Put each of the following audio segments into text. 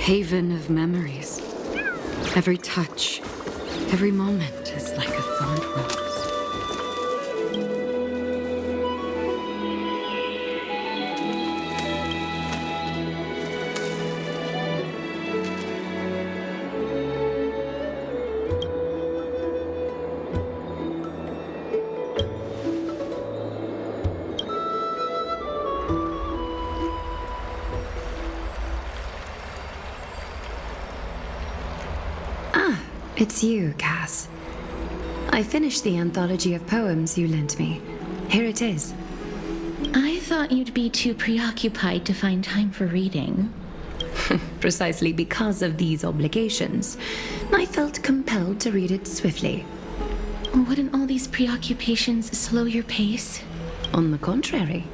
haven of memories. Every touch, every moment is like a thorned rose. It's you, Cass. I finished the anthology of poems you lent me. Here it is. I thought you'd be too preoccupied to find time for reading. Precisely because of these obligations, I felt compelled to read it swiftly. Wouldn't all these preoccupations slow your pace? On the contrary,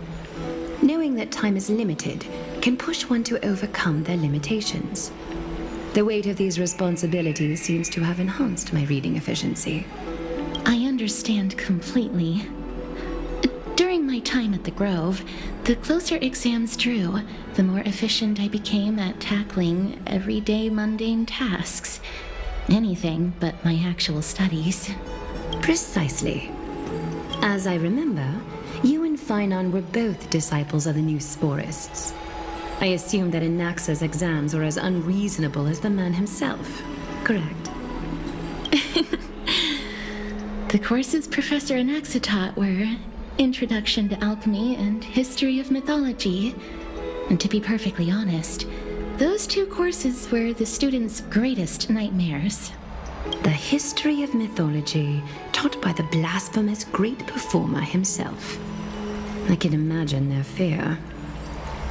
knowing that time is limited can push one to overcome their limitations. The weight of these responsibilities seems to have enhanced my reading efficiency. I understand completely. During my time at the Grove, the closer exams drew, the more efficient I became at tackling everyday mundane tasks. Anything but my actual studies. Precisely. As I remember, you and Finon were both disciples of the new sporists. I assume that Anaxa's exams were as unreasonable as the man himself, correct? The courses Professor Anaxa taught were Introduction to Alchemy and History of Mythology. And to be perfectly honest, those two courses were the students' greatest nightmares. The History of Mythology, taught by the blasphemous great performer himself. I can imagine their fear.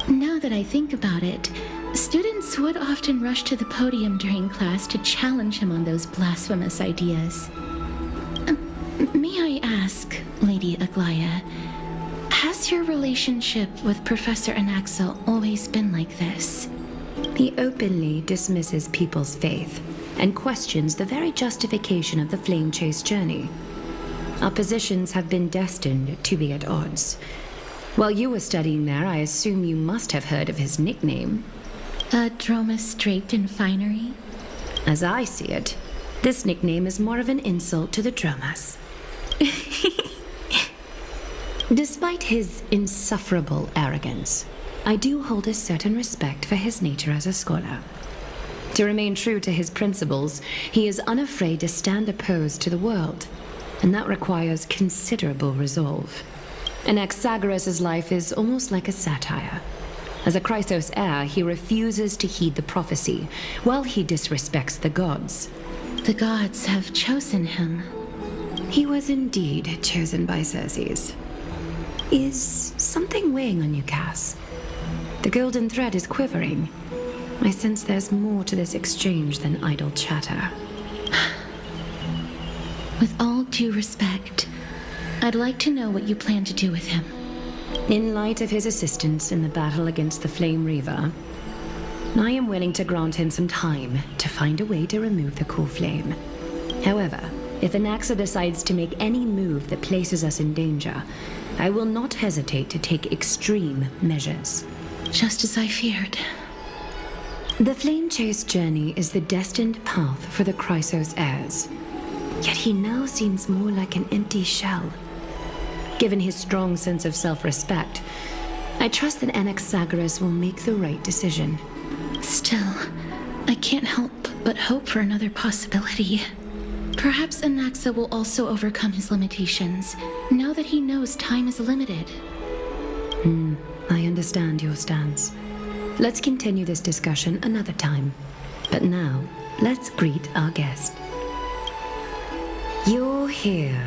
Now that I think about it, students would often rush to the podium during class to challenge him on those blasphemous ideas. May I ask, Lady Aglaya, has your relationship with Professor Anaxa always been like this? He openly dismisses people's faith and questions the very justification of the Flame Chase journey. Our positions have been destined to be at odds. While you were studying there, I assume you must have heard of his nickname. A Dromus draped in finery? As I see it, this nickname is more of an insult to the Dromus. Despite his insufferable arrogance, I do hold a certain respect for his nature as a scholar. To remain true to his principles, he is unafraid to stand opposed to the world, and that requires considerable resolve. Anaxagoras' life is almost like a satire. As a Chrysos heir, he refuses to heed the prophecy, while he disrespects the gods. The gods have chosen him. He was indeed chosen by Circes. Is something weighing on you, Cass? The golden thread is quivering. I sense there's more to this exchange than idle chatter. With all due respect, I'd like to know what you plan to do with him. In light of his assistance in the battle against the Flame Reaver, I am willing to grant him some time to find a way to remove the core flame. However, if Anaxa decides to make any move that places us in danger, I will not hesitate to take extreme measures. Just as I feared. The Flame Chase journey is the destined path for the Chrysos heirs. Yet he now seems more like an empty shell. Given his strong sense of self-respect, I trust that Anaxagoras will make the right decision. Still, I can't help but hope for another possibility. Perhaps Anaxa will also overcome his limitations, now that he knows time is limited. I understand your stance. Let's continue this discussion another time. But now, let's greet our guest. You're here.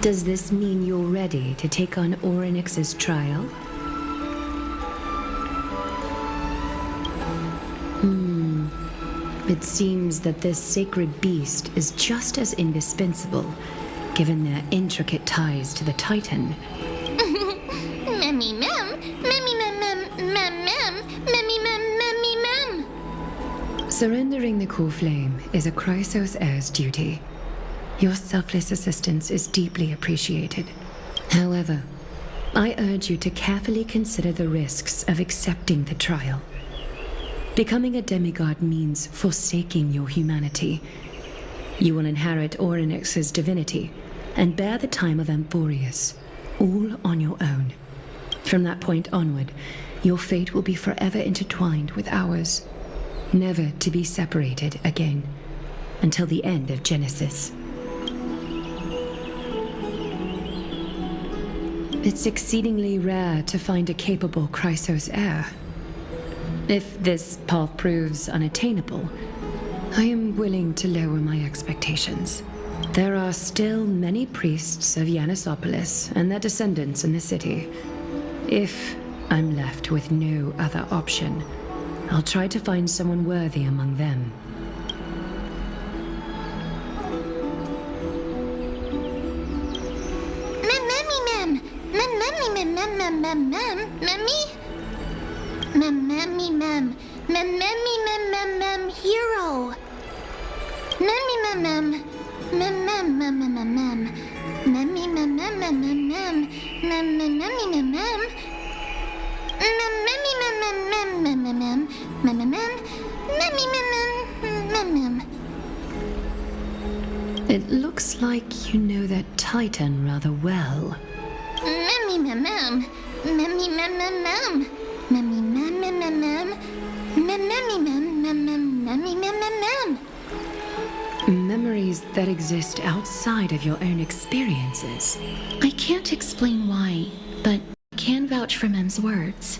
Does this mean you're ready to take on Orynyx's trial? It seems that this sacred beast is just as indispensable, given their intricate ties to the Titan. Memmy mem, memmy mem mem mem mem, memmy mem memmy mem. Surrendering the core flame is a Chrysos heir's duty. Your selfless assistance is deeply appreciated. However, I urge you to carefully consider the risks of accepting the trial. Becoming a demigod means forsaking your humanity. You will inherit Orynyx's divinity and bear the time of Amphorius, all on your own. From that point onward, your fate will be forever intertwined with ours, never to be separated again, until the end of Genesis. It's exceedingly rare to find a capable Chrysos heir. If this path proves unattainable, I am willing to lower my expectations. There are still many priests of Yanissopolis and their descendants in the city. If I'm left with no other option, I'll try to find someone worthy among them. Hero. It looks like you know that Titan rather well. Memories that exist outside of your own experiences. I can't explain why, but I can vouch for Mem's words.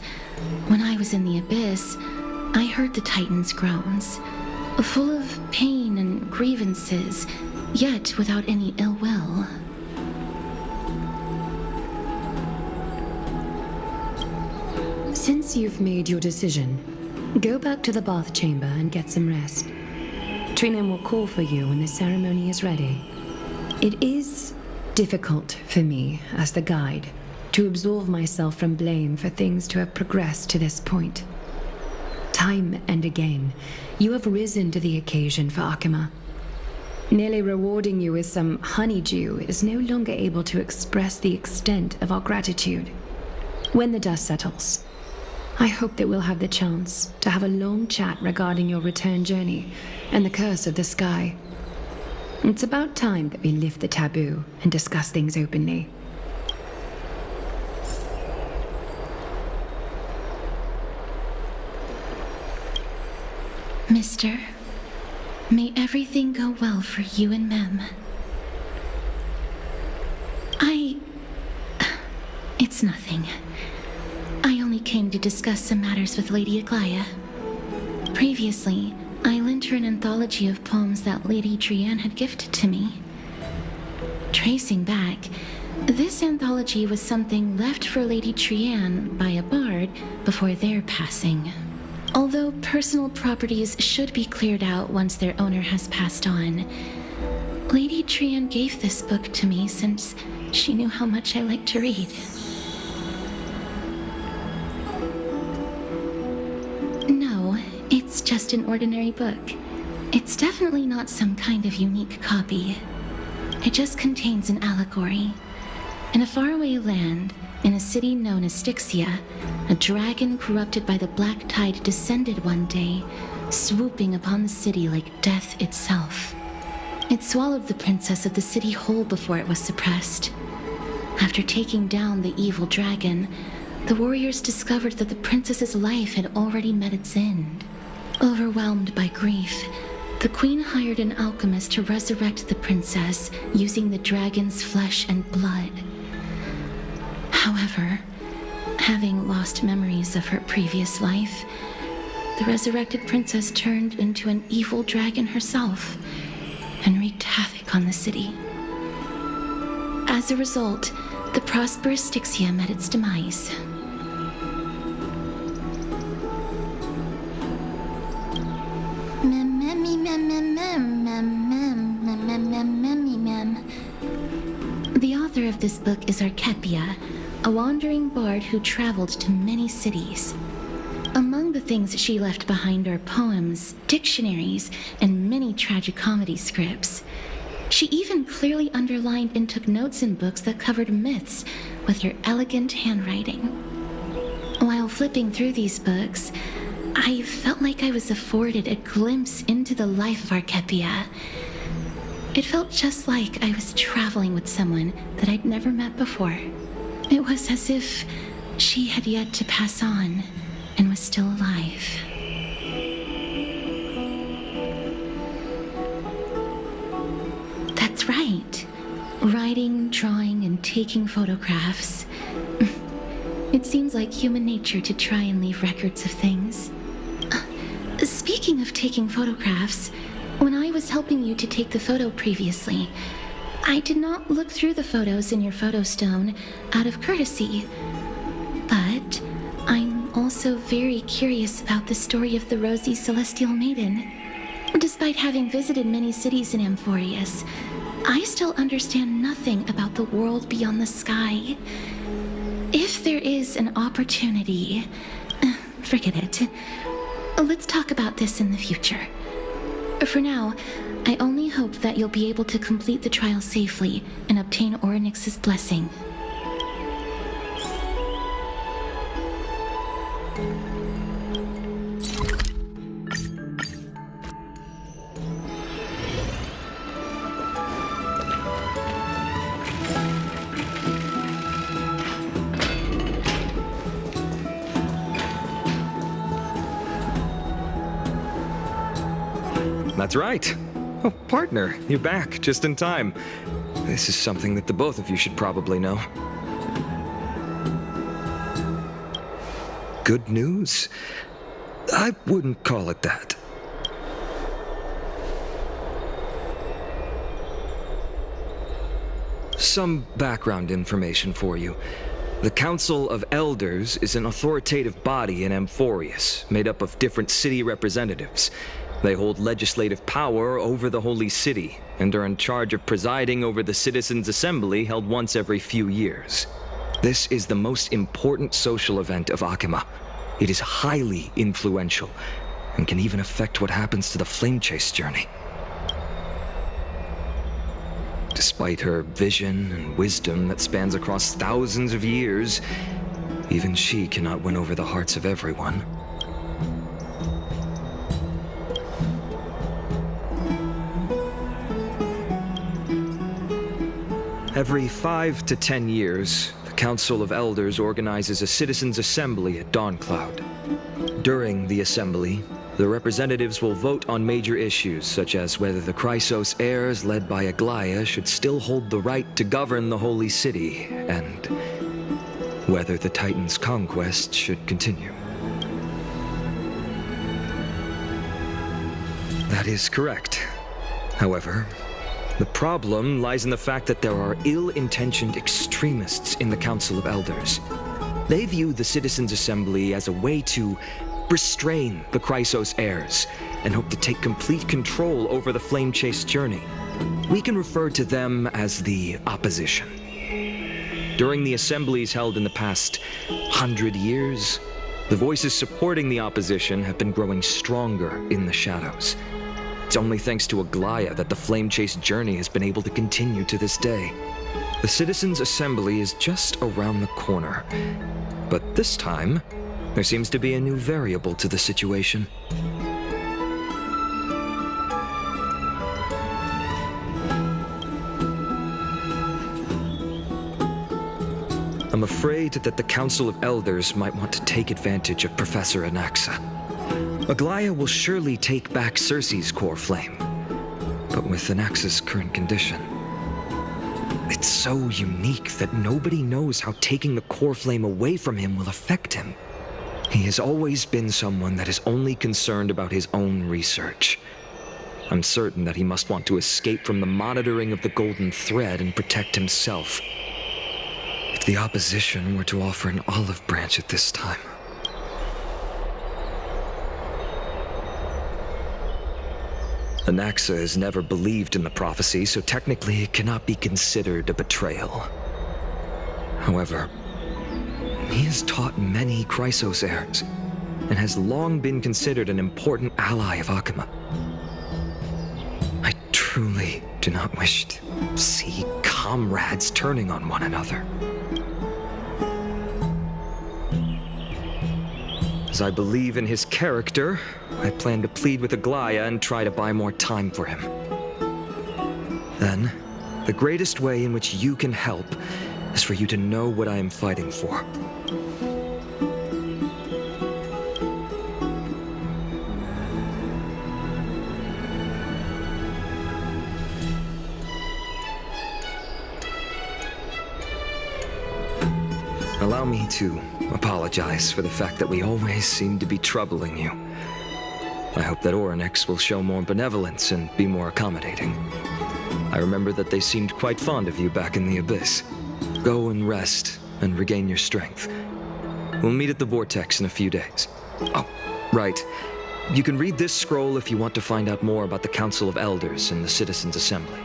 When I was in the abyss, I heard the Titan's groans, full of pain and grievances, yet without any ill will. Since you've made your decision, go back to the bath chamber and get some rest. Trinem will call for you when the ceremony is ready. It is difficult for me, as the guide, to absolve myself from blame for things to have progressed to this point. Time and again, you have risen to the occasion for Akima. Nearly rewarding you with some honeydew is no longer able to express the extent of our gratitude. When the dust settles, I hope that we'll have the chance to have a long chat regarding your return journey and the curse of the sky. It's about time that we lift the taboo and discuss things openly. Mister, may everything go well for you and Mem. It's nothing. I only came to discuss some matters with Lady Aglaya. Previously, I lent her an anthology of poems that Lady Trianne had gifted to me. Tracing back, this anthology was something left for Lady Trianne by a bard before their passing. Although personal properties should be cleared out once their owner has passed on, Lady Trianne gave this book to me since she knew how much I liked to read. No, it's just an ordinary book. It's definitely not some kind of unique copy. It just contains an allegory. In a faraway land, in a city known as Styxia, a dragon corrupted by the black tide descended one day, swooping upon the city like death itself. It swallowed the princess of the city whole before it was suppressed. After taking down the evil dragon, the warriors discovered that the princess's life had already met its end. Overwhelmed by grief, the queen hired an alchemist to resurrect the princess using the dragon's flesh and blood. However, having lost memories of her previous life, the resurrected princess turned into an evil dragon herself and wreaked havoc on the city. As a result, the prosperous Styxia met its demise. The author of this book is Archepia, a wandering bard who traveled to many cities. Among the things she left behind are poems, dictionaries, and many tragicomedy scripts. She even clearly underlined and took notes in books that covered myths with her elegant handwriting. While flipping through these books, I felt like I was afforded a glimpse into the life of Archepia. It felt just like I was traveling with someone that I'd never met before. It was as if she had yet to pass on and was still alive. That's right. Writing, drawing, and taking photographs. It seems like human nature to try and leave records of things. Speaking of taking photographs, when I was helping you to take the photo previously, I did not look through the photos in your photo stone out of courtesy. But I'm also very curious about the story of the Rosy Celestial Maiden. Despite having visited many cities in Amphorius, I still understand nothing about the world beyond the sky. If there is an opportunity, forget it. Let's talk about this in the future. For now, I only hope that you'll be able to complete the trial safely and obtain Orynyx's blessing. That's right. Oh, partner, you're back just in time. This is something that the both of you should probably know. Good news? I wouldn't call it that. Some background information for you. The Council of Elders is an authoritative body in Amphorius, made up of different city representatives. They hold legislative power over the Holy City, and are in charge of presiding over the Citizens' Assembly held once every few years. This is the most important social event of Akima. It is highly influential, and can even affect what happens to the Flame Chase journey. Despite her vision and wisdom that spans across thousands of years, even she cannot win over the hearts of everyone. Every 5 to 10 years, the Council of Elders organizes a Citizens' Assembly at Dawncloud. During the assembly, the representatives will vote on major issues such as whether the Chrysos heirs led by Aglaia should still hold the right to govern the Holy City, and whether the Titan's conquest should continue. That is correct. However, the problem lies in the fact that there are ill-intentioned extremists in the Council of Elders. They view the Citizens' Assembly as a way to restrain the Chrysos heirs and hope to take complete control over the Flame Chase journey. We can refer to them as the opposition. During the assemblies held in the past 100 years, the voices supporting the opposition have been growing stronger in the shadows. It's only thanks to Aglaia that the Flame Chase journey has been able to continue to this day. The Citizens' Assembly is just around the corner, but this time, there seems to be a new variable to the situation. I'm afraid that the Council of Elders might want to take advantage of Professor Anaxa. Aglaia will surely take back Circe's core flame, but with Anaxa's current condition, it's so unique that nobody knows how taking the core flame away from him will affect him. He has always been someone that is only concerned about his own research. I'm certain that he must want to escape from the monitoring of the Golden Thread and protect himself. If the opposition were to offer an olive branch at this time. Anaxa has never believed in the prophecy, so technically it cannot be considered a betrayal. However, he has taught many Chrysos heirs, and has long been considered an important ally of Akima. I truly do not wish to see comrades turning on one another. As I believe in his character, I plan to plead with Aglaya and try to buy more time for him. Then, the greatest way in which you can help is for you to know what I am fighting for. Allow me to apologize for the fact that we always seem to be troubling you. I hope that Orynyx will show more benevolence and be more accommodating. I remember that they seemed quite fond of you back in the Abyss. Go and rest and regain your strength. We'll meet at the Vortex in a few days. Oh, right. You can read this scroll if you want to find out more about the Council of Elders and the Citizens' Assembly.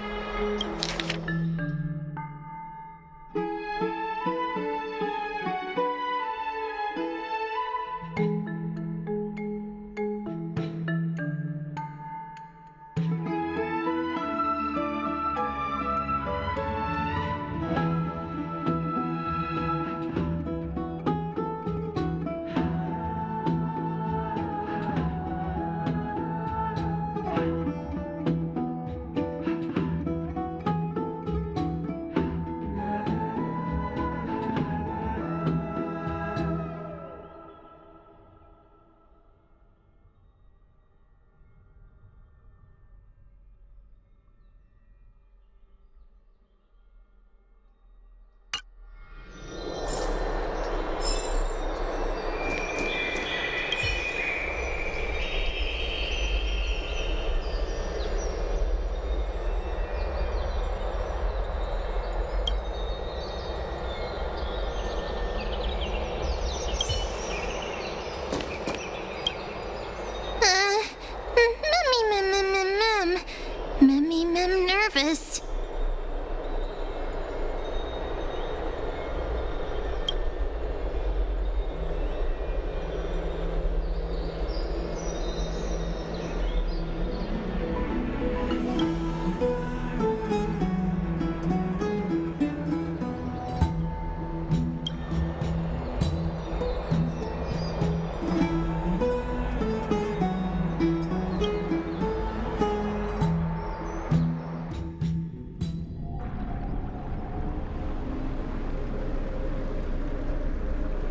Nervous.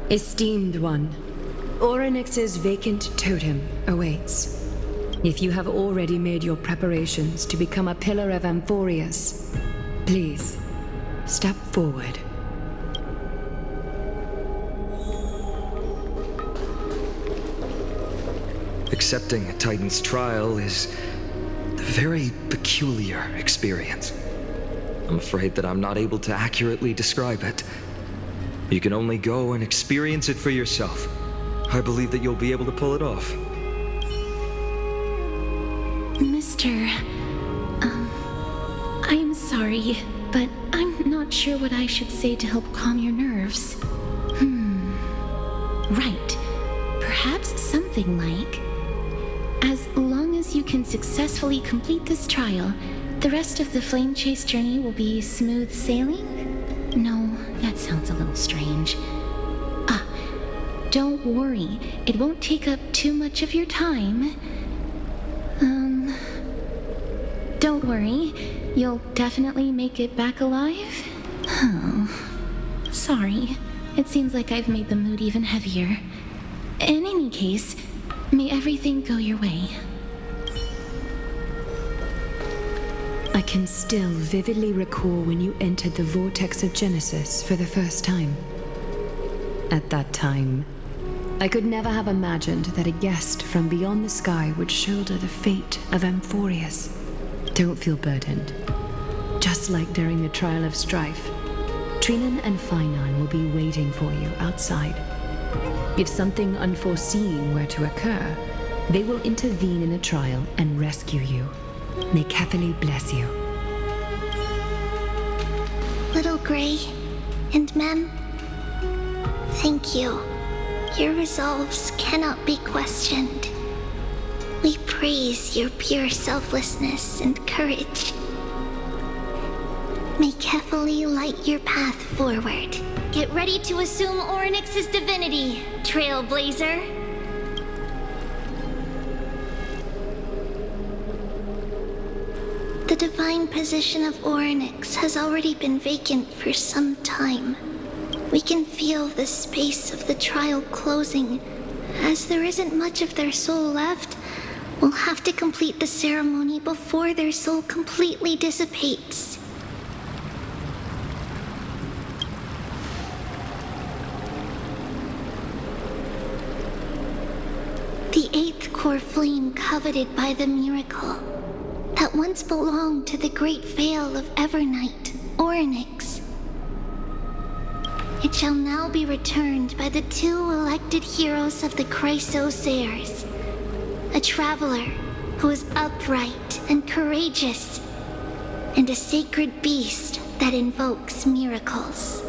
Esteemed one, Orynyx's vacant totem awaits. If you have already made your preparations to become a pillar of Amphorius, please, step forward. Accepting a Titan's trial is a very peculiar experience. I'm afraid that I'm not able to accurately describe it. You can only go and experience it for yourself. I believe that you'll be able to pull it off. Mister, I'm sorry, but I'm not sure what I should say to help calm your nerves. Right. Perhaps something like, as long as you can successfully complete this trial, the rest of the Flame Chase journey will be smooth sailing? No, that sounds a little strange. Don't worry. It won't take up too much of your time. Don't worry. You'll definitely make it back alive? Oh, sorry. It seems like I've made the mood even heavier. In any case, may everything go your way. I can still vividly recall when you entered the vortex of Genesis for the first time. At that time, I could never have imagined that a guest from beyond the sky would shoulder the fate of Amphorius. Don't feel burdened. Just like during the trial of strife, Trinan and Finan will be waiting for you outside. If something unforeseen were to occur, they will intervene in the trial and rescue you. May Kethely bless you. Little Gray and Mem, thank you. Your resolves cannot be questioned. We praise your pure selflessness and courage. May Kethely light your path forward. Get ready to assume Orynyx's divinity, Trailblazer. divine position of Orynyx has already been vacant for some time. We can feel the space of the trial closing. As there isn't much of their soul left, we'll have to complete the ceremony before their soul completely dissipates. The eighth core flame coveted by the miracle that once belonged to the great veil of Evernight, Orynyx. It shall now be returned by the two elected heroes of the Chrysosaurs, a traveler who is upright and courageous, and a sacred beast that invokes miracles.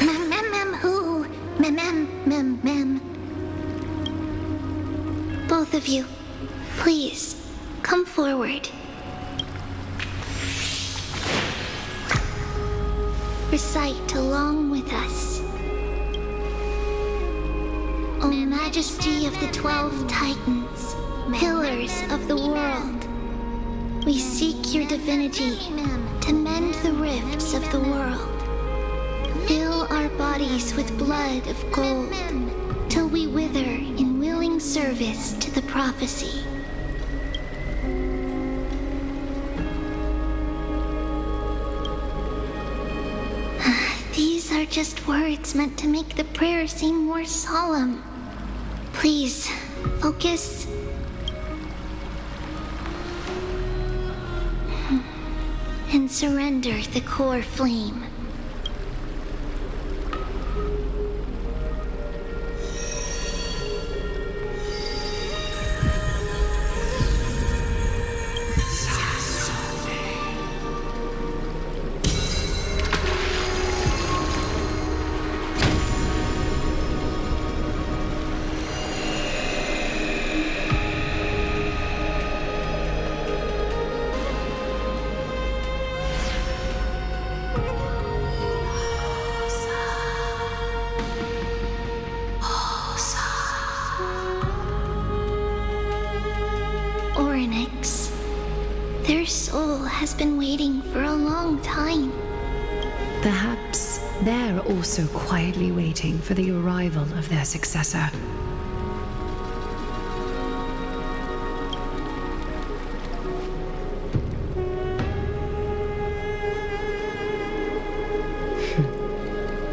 Mem mem mem who? Mem mem mem mem. Both of you, please, come forward. Recite along with us. O Majesty of the 12 Titans, pillars of the world, we seek your divinity to mend the rifts of the world. Fill our bodies with blood of gold, till we wither in willing service to the prophecy. These are just words meant to make the prayer seem more solemn. Please, focus. And surrender the core flame. Orynyx, their soul has been waiting for a long time. Perhaps they're also quietly waiting for the arrival of their successor.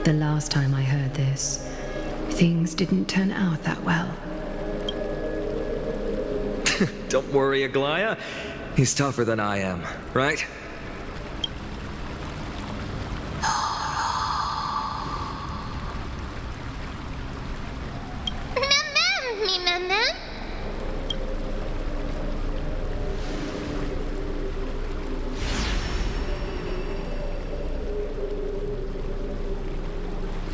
The last time I heard this, things didn't turn out that well. Don't worry, Aglaya. He's tougher than I am, right?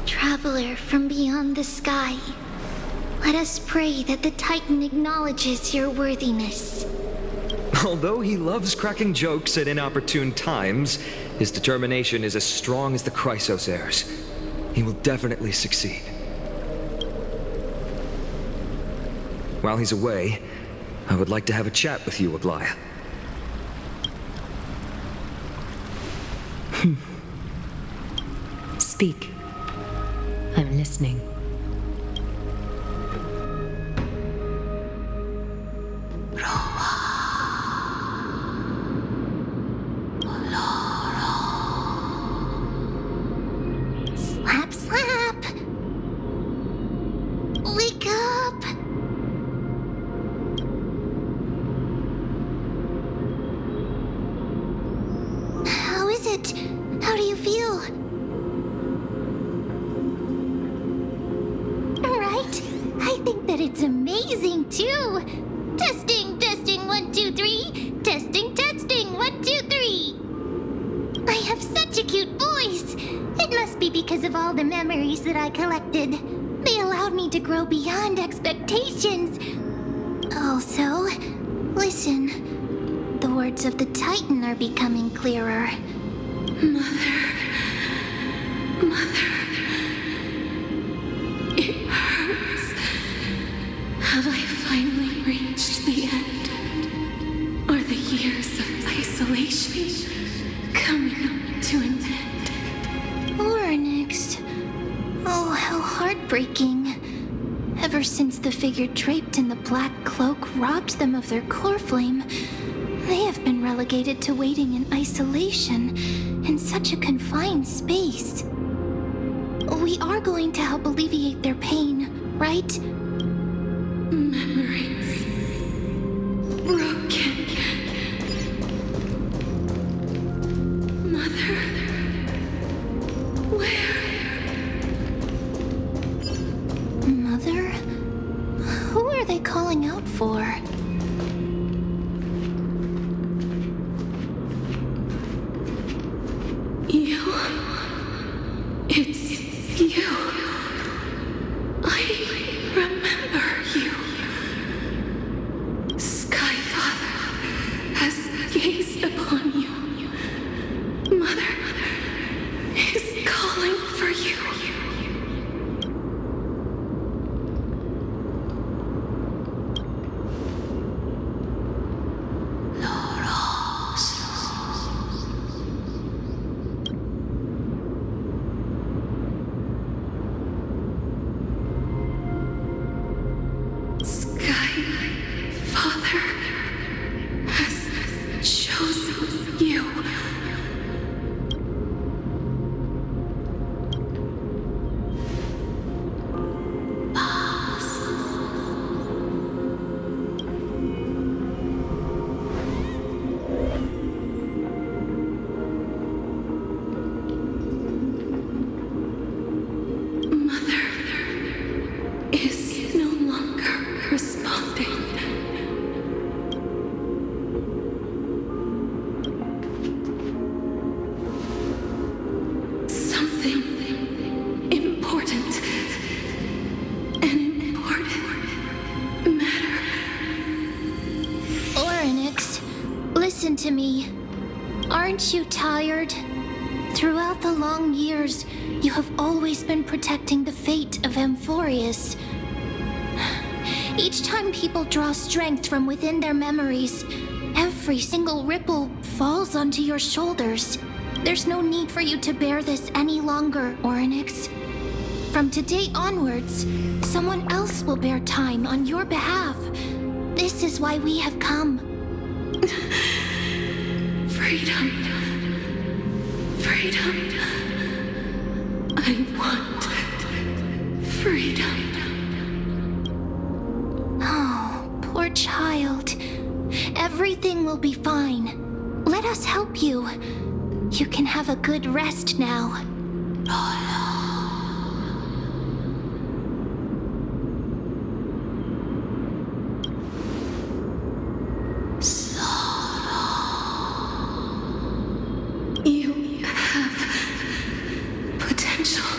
Traveler from beyond the sky, let us pray that the Titan acknowledges your worthiness. Although he loves cracking jokes at inopportune times, his determination is as strong as the Chrysosaurs. He will definitely succeed. While he's away, I would like to have a chat with you, Aglaya. Speak. I'm listening. Slap, slap! Wake up! How is it? How do you feel? Right? I think that it's amazing, too! Testing, testing, 1, 2, 3! Testing, testing, 1, 2, 3! I have such a cute voice! It must be because of all the memories that I collected. They allowed me to grow beyond expectations. Also, listen. The words of the Titan are becoming clearer. Mother. It hurts. Have I finally reached the end? Or the years of isolation salvation coming to an end. Onyx. Oh, how heartbreaking. Ever since the figure draped in the black cloak robbed them of their core flame, they have been relegated to waiting in isolation in such a confined space. We are going to help alleviate their pain, right? Memories broken. Mother, where? Mother? Who are they calling out for? You. It's you. I remember you. Sky Father has gazed upon you. Mother is calling for you. Sky Father has chosen you. Mother is no longer responding. Something important. An important matter. Onyx, listen to me. Aren't you tired? Throughout the long years, you have always been protecting the fate of Amphorius. Each time people draw strength from within their memories, every single ripple falls onto your shoulders. There's no need for you to bear this any longer, Onyx. From today onwards, someone else will bear time on your behalf. This is why we have come. Freedom. Freedom. I want freedom. Oh, poor child. Everything will be fine. Let us help you. You can have a good rest now. You have potential,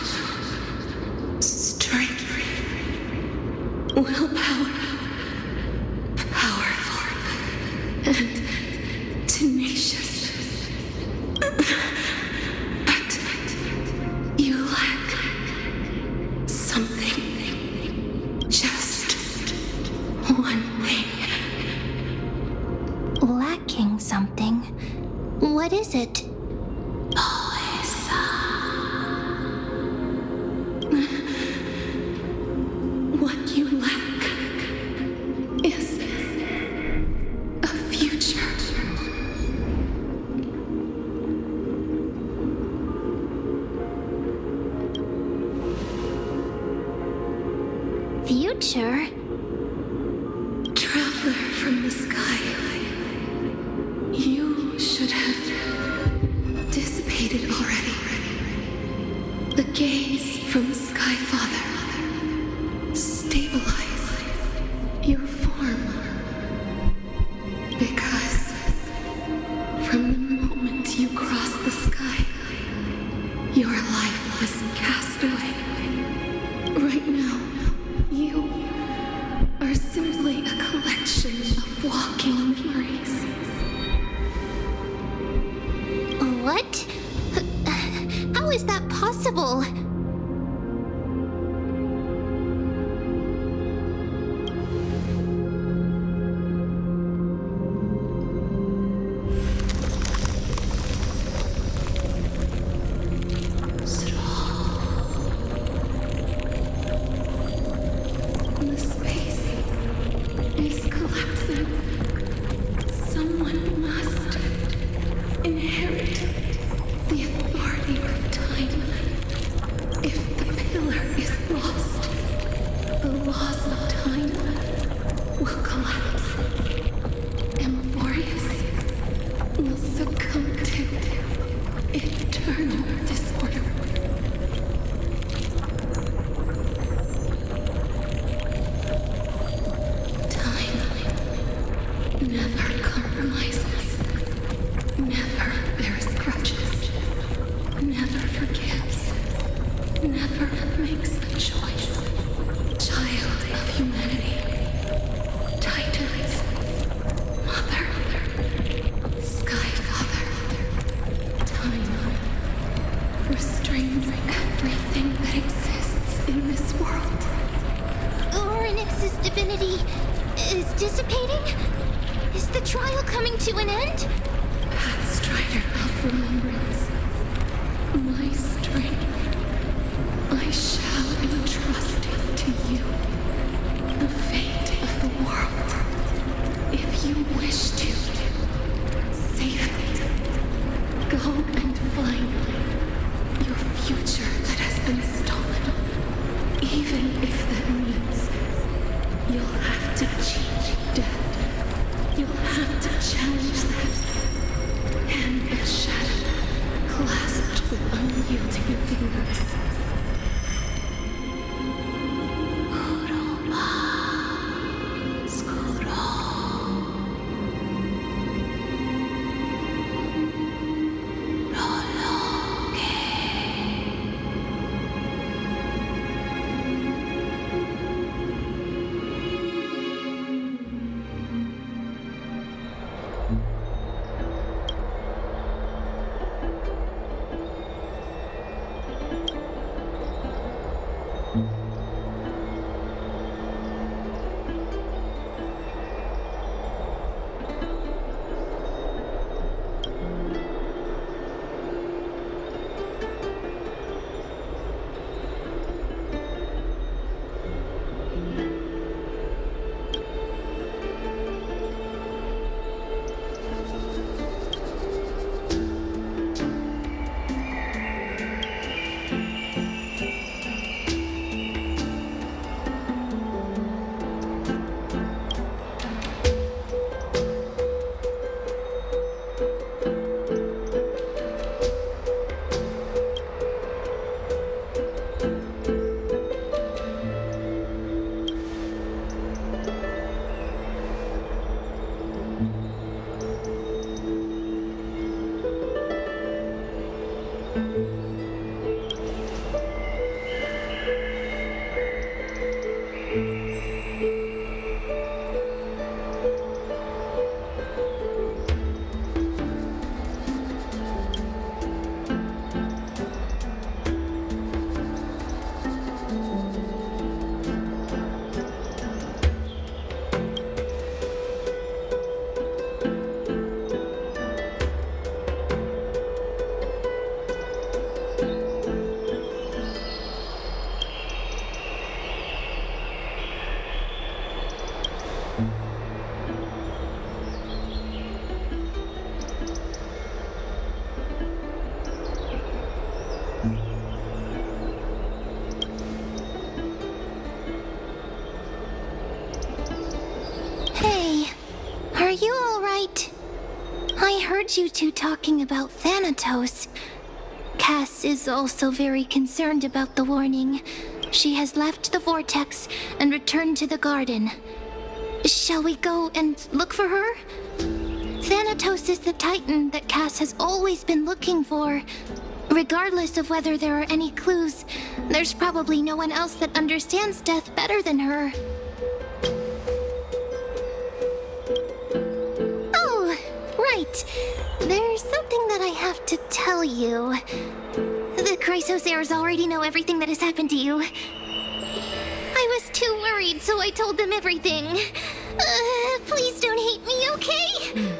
strength, willpower, powerful, and tenacious. But you lack something. Just one thing. Lacking something. What is it? What you lack is a future. Future? Traveler from the sky, you should have dissipated already. The gaze from the Sky Father stabilize your form. Because from the moment you crossed the sky, your life was cast away. Right now, you are simply a collection of walking memories. What? How is that possible? Thanatos' divinity is dissipating? Is the trial coming to an end? Strider of remembrance, my strength, I shall entrust it to you. The fate of the world. If you wish to, save it. Go and find your future that has been stolen. Even if that means you'll have to cheat death. You'll have to challenge that. Hand of shadow, clasped with unyielding fingers. Are you alright? I heard you two talking about Thanatos. Cass is also very concerned about the warning. She has left the vortex and returned to the garden. Shall we go and look for her? Thanatos is the Titan that Cass has always been looking for. Regardless of whether there are any clues, there's probably no one else that understands death better than her. Oh, right. There's something that I have to tell you. The Chrysosairs already know everything that has happened to you. I was too worried, so I told them everything. Please don't hate me, okay?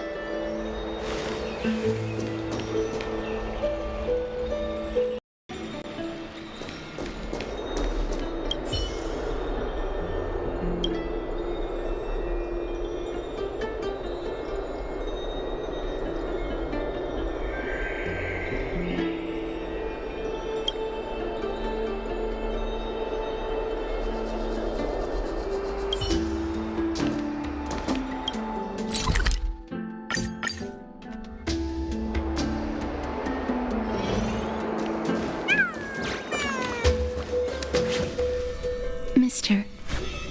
Mister,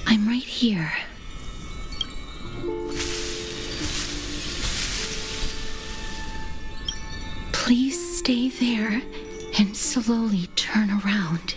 I'm right here. Please stay there and slowly turn around.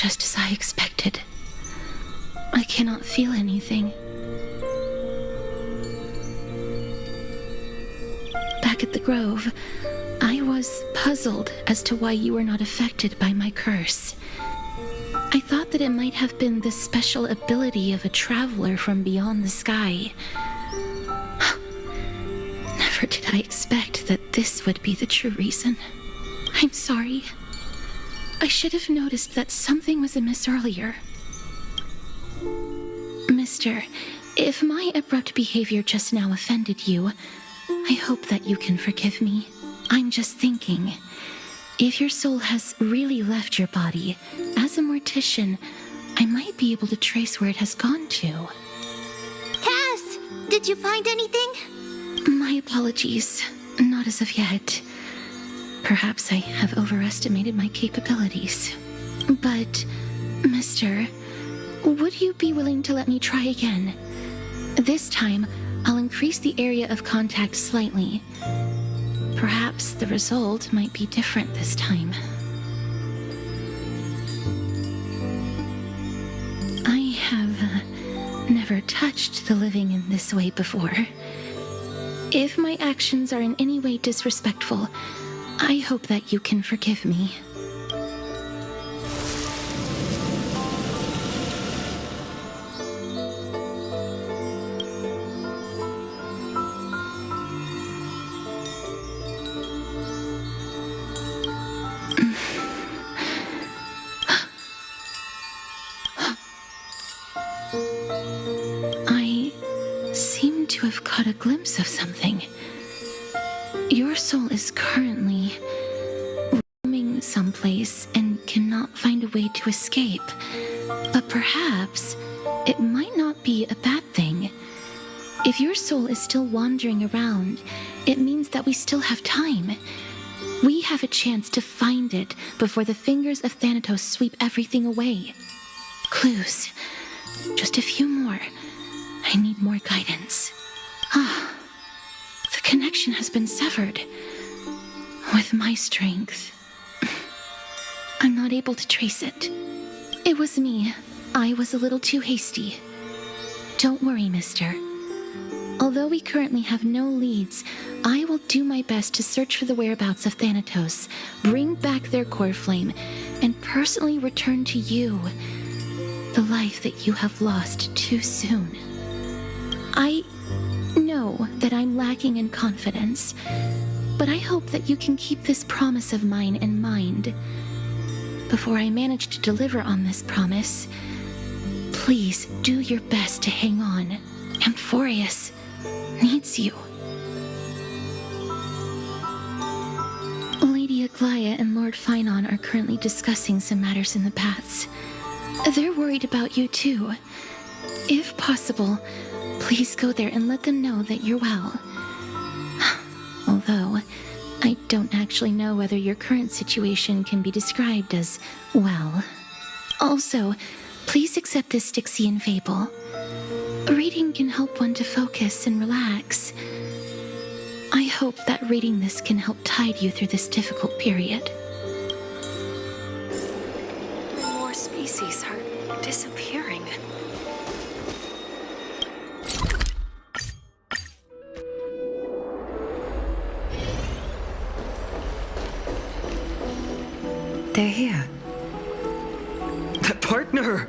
just as I expected. I cannot feel anything. Back at the Grove, I was puzzled as to why you were not affected by my curse. I thought that it might have been the special ability of a traveler from beyond the sky. Never did I expect that this would be the true reason. I'm sorry. I should have noticed that something was amiss earlier. Mister, if my abrupt behavior just now offended you, I hope that you can forgive me. I'm just thinking, if your soul has really left your body, as a mortician, I might be able to trace where it has gone to. Cass, did you find anything? My apologies. Not as of yet. Perhaps I have overestimated my capabilities. But, mister, would you be willing to let me try again? This time, I'll increase the area of contact slightly. Perhaps the result might be different this time. I have never touched the living in this way before. If my actions are in any way disrespectful, I hope that you can forgive me. I seem to have caught a glimpse of something. Your soul is currently roaming someplace and cannot find a way to escape. But perhaps it might not be a bad thing. If your soul is still wandering around, it means that we still have time. We have a chance to find it before the fingers of Thanatos sweep everything away. Clues. Just a few more. I need more guidance. The connection has been severed. With my strength, I'm not able to trace it. It was me. I was a little too hasty. Don't worry, mister. Although we currently have no leads, I will do my best to search for the whereabouts of Thanatos, bring back their core flame, and personally return to you the life that you have lost too soon. I know that I'm lacking in confidence, but I hope that you can keep this promise of mine in mind. Before I manage to deliver on this promise, please do your best to hang on. Amphorius needs you. Lady Aglaia and Lord Finon are currently discussing some matters in the paths. They're worried about you too. If possible, please go there and let them know that you're well. Although, I don't actually know whether your current situation can be described as well. Also, please accept this Styxian fable. Reading can help one to focus and relax. I hope that reading this can help tide you through this difficult period. More species are disappearing. They're here. Partner!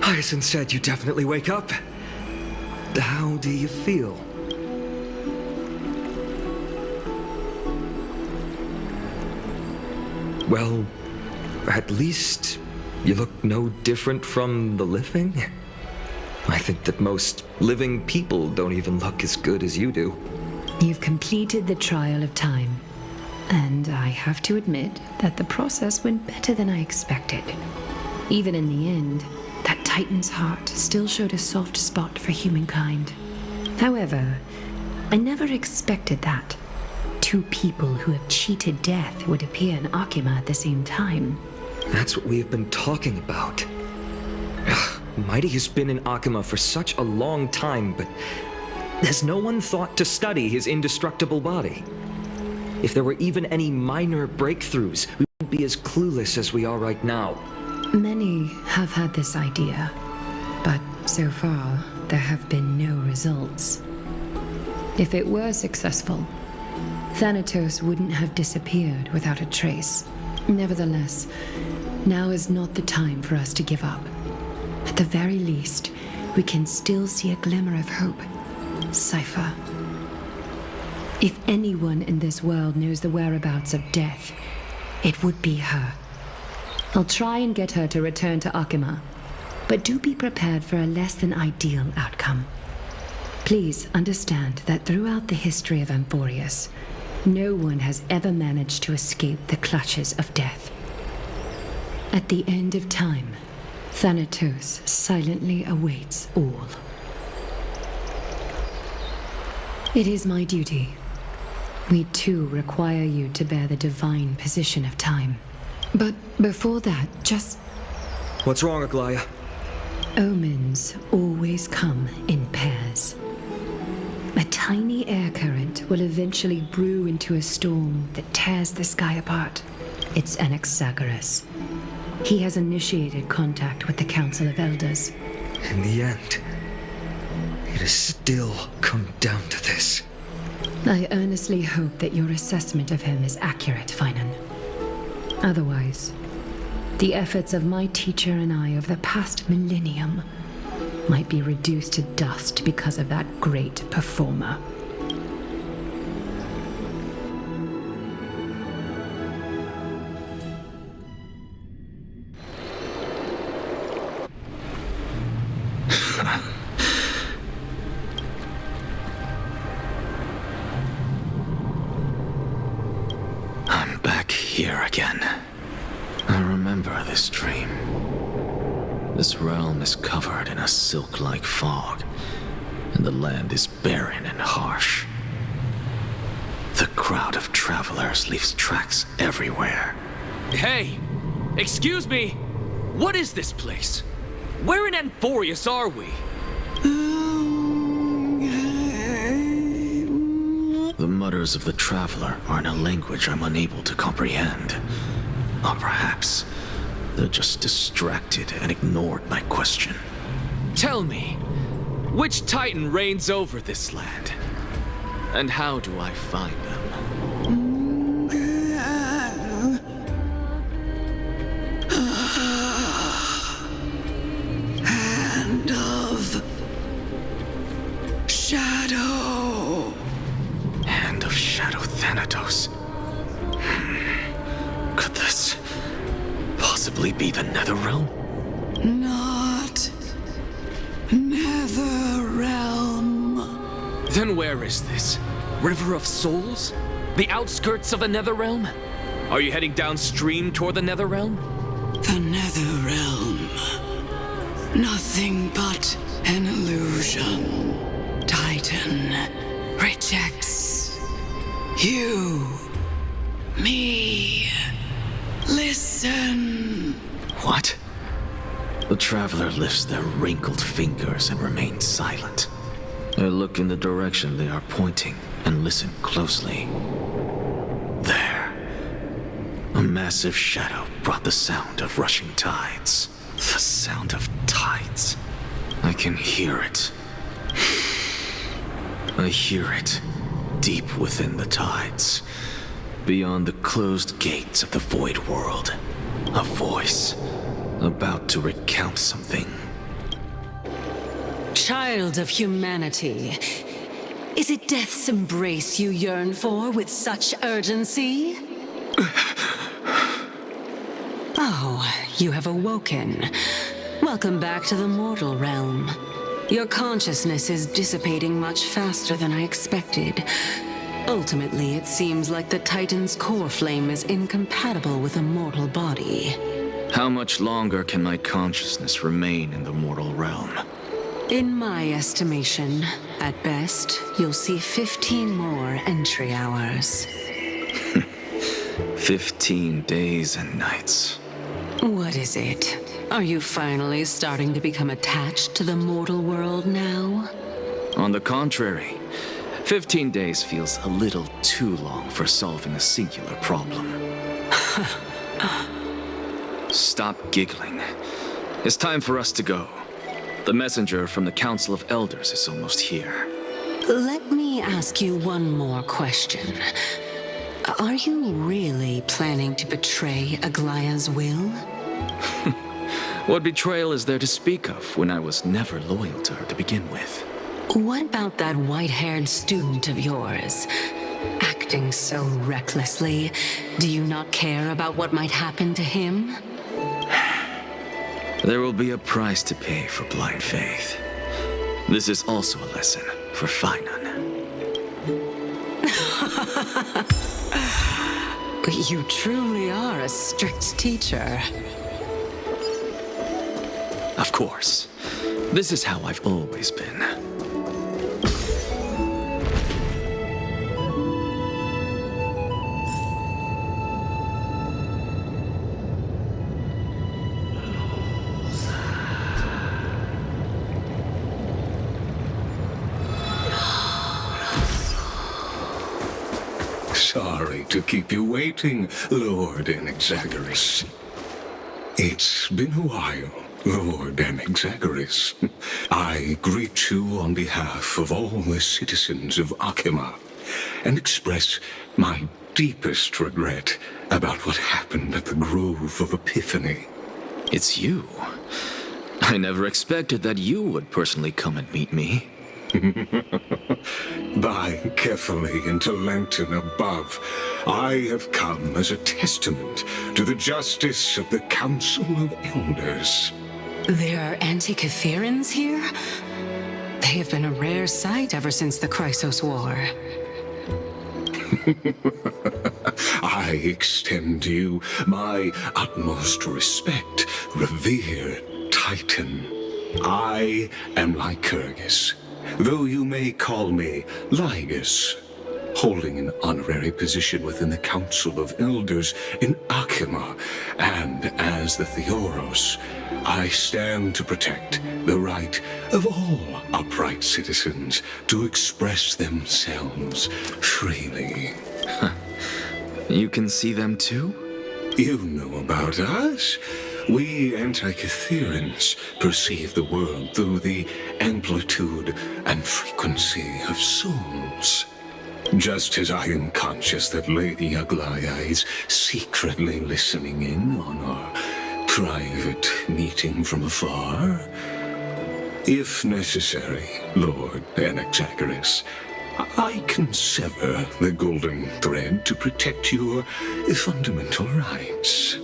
Hyacinth said you definitely wake up. How do you feel? Well, at least you look no different from the living. I think that most living people don't even look as good as you do. You've completed the trial of time, and I have to admit that the process went better than I expected. Even in the end, that Titan's heart still showed a soft spot for humankind. However, I never expected that two people who have cheated death would appear in Akima at the same time. That's what we have been talking about. Mighty has been in Akima for such a long time, but has no one thought to study his indestructible body? If there were even any minor breakthroughs, we wouldn't be as clueless as we are right now. Many have had this idea, but so far there have been no results. If it were successful, Thanatos wouldn't have disappeared without a trace. Nevertheless, now is not the time for us to give up. At the very least, we can still see a glimmer of hope. Cipher. If anyone in this world knows the whereabouts of death, it would be her. I'll try and get her to return to Akima, but do be prepared for a less than ideal outcome. Please understand that throughout the history of Amphorius, no one has ever managed to escape the clutches of death. At the end of time, Thanatos silently awaits all. It is my duty. We too require you to bear the divine position of time. But before that, just... What's wrong, Aglaya? Omens always come in pairs. A tiny air current will eventually brew into a storm that tears the sky apart. It's Anaxagoras. He has initiated contact with the Council of Elders. In the end, it has still come down to this. I earnestly hope that your assessment of him is accurate, Finan. Otherwise, the efforts of my teacher and I of the past millennium might be reduced to dust because of that great performer. I'm back here again. I remember this dream. This realm is covered in a silk-like fog, and the land is barren and harsh. The crowd of travelers leaves tracks everywhere. Hey! Excuse me! What is this place? Where in Amphorius are we? The mutters of the traveler are in a language I'm unable to comprehend. Or perhaps they're just distracted and ignored my question. Tell me, which Titan reigns over this land? And how do I find them? Hand of Shadow. Hand of Shadow Thanatos. Could this possibly be the Netherrealm? Not Netherrealm. Then where is this? River of Souls? The outskirts of the Netherrealm? Are you heading downstream toward the Netherrealm? The Netherrealm. Nothing but an illusion. Titan rejects you. Me. Listen. What? The traveler lifts their wrinkled fingers and remains silent. I look in the direction they are pointing and listen closely. There. A massive shadow brought the sound of rushing tides. The sound of tides. I can hear it. I hear it deep within the tides. Beyond the closed gates of the void world. A voice about to recount something. Child of humanity, is it death's embrace you yearn for with such urgency? Oh, you have awoken. Welcome back to the mortal realm. Your consciousness is dissipating much faster than I expected. Ultimately, it seems like the Titan's core flame is incompatible with a mortal body. How much longer can my consciousness remain in the mortal realm? In my estimation, at best, you'll see 15 more entry hours. 15 days and nights. What is it? Are you finally starting to become attached to the mortal world now? On the contrary, 15 days feels a little too long for solving a singular problem. Stop giggling. It's time for us to go. The messenger from the Council of Elders is almost here. Let me ask you one more question. Are you really planning to betray Aglaya's will? What betrayal is there to speak of when I was never loyal to her to begin with? What about that white-haired student of yours? Acting so recklessly, do you not care about what might happen to him? There will be a price to pay for blind faith. This is also a lesson for Finan. You truly are a strict teacher. Of course. This is how I've always been. Sorry to keep you waiting, Lord Anaxagoras. It's been a while, Lord Anaxagoras. I greet you on behalf of all the citizens of Akima and express my deepest regret about what happened at the Grove of Epiphany. It's you. I never expected that you would personally come and meet me. By carefully into Lantern above, I have come as a testament to the justice of the Council of Elders. There are anti-Catherians here? They have been a rare sight ever since the Chrysos War. I extend to you my utmost respect, revered Titan. I am Lycurgus, though you may call me Lygus, holding an honorary position within the Council of Elders in Akima, and as the Theoros, I stand to protect the right of all upright citizens to express themselves freely. You can see them too? You know about us. We anti-Catherians perceive the world through the amplitude and frequency of souls. Just as I am conscious that Lady Aglaya is secretly listening in on our private meeting from afar. If necessary, Lord Anaxagoras, I can sever the golden thread to protect your fundamental rights.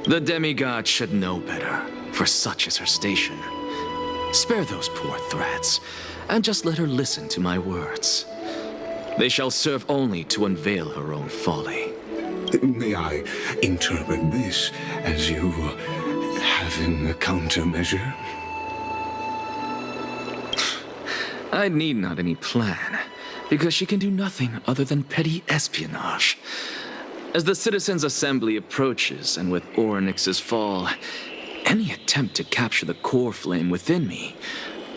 The demigod should know better, for such is her station. Spare those poor threats, and just let her listen to my words. They shall serve only to unveil her own folly. May I interpret this as you having a countermeasure? I need not any plan, because she can do nothing other than petty espionage. As the Citizens' Assembly approaches, and with Orynyx's fall, any attempt to capture the core flame within me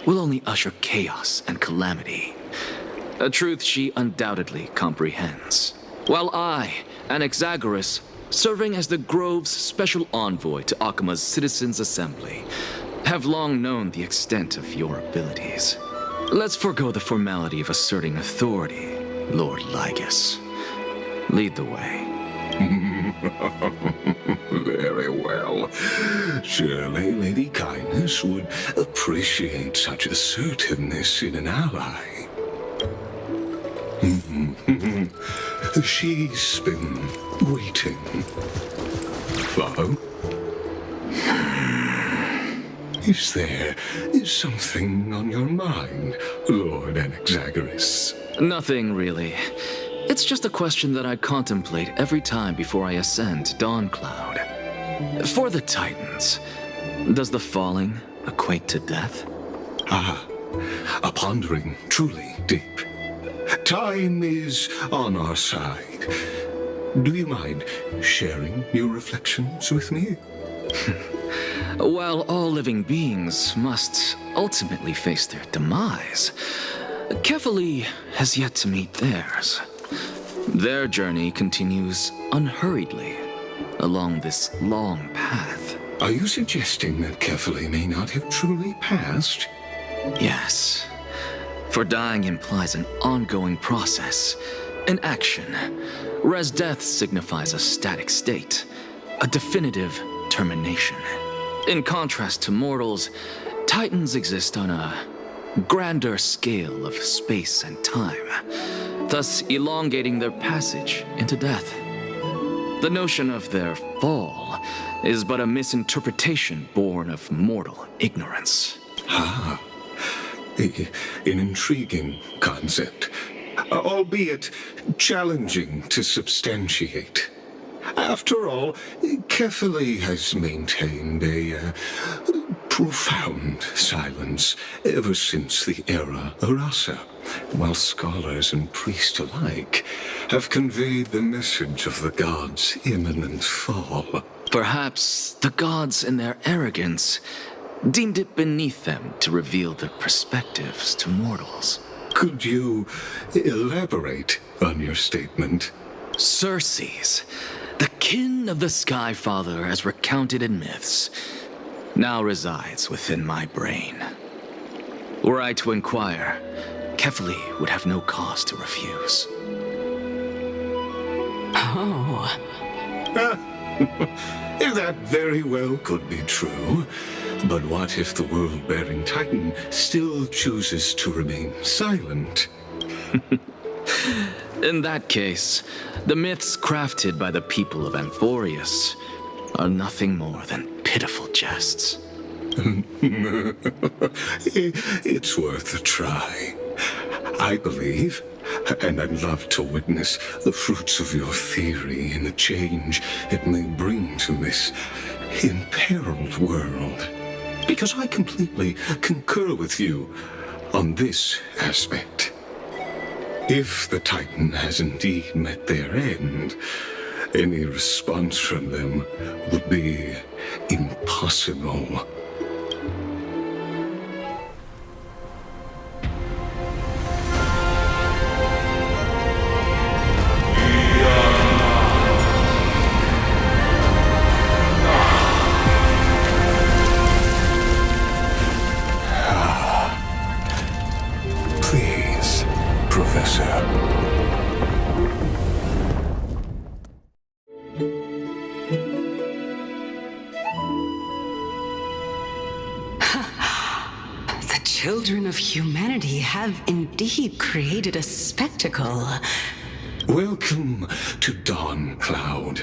will only usher chaos and calamity. A truth she undoubtedly comprehends. While I, Anaxagoras, serving as the Grove's special envoy to Akima's Citizens' Assembly, have long known the extent of your abilities. Let's forego the formality of asserting authority, Lord Lygus. Lead the way. Very well. Surely Lady Kindness would appreciate such assertiveness in an ally. She's been waiting. Follow? Is there something on your mind, Lord Anaxagoras? Nothing, really. It's just a question that I contemplate every time before I ascend to Dawncloud. For the Titans, does the falling equate to death? Ah, a pondering truly deep. Time is on our side. Do you mind sharing your reflections with me? While all living beings must ultimately face their demise, Kefali has yet to meet theirs. Their journey continues unhurriedly, along this long path. Are you suggesting that Kefali may not have truly passed? Yes. For dying implies an ongoing process, an action, whereas death signifies a static state, a definitive termination. In contrast to mortals, Titans exist on a grander scale of space and time, thus elongating their passage into death. The notion of their fall is but a misinterpretation born of mortal ignorance. Ah, an intriguing concept, albeit challenging to substantiate. After all, Kefali has maintained a profound silence ever since the era Arasa, while scholars and priests alike have conveyed the message of the gods' imminent fall. Perhaps the gods, in their arrogance, deemed it beneath them to reveal their perspectives to mortals. Could you elaborate on your statement? Circes, the kin of the Sky Father as recounted in myths, now resides within my brain. Were I to inquire, Kefali would have no cause to refuse. Oh. That very well could be true. But what if the world-bearing Titan still chooses to remain silent? In that case, the myths crafted by the people of Amphorius are nothing more than pitiful jests. It's worth a try. I believe, and I'd love to witness the fruits of your theory and the change it may bring to this imperiled world. Because I completely concur with you on this aspect. If the Titan has indeed met their end, any response from them would be impossible. Please, Professor. The children of humanity have indeed created a spectacle. Welcome to Dawn Cloud.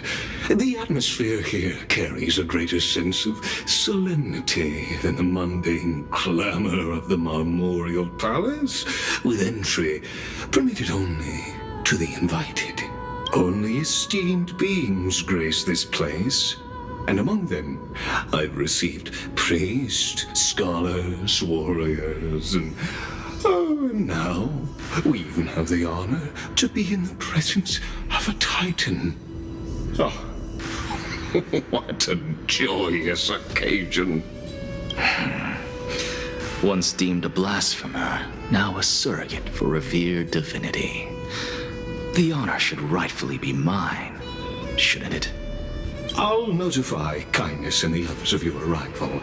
The atmosphere here carries a greater sense of solemnity than the mundane clamor of the Marmorial Palace, with entry permitted only to the invited. Only esteemed beings grace this place, and among them I've received priests, scholars, warriors, and now we even have the honor to be in the presence of a Titan. Oh, what a joyous occasion. Once deemed a blasphemer, now a surrogate for revered divinity. The honor should rightfully be mine, shouldn't it? I'll notify Kindness and the others of your arrival.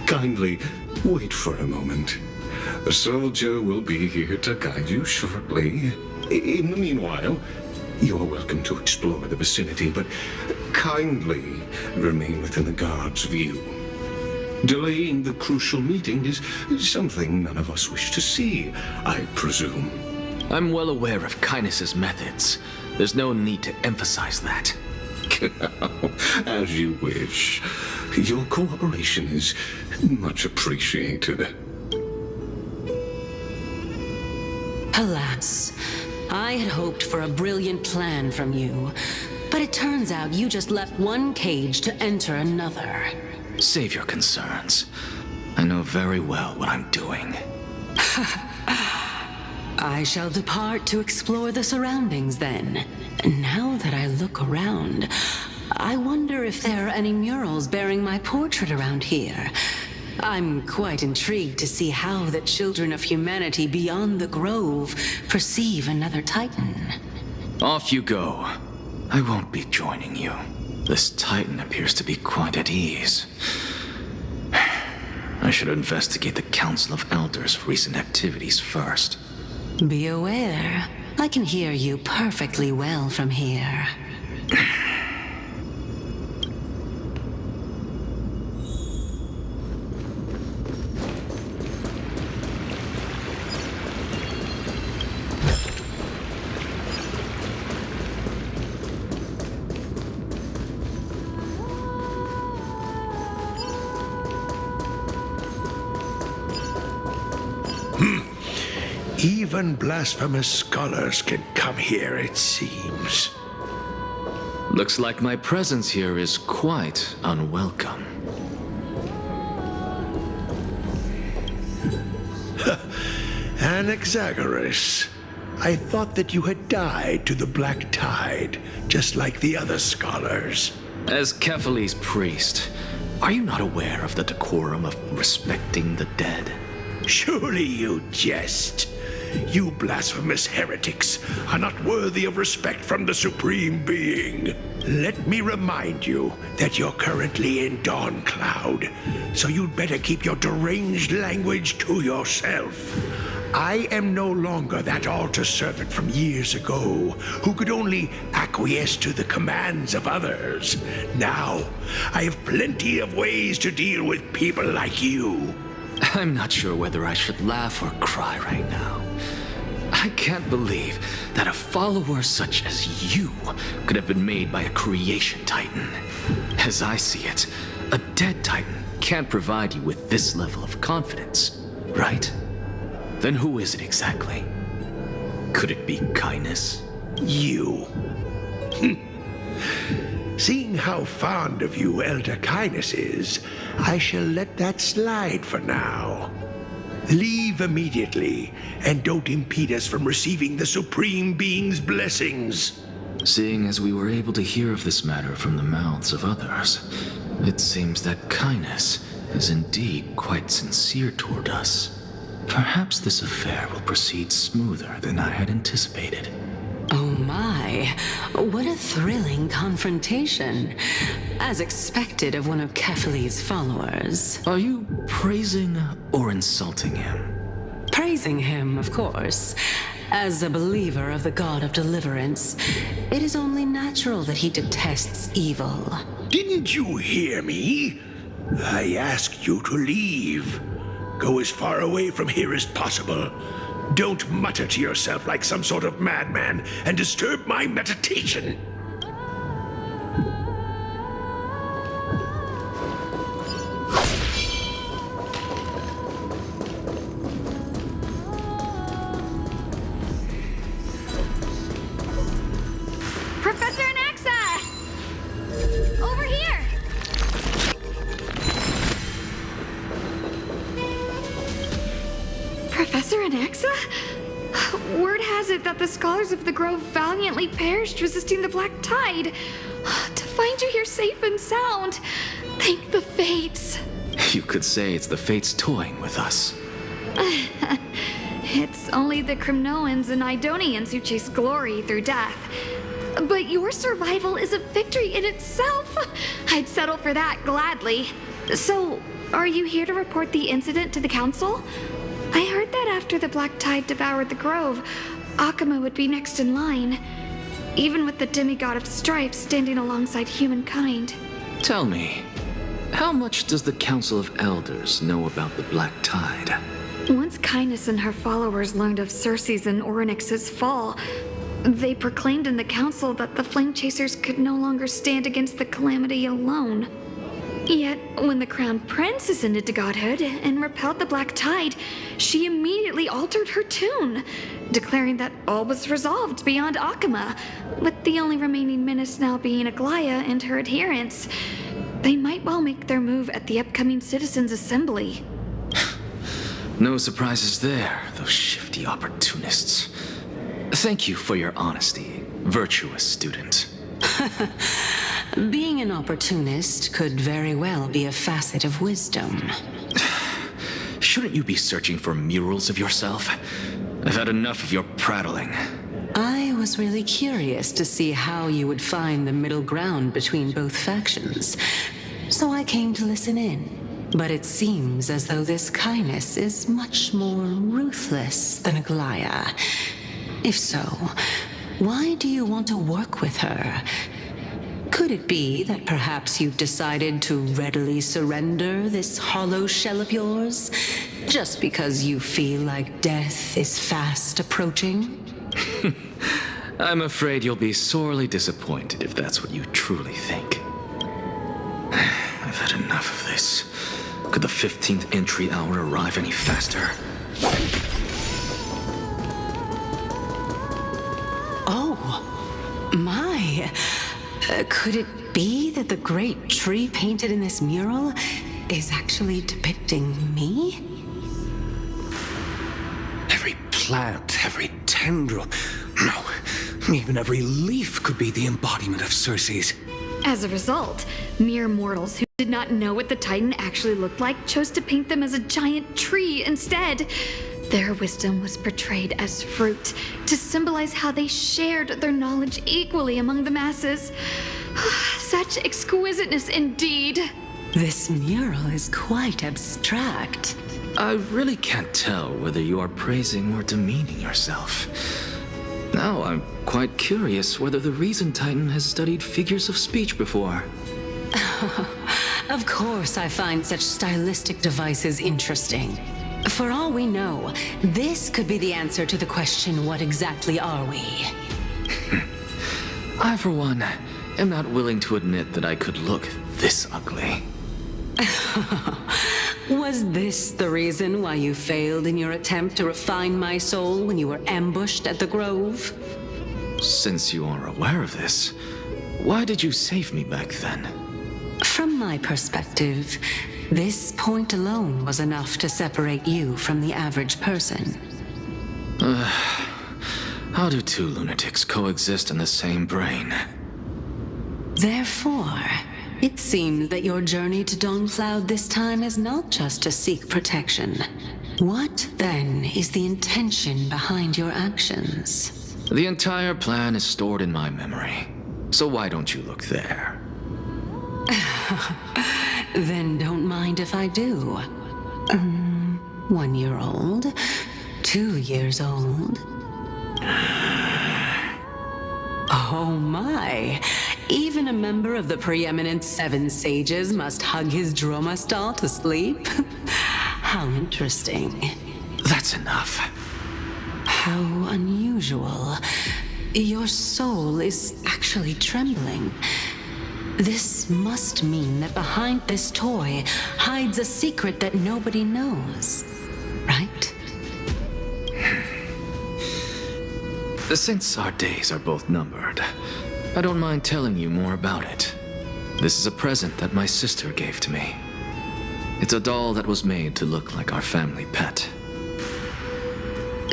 Kindly wait for a moment. A soldier will be here to guide you shortly. In the meanwhile, you're welcome to explore the vicinity, but kindly remain within the guard's view. Delaying the crucial meeting is something none of us wish to see, I presume. I'm well aware of Kindness's methods. There's no need to emphasize that. As you wish. Your cooperation is much appreciated. Alas, I had hoped for a brilliant plan from you, but it turns out you just left one cage to enter another. Save your concerns. I know very well what I'm doing. I shall depart to explore the surroundings then. Now that I look around, I wonder if there are any murals bearing my portrait around here. I'm quite intrigued to see how the children of humanity beyond the grove perceive another Titan. Off you go. I won't be joining you. This Titan appears to be quite at ease. I should investigate the Council of Elders' recent activities first. Be aware, I can hear you perfectly well from here. Even blasphemous scholars can come here, it seems. Looks like my presence here is quite unwelcome. Anaxagoras, I thought that you had died to the Black Tide, just like the other scholars. As Kephales's priest, are you not aware of the decorum of respecting the dead? Surely you jest. You blasphemous heretics are not worthy of respect from the Supreme Being. Let me remind you that you're currently in Dawn Cloud, so you'd better keep your deranged language to yourself. I am no longer that altar servant from years ago who could only acquiesce to the commands of others. Now, I have plenty of ways to deal with people like you. I'm not sure whether I should laugh or cry right now. I can't believe that a follower such as you could have been made by a creation titan. As I see it, a dead titan can't provide you with this level of confidence, right? Then who is it exactly? Could it be kindness? You. Seeing how fond of you Elder Kindness is, I shall let that slide for now. Leave immediately, and don't impede us from receiving the Supreme Being's blessings. Seeing as we were able to hear of this matter from the mouths of others, it seems that kindness is indeed quite sincere toward us. Perhaps this affair will proceed smoother than I had anticipated. Oh my, what a thrilling confrontation. As expected of one of Kephales's followers. Are you praising or insulting him? Praising him, of course. As a believer of the God of Deliverance, it is only natural that he detests evil. Didn't you hear me? I asked you to leave. Go as far away from here as possible. Don't mutter to yourself like some sort of madman and disturb my meditation. Professor Anaxa! Over here! Professor Anaxa? Word has it that the scholars of the Grove valiantly perished resisting the Black Tide. To find you here safe and sound, thank the Fates. You could say it's the Fates toying with us. It's only the Cremnoans and Idonians who chase glory through death. But your survival is a victory in itself. I'd settle for that gladly. So, are you here to report the incident to the Council? I heard that after the Black Tide devoured the Grove, Akama would be next in line, even with the demigod of strife standing alongside humankind. Tell me, how much does the Council of Elders know about the Black Tide? Once Kindness and her followers learned of Circe's and Orynyx's fall, they proclaimed in the council that the Flame Chasers could no longer stand against the calamity alone. Yet, when the Crown Prince ascended to godhood and repelled the Black Tide, she immediately altered her tune, declaring that all was resolved beyond Akama, with the only remaining menace now being Aglaya and her adherents. They might well make their move at the upcoming Citizens' Assembly. No surprises there, those shifty opportunists. Thank you for your honesty, virtuous student. Being an opportunist could very well be a facet of wisdom. Shouldn't you be searching for murals of yourself? I've had enough of your prattling. I was really curious to see how you would find the middle ground between both factions, so I came to listen in. But it seems as though this kindness is much more ruthless than Aglaya. If so, why do you want to work with her? Could it be that perhaps you've decided to readily surrender this hollow shell of yours, just because you feel like death is fast approaching? I'm afraid you'll be sorely disappointed if that's what you truly think. I've had enough of this. Could the 15th entry hour arrive any faster? Oh, my. Could it be that the great tree painted in this mural is actually depicting me? Every plant, every tendril, no, even every leaf could be the embodiment of Circe's. As a result, mere mortals who did not know what the Titan actually looked like chose to paint them as a giant tree instead. Their wisdom was portrayed as fruit, to symbolize how they shared their knowledge equally among the masses. Such exquisiteness indeed. This mural is quite abstract. I really can't tell whether you are praising or demeaning yourself. Now I'm quite curious whether the Reason Titan has studied figures of speech before. Of course I find such stylistic devices interesting. For all we know, this could be the answer to the question, what exactly are we? I, for one, am not willing to admit that I could look this ugly. Was this the reason why you failed in your attempt to refine my soul when you were ambushed at the Grove? Since you are aware of this, why did you save me back then? From my perspective, this point alone was enough to separate you from the average person. How do two lunatics coexist in the same brain? Therefore, it seems that your journey to Dawnfloud this time is not just to seek protection. What, then, is the intention behind your actions? The entire plan is stored in my memory, so why don't you look there? Then don't mind if I do. 1 year old, 2 years old. Oh my! Even a member of the preeminent 7 sages must hug his droma stall to sleep? How interesting. That's enough. How unusual. Your soul is actually trembling. This must mean that behind this toy hides a secret that nobody knows, right? Since our days are both numbered, I don't mind telling you more about it. This is a present that my sister gave to me. It's a doll that was made to look like our family pet.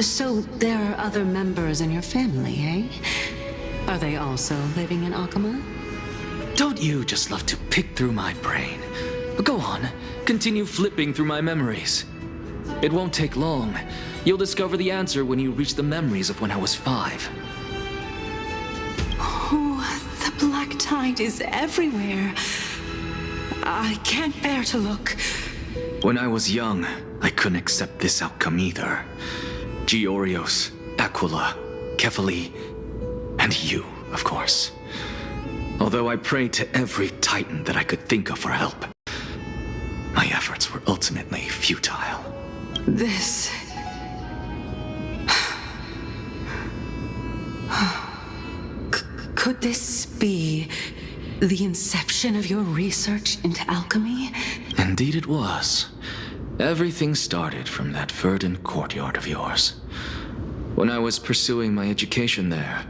So there are other members in your family, eh? Are they also living in Akama? Don't you just love to pick through my brain? Go on, continue flipping through my memories. It won't take long. You'll discover the answer when you reach the memories of when I was 5. Oh, the black tide is everywhere. I can't bear to look. When I was young, I couldn't accept this outcome either. Georios, Aquila, Kefali, and you, of course. Although I prayed to every titan that I could think of for help, my efforts were ultimately futile. This... Could this be the inception of your research into alchemy? Indeed it was. Everything started from that verdant courtyard of yours. When I was pursuing my education there,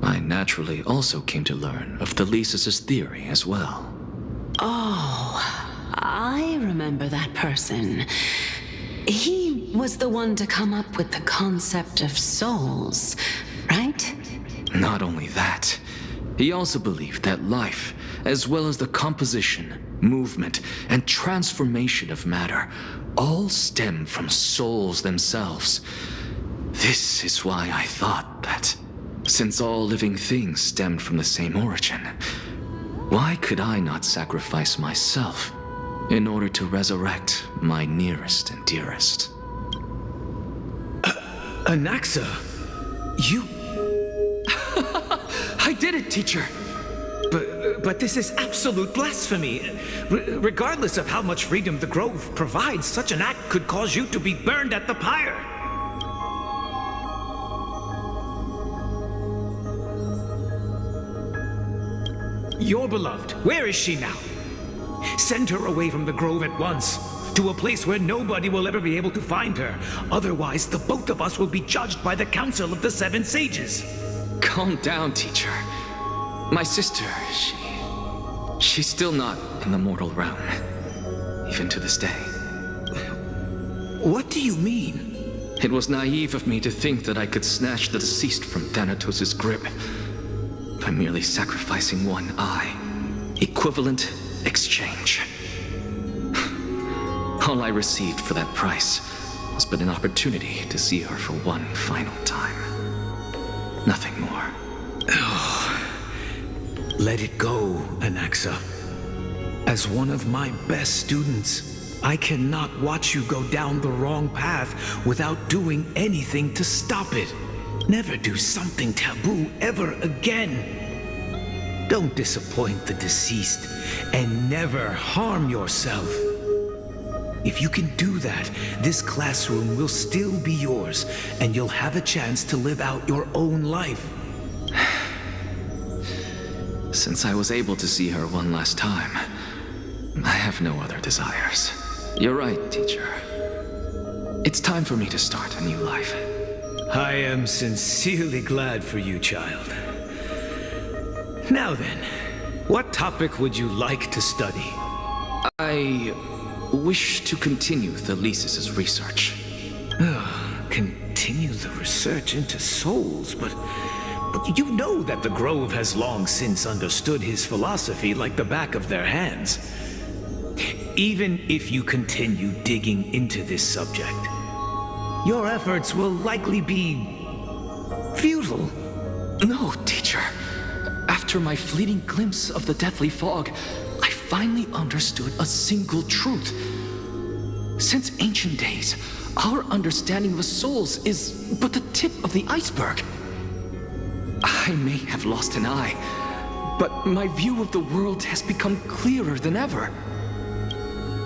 I naturally also came to learn of Thalesis' theory as well. Oh, I remember that person. He was the one to come up with the concept of souls, right? Not only that, he also believed that life, as well as the composition, movement, and transformation of matter, all stem from souls themselves. This is why I thought that Since all living things stemmed from the same origin, why could I not sacrifice myself in order to resurrect my nearest and dearest? Anaxa, you... I did it, teacher! But this is absolute blasphemy. Regardless of how much freedom the Grove provides, such an act could cause you to be burned at the pyre. Your beloved, where is she now? Send her away from the Grove at once, to a place where nobody will ever be able to find her. Otherwise, the both of us will be judged by the Council of the Seven Sages. Calm down, teacher. My sister, she's still not in the mortal realm, even to this day. What do you mean? It was naive of me to think that I could snatch the deceased from Thanatos' grip by merely sacrificing one eye. Equivalent exchange. All I received for that price was but an opportunity to see her for one final time. Nothing more. Let it go, Anaxa. As one of my best students, I cannot watch you go down the wrong path without doing anything to stop it. Never do something taboo ever again. Don't disappoint the deceased, and never harm yourself. If you can do that, this classroom will still be yours, and you'll have a chance to live out your own life. Since I was able to see her one last time, I have no other desires. You're right, teacher. It's time for me to start a new life. I am sincerely glad for you, child. Now then, what topic would you like to study? I wish to continue Thalesis' research. Continue the research into souls, but you know that the Grove has long since understood his philosophy like the back of their hands. Even if you continue digging into this subject, your efforts will likely be futile. No, teacher. After my fleeting glimpse of the deathly fog, I finally understood a single truth. Since ancient days, our understanding of souls is but the tip of the iceberg. I may have lost an eye, but my view of the world has become clearer than ever.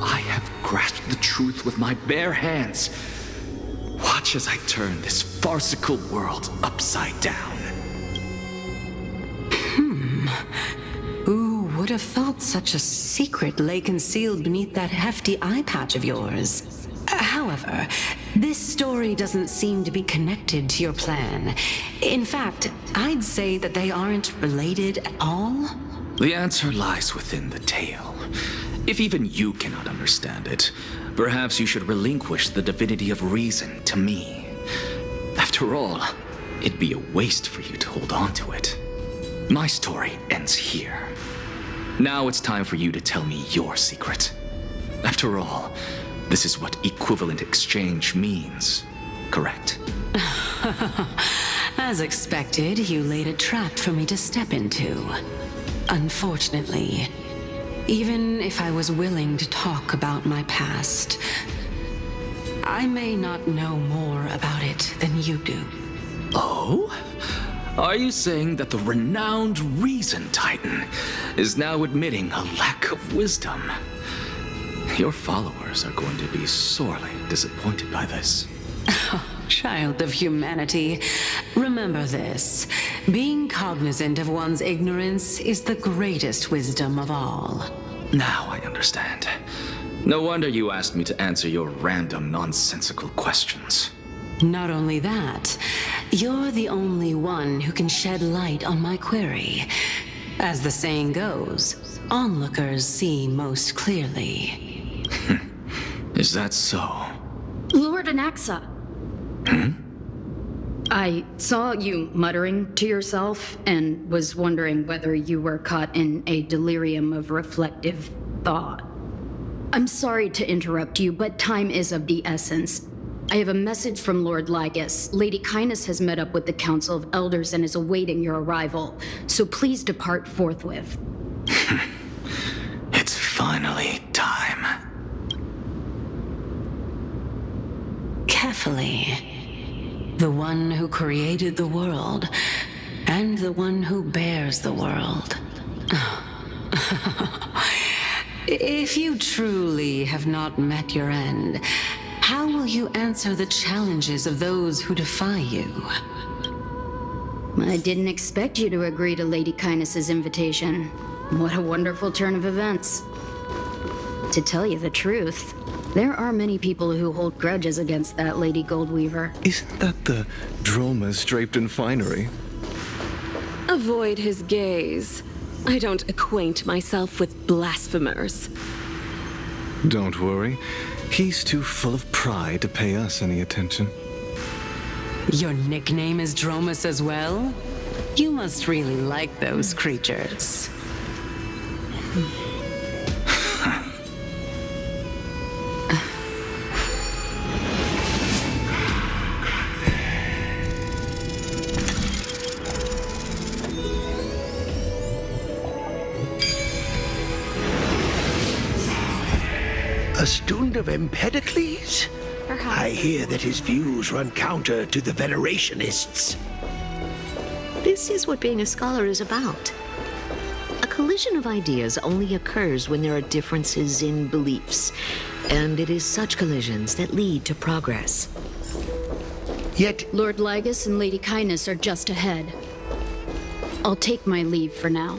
I have grasped the truth with my bare hands. Watch as I turn this farcical world upside down. Who would have thought such a secret lay concealed beneath that hefty eye patch of yours? However, this story doesn't seem to be connected to your plan. In fact, I'd say that they aren't related at all. The answer lies within the tale. If even you cannot understand it, perhaps you should relinquish the divinity of reason to me. After all, it'd be a waste for you to hold on to it. My story ends here. Now it's time for you to tell me your secret. After all, this is what equivalent exchange means, correct? As expected, you laid a trap for me to step into. Unfortunately, even if I was willing to talk about my past, I may not know more about it than you do. Oh? Are you saying that the renowned Reason Titan is now admitting a lack of wisdom? Your followers are going to be sorely disappointed by this. Child of humanity, remember this. Being cognizant of one's ignorance is the greatest wisdom of all. Now I understand. No wonder you asked me to answer your random, nonsensical questions. Not only that, you're the only one who can shed light on my query. As the saying goes, onlookers see most clearly. Is that so? Lord Anaxa. I saw you muttering to yourself and was wondering whether you were caught in a delirium of reflective thought. I'm sorry to interrupt you, but time is of the essence. I have a message from Lord Lygus. Lady Kindness has met up with the Council of Elders and is awaiting your arrival. So please depart forthwith. It's finally time. Carefully. The one who created the world, and the one who bears the world. If you truly have not met your end, how will you answer the challenges of those who defy you? I didn't expect you to agree to Lady Kindness's invitation. What a wonderful turn of events. To tell you the truth, there are many people who hold grudges against that Lady Goldweaver. Isn't that the dromas draped in finery? Avoid his gaze. I don't acquaint myself with blasphemers. Don't worry. He's too full of pride to pay us any attention. Your nickname is Dromus as well? You must really like those creatures. A student of Empedocles? I hear that his views run counter to the Venerationists. This is what being a scholar is about. A collision of ideas only occurs when there are differences in beliefs, and it is such collisions that lead to progress. Yet Lord Lygus and Lady Kindness are just ahead. I'll take my leave for now.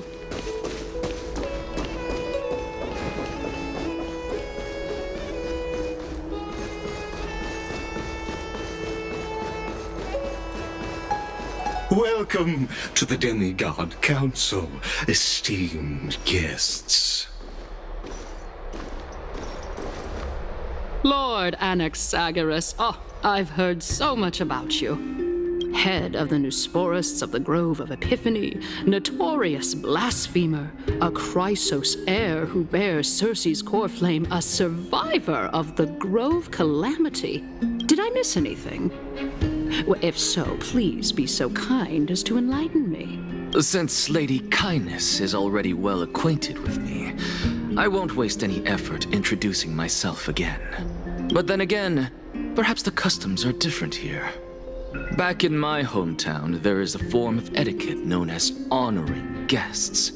Welcome to the Demigod Council, esteemed guests. Lord Anaxagoras, I've heard so much about you. Head of the Nusporists of the Grove of Epiphany, notorious blasphemer, a Chrysos heir who bears Circe's core flame, a survivor of the Grove Calamity. Did I miss anything? Well, if so, please be so kind as to enlighten me. Since Lady Kindness is already well acquainted with me, I won't waste any effort introducing myself again. But then again, perhaps the customs are different here. Back in my hometown, there is a form of etiquette known as honoring guests.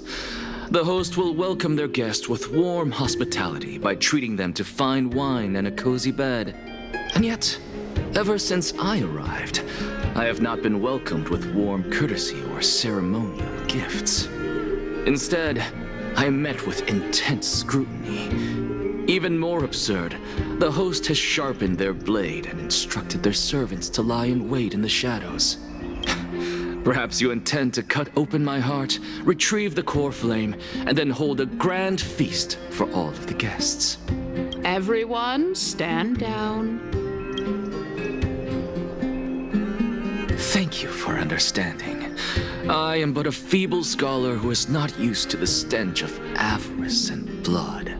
The host will welcome their guest with warm hospitality by treating them to fine wine and a cozy bed. And yet, ever since I arrived, I have not been welcomed with warm courtesy or ceremonial gifts. Instead, I am met with intense scrutiny. Even more absurd, the host has sharpened their blade and instructed their servants to lie in wait in the shadows. Perhaps you intend to cut open my heart, retrieve the core flame, and then hold a grand feast for all of the guests. Everyone, stand down. Thank you for understanding. I am but a feeble scholar who is not used to the stench of avarice and blood.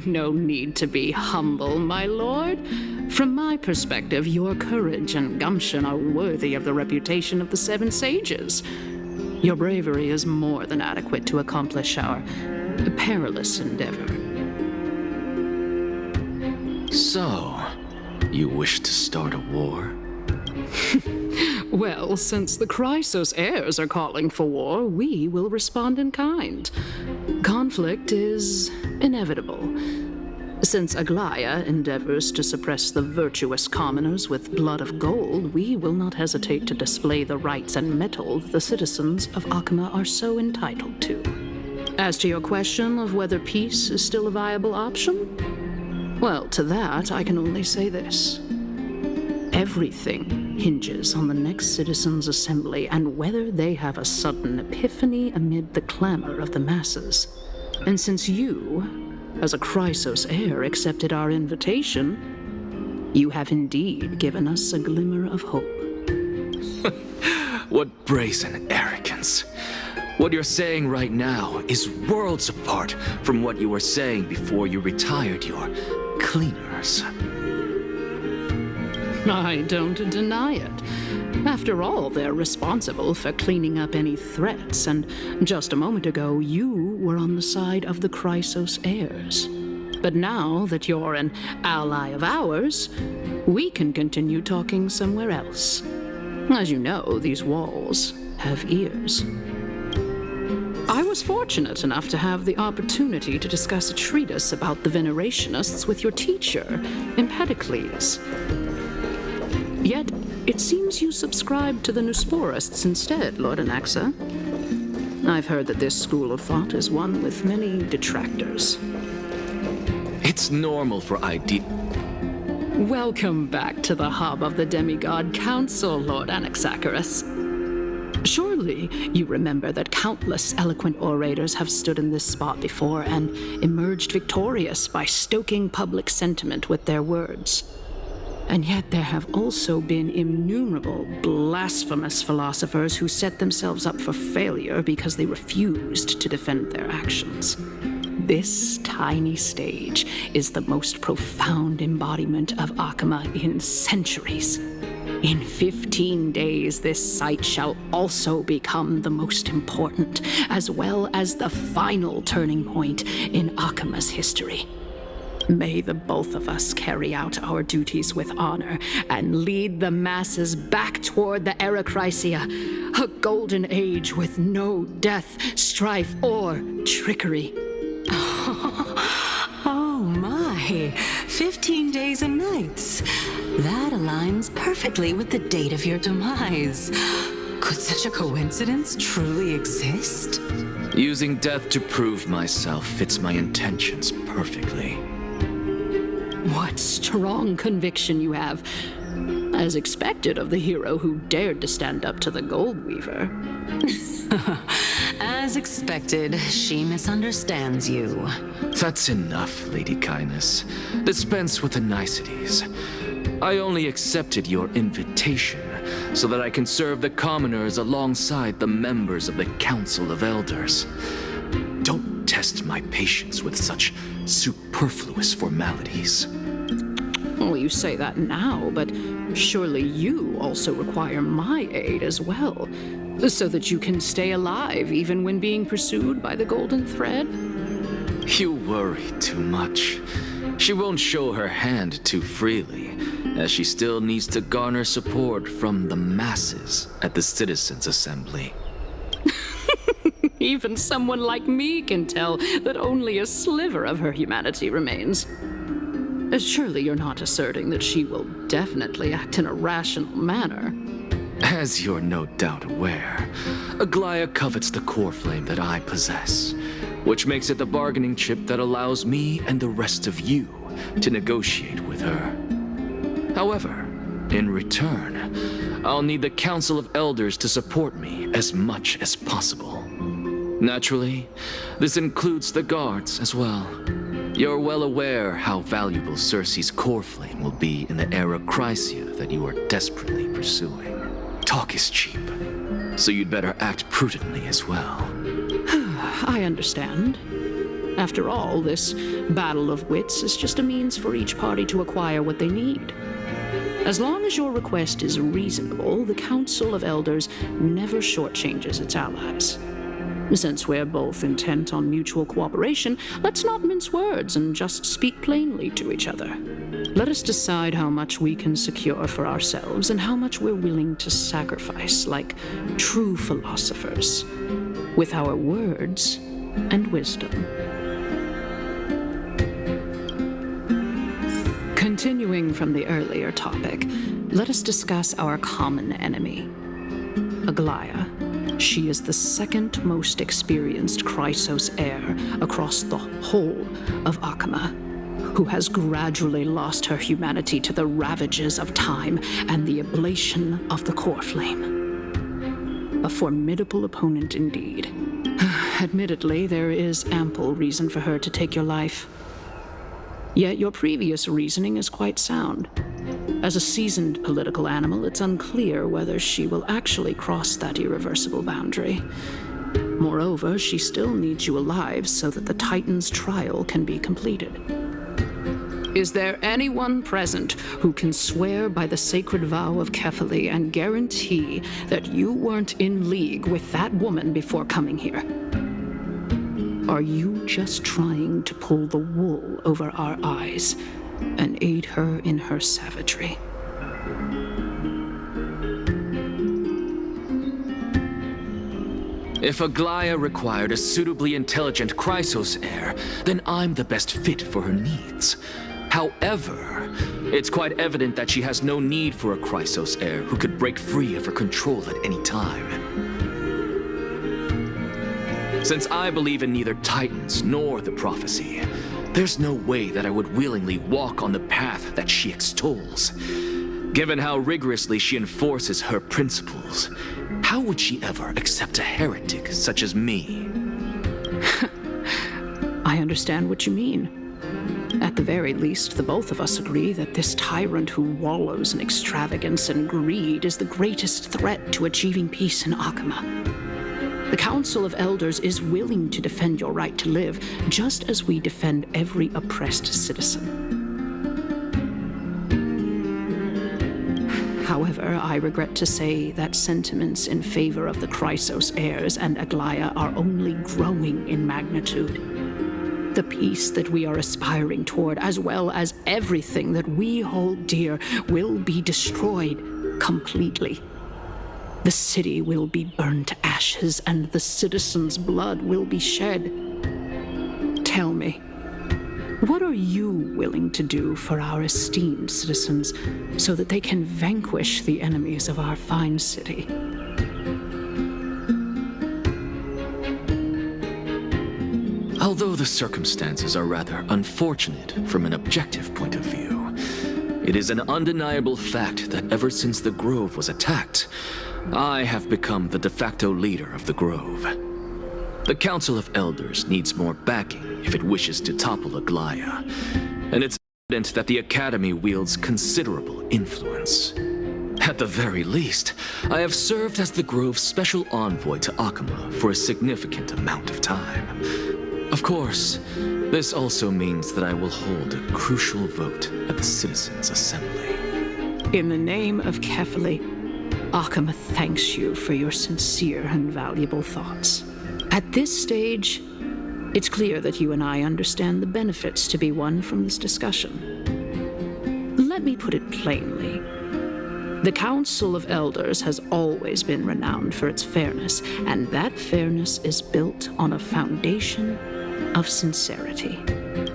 No need to be humble, my lord. From my perspective, your courage and gumption are worthy of the reputation of the Seven Sages. Your bravery is more than adequate to accomplish our perilous endeavor. So, you wish to start a war? Well, since the Chrysos heirs are calling for war, we will respond in kind. Conflict is inevitable. Since Aglaya endeavors to suppress the virtuous commoners with blood of gold, we will not hesitate to display the rights and metal the citizens of Akama are so entitled to. As to your question of whether peace is still a viable option, well, to that I can only say this. Everything hinges on the next citizens' assembly and whether they have a sudden epiphany amid the clamor of the masses. And since you, as a Chrysos heir, accepted our invitation, you have indeed given us a glimmer of hope. What brazen arrogance. What you're saying right now is worlds apart from what you were saying before you retired your cleaners. I don't deny it. After all, they're responsible for cleaning up any threats, and just a moment ago, you were on the side of the Chrysos heirs. But now that you're an ally of ours, we can continue talking somewhere else. As you know, these walls have ears. I was fortunate enough to have the opportunity to discuss a treatise about the Venerationists with your teacher, Empedocles. Yet, it seems you subscribe to the Nusporists instead, Lord Anaxa. I've heard that this school of thought is one with many detractors. It's normal for Welcome back to the hub of the Demigod Council, Lord Anaxagoras. Surely you remember that countless eloquent orators have stood in this spot before and emerged victorious by stoking public sentiment with their words. And yet there have also been innumerable blasphemous philosophers who set themselves up for failure because they refused to defend their actions. This tiny stage is the most profound embodiment of Akama in centuries. In 15 days, this site shall also become the most important, as well as the final turning point in Akama's history. May the both of us carry out our duties with honor and lead the masses back toward the Erachrisia, a golden age with no death, strife, or trickery. Oh my, 15 days and nights. That aligns perfectly with the date of your demise. Could such a coincidence truly exist? Using death to prove myself fits my intentions perfectly. What strong conviction you have. As expected of the hero who dared to stand up to the Gold Weaver. As expected, she misunderstands you. That's enough, Lady Kindness. Dispense with the niceties. I only accepted your invitation so that I can serve the commoners alongside the members of the Council of Elders. Don't test my patience with such superfluous formalities. Well, you say that now, but surely you also require my aid as well, so that you can stay alive even when being pursued by the Golden Thread? You worry too much. She won't show her hand too freely, as she still needs to garner support from the masses at the Citizens' Assembly. Even someone like me can tell that only a sliver of her humanity remains. Surely you're not asserting that she will definitely act in a rational manner. As you're no doubt aware, Aglaia covets the core flame that I possess, which makes it the bargaining chip that allows me and the rest of you to negotiate with her. However, in return, I'll need the Council of Elders to support me as much as possible. Naturally, this includes the guards as well. You're well aware how valuable Circe's core flame will be in the Erachrisia that you are desperately pursuing. Talk is cheap, so you'd better act prudently as well. I understand. After all, this battle of wits is just a means for each party to acquire what they need. As long as your request is reasonable, the Council of Elders never shortchanges its allies. Since we're both intent on mutual cooperation, let's not mince words and just speak plainly to each other. Let us decide how much we can secure for ourselves and how much we're willing to sacrifice, like true philosophers, with our words and wisdom. Continuing from the earlier topic, let us discuss our common enemy, Aglaia. She is the second most experienced Chrysos heir across the whole of Akama, who has gradually lost her humanity to the ravages of time and the ablation of the core flame. A formidable opponent indeed. Admittedly, there is ample reason for her to take your life. Yet your previous reasoning is quite sound. As a seasoned political animal, it's unclear whether she will actually cross that irreversible boundary. Moreover, she still needs you alive so that the Titan's trial can be completed. Is there anyone present who can swear by the sacred vow of Kefali and guarantee that you weren't in league with that woman before coming here? Are you just trying to pull the wool over our eyes and aid her in her savagery? If Aglaia required a suitably intelligent Chrysos heir, then I'm the best fit for her needs. However, it's quite evident that she has no need for a Chrysos heir who could break free of her control at any time. Since I believe in neither Titans nor the prophecy, there's no way that I would willingly walk on the path that she extols. Given how rigorously she enforces her principles, how would she ever accept a heretic such as me? I understand what you mean. At the very least, the both of us agree that this tyrant who wallows in extravagance and greed is the greatest threat to achieving peace in Akama. The Council of Elders is willing to defend your right to live, just as we defend every oppressed citizen. However, I regret to say that sentiments in favor of the Chrysos heirs and Aglaia are only growing in magnitude. The peace that we are aspiring toward, as well as everything that we hold dear, will be destroyed completely. The city will be burned to ashes, and the citizens' blood will be shed. Tell me, what are you willing to do for our esteemed citizens so that they can vanquish the enemies of our fine city? Although the circumstances are rather unfortunate from an objective point of view, it is an undeniable fact that ever since the Grove was attacked, I have become the de facto leader of the Grove. The Council of Elders needs more backing if it wishes to topple Aglaia, and it's evident that the Academy wields considerable influence. At the very least, I have served as the Grove's special envoy to Akama for a significant amount of time. Of course, this also means that I will hold a crucial vote at the Citizens' Assembly. In the name of Kefali, Akama thanks you for your sincere and valuable thoughts. At this stage, it's clear that you and I understand the benefits to be won from this discussion. Let me put it plainly. The Council of Elders has always been renowned for its fairness, and that fairness is built on a foundation of sincerity.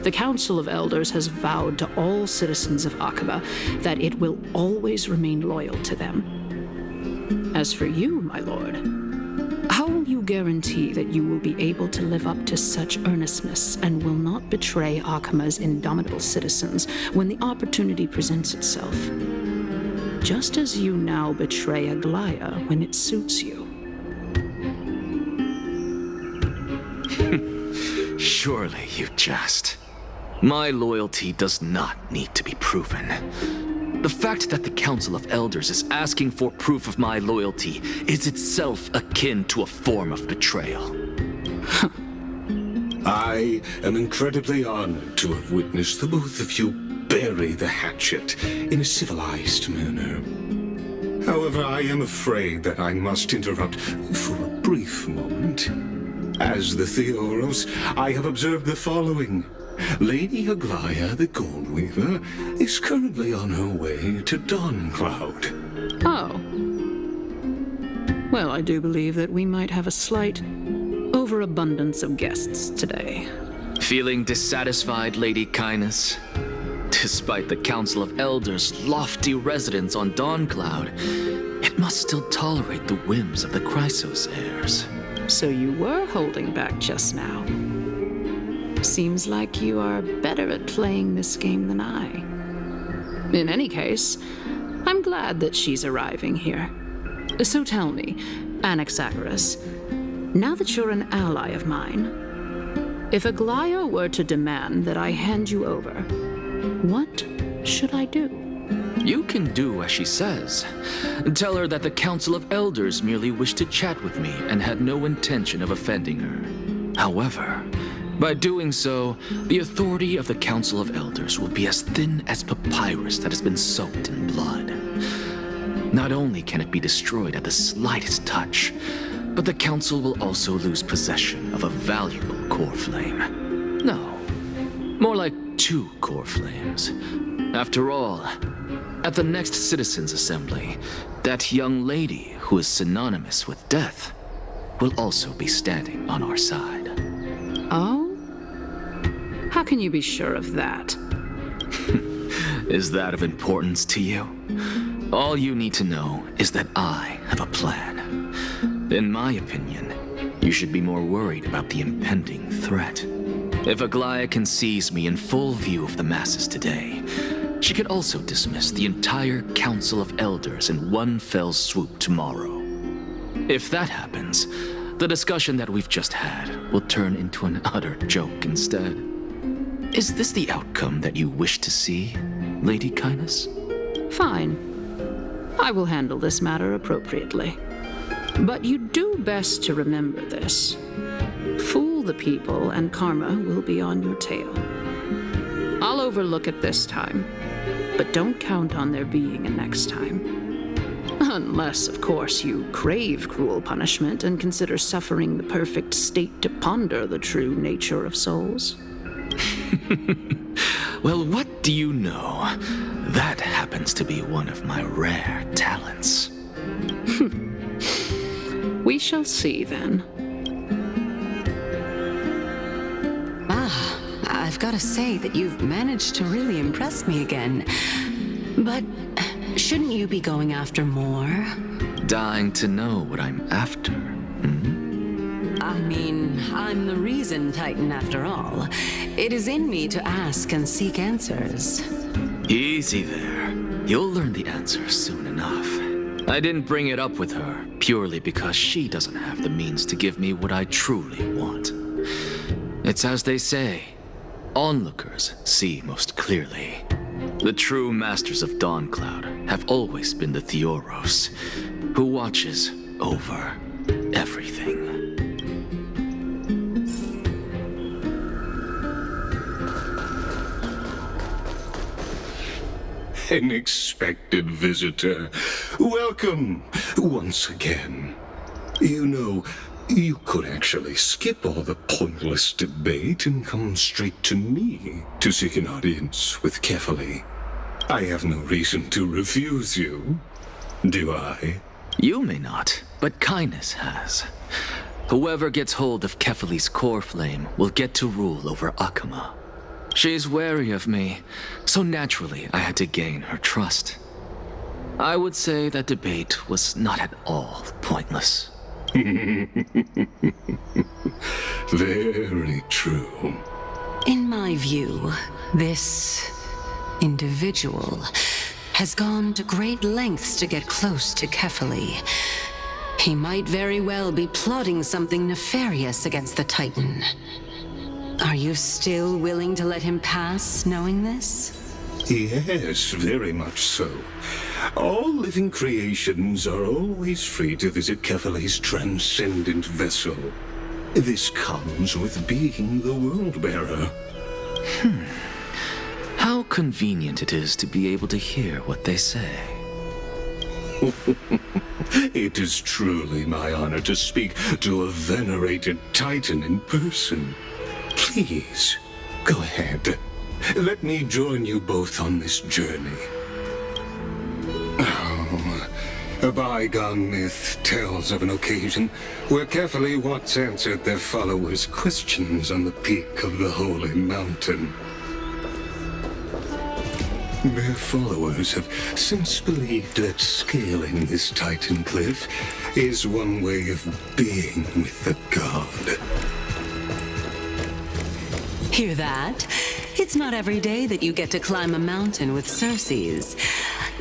The Council of Elders has vowed to all citizens of Akaba that it will always remain loyal to them. As for you, my lord, how will you guarantee that you will be able to live up to such earnestness and will not betray Akama's indomitable citizens when the opportunity presents itself? Just as you now betray Aglaia when it suits you. Surely you jest. My loyalty does not need to be proven. The fact that the Council of Elders is asking for proof of my loyalty is itself akin to a form of betrayal. I am incredibly honored to have witnessed the both of you bury the hatchet in a civilized manner. However, I am afraid that I must interrupt for a brief moment. As the Theoros, I have observed the following. Lady Aglaia, the Gold Weaver, is currently on her way to Dawncloud. Oh. Well, I do believe that we might have a slight overabundance of guests today. Feeling dissatisfied, Lady Kindness? Despite the Council of Elders' lofty residence on Dawncloud, it must still tolerate the whims of the Chrysos heirs. So you were holding back just now. Seems like you are better at playing this game than I. In any case, I'm glad that she's arriving here. So tell me, Anaxagoras, now that you're an ally of mine, if Aglaia were to demand that I hand you over, what should I do? You can do as she says. Tell her that the Council of Elders merely wished to chat with me and had no intention of offending her. However, By doing so, the authority of the Council of Elders will be as thin as papyrus that has been soaked in blood. Not only can it be destroyed at the slightest touch, but the Council will also lose possession of a valuable core flame. No, more like 2 core flames. After all, at the next Citizens' Assembly, that young lady who is synonymous with death will also be standing on our side. Oh? How can you be sure of that? Is that of importance to you? All you need to know is that I have a plan. In my opinion, you should be more worried about the impending threat. If Aglaia can seize me in full view of the masses today, she could also dismiss the entire Council of Elders in one fell swoop tomorrow. If that happens, the discussion that we've just had will turn into an utter joke instead. Is this the outcome that you wish to see, Lady Kindness? Fine. I will handle this matter appropriately. But you do best to remember this. Fool the people and karma will be on your tail. I'll overlook it this time, but don't count on there being a next time. Unless, of course, you crave cruel punishment and consider suffering the perfect state to ponder the true nature of souls. Well, what do you know? That happens to be one of my rare talents. We shall see, then. I've got to say that you've managed to really impress me again. But shouldn't you be going after more? Dying to know what I'm after. I mean, I'm the reason Titan after all. It is in me to ask and seek answers. Easy there. You'll learn the answer soon enough. I didn't bring it up with her purely because she doesn't have the means to give me what I truly want. It's as they say, onlookers see most clearly. The true masters of Dawncloud have always been the Theoros, who watches over everything. An expected visitor. Welcome once again. You know, you could actually skip all the pointless debate and come straight to me to seek an audience with Kefali. I have no reason to refuse you, do I? You may not, but Kindness has. Whoever gets hold of Kefali's core flame will get to rule over Akama. She's wary of me, so naturally I had to gain her trust. I would say that debate was not at all pointless. Very true. In my view, this individual has gone to great lengths to get close to Kefali. He might very well be plotting something nefarious against the Titan. Are you still willing to let him pass, knowing this? Yes, very much so. All living creations are always free to visit Kefali's transcendent vessel. This comes with being the World-Bearer. How convenient it is to be able to hear what they say. It is truly my honor to speak to a venerated Titan in person. Please, go ahead. Let me join you both on this journey. Oh, a bygone myth tells of an occasion where Kefali once answered their followers' questions on the peak of the holy mountain. Their followers have since believed that scaling this Titan cliff is one way of being with the god. Hear that? It's not every day that you get to climb a mountain with Circes.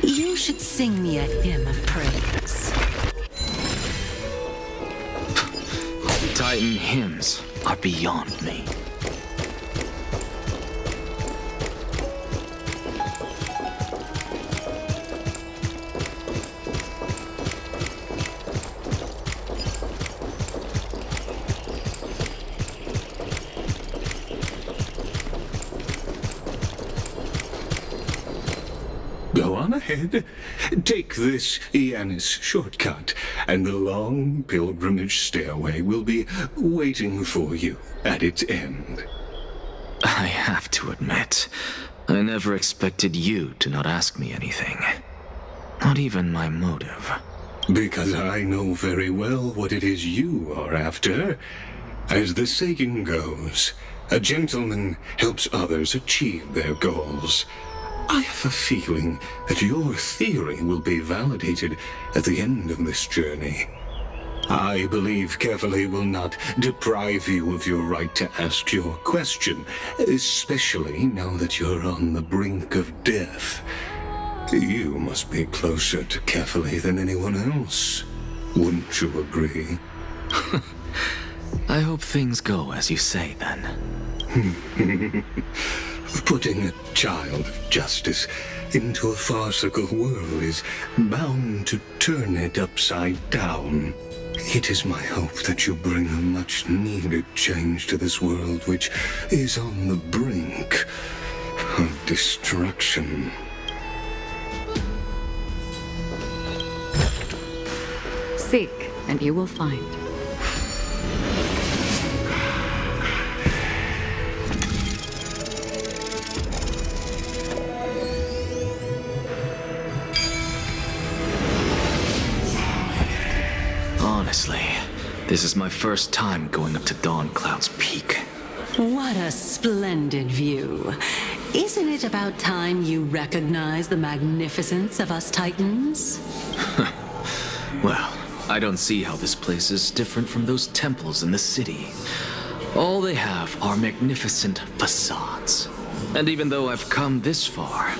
You should sing me a hymn of praise. Titan hymns are beyond me. ahead. Take this Yanis shortcut, and the long pilgrimage stairway will be waiting for you at its end. I have to admit, I never expected you to not ask me anything. Not even my motive. Because I know very well what it is you are after. As the saying goes, a gentleman helps others achieve their goals. I have a feeling that your theory will be validated at the end of this journey. I believe Kefali will not deprive you of your right to ask your question, especially now that you're on the brink of death. You must be closer to Kefali than anyone else. Wouldn't you agree? I hope things go as you say, then. Putting a child of justice into a farcical world is bound to turn it upside down. It is my hope that you bring a much-needed change to this world which is on the brink of destruction. Seek, and you will find. Honestly, this is my first time going up to Dawn Cloud's peak. What a splendid view. Isn't it about time you recognize the magnificence of us Titans? Well, I don't see how this place is different from those temples in the city. All they have are magnificent facades. And even though I've come this far,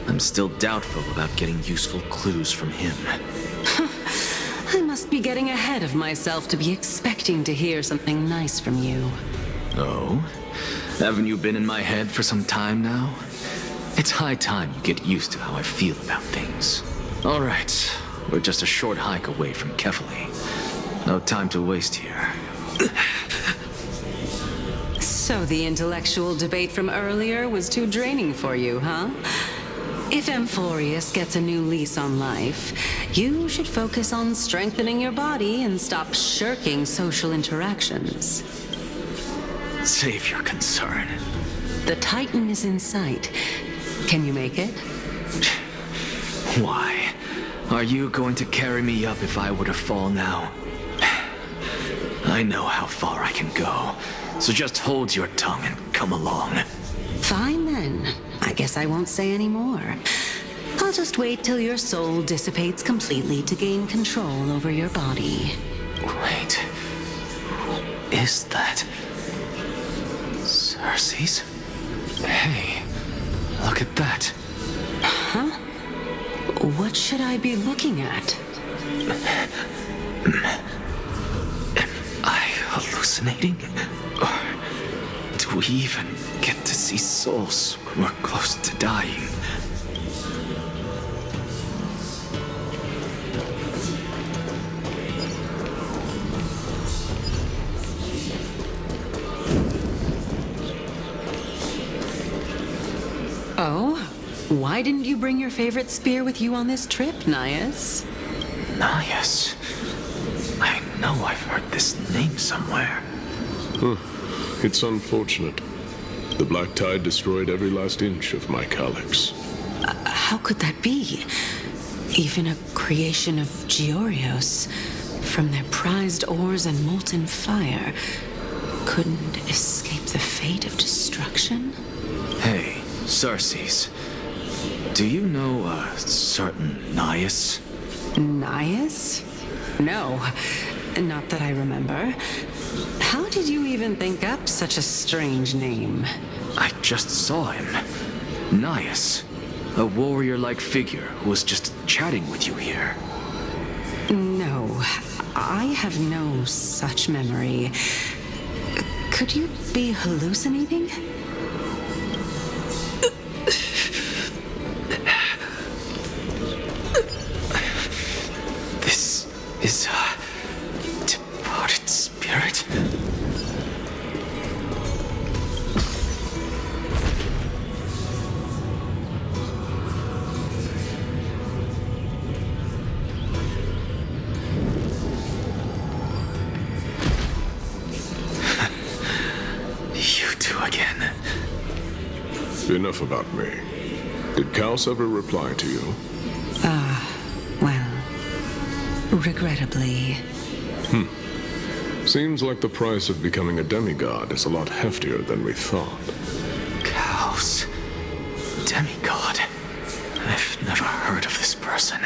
I'm still doubtful about getting useful clues from him. I must be getting ahead of myself to be expecting to hear something nice from you. Oh? Haven't you been in my head for some time now? It's high time you get used to how I feel about things. All right, we're just a short hike away from Kefali. No time to waste here. So the intellectual debate from earlier was too draining for you, huh? If Amphorius gets a new lease on life, you should focus on strengthening your body and stop shirking social interactions. Save your concern. The Titan is in sight. Can you make it? Why? Are you going to carry me up if I were to fall now? I know how far I can go, so just hold your tongue and come along. Fine then. I guess I won't say any more. I'll just wait till your soul dissipates completely to gain control over your body. Wait. Who is that? Circe's? Hey, look at that. Huh? What should I be looking at? Am I hallucinating? Or do we even get to see souls when we're close to dying? Oh? Why didn't you bring your favorite spear with you on this trip, Nias? Nias? I know I've heard this name somewhere. It's unfortunate. The Black Tide destroyed every last inch of my calyx. How could that be? Even a creation of Georios, from their prized ores and molten fire, couldn't escape the fate of destruction? Hey, Circe's. Do you know a certain Nias? Nias? No, not that I remember. How did you even think up such a strange name? I just saw him. Nias. A warrior-like figure who was just chatting with you here. No, I have no such memory. Could you be hallucinating? This is a departed spirit. enough about me. Did Kaos ever reply to you? Well, regrettably. Seems like the price of becoming a demigod is a lot heftier than we thought. Kaos. Demigod. I've never heard of this person.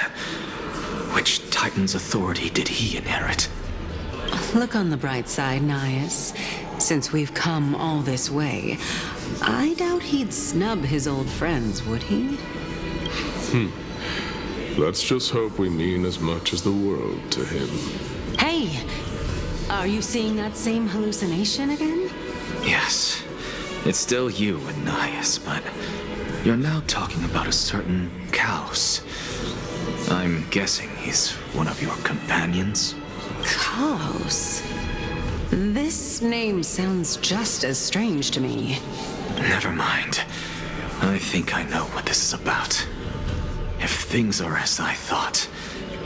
Which Titan's authority did he inherit? Look on the bright side, Nias. Since we've come all this way, I doubt he'd snub his old friends, would he? Let's just hope we mean as much as the world to him. Hey! Are you seeing that same hallucination again? Yes. It's still you and Nias, but you're now talking about a certain Kaos. I'm guessing he's one of your companions? Kaos? This name sounds just as strange to me. Never mind. I think I know what this is about. If things are as I thought,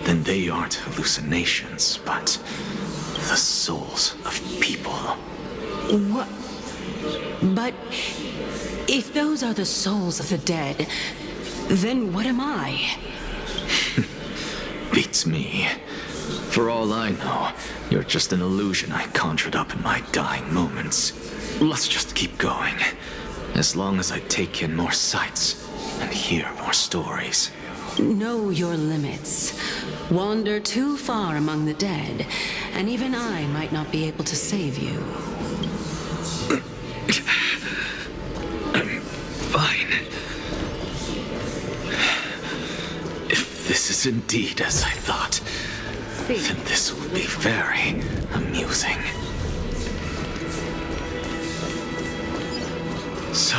then they aren't hallucinations, but the souls of people. What? But if those are the souls of the dead, then what am I? Beats me. For all I know, you're just an illusion I conjured up in my dying moments. Let's just keep going. As long as I take in more sights and hear more stories. Know your limits. Wander too far among the dead, and even I might not be able to save you. I'm fine. If this is indeed as I thought, then this will be very amusing. So...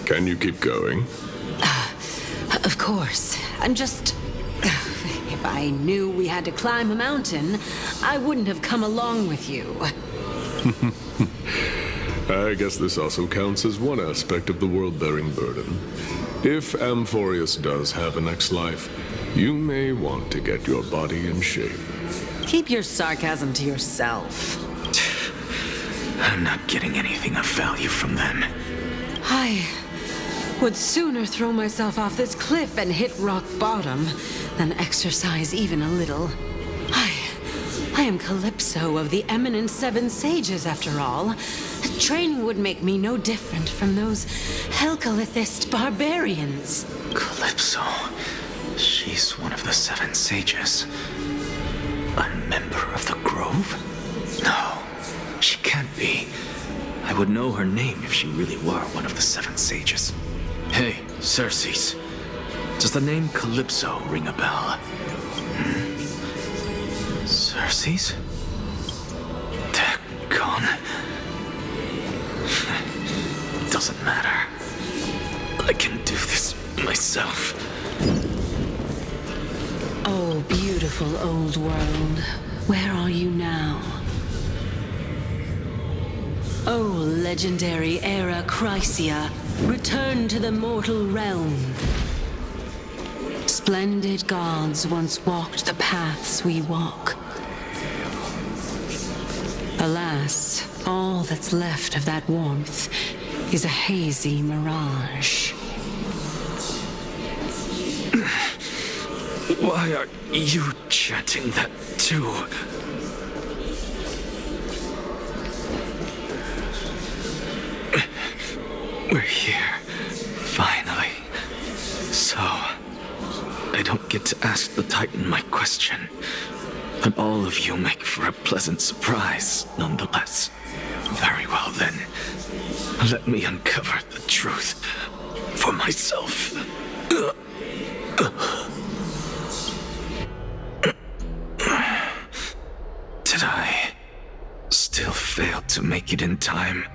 Can you keep going? Of course. I'm just... If I knew we had to climb a mountain, I wouldn't have come along with you. I guess this also counts as one aspect of the world-bearing burden. If Amphorius does have a next life, you may want to get your body in shape. Keep your sarcasm to yourself. I'm not getting anything of value from them. I would sooner throw myself off this cliff and hit rock bottom than exercise even a little. I am Calypso of the eminent Seven Sages, after all. Training would make me no different from those Helcalithist barbarians. Calypso. She's one of the Seven Sages. A member of the Grove? No, she can't be. I would know her name if she really were one of the Seven Sages. Hey, Circes. Does the name Calypso ring a bell? Circes? They're gone. Doesn't matter. I can do this myself. Oh, beautiful old world. Where are you now? Oh, legendary era Chrysia, return to the mortal realm. Splendid gods once walked the paths we walk. Alas, all that's left of that warmth is a hazy mirage. Why are you chanting that too? We're here, finally. So, I don't get to ask the Titan my question, but all of you make for a pleasant surprise, nonetheless. Very well then, let me uncover the truth for myself. Did I still fail to make it in time?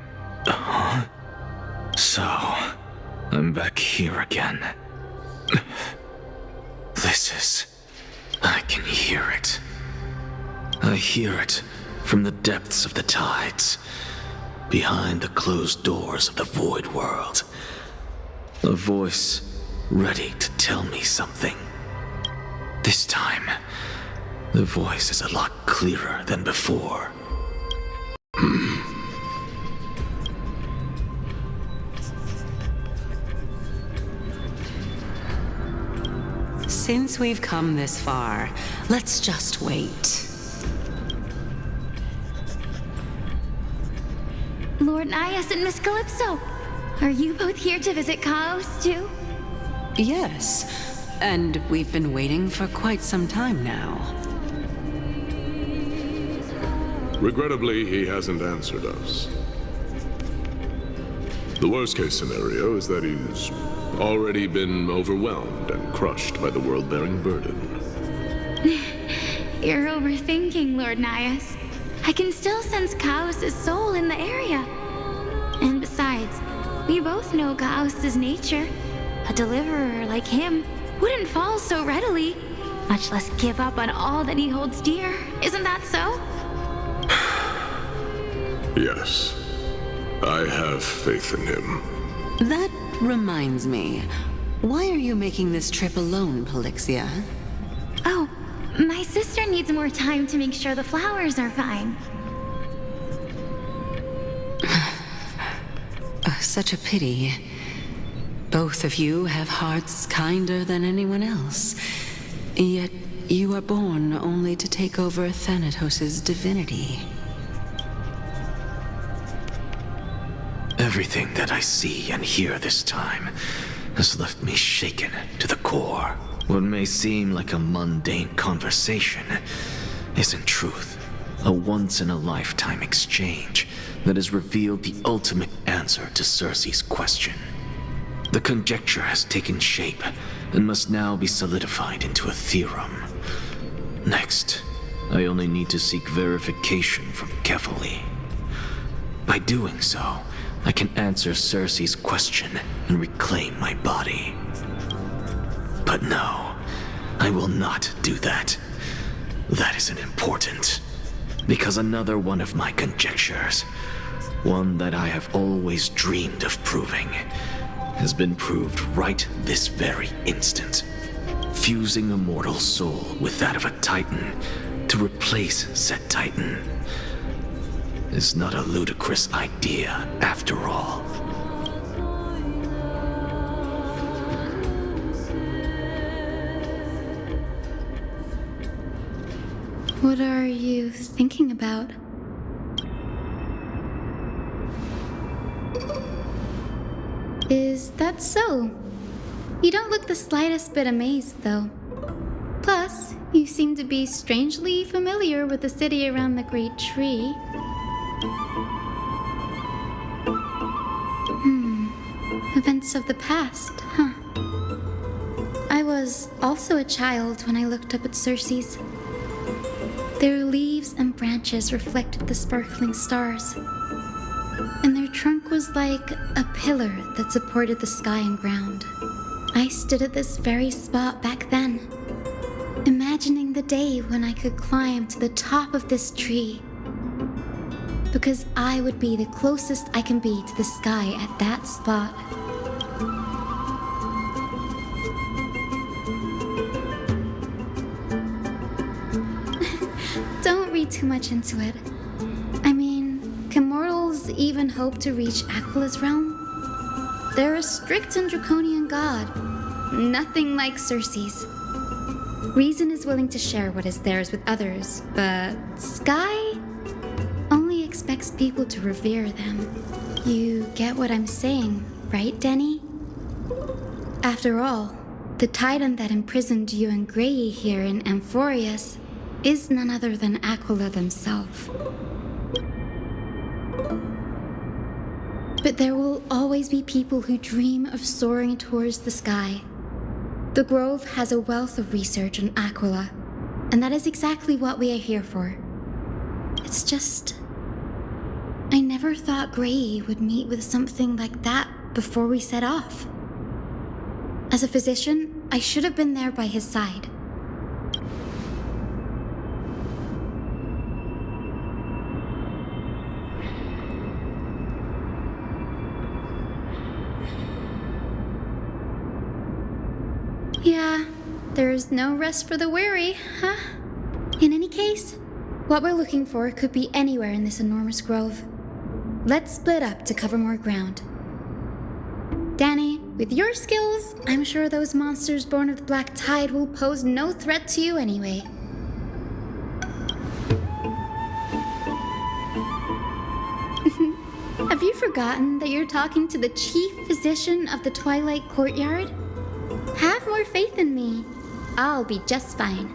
So, I'm back here again. I can hear it. I hear it from the depths of the tides, behind the closed doors of the void world. A voice ready to tell me something. This time, The voice is a lot clearer than before. Since we've come this far, let's just wait. Lord Nias and Miss Calypso, are you both here to visit Chaos too? Yes, and we've been waiting for quite some time now. Regrettably, he hasn't answered us. The worst-case scenario is that he's already been overwhelmed and crushed by the world-bearing burden. You're overthinking, Lord Nias. I can still sense Chaos' soul in the area. And besides, we both know Chaos' nature. A deliverer like him wouldn't fall so readily, much less give up on all that he holds dear. Isn't that so? Yes, I have faith in him. That reminds me. Why are you making this trip alone, Polixia? Oh, my sister needs more time to make sure the flowers are fine. Such a pity. Both of you have hearts kinder than anyone else. Yet you are born only to take over Thanatos' divinity. Everything that I see and hear this time has left me shaken to the core. What may seem like a mundane conversation is in truth a once-in-a-lifetime exchange that has revealed the ultimate answer to Circe's question. The conjecture has taken shape and must now be solidified into a theorem. Next, I only need to seek verification from Kefali. By doing so, I can answer Circe's question and reclaim my body. But no, I will not do that. That isn't important. Because another one of my conjectures, one that I have always dreamed of proving, has been proved right this very instant. Fusing a mortal soul with that of a Titan to replace said Titan is not a ludicrous idea after all. What are you thinking about? Is that so? You don't look the slightest bit amazed, though. Plus, you seem to be strangely familiar with the city around the Great Tree. Events of the past, huh? I was also a child when I looked up at Circe's. Their leaves and branches reflected the sparkling stars, and their trunk was like a pillar that supported the sky and ground. I stood at this very spot back then, imagining the day when I could climb to the top of this tree, because I would be the closest I can be to the sky at that spot. Don't read too much into it. I mean, can mortals even hope to reach Aquila's realm? They're a strict and draconian god, nothing like Circe's. Reason is willing to share what is theirs with others, but Sky only expects people to revere them. You get what I'm saying, right, Denny? After all, the Titan that imprisoned you and Grey here in Amphorius is none other than Aquila themselves. But there will always be people who dream of soaring towards the sky. The Grove has a wealth of research on Aquila, and that is exactly what we are here for. It's just, I never thought Grey would meet with something like that before we set off. As a physician, I should have been there by his side. Yeah, there's no rest for the weary, huh? In any case, what we're looking for could be anywhere in this enormous grove. Let's split up to cover more ground. Danny, with your skills, I'm sure those monsters born of the Black Tide will pose no threat to you anyway. Have you forgotten that you're talking to the chief physician of the Twilight Courtyard? Have more faith in me. I'll be just fine.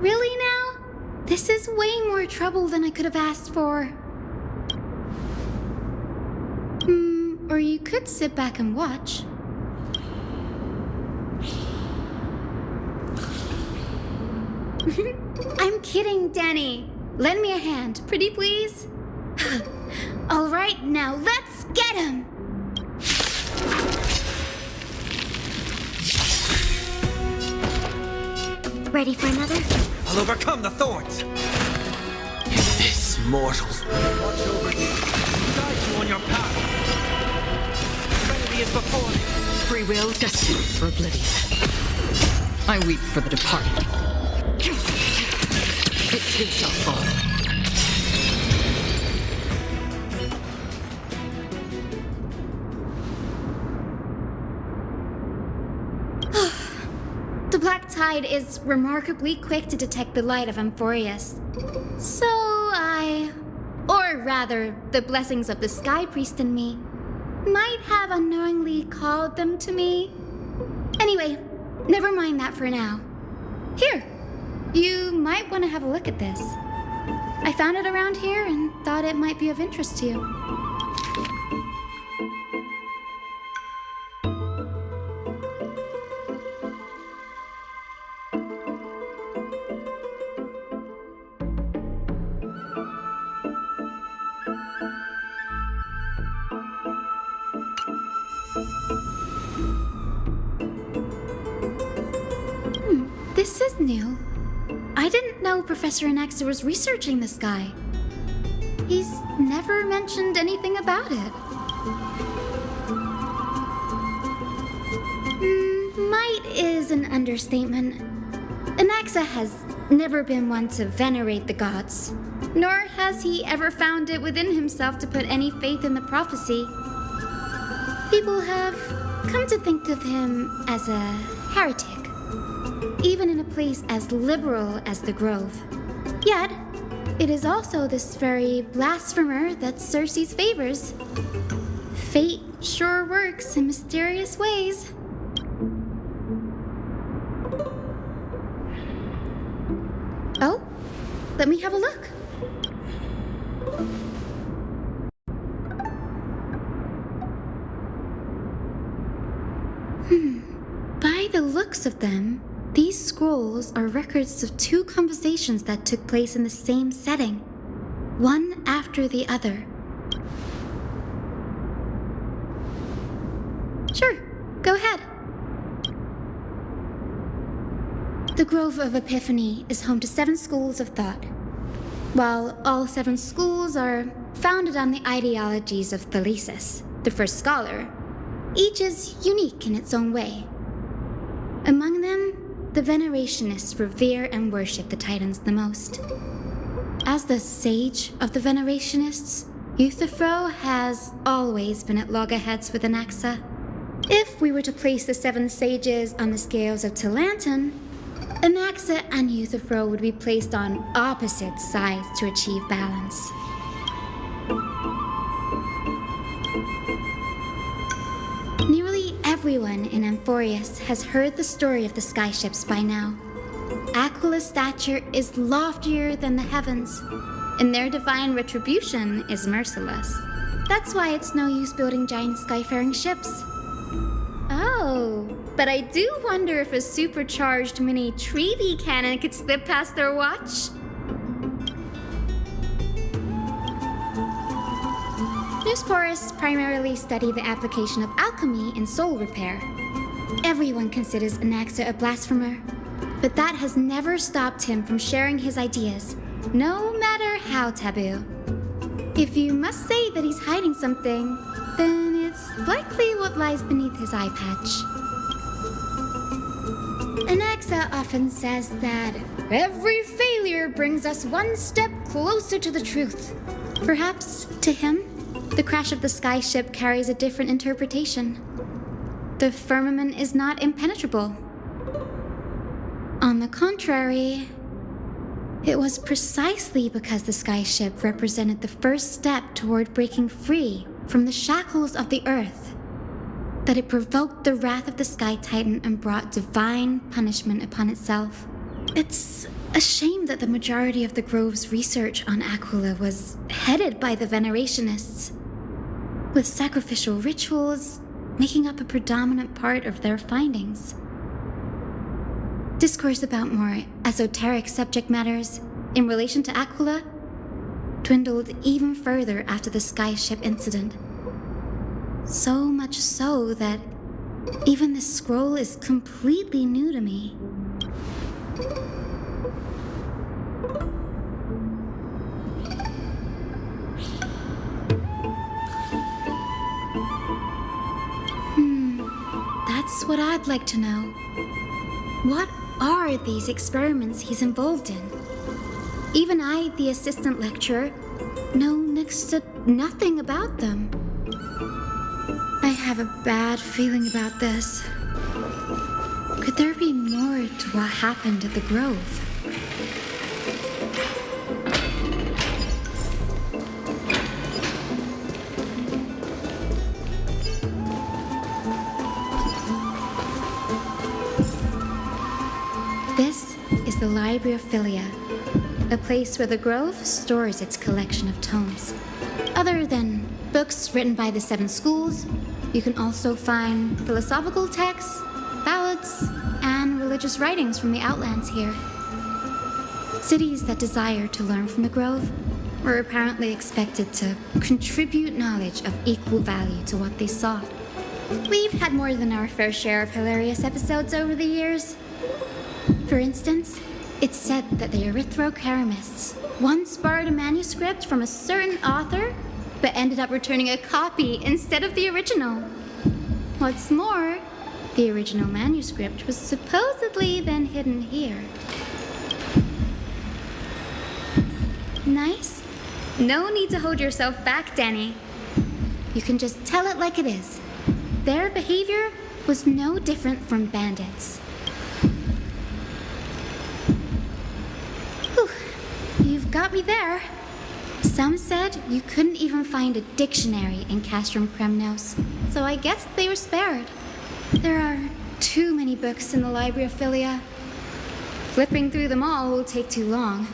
Really now? This is way more trouble than I could have asked for. Or you could sit back and watch. I'm kidding, Danny. Lend me a hand, pretty please. All right, now let's get him. Ready for another? I'll overcome the thorns. This mortals. Watch over you. Guide you on your path. Serenity is before me. Free will destined for oblivion. I weep for the departed. It too shall fall. The Black Tide is remarkably quick to detect the light of Amphorius. So or rather, the blessings of the Sky Priest in me, might have unknowingly called them to me. Anyway, never mind that for now. Here, you might want to have a look at this. I found it around here and thought it might be of interest to you. This is new. I didn't know Professor Anaxa was researching the sky. He's never mentioned anything about it. Might is an understatement. Anaxa has never been one to venerate the gods, nor has he ever found it within himself to put any faith in the prophecy. People have come to think of him as a heretic, even in a place as liberal as the Grove. Yet, it is also this very blasphemer that Circe's favors. Fate sure works in mysterious ways. Oh, let me have a look. By the looks of them, these scrolls are records of two conversations that took place in the same setting, one after the other. Sure, go ahead. The Grove of Epiphany is home to 7 schools of thought. While all 7 schools are founded on the ideologies of Thalesis, the first scholar, each is unique in its own way. Among them, the Venerationists revere and worship the Titans the most. As the sage of the Venerationists, Euthyphro has always been at loggerheads with Anaxa. If we were to place the 7 sages on the scales of Talanton, Anaxa and Euthyphro would be placed on opposite sides to achieve balance. Nearly everyone in Amphorius has heard the story of the skyships by now. Aquila's stature is loftier than the heavens, and their divine retribution is merciless. That's why it's no use building giant skyfaring ships. Oh, but I do wonder if a supercharged mini Treaty cannon could slip past their watch. Newsporists primarily study the application of alchemy in soul repair. Everyone considers Anaxa a blasphemer, but that has never stopped him from sharing his ideas, no matter how taboo. If you must say that he's hiding something, then it's likely what lies beneath his eye patch. Anaxa often says that every failure brings us one step closer to the truth. Perhaps, to him, the crash of the skyship carries a different interpretation. The firmament is not impenetrable. On the contrary, it was precisely because the skyship represented the first step toward breaking free from the shackles of the earth that it provoked the wrath of the Sky Titan and brought divine punishment upon itself. It's a shame that the majority of the Grove's research on Aquila was headed by the Venerationists, with sacrificial rituals making up a predominant part of their findings. Discourse about more esoteric subject matters in relation to Aquila dwindled even further after the skyship incident. So much so that even the scroll is completely new to me. That's what I'd like to know. What are these experiments he's involved in? Even I, the assistant lecturer, know next to nothing about them. I have a bad feeling about this. Could there be more to what happened at the Grove? This is the Library of Philia, a place where the Grove stores its collection of tomes. Other than books written by the 7 schools, you can also find philosophical texts, ballads, and religious writings from the Outlands here. Cities that desire to learn from the Grove were apparently expected to contribute knowledge of equal value to what they sought. We've had more than our fair share of hilarious episodes over the years. For instance, it's said that the erythrocheramists once borrowed a manuscript from a certain author, but ended up returning a copy instead of the original. What's more, the original manuscript was supposedly then hidden here. Nice? No need to hold yourself back, Danny. You can just tell it like it is. Their behavior was no different from bandits. Whew, you've got me there. Some said you couldn't even find a dictionary in Castrum Kremnos, so I guess they were spared. There are too many books in the Library of Philia. Flipping through them all will take too long.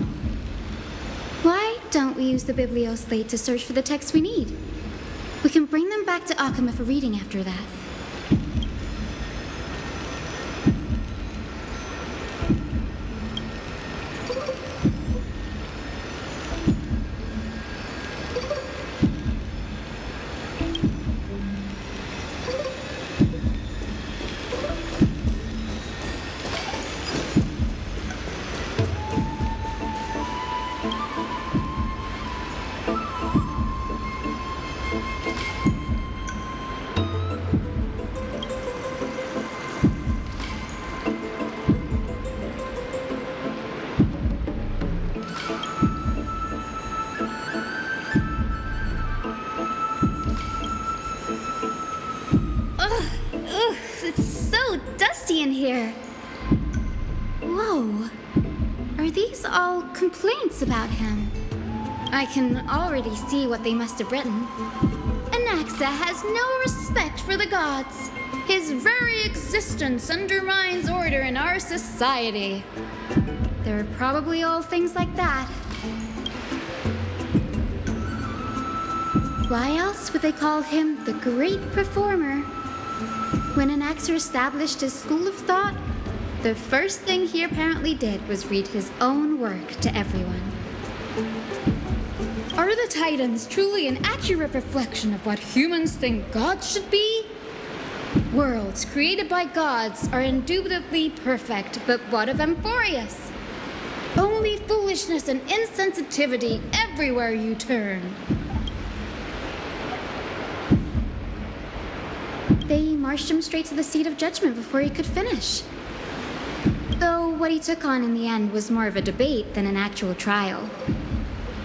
Why don't we use the biblioslate to search for the texts we need? We can bring them back to Akama for reading after that. In here. Whoa. Are these all complaints about him? I can already see what they must have written. Anaxa has no respect for the gods. His very existence undermines order in our society. They're probably all things like that. Why else would they call him the great performer? When Anaxa established his school of thought, the first thing he apparently did was read his own work to everyone. Are the Titans truly an accurate reflection of what humans think gods should be? Worlds created by gods are indubitably perfect, but what of Amphorius? Only foolishness and insensitivity everywhere you turn. They marched him straight to the seat of judgment before he could finish. Though what he took on in the end was more of a debate than an actual trial.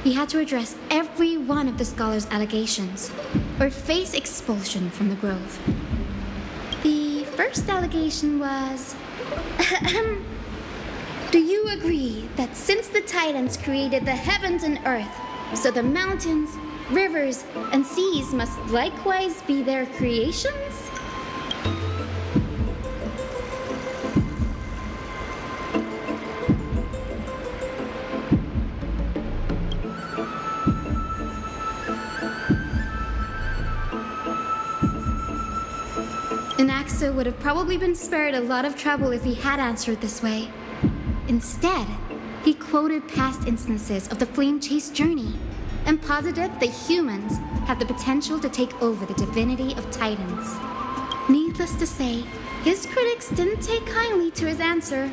He had to address every one of the scholar's allegations, or face expulsion from the Grove. The first allegation was... Do you agree that since the Titans created the heavens and earth, so the mountains, rivers, and seas must likewise be their creations? Anaxa would have probably been spared a lot of trouble if he had answered this way. Instead, he quoted past instances of the Flame Chase journey and posited that humans have the potential to take over the divinity of Titans. Needless to say, his critics didn't take kindly to his answer,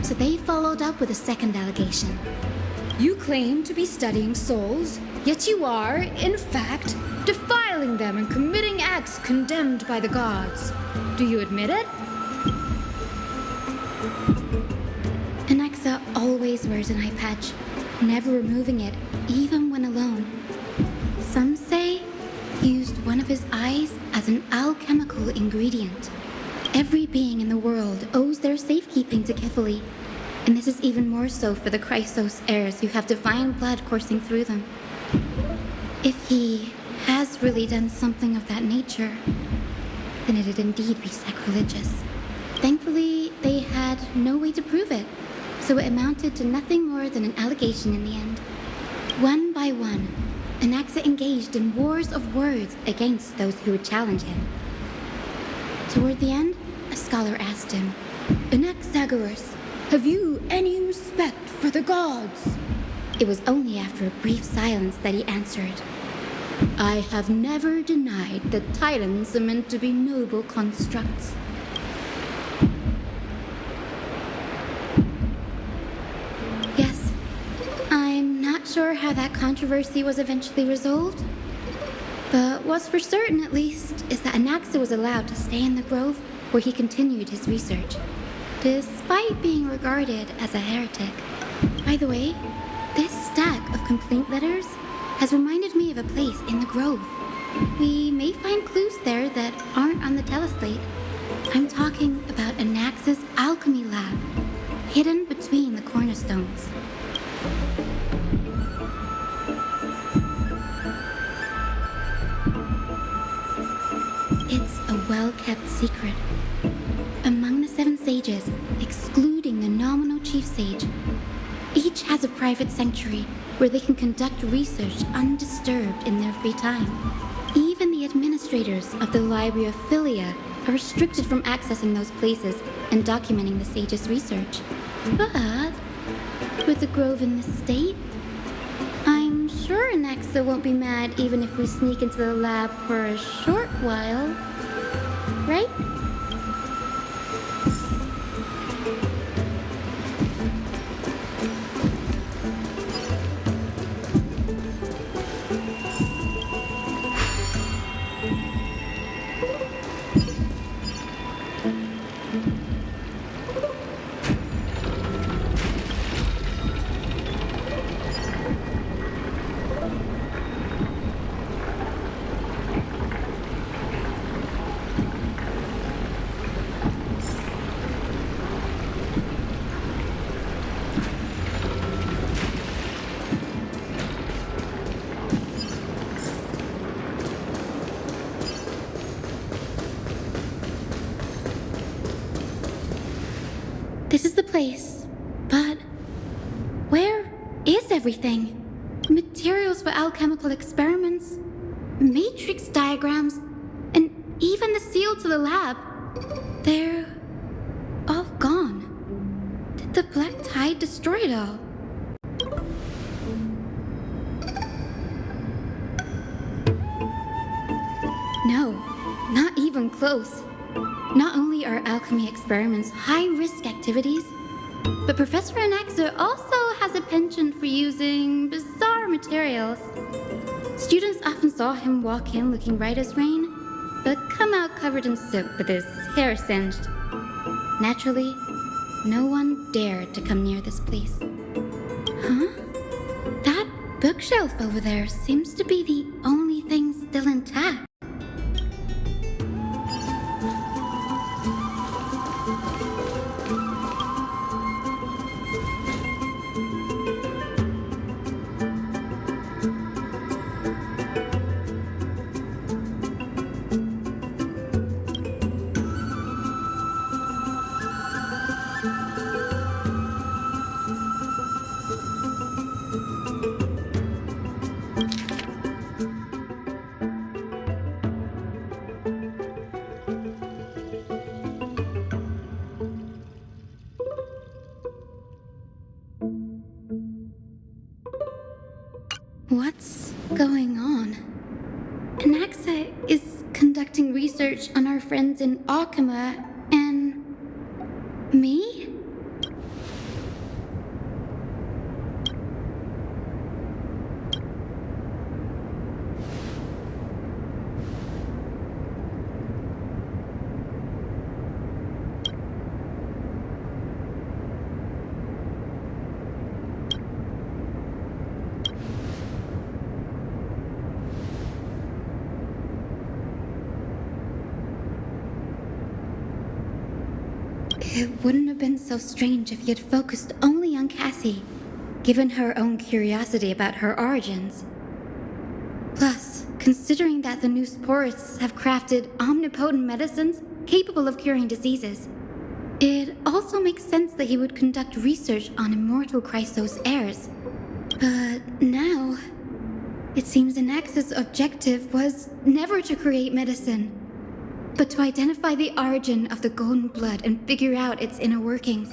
so they followed up with a second allegation. You claim to be studying souls, yet you are, in fact, defiling them and committing acts condemned by the gods. Do you admit it? Anaxa always wears an eye patch, never removing it, even when alone. Some say he used one of his eyes as an alchemical ingredient. Every being in the world owes their safekeeping to Kifili, and this is even more so for the Chrysos heirs who have divine blood coursing through them. If he has really done something of that nature, then it'd indeed be sacrilegious. Thankfully, they had no way to prove it, so it amounted to nothing more than an allegation in the end. One by one, Anaxa engaged in wars of words against those who would challenge him. Toward the end, a scholar asked him, Anaxagoras, have you any respect for the gods? It was only after a brief silence that he answered, I have never denied that Titans are meant to be noble constructs. Yes, I'm not sure how that controversy was eventually resolved, but what's for certain, at least, is that Anaxa was allowed to stay in the grove where he continued his research, despite being regarded as a heretic. By the way, this stack of complaint letters has reminded me of a place in the grove. We may find clues there that aren't on the teleslate. I'm talking about Anaxa's alchemy lab, hidden between the cornerstones. It's a well-kept secret. Among the 7 sages, excluding the nominal chief sage, each has a private sanctuary where they can conduct research undisturbed in their free time. Even the administrators of the Library of Philia are restricted from accessing those places and documenting the sage's research. But with the grove in this state, I'm sure Anaxa won't be mad even if we sneak into the lab for a short while, right? This is the place, but where is everything? Materials for alchemical experiments, matrix diagrams, and even the seal to the lab. They're all gone. Did the black tide destroy it all? No, not even close. Not only are alchemy experiments high-risk activities, but Professor Anaxa also has a penchant for using bizarre materials. Students often saw him walk in looking right as rain, but come out covered in soot with his hair singed. Naturally, no one dared to come near this place. Huh? That bookshelf over there seems to be the only thing still intact. What's going on? Anaxa is conducting research on our friends in Alchema and me? It wouldn't have been so strange if he had focused only on Cassie, given her own curiosity about her origins. Plus, considering that the new sporists have crafted omnipotent medicines capable of curing diseases, it also makes sense that he would conduct research on immortal Chrysos heirs. But now, it seems Anaxa's objective was never to create medicine, but to identify the origin of the golden blood and figure out its inner workings.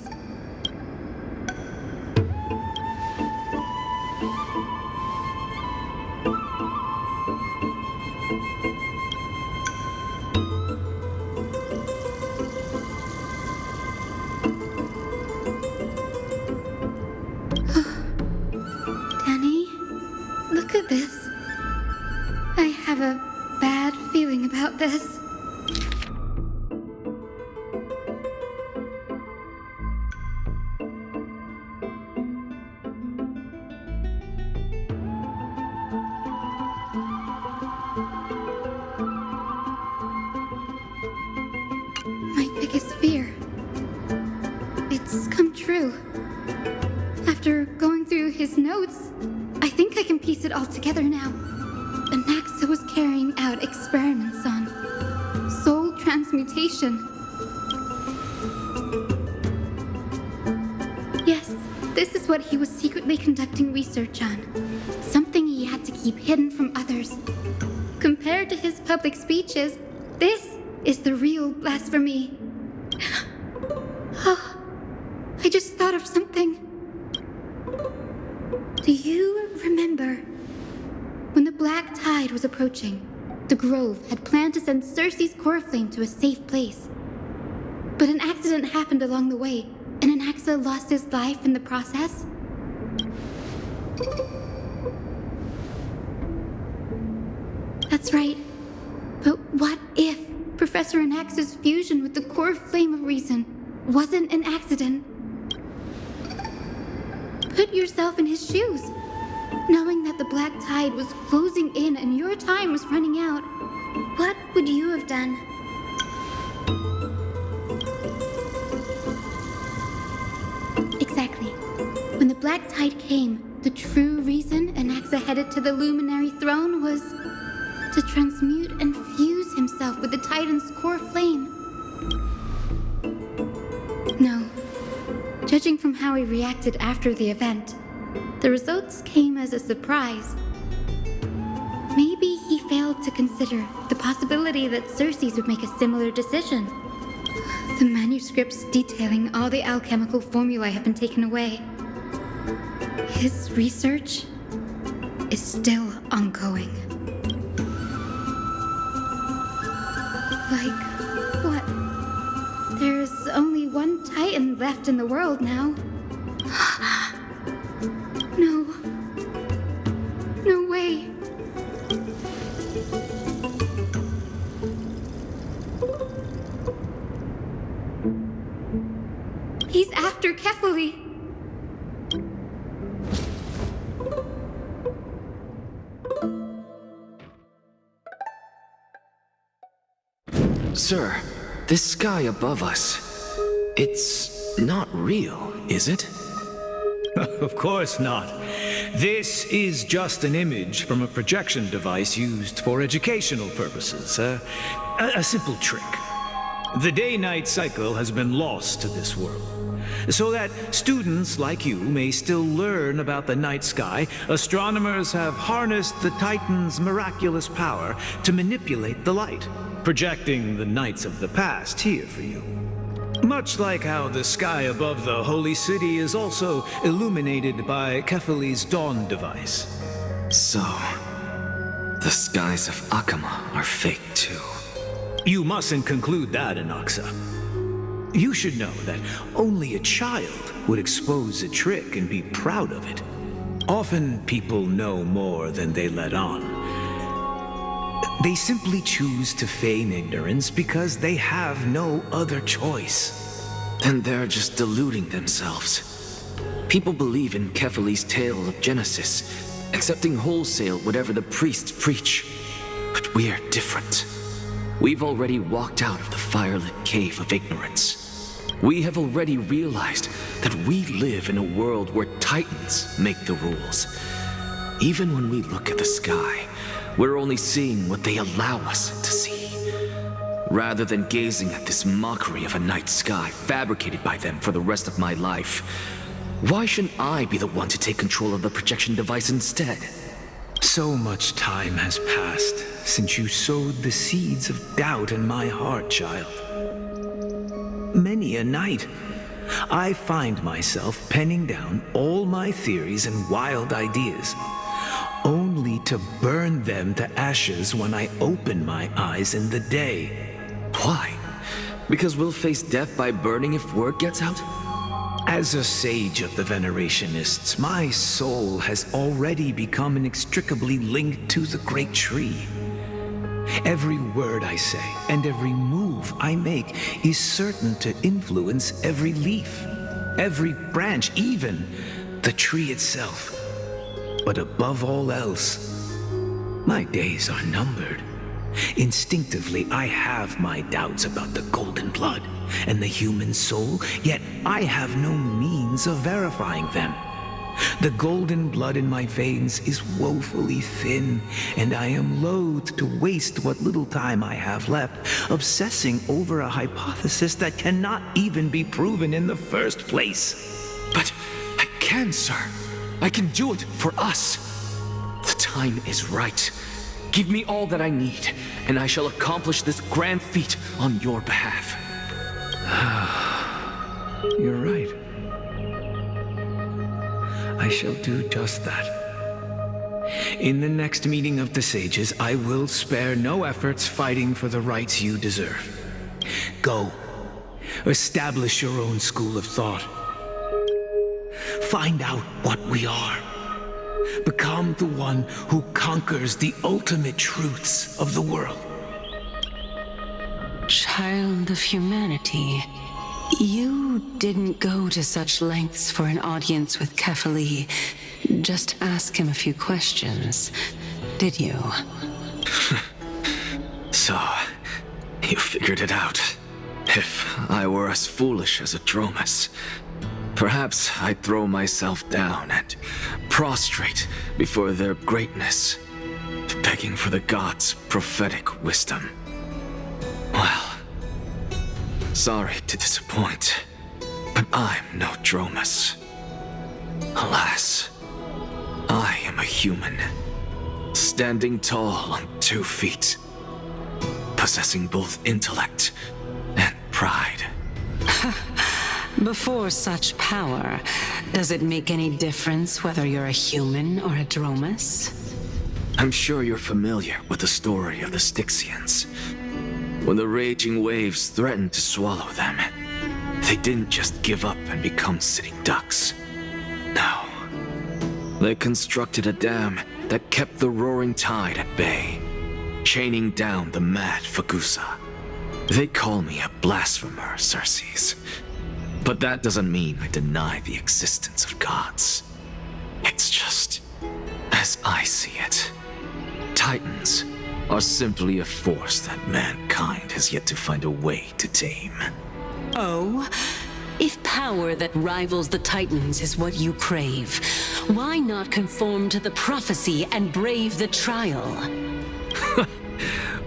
Danny, look at this. I have a bad feeling about this. My biggest fear. It's come true. After going through his notes, I think I can piece it all together now. Anaxa was carrying out experiments on soul transmutation. Yes, this is what he was secretly conducting research on. Something he had to keep hidden from others. Compared to his public speeches, this is the real blasphemy. Oh, I just thought of something. Do you remember when the black tide was approaching? The Grove had planned to send Circe's core flame to a safe place. But an accident happened along the way, and Anaxa lost his life in the process? That's right. But what if Professor Anaxa's fusion with the core flame of reason wasn't an accident? Put yourself in his shoes. Knowing that the black tide was closing in and your time was running out, what would you have done? Exactly. When the black tide came, the true reason Anaxa headed to the luminary throne was to transmute and fuse himself with the Titan's core flame. No. Judging from how he reacted after the event, the results came as a surprise. Maybe he failed to consider the possibility that Circe's would make a similar decision. The manuscripts detailing all the alchemical formulae have been taken away. His research is still ongoing. Like, what? There's only one Titan left in the world now. No. No way. He's after Kefali. Sir, this sky above us, it's not real, is it? Of course not. This is just an image from a projection device used for educational purposes. A simple trick. The day-night cycle has been lost to this world. So that students like you may still learn about the night sky, astronomers have harnessed the Titan's miraculous power to manipulate the light, projecting the nights of the past here for you. Much like how the sky above the holy city is also illuminated by Kefali's dawn device. So, the skies of Akama are fake too. You mustn't conclude that, anaxa. You should know that only a child would expose a trick and be proud of it. Often people know more than they let on. They simply choose to feign ignorance because they have no other choice. Then they're just deluding themselves. People believe in Kefali's tale of Genesis, accepting wholesale whatever the priests preach. But we're different. We've already walked out of the firelit cave of ignorance. We have already realized that we live in a world where titans make the rules. Even when we look at the sky, we're only seeing what they allow us to see. Rather than gazing at this mockery of a night sky fabricated by them for the rest of my life, why shouldn't I be the one to take control of the projection device instead? So much time has passed since you sowed the seeds of doubt in my heart, child. Many a night, I find myself penning down all my theories and wild ideas, only to burn them to ashes when I open my eyes in the day. Why? Because we'll face death by burning if word gets out? As a sage of the Venerationists, my soul has already become inextricably linked to the great tree. Every word I say and every move I make is certain to influence every leaf, every branch, even the tree itself. But above all else, my days are numbered. Instinctively, I have my doubts about the golden blood and the human soul, yet I have no means of verifying them. The golden blood in my veins is woefully thin, and I am loath to waste what little time I have left obsessing over a hypothesis that cannot even be proven in the first place. But I can, sir. I can do it for us. The time is right. Give me all that I need, and I shall accomplish this grand feat on your behalf. You're right. I shall do just that. In the next meeting of the sages, I will spare no efforts fighting for the rights you deserve. Go. Establish your own school of thought. Find out what we are. Become the one who conquers the ultimate truths of the world. Child of humanity, you didn't go to such lengths for an audience with Kefali. Just ask him a few questions, did you? So, you figured it out. If I were as foolish as a Dromus, perhaps I'd throw myself down and prostrate before their greatness, begging for the gods' prophetic wisdom. Well, sorry to disappoint, but I'm no Dromus. Alas, I am a human, standing tall on 2 feet, possessing both intellect and pride. Before such power, does it make any difference whether you're a human or a Dromus? I'm sure you're familiar with the story of the Styxians. When the raging waves threatened to swallow them, they didn't just give up and become sitting ducks. No. They constructed a dam that kept the roaring tide at bay, chaining down the mad Fagusa. They call me a blasphemer, Circes. But that doesn't mean I deny the existence of gods. It's just, as I see it, Titans are simply a force that mankind has yet to find a way to tame. Oh? If power that rivals the Titans is what you crave, why not conform to the prophecy and brave the trial?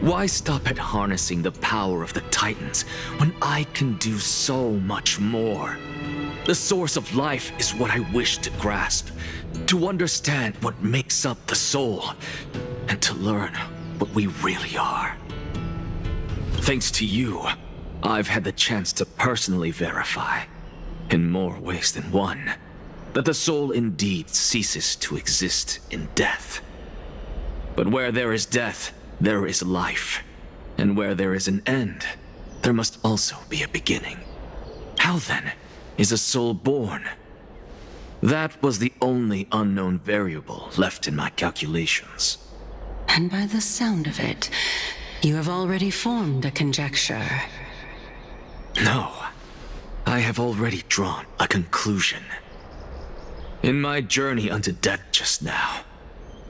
Why stop at harnessing the power of the Titans when I can do so much more? The source of life is what I wish to grasp, to understand what makes up the soul, and to learn what we really are. Thanks to you, I've had the chance to personally verify, in more ways than one, that the soul indeed ceases to exist in death. But where there is death, there is life. And where there is an end, there must also be a beginning. How then is a soul born? That was the only unknown variable left in my calculations. And by the sound of it, you have already formed a conjecture. No, I have already drawn a conclusion. In my journey unto death just now,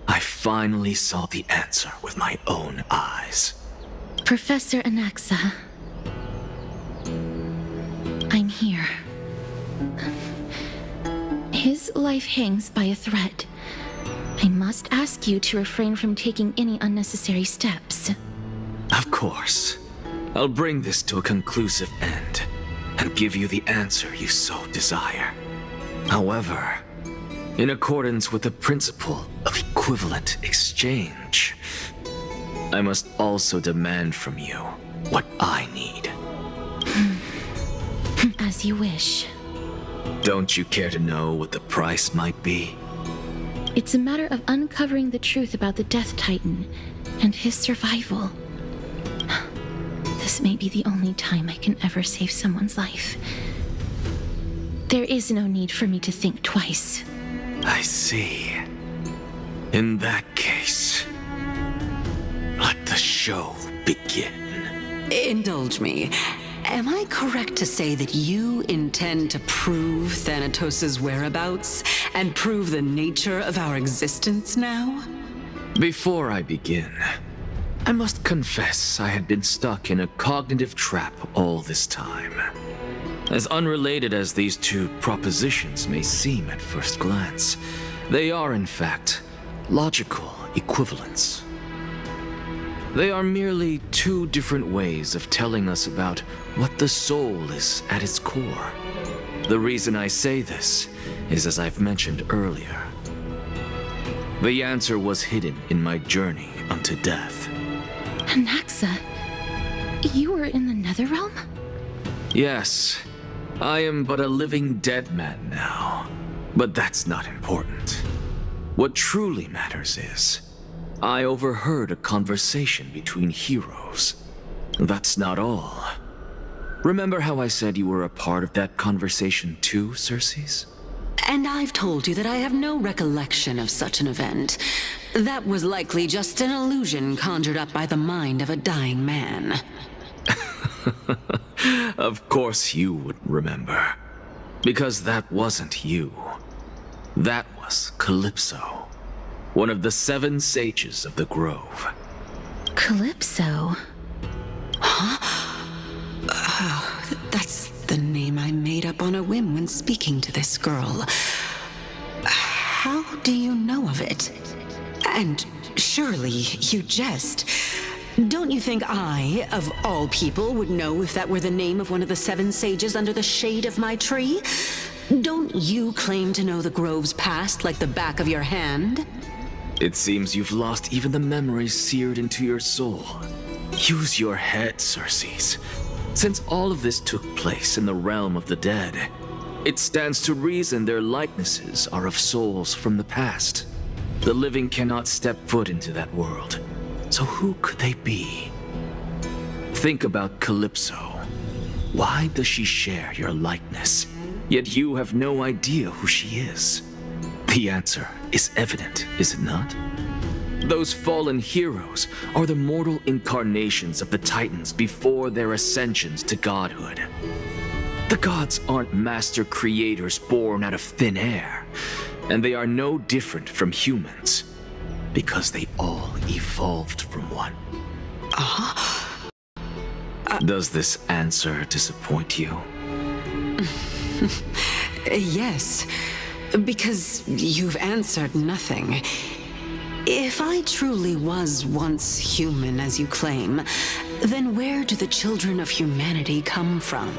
I finally saw the answer with my own eyes. Professor Anaxa, I'm here. His life hangs by a thread. I must ask you to refrain from taking any unnecessary steps. Of course. I'll bring this to a conclusive end and give you the answer you so desire. However, in accordance with the principle of equivalent exchange, I must also demand from you what I need. As you wish. Don't you care to know what the price might be? It's a matter of uncovering the truth about the Death Titan and his survival. This may be the only time I can ever save someone's life. There is no need for me to think twice. I see. In that case, let the show begin. Indulge me. Am I correct to say that you intend to prove Thanatos' whereabouts and prove the nature of our existence now? Before I begin, I must confess I had been stuck in a cognitive trap all this time. As unrelated as these two propositions may seem at first glance, they are in fact logical equivalents. They are merely two different ways of telling us about what the soul is at its core. The reason I say this is, as I've mentioned earlier, the answer was hidden in my journey unto death. Anaxa, you were in the Netherrealm? Yes, I am but a living dead man now, but that's not important. What truly matters is, I overheard a conversation between heroes. That's not all. Remember how I said you were a part of that conversation too, Circes? And I've told you that I have no recollection of such an event. That was likely just an illusion conjured up by the mind of a dying man. Of course you would remember. Because that wasn't you. That was Calypso, one of the 7 sages of the Grove. Calypso? Huh? Oh, that's the name I made up on a whim when speaking to this girl. How do you know of it? And surely you jest. Don't you think I, of all people, would know if that were the name of one of the 7 sages under the shade of my tree? Don't you claim to know the Grove's past like the back of your hand? It seems you've lost even the memories seared into your soul. Use your head, Circes. Since all of this took place in the realm of the dead, it stands to reason their likenesses are of souls from the past. The living cannot step foot into that world. So who could they be? Think about Calypso. Why does she share your likeness, yet you have no idea who she is? The answer is evident, is it not? Those fallen heroes are the mortal incarnations of the Titans before their ascensions to godhood. The gods aren't master creators born out of thin air, and they are no different from humans, because they all evolved from one. Does this answer disappoint you? Yes, because you've answered nothing. If I truly was once human, as you claim, then where do the children of humanity come from?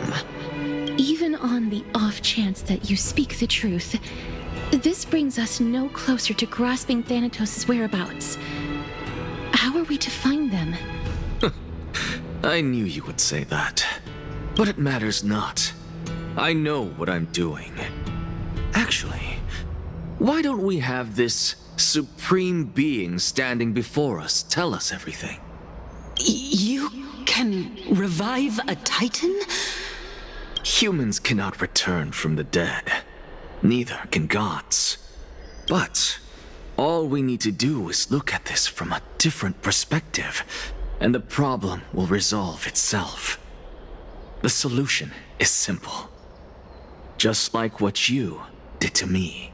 Even on the off chance that you speak the truth, this brings us no closer to grasping Thanatos' whereabouts. How are we to find them? I knew you would say that. But it matters not. I know what I'm doing. Actually, why don't we have this supreme beings standing before us tell us everything. You can revive a Titan? Humans cannot return from the dead. Neither can gods. But all we need to do is look at this from a different perspective, and the problem will resolve itself. The solution is simple. Just like what you did to me.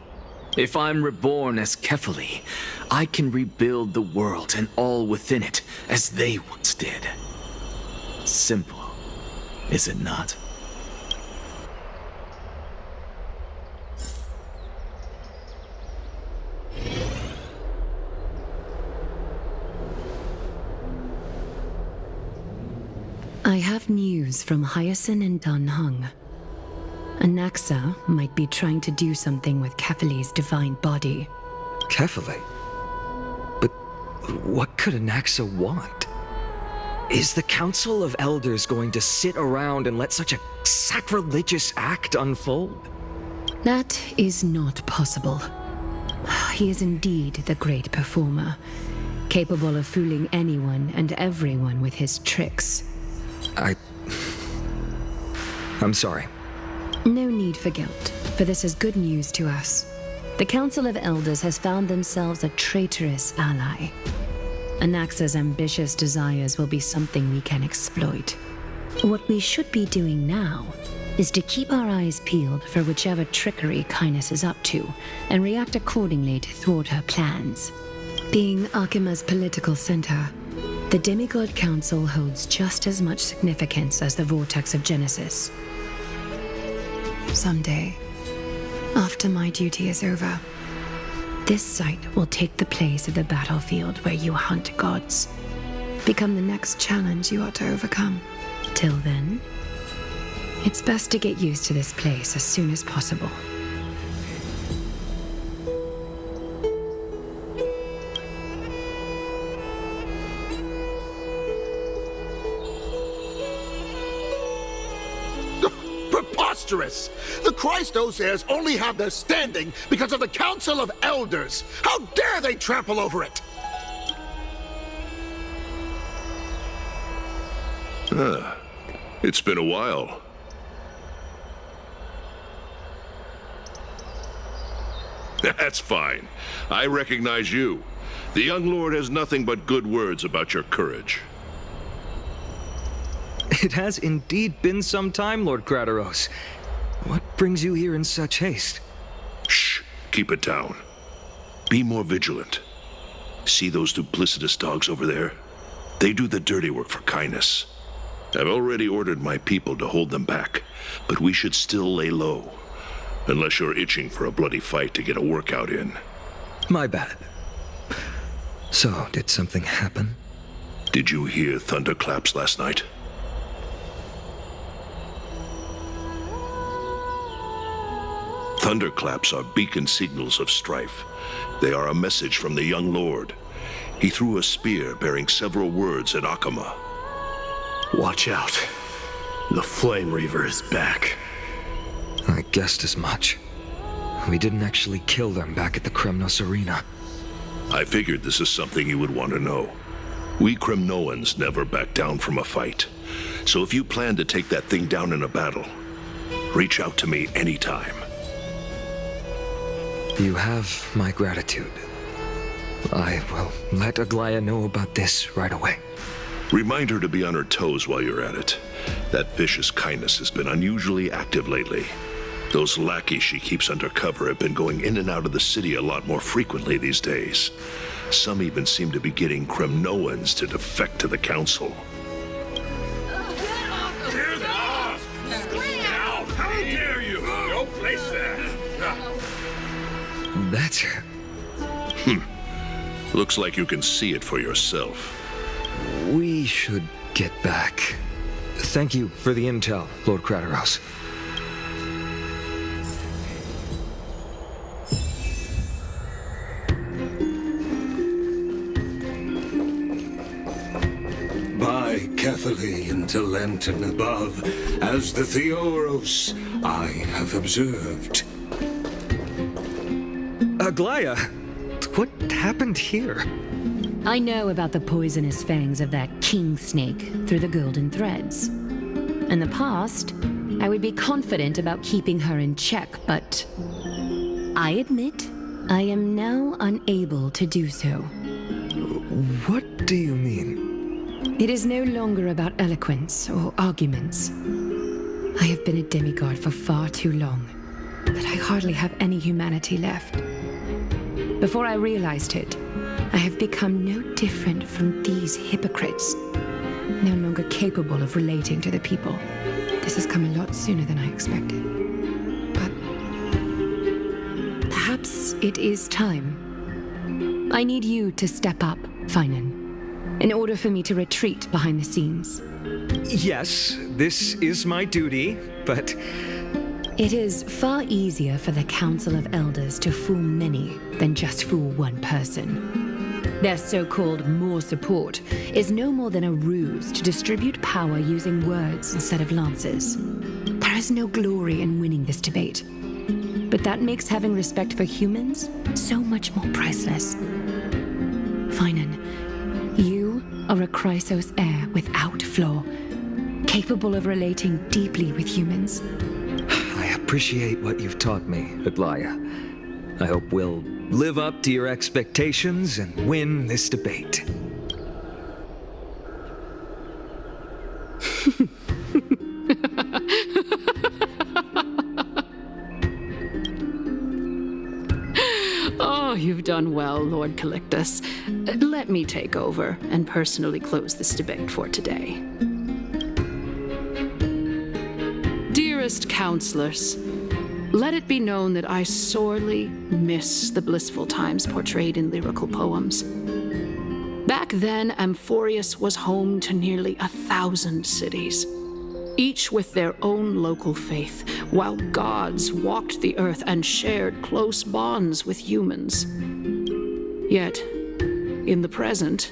If I'm reborn as Kefali, I can rebuild the world and all within it as they once did. Simple, is it not? I have news from Hyacinth and Dan Hung. Anaxa might be trying to do something with Kefali's divine body. Kefali? But what could Anaxa want? Is the Council of Elders going to sit around and let such a sacrilegious act unfold? That is not possible. He is indeed the great performer, capable of fooling anyone and everyone with his tricks. I'm sorry. No need for guilt, for this is good news to us. The Council of Elders has found themselves a traitorous ally. Anaxa's ambitious desires will be something we can exploit. What we should be doing now is to keep our eyes peeled for whichever trickery Kynus is up to, and react accordingly to thwart her plans. Being Akima's political center, the Demigod Council holds just as much significance as the Vortex of Genesis. Someday, after my duty is over, this site will take the place of the battlefield where you hunt gods. Become the next challenge you are to overcome. Till then, it's best to get used to this place as soon as possible. Preposterous! The Christos heirs only have their standing because of the Council of Elders. How dare they trample over it? It's been a while. That's fine. I recognize you. The young lord has nothing but good words about your courage. It has indeed been some time, Lord Kratos. What brings you here in such haste? Shh, keep it down. Be more vigilant. See those duplicitous dogs over there? They do the dirty work for Kynus. I've already ordered my people to hold them back, but we should still lay low. Unless you're itching for a bloody fight to get a workout in. My bad. So, did something happen? Did you hear thunderclaps last night? Thunderclaps are beacon signals of strife. They are a message from the young lord. He threw a spear bearing several words at Akama. Watch out. The Flame Reaver is back. I guessed as much. We didn't actually kill them back at the Kremnos arena. I figured this is something you would want to know. We Kremnoans never back down from a fight. So if you plan to take that thing down in a battle, reach out to me anytime. You have my gratitude. I will let Aglaya know about this right away. Remind her to be on her toes while you're at it. That vicious Kynus has been unusually active lately. Those lackeys she keeps under cover have been going in and out of the city a lot more frequently these days. Some even seem to be getting Kremnoans to defect to the council. How dare you! No place there! That's her. Looks like you can see it for yourself. We should get back. Thank you for the intel, Lord Kratos. By Kefali into Lenten above, as the Theoros I have observed. Aglaya, What happened here? I know about the poisonous fangs of that king snake through the golden threads. In the past, I would be confident about keeping her in check, but I admit I am now unable to do so. What do you mean? It is no longer about eloquence or arguments. I have been a demigod for far too long that I hardly have any humanity left. Before I realized it, I have become no different from these hypocrites, no longer capable of relating to the people. This has come a lot sooner than I expected. But perhaps it is time. I need you to step up, Finan, in order for me to retreat behind the scenes. Yes, this is my duty, but... It is far easier for the Council of Elders to fool many than just fool one person. Their so-called more support is no more than a ruse to distribute power using words instead of lances. There is no glory in winning this debate, but that makes having respect for humans so much more priceless. Finan, you are a Chrysos heir without flaw, capable of relating deeply with humans. I appreciate what you've taught me, Aglaya. I hope we'll live up to your expectations and win this debate. Oh, you've done well, Lord Calictus. Let me take over and personally close this debate for today. Dearest counselors, let it be known that I sorely miss the blissful times portrayed in lyrical poems. Back then, Amphorius was home to nearly 1,000 cities, each with their own local faith, while gods walked the earth and shared close bonds with humans. Yet, in the present,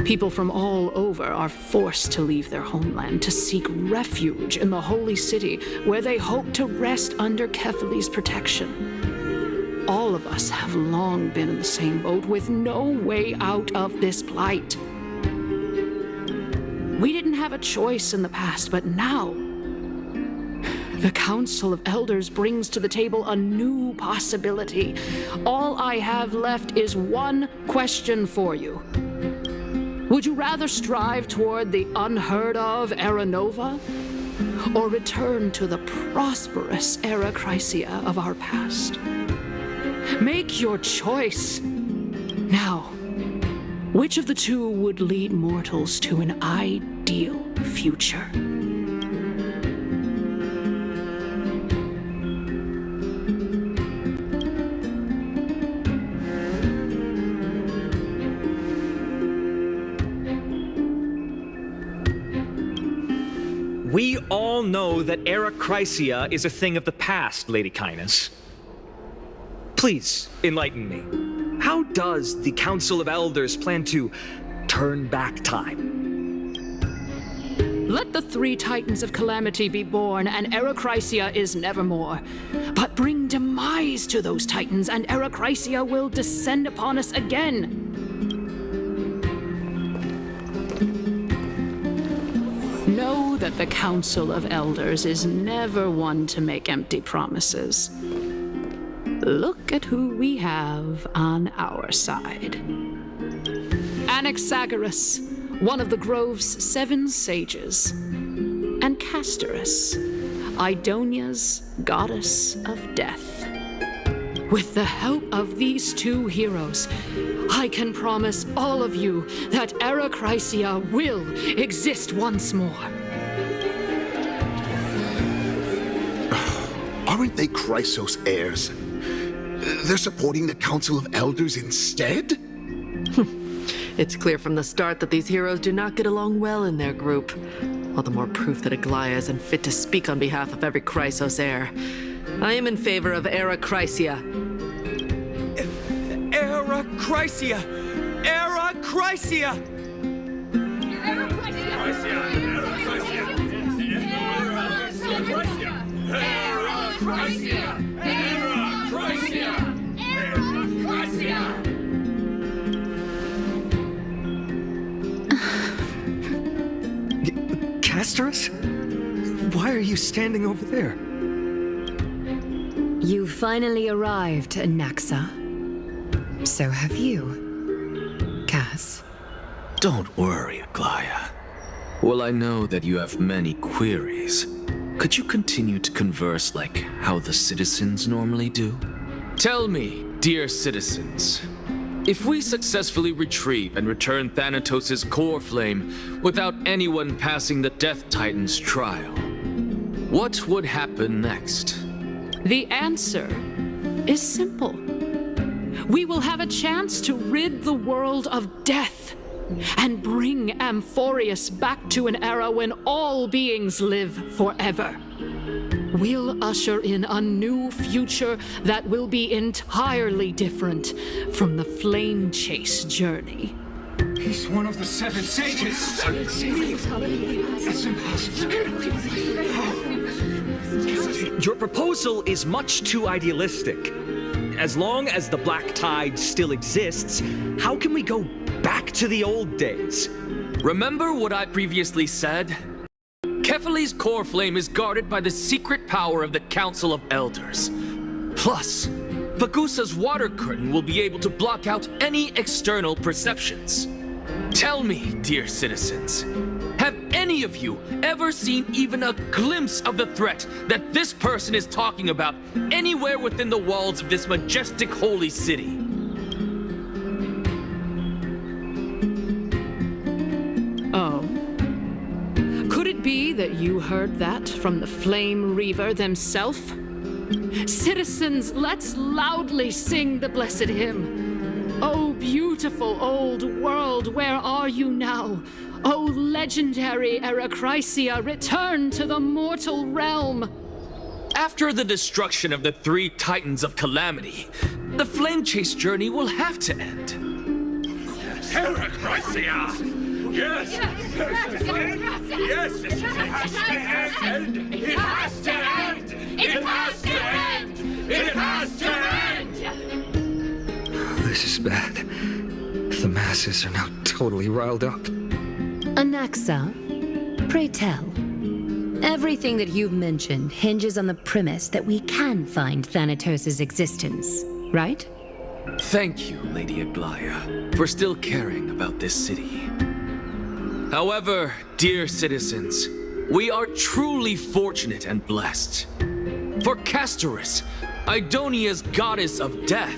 people from all over are forced to leave their homeland to seek refuge in the holy city, where they hope to rest under Kefali's protection. All of us have long been in the same boat, with no way out of this plight. We didn't have a choice in the past, but now the Council of Elders brings to the table a new possibility. All I have left is one question for you. Would you rather strive toward the unheard of Era Nova, or return to the prosperous Era Chrysia of our past? Make your choice. Now, which of the two would lead mortals to an ideal future? We all know that Era Chrysia is a thing of the past, Lady Cainus. Please, enlighten me. How does the Council of Elders plan to turn back time? Let the three titans of calamity be born, and Era Chrysia is nevermore. But bring demise to those titans, and Era Chrysia will descend upon us again. Know that the Council of Elders is never one to make empty promises. Look at who we have on our side. Anaxagoras, one of the Grove's 7 sages, and Castorice, Idonia's goddess of death. With the help of these two heroes, I can promise all of you that Era Chrysia will exist once more. Aren't they Chrysos heirs? They're supporting the Council of Elders instead? It's clear from the start that these heroes do not get along well in their group. All the more proof that Aglaya is unfit to speak on behalf of every Chrysos heir. I am in favor of Era Chrysia. Era Chrysia! Era Chrysia! Era Chrysia! Era Chrysia! Castorice? Why are you standing over there? You finally arrived, Anaxa. So have you, Cass. Don't worry, Aglaya. Well, I know that you have many queries. Could you continue to converse like how the citizens normally do? Tell me, dear citizens, if we successfully retrieve and return Thanatos' core flame without anyone passing the Death Titan's trial, what would happen next? The answer is simple. We will have a chance to rid the world of death and bring Amphorius back to an era when all beings live forever. We'll usher in a new future that will be entirely different from the flame chase journey. He's one of the 7 sages. It's impossible. Your proposal is much too idealistic. As long as the Black Tide still exists, how can we go back to the old days? Remember what I previously said? Kefali's core flame is guarded by the secret power of the Council of Elders. Plus, Bagusa's water curtain will be able to block out any external perceptions. Tell me, dear citizens, have any of you ever seen even a glimpse of the threat that this person is talking about anywhere within the walls of this majestic holy city? Oh. Could it be that you heard that from the Flame Reaver themselves? Citizens, let's loudly sing the blessed hymn. Oh, beautiful old world, where are you now? Oh, legendary Erechrysia, return to the mortal realm. After the destruction of the 3 Titans of Calamity, the flame chase journey will have to end. Erechrysia! Yes! Yes! It has to end! It has to end! It has to end! It has to end! This is bad. The masses are now totally riled up. Anaxa, pray tell. Everything that you've mentioned hinges on the premise that we can find Thanatos' existence, right? Thank you, Lady Aglaya, for still caring about this city. However, dear citizens, we are truly fortunate and blessed. For Castorice, Idonia's goddess of death,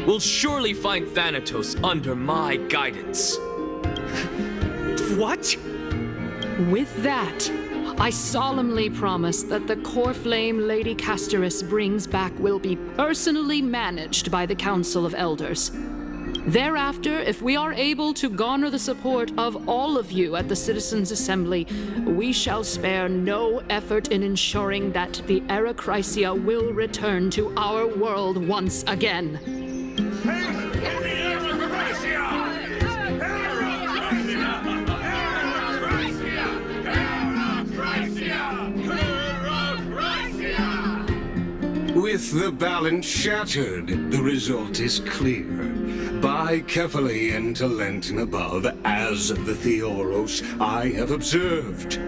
will surely find Thanatos under my guidance. What? With that, I solemnly promise that the core flame Lady Castorice brings back will be personally managed by the Council of Elders. Thereafter, if we are able to garner the support of all of you at the Citizens' Assembly, we shall spare no effort in ensuring that the Erechrysia will return to our world once again. With the balance shattered, the result is clear. By carefully into Lenten above, as the Theoros I have observed,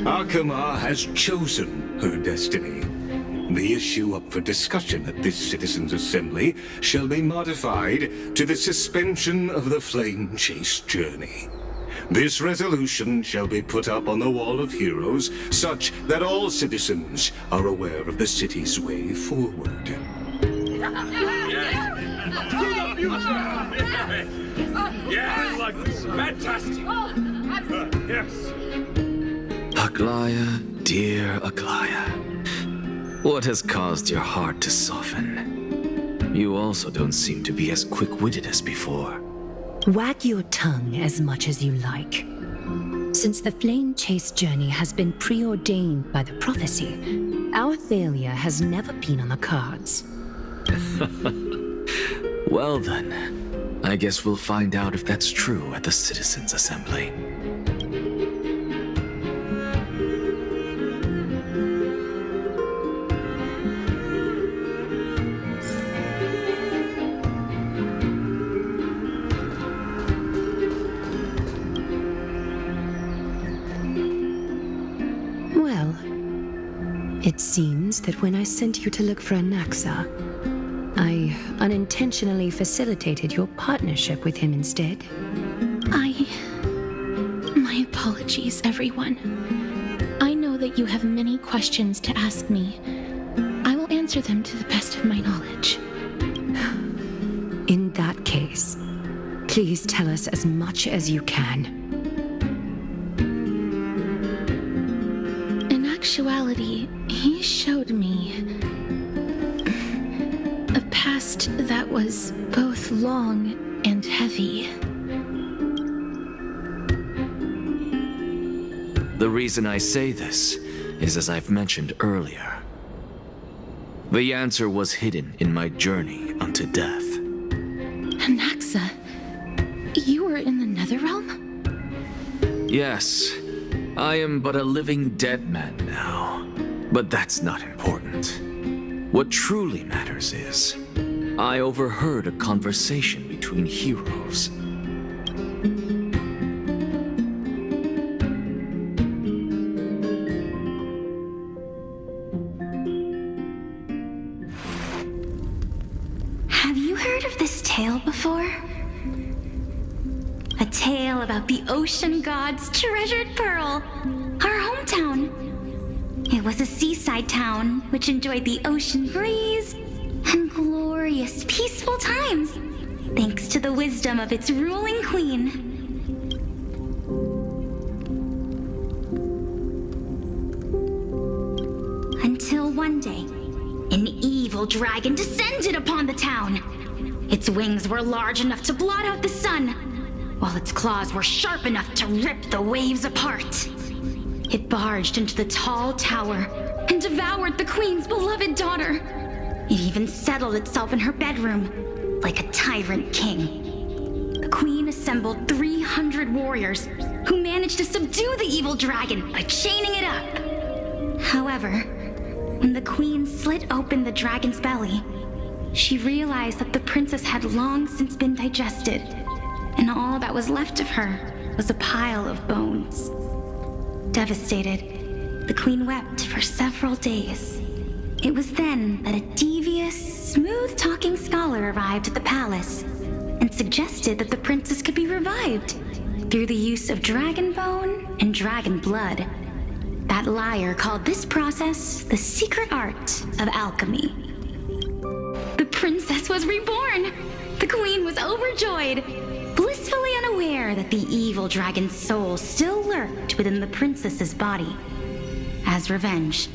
Akama has chosen her destiny. The issue up for discussion at this Citizens' Assembly shall be modified to the suspension of the flame chase journey. This resolution shall be put up on the Wall of Heroes, such that all citizens are aware of the city's way forward. Yeah, I like this. Fantastic. Yes. Aglaya, dear Aglaya, what has caused your heart to soften? You also don't seem to be as quick-witted as before. Wag your tongue as much as you like. Since the flame chase journey has been preordained by the prophecy, our failure has never been on the cards. Well then, I guess we'll find out if that's true at the Citizens' Assembly. It seems that when I sent you to look for anaxa, I unintentionally facilitated your partnership with him instead. My apologies, everyone. I know that you have many questions to ask me. I will answer them to the best of my knowledge. In that case, please tell us as much as you can. In actuality, he showed me a past that was both long and heavy. The reason I say this is as I've mentioned earlier. The answer was hidden in my journey unto death. Anaxa, you were in the Netherrealm? Yes, I am but a living dead man now. But that's not important. What truly matters is, I overheard a conversation between heroes. Have you heard of this tale before? A tale about the ocean god's treasured pearl, our hometown. It was a seaside town which enjoyed the ocean breeze and glorious, peaceful times, thanks to the wisdom of its ruling queen. Until one day, an evil dragon descended upon the town. Its wings were large enough to blot out the sun, while its claws were sharp enough to rip the waves apart. It barged into the tall tower and devoured the queen's beloved daughter. It even settled itself in her bedroom, like a tyrant king. The queen assembled 300 warriors who managed to subdue the evil dragon by chaining it up. However, when the queen slit open the dragon's belly, she realized that the princess had long since been digested, and all that was left of her was a pile of bones. Devastated, the queen wept for several days. It was then that a devious, smooth-talking scholar arrived at the palace and suggested that the princess could be revived through the use of dragon bone and dragon blood. That liar called this process the secret art of alchemy. The princess was reborn! The queen was overjoyed, blissfully unaware that the evil dragon's soul still lurked within the princess's body. As revenge,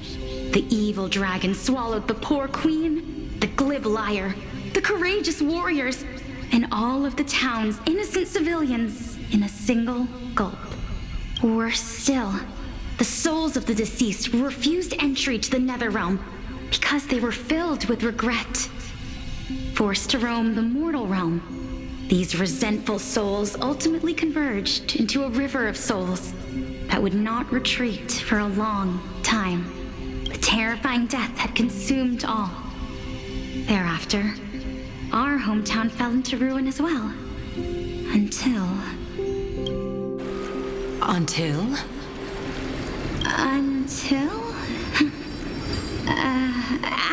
the evil dragon swallowed the poor queen, the glib liar, the courageous warriors, and all of the town's innocent civilians in a single gulp. Worse still, the souls of the deceased refused entry to the Netherrealm because they were filled with regret. Forced to roam the mortal realm, these resentful souls ultimately converged into a river of souls that would not retreat for a long time. The terrifying death had consumed all. Thereafter, our hometown fell into ruin as well. Until...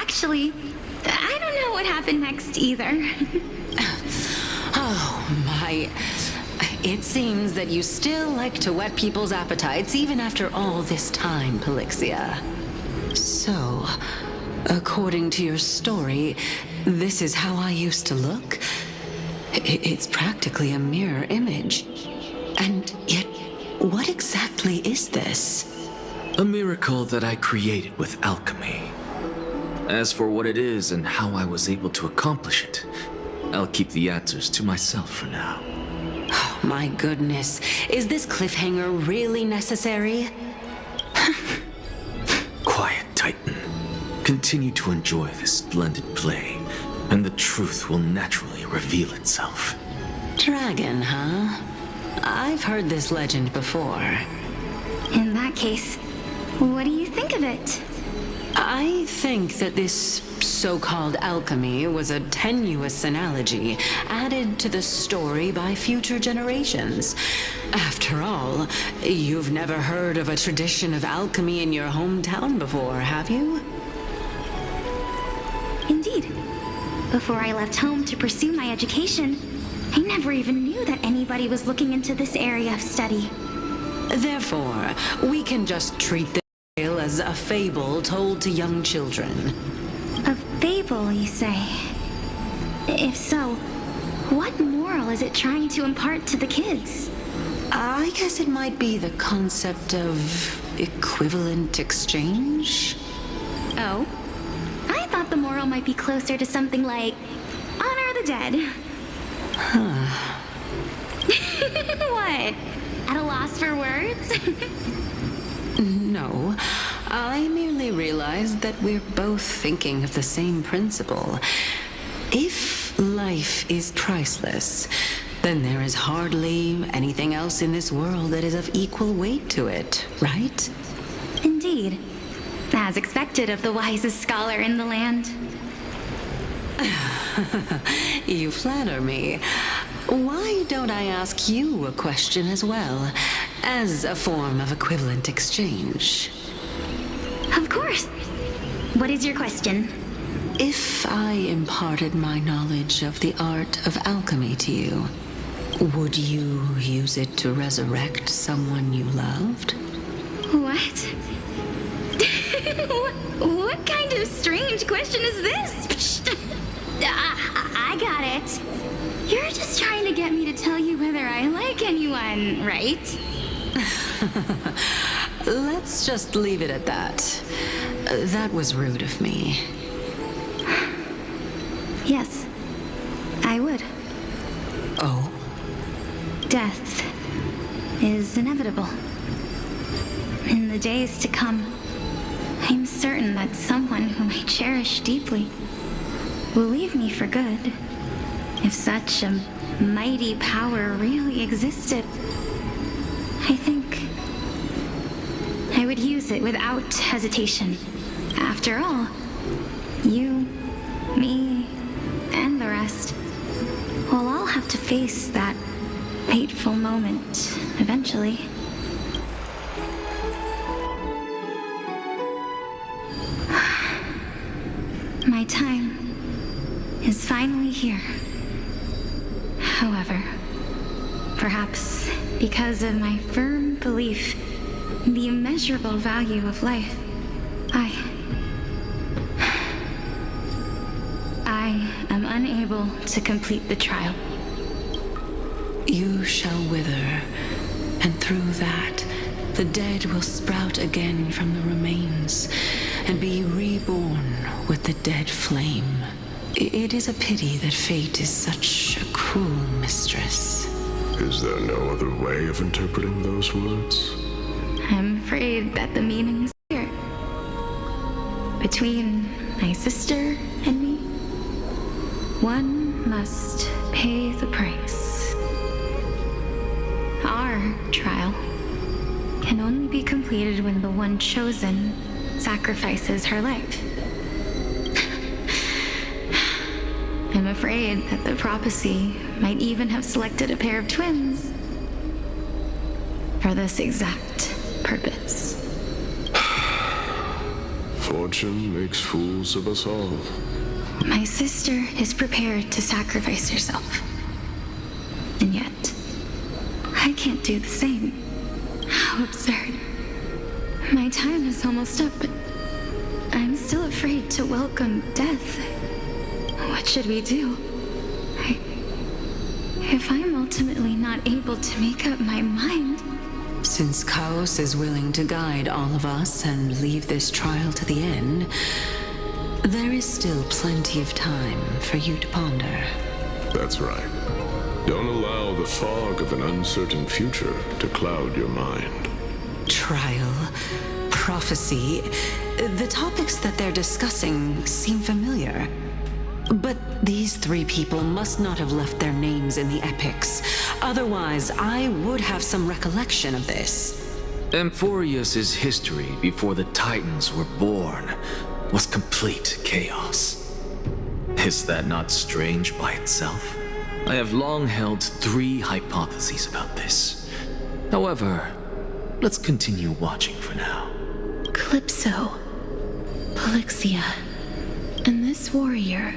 Actually, I don't know what happened next either. Oh, my. It seems that you still like to whet people's appetites even after all this time, Pelixia. So, according to your story, this is how I used to look? It's practically a mirror image. And yet, what exactly is this? A miracle that I created with alchemy. As for what it is and how I was able to accomplish it, I'll keep the answers to myself for now. Oh, my goodness. Is this cliffhanger really necessary? Quiet, Titan. Continue to enjoy this splendid play, and the truth will naturally reveal itself. Dragon, huh? I've heard this legend before. In that case, what do you think of it? I think that this so-called alchemy was a tenuous analogy added to the story by future generations. After all, you've never heard of a tradition of alchemy in your hometown before, have you? Indeed. Before I left home to pursue my education, I never even knew that anybody was looking into this area of study. Therefore, we can just treat this tale as a fable told to young children. A fable, you say? If so, what moral is it trying to impart to the kids? I guess it might be the concept of equivalent exchange. Oh? I thought the moral might be closer to something like honor the dead. Huh. What? At a loss for words? No, I merely realized that we're both thinking of the same principle. If life is priceless, then there is hardly anything else in this world that is of equal weight to it, right? Indeed. As expected of the wisest scholar in the land. You flatter me. Why don't I ask you a question as well, as a form of equivalent exchange? Of course. What is your question? If I imparted my knowledge of the art of alchemy to you, would you use it to resurrect someone you loved? What? What kind of strange question is this? I got it. You're just trying to get me to tell you whether I like anyone, right? Let's just leave it at that. That was rude of me. Yes, I would. Oh? Death is inevitable. In the days to come, I'm certain that someone whom I cherish deeply will leave me for good. If such a mighty power really existed, I think I would use it without hesitation. After all, you, me, and the rest will all have to face that fateful moment eventually. My time is finally here. However, perhaps because of my firm belief in the immeasurable value of life, I am unable to complete the trial. You shall wither, and through that, the dead will sprout again from the remains, and be reborn with the dead flame. It is a pity that fate is such a cruel mistress. Is there no other way of interpreting those words? I'm afraid that the meaning is clear. Between my sister and me, one must pay the price. Our trial can only be completed when the one chosen sacrifices her life. I'm afraid that the prophecy might even have selected a pair of twins for this exact purpose. Fortune makes fools of us all. My sister is prepared to sacrifice herself. And yet, I can't do the same. How absurd. My time is almost up, but I'm still afraid to welcome death. What should we do? If I'm ultimately not able to make up my mind... Since Chaos is willing to guide all of us and leave this trial to the end, there is still plenty of time for you to ponder. That's right. Don't allow the fog of an uncertain future to cloud your mind. Trial, prophecy, the topics that they're discussing seem familiar. But these three people must not have left their names in the epics. Otherwise, I would have some recollection of this. Amphorius's history before the Titans were born was complete chaos. Is that not strange by itself? I have long held 3 hypotheses about this. However, let's continue watching for now. Calypso, Polixia, and this warrior.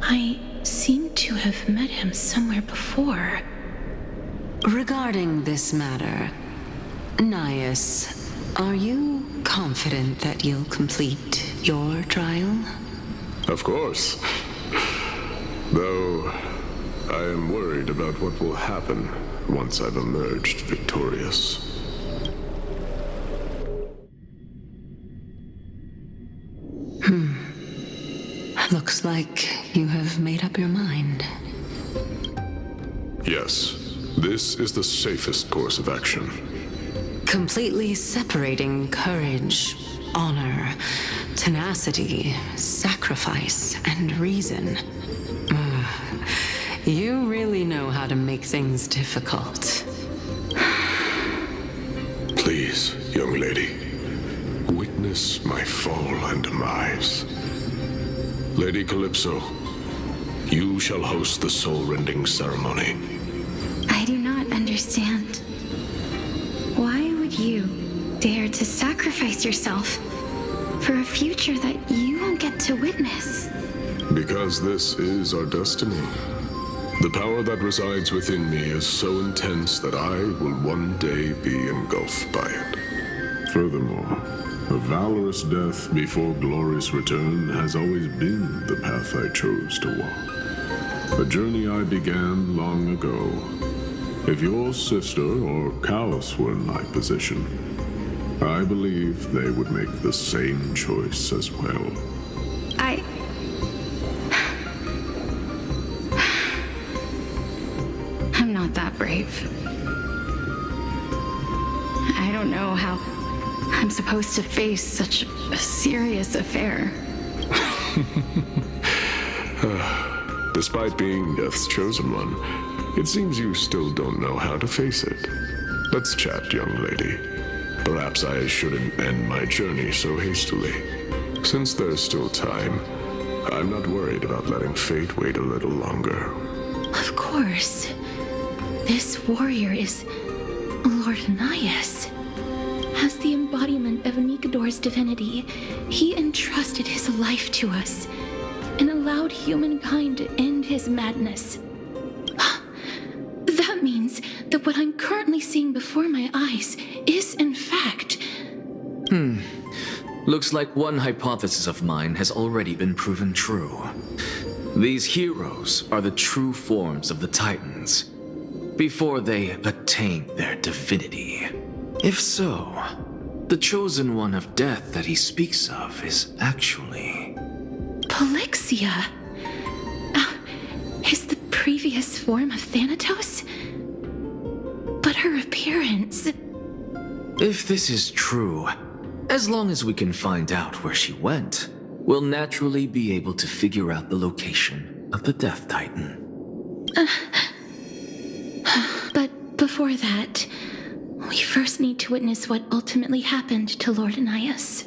I seem to have met him somewhere before. Regarding this matter, Nias, are you confident that you'll complete your trial? Of course. Though, I am worried about what will happen once I've emerged victorious. Looks like you have made up your mind. Yes, this is the safest course of action. Completely separating courage, honor, tenacity, sacrifice, and reason. You really know how to make things difficult. Please, young lady, witness my fall and demise. Lady Calypso, you shall host the soul-rending ceremony. I do not understand. Why would you dare to sacrifice yourself for a future that you won't get to witness? Because this is our destiny. The power that resides within me is so intense that I will one day be engulfed by it. Furthermore, a valorous death before glorious return has always been the path I chose to walk. A journey I began long ago. If your sister or Callus were in my position, I believe they would make the same choice as well. I'm not that brave. I don't know how I'm supposed to face such a serious affair. Despite being Death's chosen one, it seems you still don't know how to face it. Let's chat, young lady. Perhaps I shouldn't end my journey so hastily. Since there's still time, I'm not worried about letting fate wait a little longer. Of course. This warrior is Lord Nias. As the embodiment of Nikador's divinity, he entrusted his life to us and allowed humankind to end his madness. That means that what I'm currently seeing before my eyes is, in fact... Looks like one hypothesis of mine has already been proven true. These heroes are the true forms of the Titans, before they attain their divinity. If so, the chosen one of death that he speaks of is actually... Polixia? Is the previous form of Thanatos? But her appearance... If this is true, as long as we can find out where she went, we'll naturally be able to figure out the location of the Death Titan. But before that, we first need to witness what ultimately happened to Lord Nias.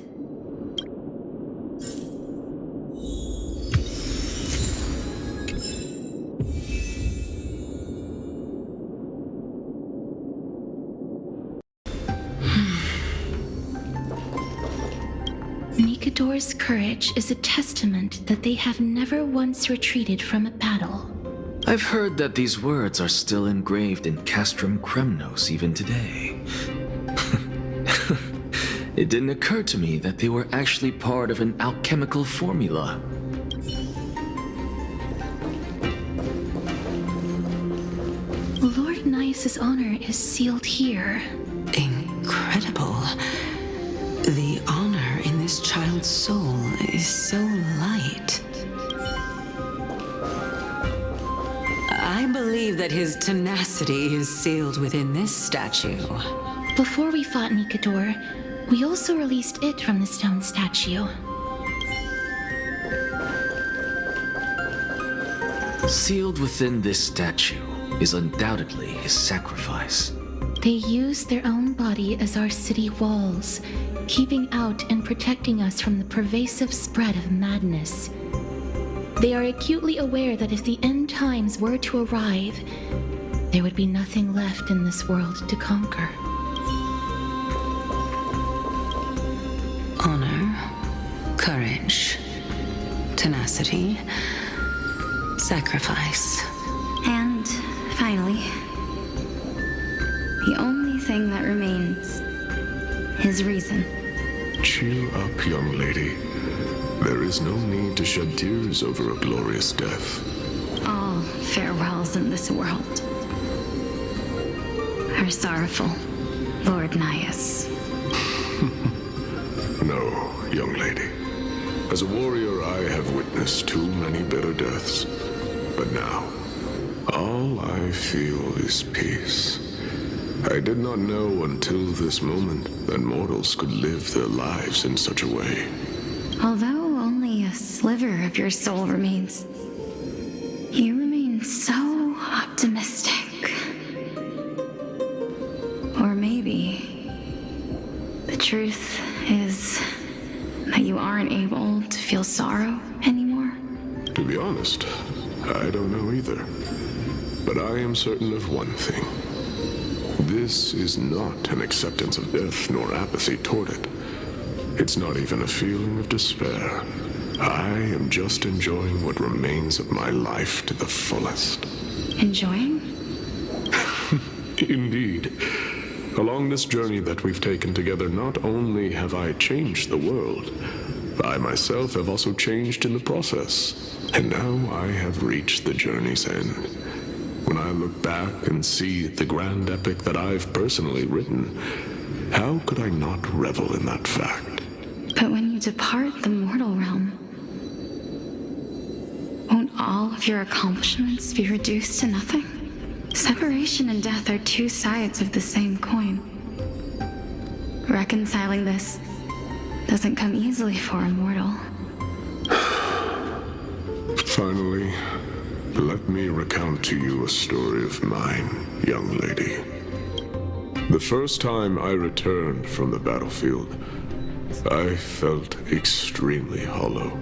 Nikador's courage is a testament that they have never once retreated from a battle. I've heard that these words are still engraved in Castrum Kremnos even today. It didn't occur to me that they were actually part of an alchemical formula. Lord Nias's honor is sealed here. Incredible. The honor in this child's soul is so light. I believe that his tenacity is sealed within this statue. Before we fought Nikador, we also released it from the stone statue. Sealed within this statue is undoubtedly his sacrifice. They use their own body as our city walls, keeping out and protecting us from the pervasive spread of madness. They are acutely aware that if the end times were to arrive, there would be nothing left in this world to conquer. Honor, courage, tenacity, sacrifice. And finally, the only thing that remains is reason. Cheer up, young lady. There is no need to shed tears over a glorious death. All farewells in this world are sorrowful, Lord Nias. No, young lady. As a warrior, I have witnessed too many bitter deaths. But now, all I feel is peace. I did not know until this moment that mortals could live their lives in such a way. Although only a sliver of your soul remains, you remain so optimistic. Or maybe the truth is that you aren't able to feel sorrow anymore. To be honest, I don't know either. But I am certain of one thing. This is not an acceptance of death nor apathy toward it. It's not even a feeling of despair. I am just enjoying what remains of my life to the fullest. Enjoying? Indeed. Along this journey that we've taken together, not only have I changed the world, I myself have also changed in the process. And now I have reached the journey's end. When I look back and see the grand epic that I've personally written, how could I not revel in that fact? But when you depart the mortal realm, won't all of your accomplishments be reduced to nothing? Separation and death are two sides of the same coin. Reconciling this doesn't come easily for a mortal. Finally, let me recount to you a story of mine, young lady. The first time I returned from the battlefield, I felt extremely hollow.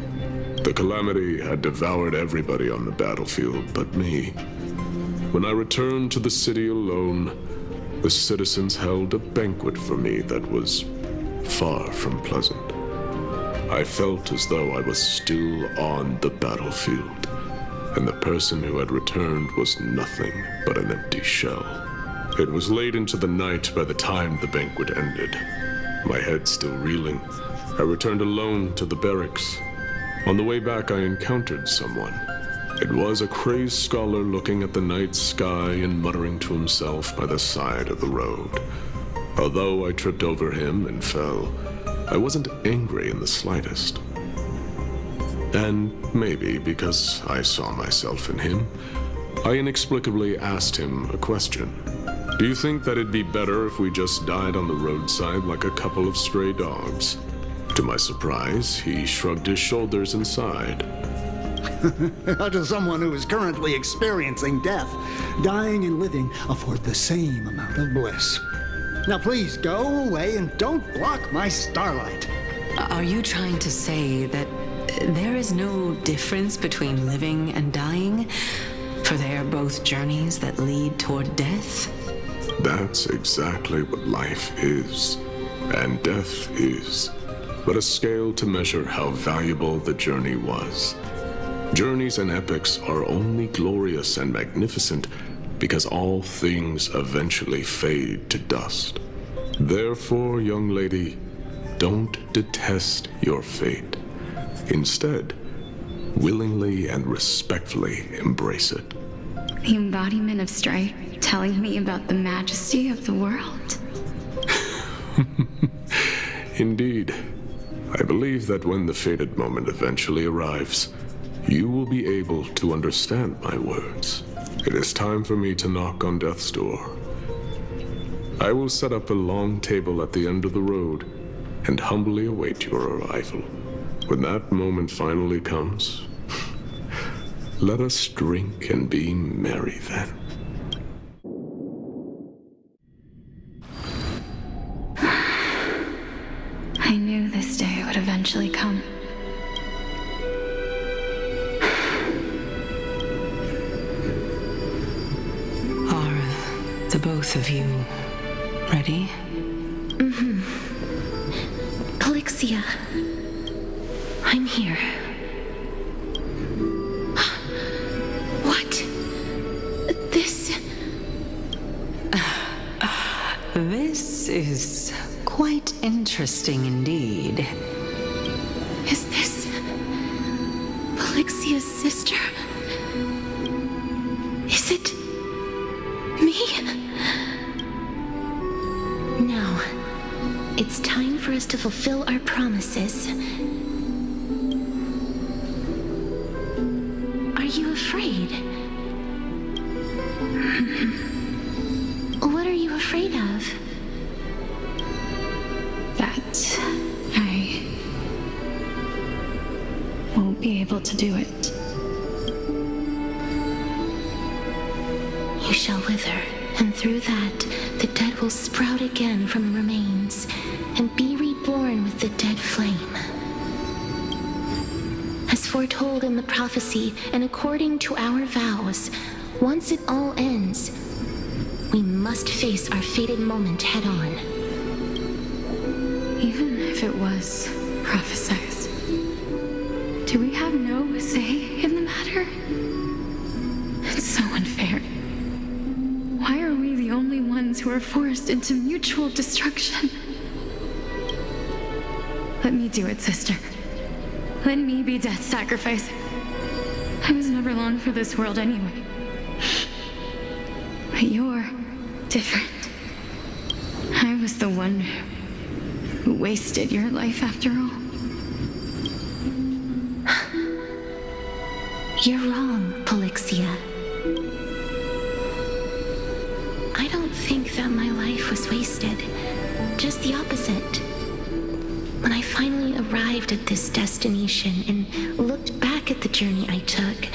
The calamity had devoured everybody on the battlefield but me. When I returned to the city alone, the citizens held a banquet for me that was far from pleasant. I felt as though I was still on the battlefield, and the person who had returned was nothing but an empty shell. It was late into the night by the time the banquet ended. My head still reeling, I returned alone to the barracks. On the way back, I encountered someone. It was a crazed scholar looking at the night sky and muttering to himself by the side of the road. Although I tripped over him and fell, I wasn't angry in the slightest. And maybe because I saw myself in him, I inexplicably asked him a question. Do you think that it'd be better if we just died on the roadside like a couple of stray dogs? To my surprise, he shrugged his shoulders and sighed. To someone who is currently experiencing death, dying and living afford the same amount of bliss. Now please go away and don't block my starlight. Are you trying to say that there is no difference between living and dying? For they are both journeys that lead toward death? That's exactly what life is, and death is, but a scale to measure how valuable the journey was. Journeys and epics are only glorious and magnificent because all things eventually fade to dust. Therefore, young lady, don't detest your fate. Instead, willingly and respectfully embrace it. The embodiment of strife telling me about the majesty of the world. Indeed. I believe that when the fated moment eventually arrives, you will be able to understand my words. It is time for me to knock on death's door. I will set up a long table at the end of the road and humbly await your arrival. When that moment finally comes, let us drink and be merry then. eventually come. Are the both of you ready? Mm-hmm. Polixia, I'm here. What? This is quite interesting indeed. Is this Polixia's sister? Is it me? Now, it's time for us to fulfill our promises. Are you afraid? What are you afraid of? That I won't be able to do it. You shall wither, and through that, the dead will sprout again from the remains, and be reborn with the dead flame. As foretold in the prophecy, and according to our vows, once it all ends, we must face our fated moment head-on. Even if it was prophesized, do we have no say in the matter? It's so unfair. Why are we the only ones who are forced into mutual destruction? Let me do it, sister. Let me be death's sacrifice. I was never long for this world anyway. But you're different. I was the one who wasted your life after all. You're wrong, Polixia. I don't think that my life was wasted. Just the opposite. When I finally arrived at this destination and looked back at the journey I took,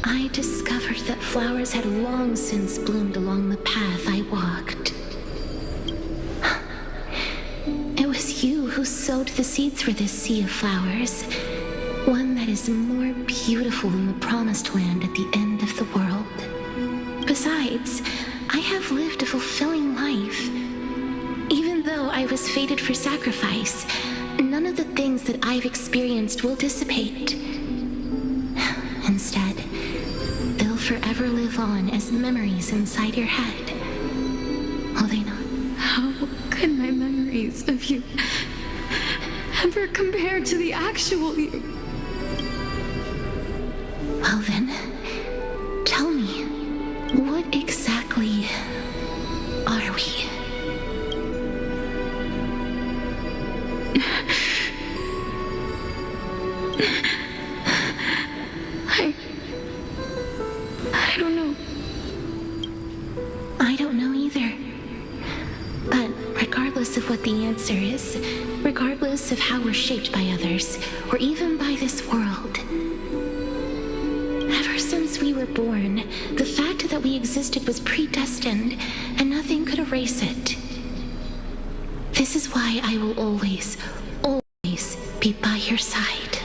I discovered that flowers had long since bloomed along the path I walked. It was you who sowed the seeds for this sea of flowers, one that is more beautiful than the promised land at the end of the world. Besides, I have lived a fulfilling life. Even though I was fated for sacrifice, none of the things that I've experienced will dissipate. Instead, they'll forever live on as memories inside your head. Will they not? How could my memories of you ever compare to the actual you? Well then, tell me, what exactly are we? I don't know. I don't know either. But regardless of what the answer is, regardless of how we're shaped by others, or even by this world, ever since we were born, the fact that we existed was predestined, and nothing could erase it. This is why I will always, always be by your side.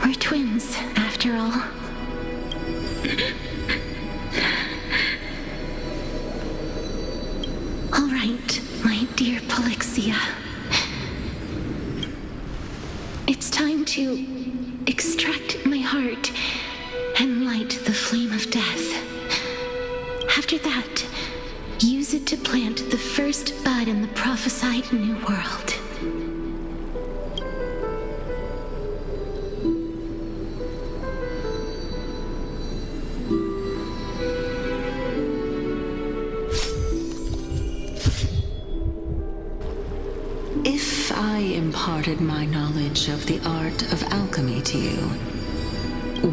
We're twins, after all. All right, my dear Polixia. It's time to extract my heart and light the flame of death. After that, use it to plant the first bud in the prophesied new world. If I imparted my knowledge of the art of alchemy to you,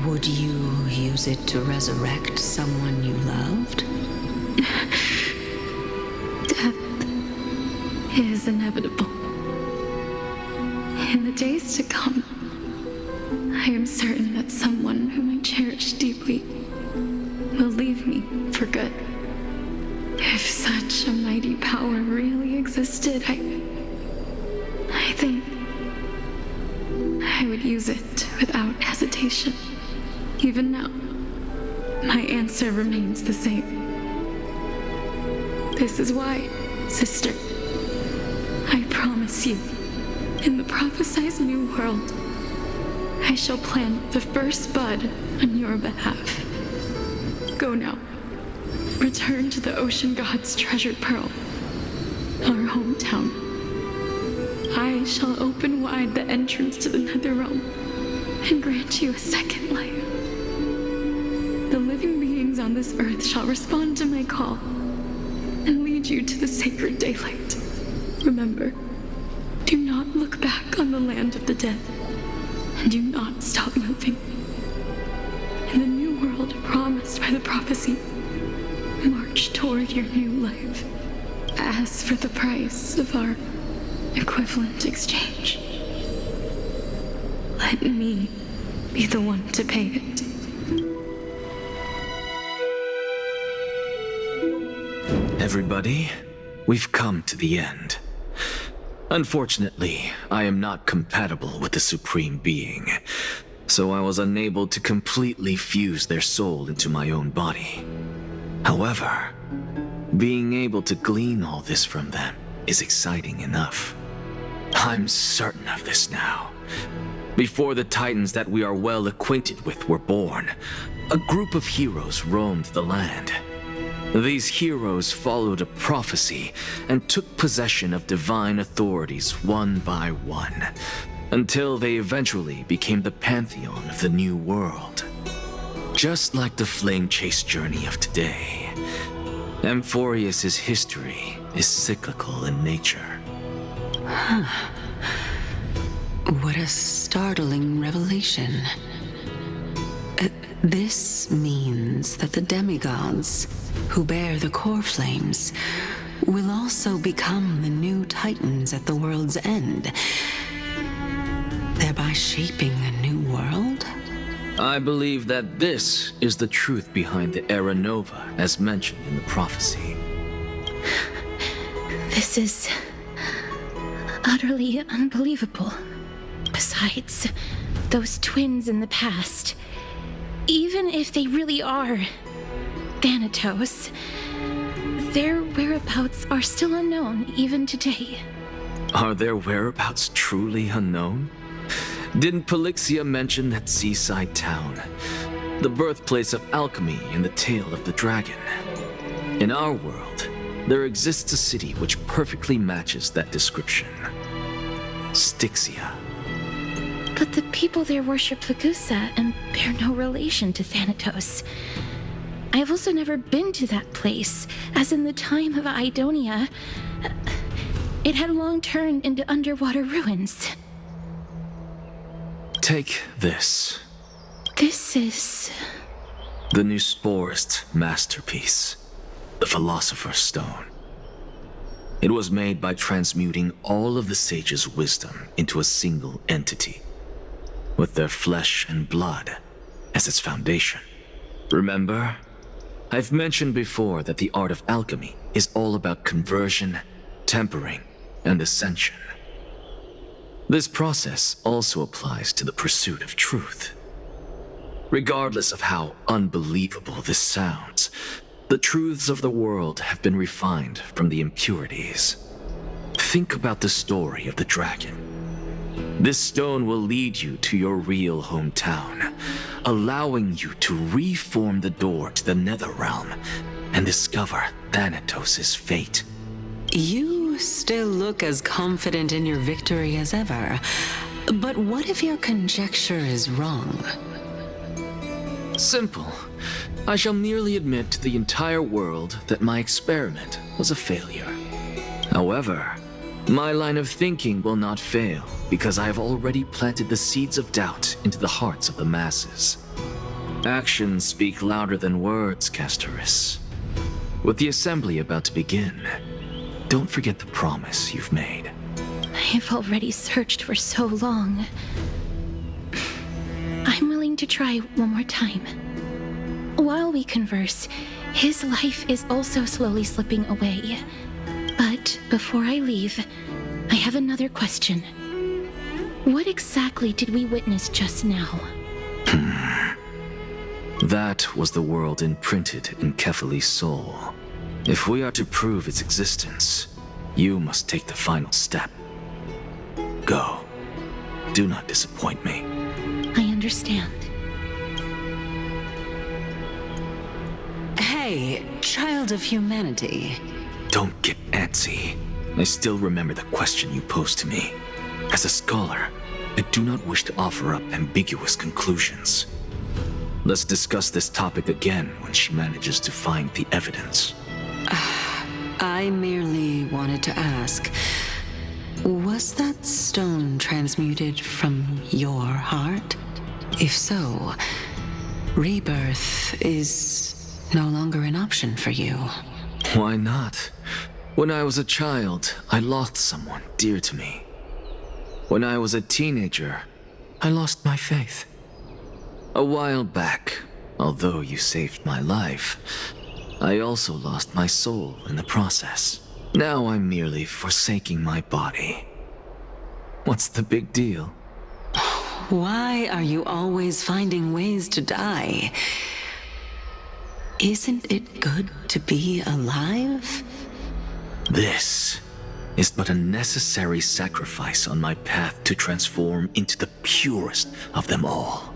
would you use it to resurrect someone you loved? Death is inevitable. In the days to come, I am certain that someone whom I cherish deeply will leave me for good. If such a mighty power really existed, thing, I would use it without hesitation. Even now, my answer remains the same. This is why, sister, I promise you, in the prophesized new world, I shall plant the first bud on your behalf. Go now. Return to the ocean god's treasured pearl, our hometown. I shall open wide the entrance to the nether realm and grant you a second life. The living beings on this earth shall respond to my call and lead you to the sacred daylight. Remember, do not look back on the land of the dead, and do not stop moving. In the new world promised by the prophecy, march toward your new life. As for the price of our equivalent exchange, let me be the one to pay it. Everybody, we've come to the end. Unfortunately, I am not compatible with the Supreme Being, so I was unable to completely fuse their soul into my own body. However, being able to glean all this from them is exciting enough. I'm certain of this now. Before the Titans that we are well acquainted with were born, a group of heroes roamed the land. These heroes followed a prophecy and took possession of divine authorities one by one, until they eventually became the pantheon of the new world. Just like the flame chase journey of today, Amphorius's history is cyclical in nature. What a startling revelation. This means that the demigods, who bear the core flames, will also become the new Titans at the world's end, thereby shaping a new world? I believe that this is the truth behind the Era Nova, as mentioned in the prophecy. This is utterly unbelievable. Besides, those twins in the past, even if they really are Thanatos, their whereabouts are still unknown even today. Are their whereabouts truly unknown? Didn't Polixia mention that seaside town, the birthplace of alchemy and the tale of the dragon? In our world, there exists a city which perfectly matches that description. Styxia. But the people there worship Fagusa and bear no relation to Thanatos. I have also never been to that place, as in the time of Idonia, it had long turned into underwater ruins. Take this. This is... the new Sporist masterpiece, the Philosopher's Stone. It was made by transmuting all of the sages' wisdom into a single entity, with their flesh and blood as its foundation. Remember, I've mentioned before that the art of alchemy is all about conversion, tempering, and ascension. This process also applies to the pursuit of truth. Regardless of how unbelievable this sounds, the truths of the world have been refined from the impurities. Think about the story of the dragon. This stone will lead you to your real hometown, allowing you to reform the door to the Netherrealm and discover Thanatos' fate. You still look as confident in your victory as ever. But what if your conjecture is wrong? Simple. I shall merely admit to the entire world that my experiment was a failure. However, my line of thinking will not fail because I have already planted the seeds of doubt into the hearts of the masses. Actions speak louder than words, Castorice. With the assembly about to begin, don't forget the promise you've made. I've already searched for so long. I'm willing to try one more time. While we converse, his life is also slowly slipping away. But before I leave, I have another question. What exactly did we witness just now? That was the world imprinted in Kefali's soul. If we are to prove its existence, you must take the final step. Go. Do not disappoint me. I understand. Hey, child of humanity. Don't get antsy. I still remember the question you posed to me. As a scholar, I do not wish to offer up ambiguous conclusions. Let's discuss this topic again when she manages to find the evidence. I merely wanted to ask, was that stone transmuted from your heart? If so, rebirth is no longer an option for you. Why not? When I was a child, I lost someone dear to me. When I was a teenager, I lost my faith. A while back, although you saved my life, I also lost my soul in the process. Now I'm merely forsaking my body. What's the big deal? Why are you always finding ways to die? Isn't it good to be alive? This is but a necessary sacrifice on my path to transform into the purest of them all.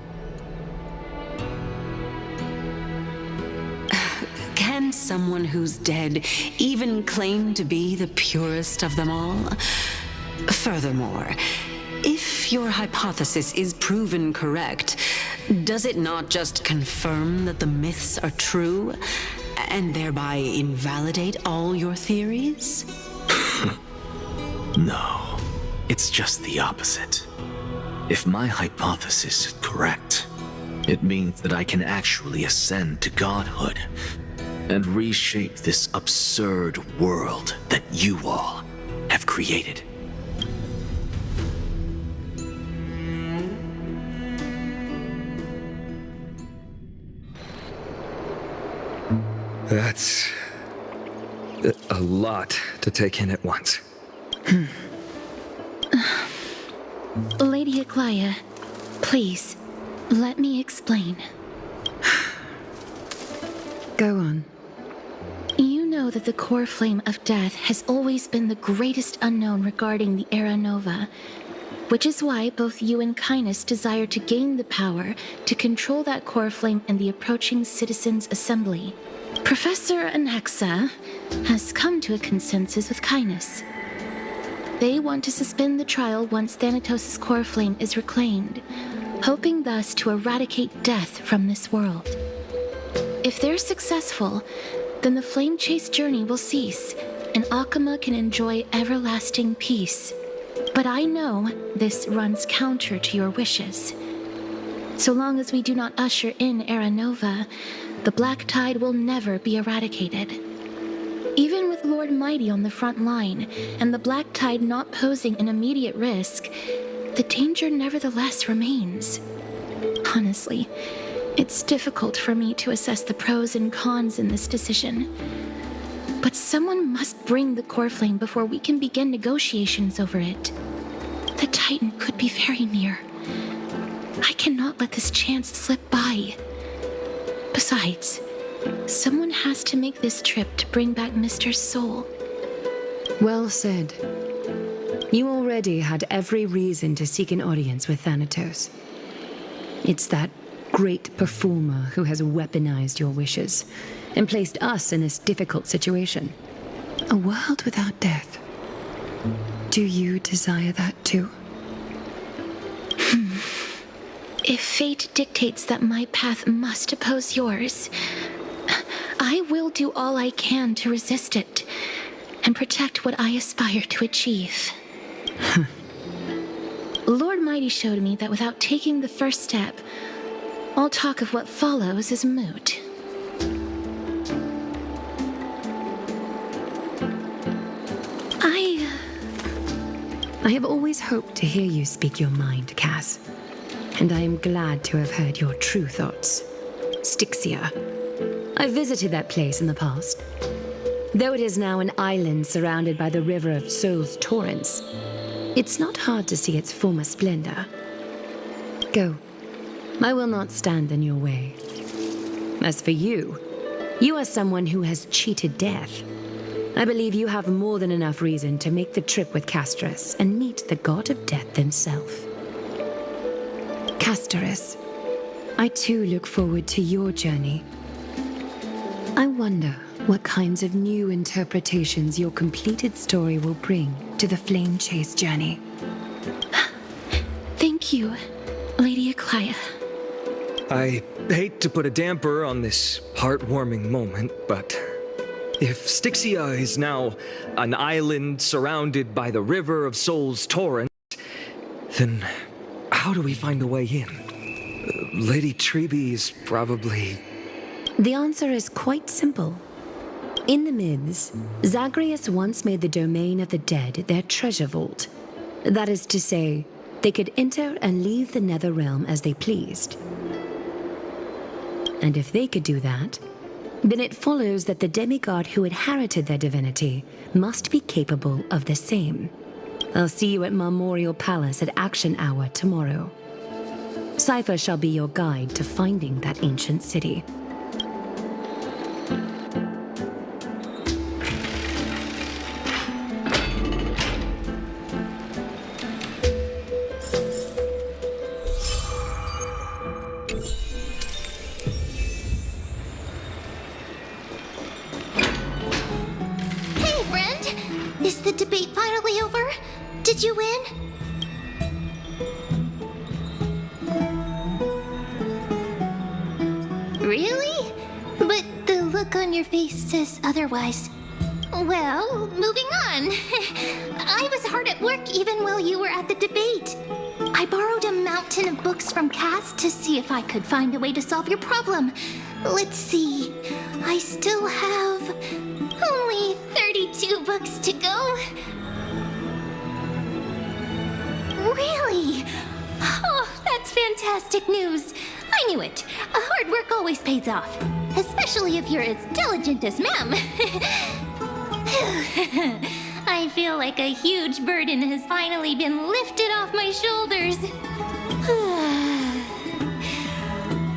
Can someone who's dead even claim to be the purest of them all? Furthermore, if your hypothesis is proven correct, does it not just confirm that the myths are true, and thereby invalidate all your theories? No, it's just the opposite. If my hypothesis is correct, it means that I can actually ascend to godhood and reshape this absurd world that you all have created. That's a lot to take in at once. Lady Aglaya, please, let me explain. Go on. You know that the core flame of death has always been the greatest unknown regarding the Era Nova, which is why both you and Kindness desire to gain the power to control that core flame in the approaching Citizens' Assembly. Professor Anaxa has come to a consensus with Kindness. They want to suspend the trial once Thanatos' core flame is reclaimed, hoping thus to eradicate death from this world. If they're successful, then the flame chase journey will cease, and Akama can enjoy everlasting peace. But I know this runs counter to your wishes. So long as we do not usher in Era Nova, the Black Tide will never be eradicated. Even with Lord Mighty on the front line, and the Black Tide not posing an immediate risk, the danger nevertheless remains. Honestly, it's difficult for me to assess the pros and cons in this decision. But someone must bring the core flame before we can begin negotiations over it. The Titan could be very near. I cannot let this chance slip by. Besides, someone has to make this trip to bring back Mr. Soul. Well said. You already had every reason to seek an audience with Thanatos. It's that great performer who has weaponized your wishes and placed us in this difficult situation. A world without death. Do you desire that too? If fate dictates that my path must oppose yours, I will do all I can to resist it and protect what I aspire to achieve. Lord Mighty showed me that without taking the first step, all talk of what follows is moot. I have always hoped to hear you speak your mind, Cass. And I am glad to have heard your true thoughts. Styxia. I visited that place in the past. Though it is now an island surrounded by the river of Soul's torrents, It's not hard to see its former splendor. Go. I will not stand in your way. As for you, you are someone who has cheated death. I believe you have more than enough reason to make the trip with castorice and meet the god of death himself. Castorice, I too look forward to your journey. I wonder what kinds of new interpretations your completed story will bring to the Flame Chase journey. Thank you, Lady Aglaia. I hate to put a damper on this heartwarming moment, but if Styxia is now an island surrounded by the river of Soul's torrent, then how do we find a way in? Lady Trebe is probably... The answer is quite simple. In the myths, Zagreus once made the domain of the dead their treasure vault. That is to say, they could enter and leave the nether realm as they pleased. And if they could do that, then it follows that the demigod who inherited their divinity must be capable of the same. I'll see you at Memorial Palace at Action Hour tomorrow. Cipher shall be your guide to finding that ancient city. Is the debate finally over? Did you win? Really? But the look on your face says otherwise. Well, moving on. I was hard at work even while you were at the debate. I borrowed a mountain of books from Cass to see if I could find a way to solve your problem. Let's see. I still have only 32 books to go. Really? Oh, that's fantastic news. I knew it. Hard work always pays off. Especially if you're as diligent as ma'am. I feel like a huge burden has finally been lifted off my shoulders.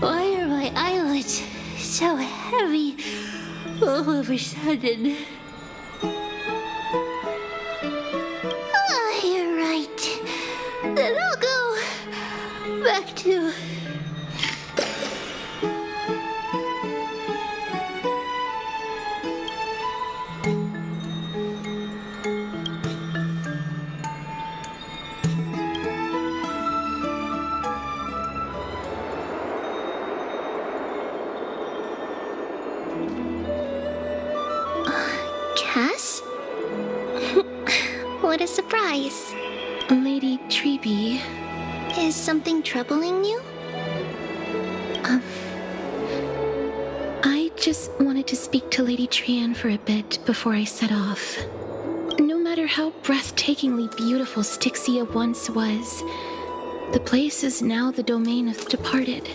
Why are my eyelids so heavy all of a sudden? Oh, you're right. Then I'll go back to... Cass? What a surprise. Lady Trebe. Is something troubling you? I just wanted to speak to Lady Trian for a bit before I set off. No matter how breathtakingly beautiful Styxia once was, the place is now the domain of the departed.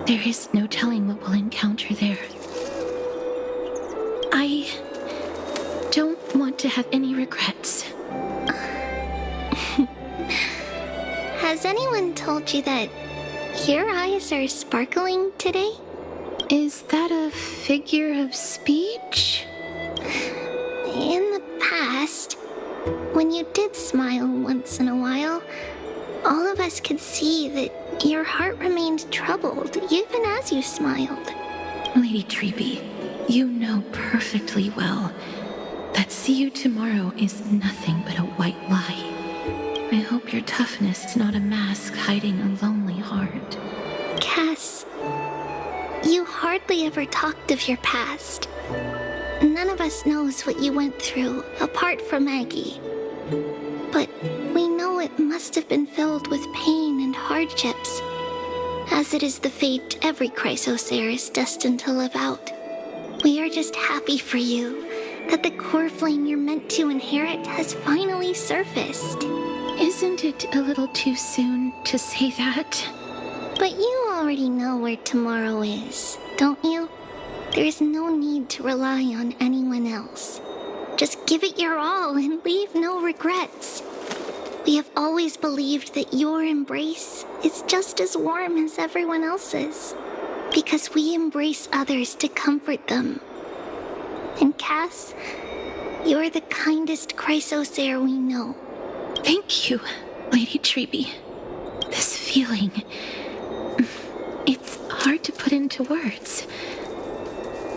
There is no telling what we'll encounter there. I don't want to have any regrets. Has anyone told you that your eyes are sparkling today? Is that a figure of speech? In the past, when you did smile once in a while, all of us could see that your heart remained troubled even as you smiled. Lady Trebe, you know perfectly well that see you tomorrow is nothing but a white lie. I hope your toughness is not a mask hiding a lonely heart. Cass, you hardly ever talked of your past. None of us knows what you went through, apart from Maggie. But we know it must have been filled with pain and hardships, as it is the fate every chrysosaur is destined to live out. We are just happy for you that the core flame you're meant to inherit has finally surfaced. Isn't it a little too soon to say that? But you already know where tomorrow is, don't you? There's no need to rely on anyone else. Just give it your all and leave no regrets. We have always believed that your embrace is just as warm as everyone else's, because we embrace others to comfort them. And Cass, you're the kindest Chrysosaur we know. Thank you, Lady Treby. This feeling, it's hard to put into words.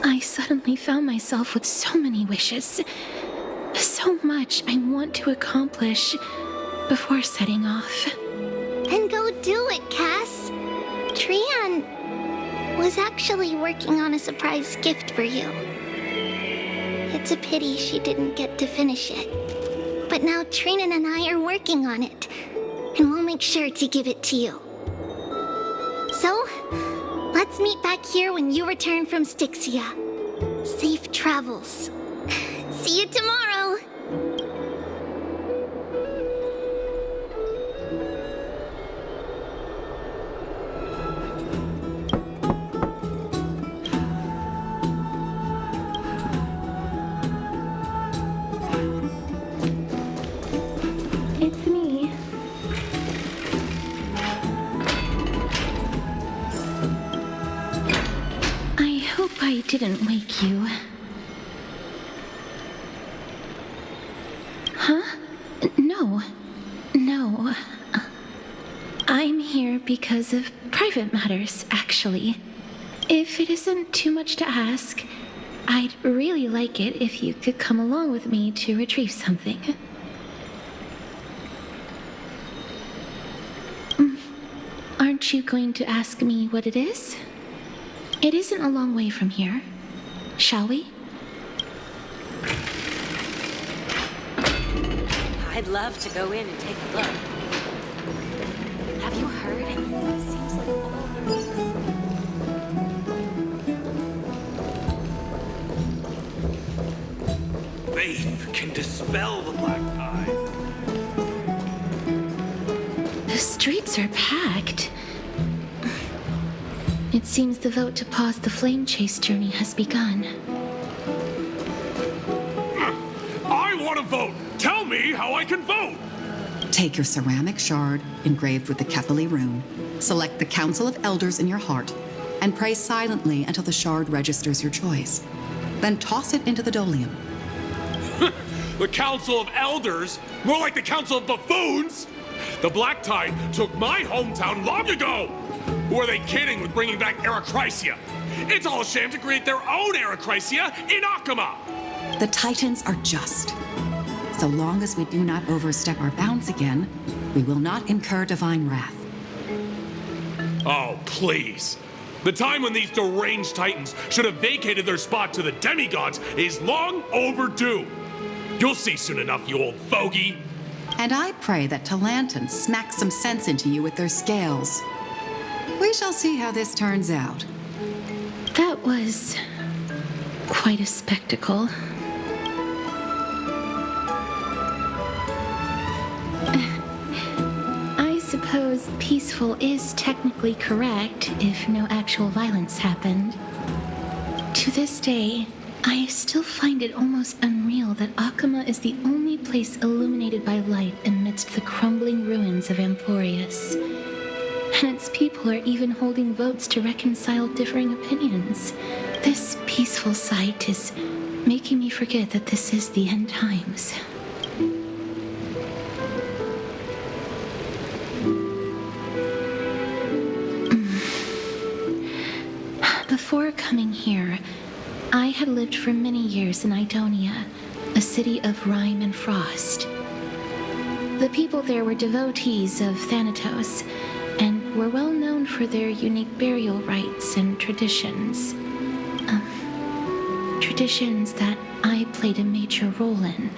I suddenly found myself with so many wishes, so much I want to accomplish before setting off. Then go do it, Cass. Trian was actually working on a surprise gift for you. It's a pity she didn't get to finish it. But now Trinan and I are working on it, and we'll make sure to give it to you. So, let's meet back here when you return from Styxia. Safe travels. See you tomorrow! It's me. I hope I didn't wake you. Huh? No. No. I'm here because of private matters, actually. If it isn't too much to ask, I'd really like it if you could come along with me to retrieve something. Aren't you going to ask me what it is? It isn't a long way from here. Shall we? I'd love to go in and take a look. Have you heard? It seems like all Faith can dispel the black tide. The streets are packed. It seems the vote to pause the flame chase journey has begun. I want to vote! Tell me how I can vote! Take your ceramic shard engraved with the Kethali rune, select the Council of Elders in your heart, and pray silently until the shard registers your choice. Then toss it into the Dolium. The Council of Elders? More like the Council of Buffoons! The Black Tide took my hometown long ago! Who are they kidding with bringing back Arachrysia? It's all a sham to create their own Arachrysia in Akama! The Titans are just. So long as we do not overstep our bounds again, we will not incur divine wrath. Oh, please. The time when these deranged Titans should have vacated their spot to the demigods is long overdue. You'll see soon enough, you old fogey. And I pray that Talanton smacks some sense into you with their scales. We shall see how this turns out. That was quite a spectacle. I suppose peaceful is technically correct if no actual violence happened. To this day, I still find it almost unreal that Akama is the only place illuminated by light amidst the crumbling ruins of Amphorius. And its people are even holding votes to reconcile differing opinions. This peaceful sight is making me forget that this is the end times. Before coming here, I had lived for many years in Idonia, a city of rime and frost. The people there were devotees of Thanatos, and were well known for their unique burial rites and traditions. Traditions that I played a major role in.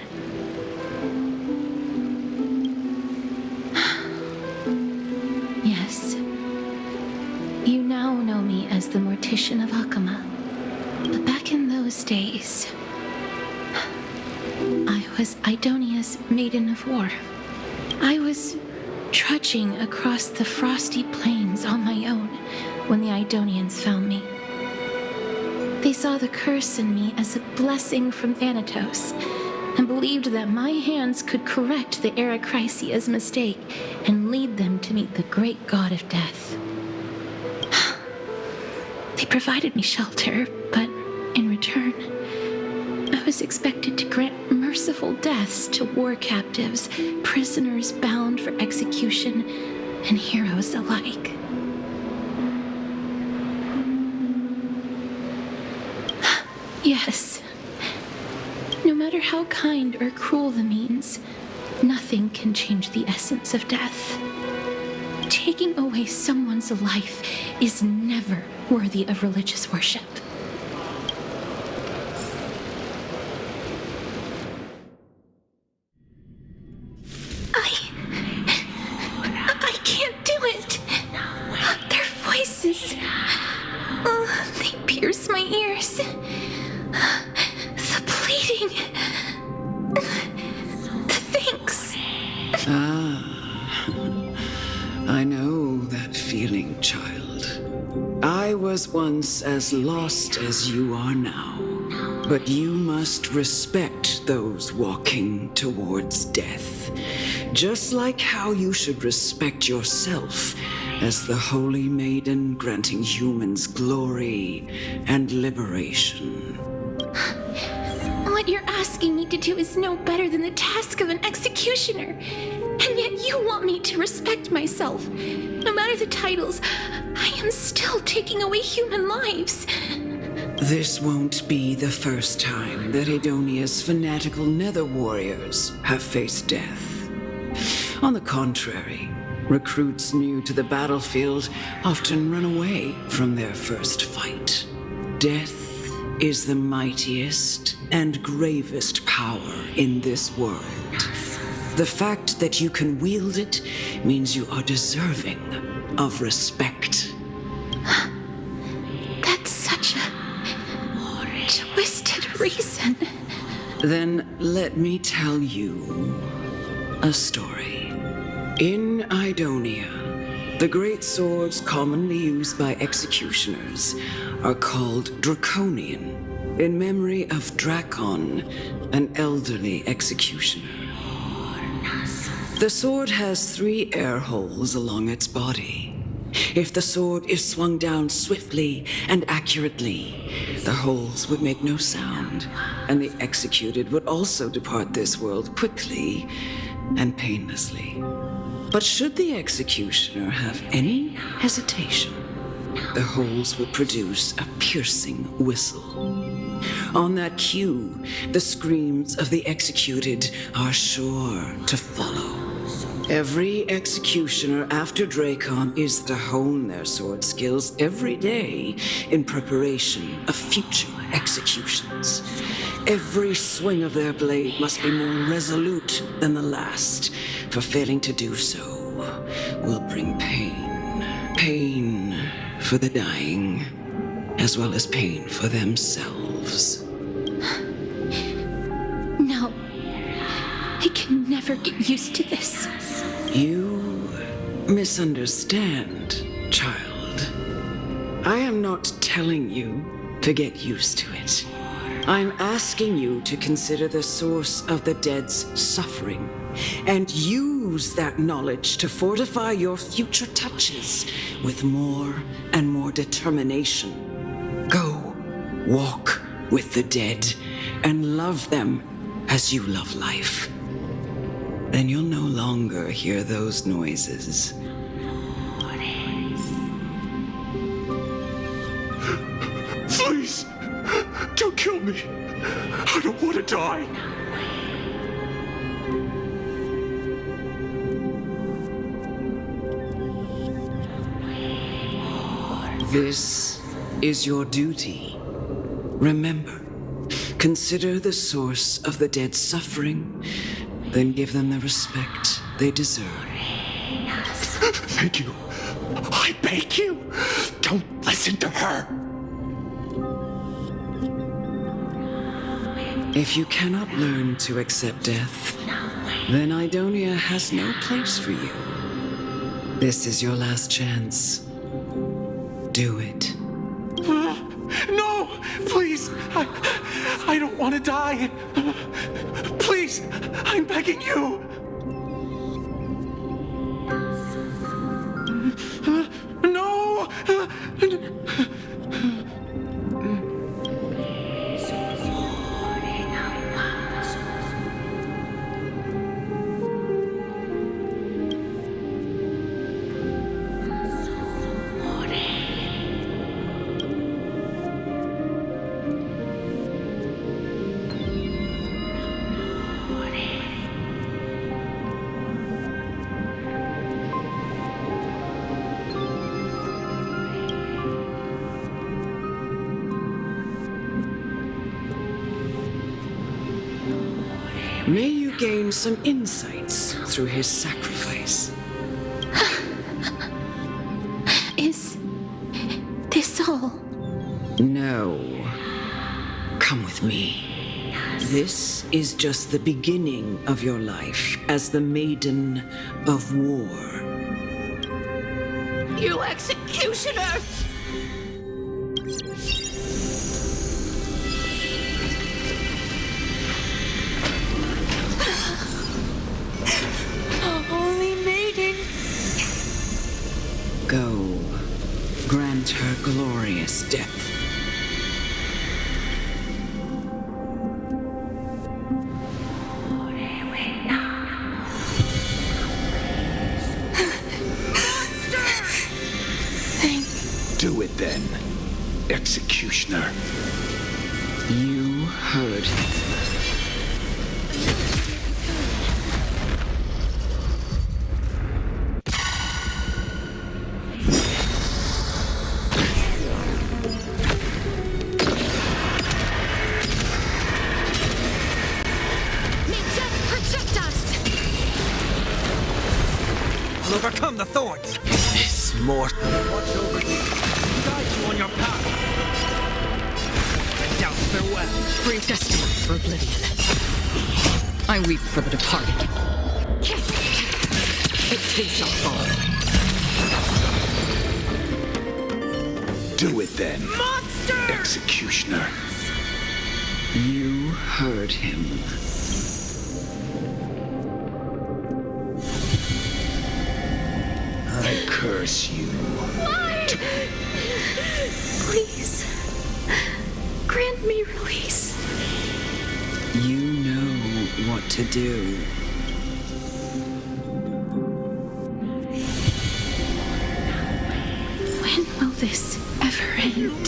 Yes. You now know me as the Mortician of Akama. But back in those days, I was Idonia's Maiden of War. I was trudging across the frosty plains on my own when the Idonians found me. They saw the curse in me as a blessing from Thanatos, and believed that my hands could correct the Aracrisia's mistake and lead them to meet the great god of death. They provided me shelter, but in return, I was expected to grant merciful deaths to war captives, prisoners bound for execution, and heroes alike. Yes. No matter how kind or cruel the means, nothing can change the essence of death. Taking away someone's life is never worthy of religious worship. I can't do it. Their voices, they pierce my ears. The pleading. The thanks. I know that feeling, child. I was once as lost as you are now. But you must respect those walking towards death, just like how you should respect yourself as the holy maiden granting humans glory and liberation. What you're asking me to do is no better than the task of an executioner. And yet you want me to respect myself. No matter the titles, I am still taking away human lives. This won't be the first time that Edonia's fanatical nether warriors have faced death. On the contrary, recruits new to the battlefield often run away from their first fight. Death is the mightiest and gravest power in this world. The fact that you can wield it means you are deserving of respect. That's such a twisted reason. Then let me tell you a story. In Idonia, the great swords commonly used by executioners are called Draconian, in memory of Drakon, an elderly executioner. The sword has 3 air holes along its body. If the sword is swung down swiftly and accurately, the holes would make no sound, and the executed would also depart this world quickly and painlessly. But should the executioner have any hesitation, the holes would produce a piercing whistle. On that cue, the screams of the executed are sure to follow. Every executioner after Drakon is to hone their sword skills every day in preparation of future executions. Every swing of their blade must be more resolute than the last, for failing to do so will bring pain. Pain for the dying, as well as pain for themselves. No. I can never get used to this. You misunderstand, child. I am not telling you to get used to it. I'm asking you to consider the source of the dead's suffering and use that knowledge to fortify your future touches with more and more determination. Go, walk with the dead and love them as you love life. Then you'll no longer hear those noises. Please, don't kill me. I don't want to die. This is your duty. Remember, consider the source of the dead's suffering, then give them the respect they deserve. Thank you. I beg you, don't listen to her. If you cannot learn to accept death, then Idonia has no place for you. This is your last chance. Do it. No, please. I don't want to die. Please. Please, I'm begging you. No! May you gain some insights through his sacrifice. Is this all? No. Come with me. This is just the beginning of your life as the Maiden of War. You executioner! Only maiden. Go. Grant her glorious death. Do it then, executioner. You heard him. I'll overcome the thorns. This mortal. Watch over you. Guide you on your path. Now farewell. Bring destiny for oblivion. I weep for the departed. Its feet shall fall. Do it then, monster! Executioner. You heard him. I curse you. Why? Please, grant me release. You know what to do. When will this ever end?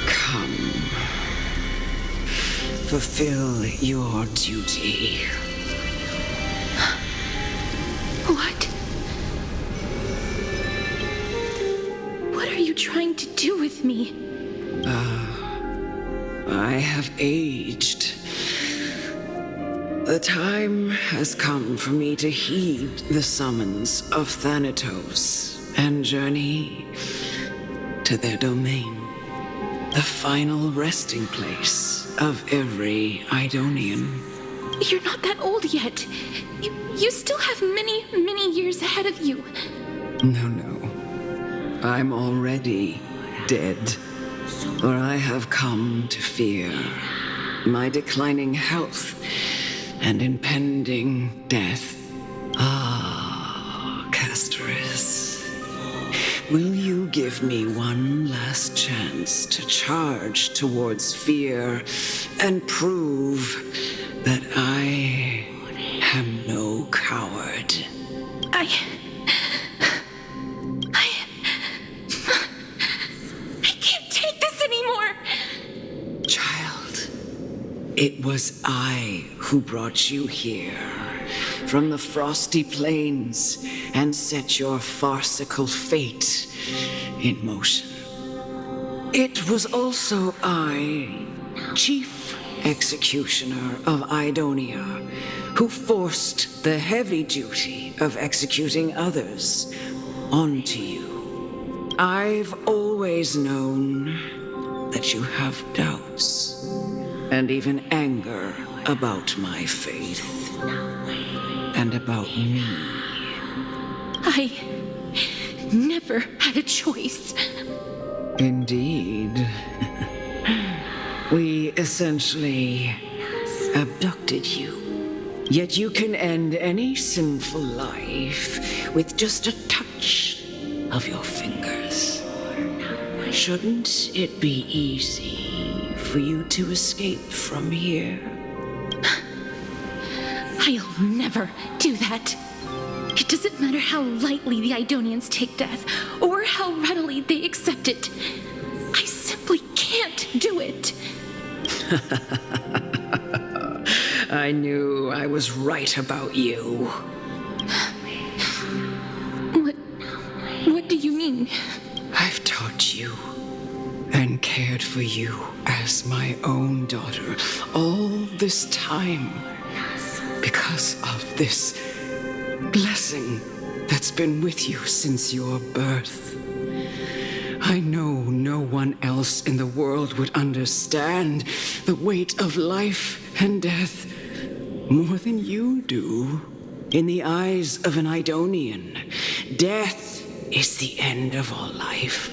Come. Fulfill your duty. What? What are you trying to do with me? I have aged. The time has come for me to heed the summons of Thanatos and journey to their domain. The final resting place of every Idonian. You're not that old yet. You still have many, many years ahead of you. No. I'm already dead. For I have come to fear my declining health and impending death. Ah, castorice. Will you give me one last chance to charge towards fear and prove that I am no coward? I can't take this anymore! Child, it was I who brought you here from the frosty plains and set your farcical fate in motion. It was also I, Chief Executioner of Idonia, who forced the heavy duty of executing others onto you. I've always known that you have doubts and even anger about my faith and about me. I never had a choice. Indeed. We essentially abducted you. Yet you can end any sinful life with just a touch of your fingers. Shouldn't it be easy for you to escape from here? I'll never do that. It doesn't matter how lightly the Idonians take death, or how readily they accept it. I simply can't do it. I knew I was right about you. What do you mean? I've taught you and cared for you as my own daughter all this time because of this blessing that's been with you since your birth. I know no one else in the world would understand the weight of life and death more than you do. In the eyes of an Idonian, death is the end of all life,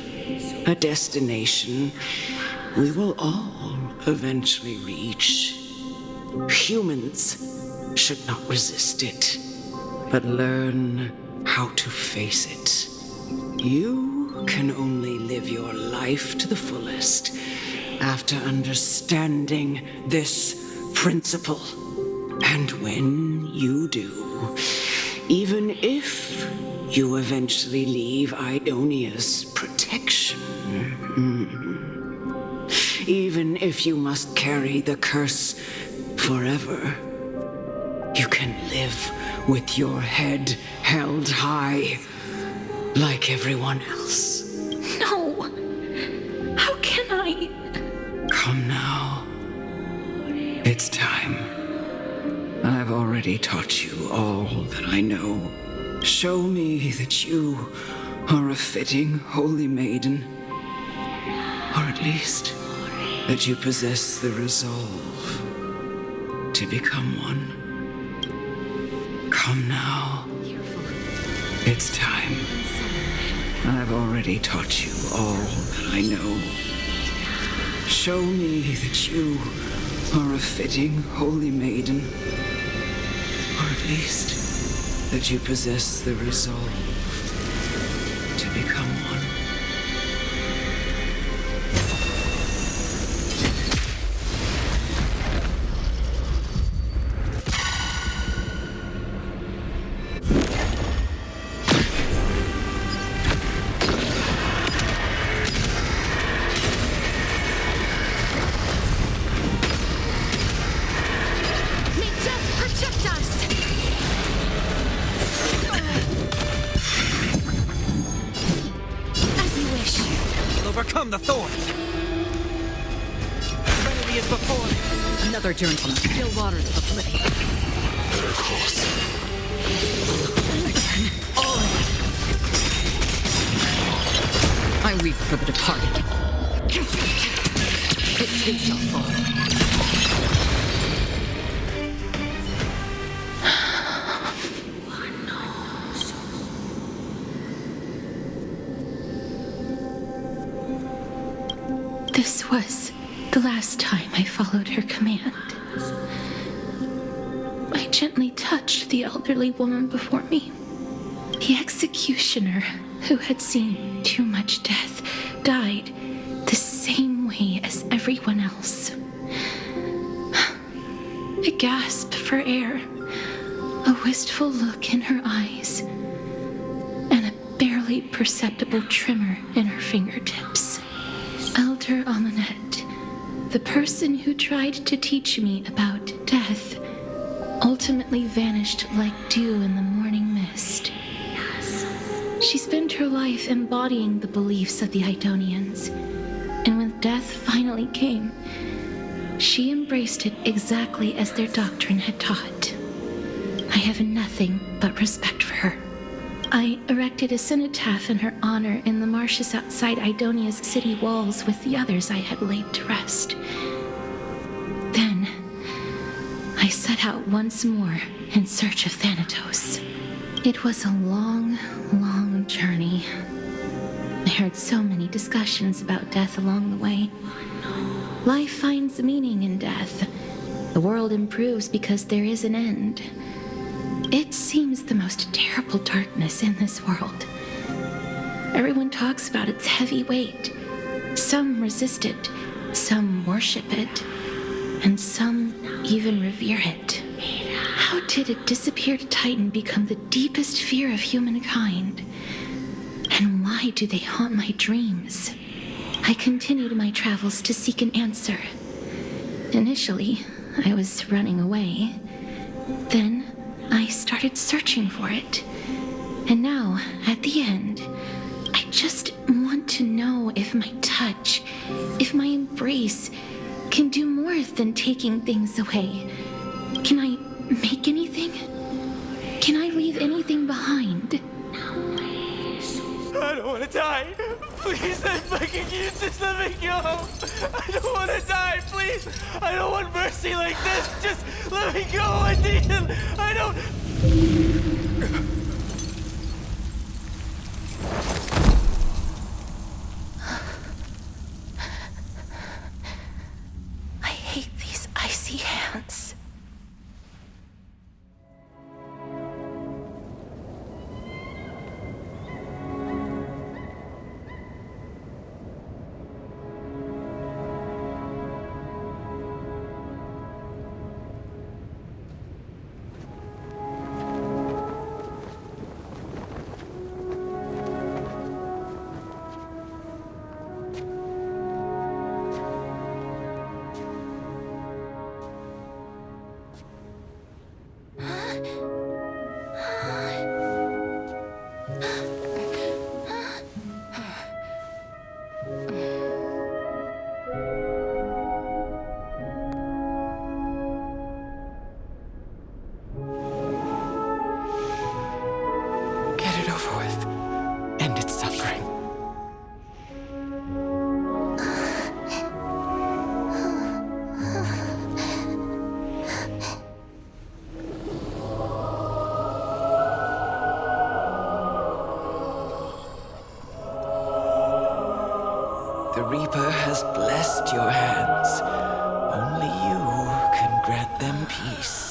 a destination we will all eventually reach. Humans should not resist it, but learn how to face it. You can only live your life to the fullest after understanding this principle. And when you do, even if you eventually leave Idonia's protection, even if you must carry the curse forever, you can live with your head held high like everyone else. No! How can I? Come now. It's time. I've already taught you all that I know. Show me that you are a fitting holy maiden. Or at least that you possess the resolve to become one. Come now. It's time. I've already taught you all that I know. Show me that you are a fitting holy maiden. Or at least that you possess the resolve to become one. Overcome the thorns! Serenity is before me! Another journey from the still waters of oblivion. Their course. All I weep for the departed. It takes not far. This was the last time I followed her command. I gently touched the elderly woman before me. The executioner, who had seen too much death, died the same way as everyone else. A gasp for air, a wistful look in her eyes, and a barely perceptible tremor in her fingertips. Elder Amunet, the person who tried to teach me about death, ultimately vanished like dew in the morning mist. She spent her life embodying the beliefs of the Idonians, and when death finally came, she embraced it exactly as their doctrine had taught. I have nothing but respect for her. I erected a cenotaph in her honor in the marshes outside Idonia's city walls with the others I had laid to rest. Then, I set out once more in search of Thanatos. It was a long, long journey. I heard so many discussions about death along the way. Life finds meaning in death. The world improves because there is an end. It seems the most terrible darkness in this world. Everyone talks about its heavy weight. Some resist it, some worship it, and some even revere it. How did a disappeared titan become the deepest fear of humankind? And why do they haunt my dreams? I continued my travels to seek an answer. Initially, I was running away. Then, I started searching for it. And now, at the end, I just want to know if my touch, if my embrace, can do more than taking things away. Can I make anything? Can I leave anything behind? I don't want to die. Please, I'm begging you, just let me go. I don't want to die, please. I don't want mercy like this. Just let me go. I need it. I don't... I hate these icy hands. Get it over with. End its suffering. The Reaper has blessed your hands. Only you can grant them peace.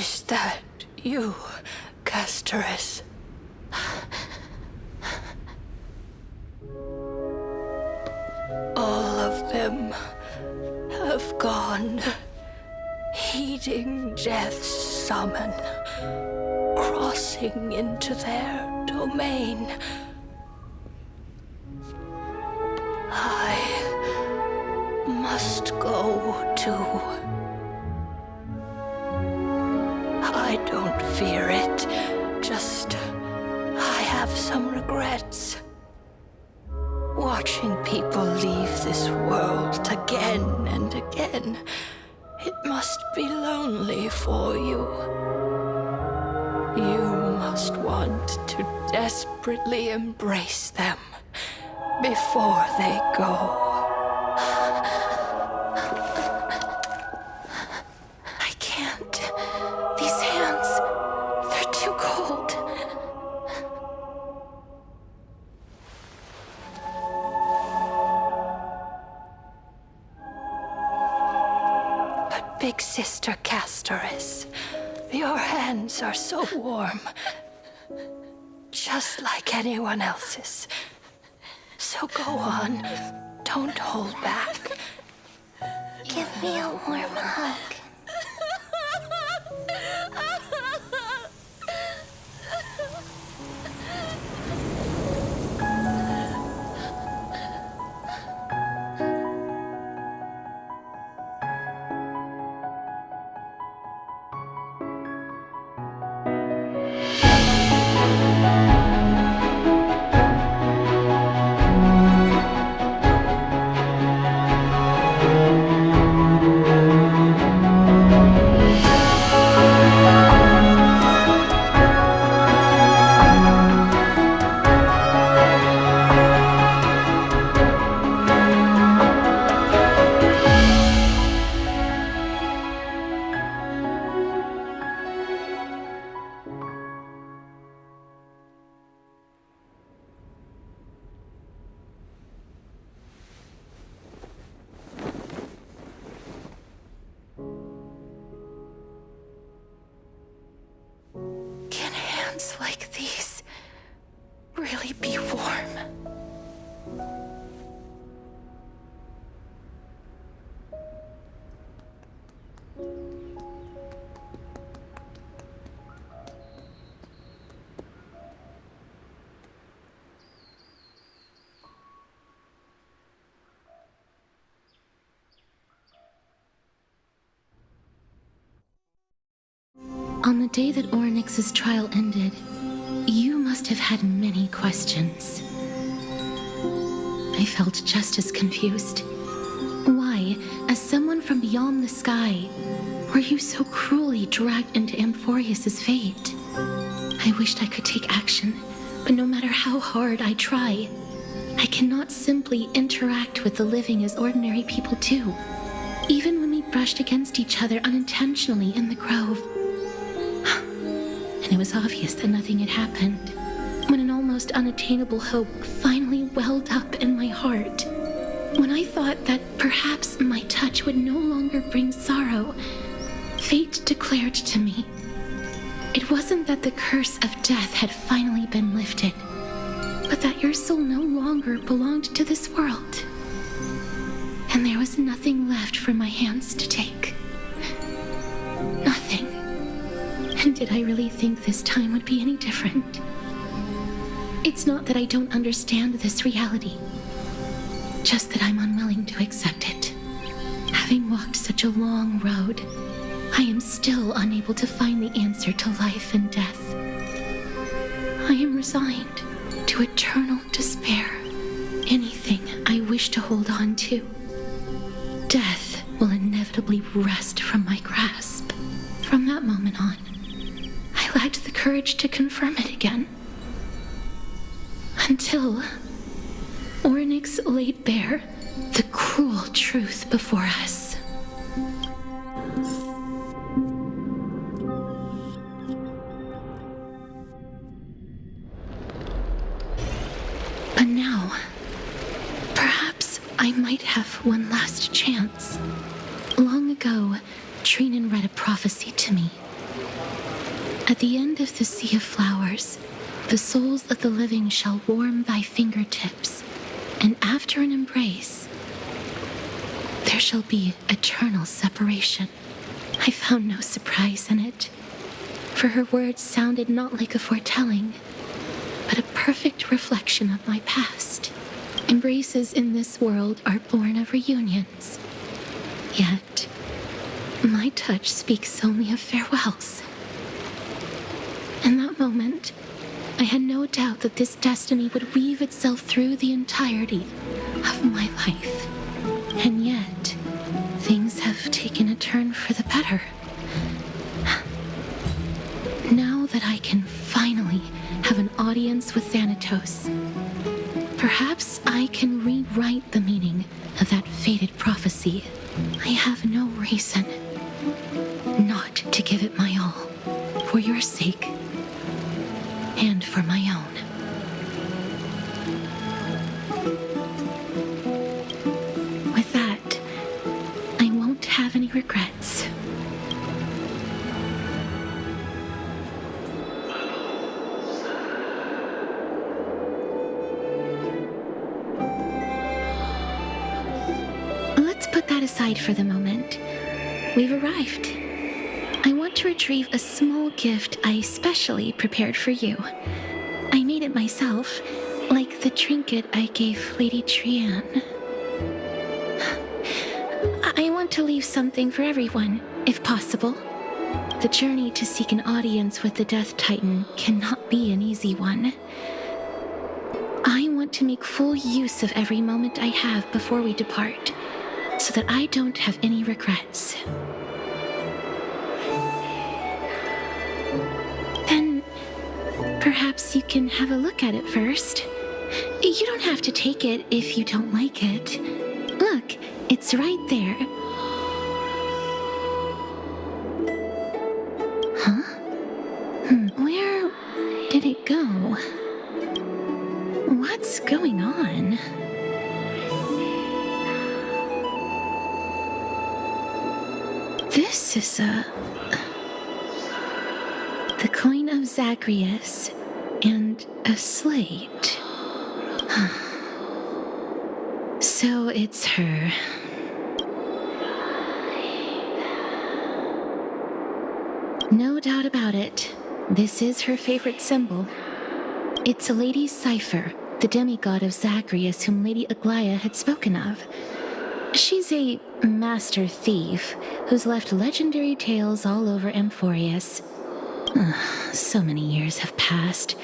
Is that you, Castorice? All of them have gone, heeding death's summon, crossing into their domain. I must go too. I don't fear it, just I have some regrets. Watching people leave this world again and again, it must be lonely for you. You must want to desperately embrace them before they go. I can't. These hands, they're too cold. But Big Sister Castorice, your hands are so warm. Just like anyone else's. So go on. Don't hold back. Give me a warm hug. Can hands like these really be warm? On the day that Orynyx's trial ended, you must have had many questions. I felt just as confused. Why, as someone from beyond the sky, were you so cruelly dragged into Amphorius's fate? I wished I could take action, but no matter how hard I try, I cannot simply interact with the living as ordinary people do, even when we brushed against each other unintentionally in the grove. And it was obvious that nothing had happened, when an almost unattainable hope finally welled up in my heart. When I thought that perhaps my touch would no longer bring sorrow, fate declared to me, it wasn't that the curse of death had finally been lifted, but that your soul no longer belonged to this world. And there was nothing left for my hands to take. Nothing. And did I really think this time would be any different? It's not that I don't understand this reality, just that I'm unwilling to accept it. Having walked such a long road, I am still unable to find the answer to life and death. I am resigned to eternal despair. Anything I wish to hold on to, death will inevitably wrest from my grasp. From that moment on, I lacked the courage to confirm it again. Until Orynyx laid bare the cruel truth before us. But now, perhaps I might have one last chance. Long ago, Trinan read a prophecy to me At the end of the sea of flowers, the souls of the living shall warm thy fingertips, and after an embrace, there shall be eternal separation. I found no surprise in it, for her words sounded not like a foretelling, but a perfect reflection of my past. Embraces in this world are born of reunions, yet my touch speaks only of farewells. In that moment, I had no doubt that this destiny would weave itself through the entirety of my life. And yet, things have taken a turn for the better. Now that I can finally have an audience with Thanatos, perhaps I can rewrite the meaning of that fated prophecy. I have no reason not to give it my all, for your sake and for my own. With that, I won't have any regrets. Let's put that aside for the moment. We've arrived. I want to retrieve a small gift I specially prepared for you. I made it myself, like the trinket I gave Lady Trianne. I want to leave something for everyone, if possible. The journey to seek an audience with the Death Titan cannot be an easy one. I want to make full use of every moment I have before we depart, so that I don't have any regrets. Then, perhaps you can have a look at it first. You don't have to take it if you don't like it. Look, it's right there. Huh? Where did it go? What's going on? This is the coin of Zagreus and a slate. So it's her. No doubt about it. This is her favorite symbol. It's a lady's cipher, the demigod of Zagreus whom Lady Aglaia had spoken of. She's a master thief who's left legendary tales all over Amphorius. So many years have passed,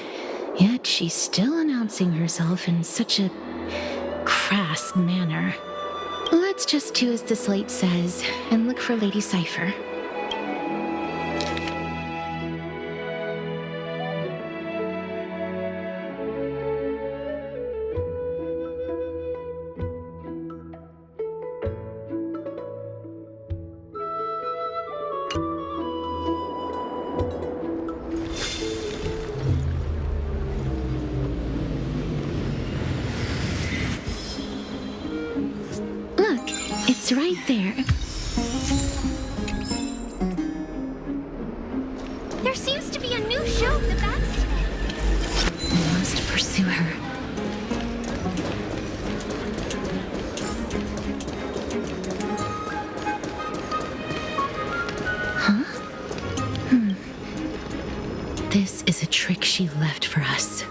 yet she's still announcing herself in such a crass manner. Let's just do as the slate says and look for Lady Cipher. It's right there. There seems to be a new show in the bats today. I must pursue her. Huh? This is a trick she left for us.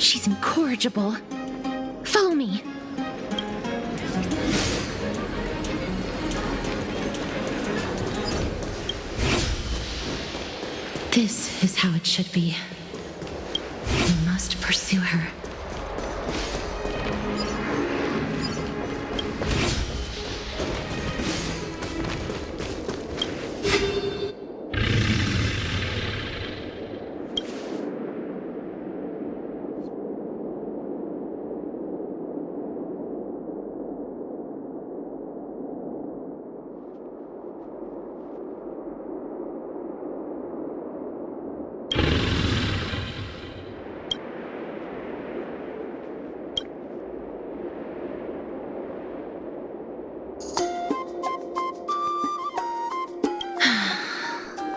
She's incorrigible. Follow me. This is how it should be. We must pursue her.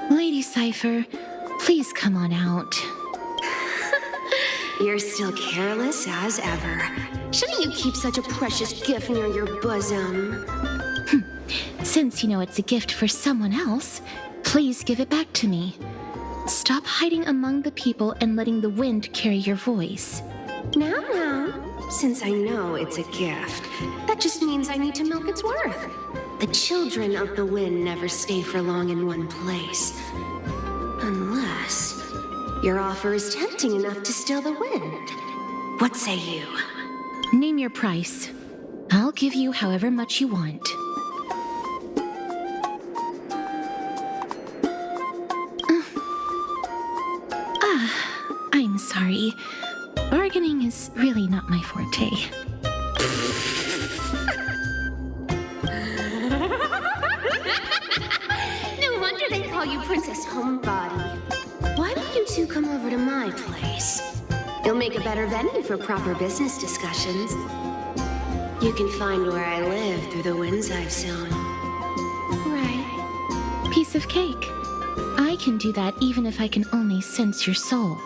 Lady Cipher, please come on out. You're still careless as ever. Shouldn't you keep such a precious gift near your bosom? Since you know it's a gift for someone else, please give it back to me. Stop hiding among the people and letting the wind carry your voice. Now, since I know it's a gift, that just means I need to milk its worth. The children of the wind never stay for long in one place. Unless your offer is tempting enough to steal the wind. What say you? Name your price. I'll give you however much you want. I'm sorry. Bargaining is really not my forte. No wonder they call you Princess Homebody. Why don't you two come over to my place? You'll make a better venue for proper business discussions. You can find where I live through the winds I've sown. Right. Piece of cake. I can do that even if I can only sense your soul.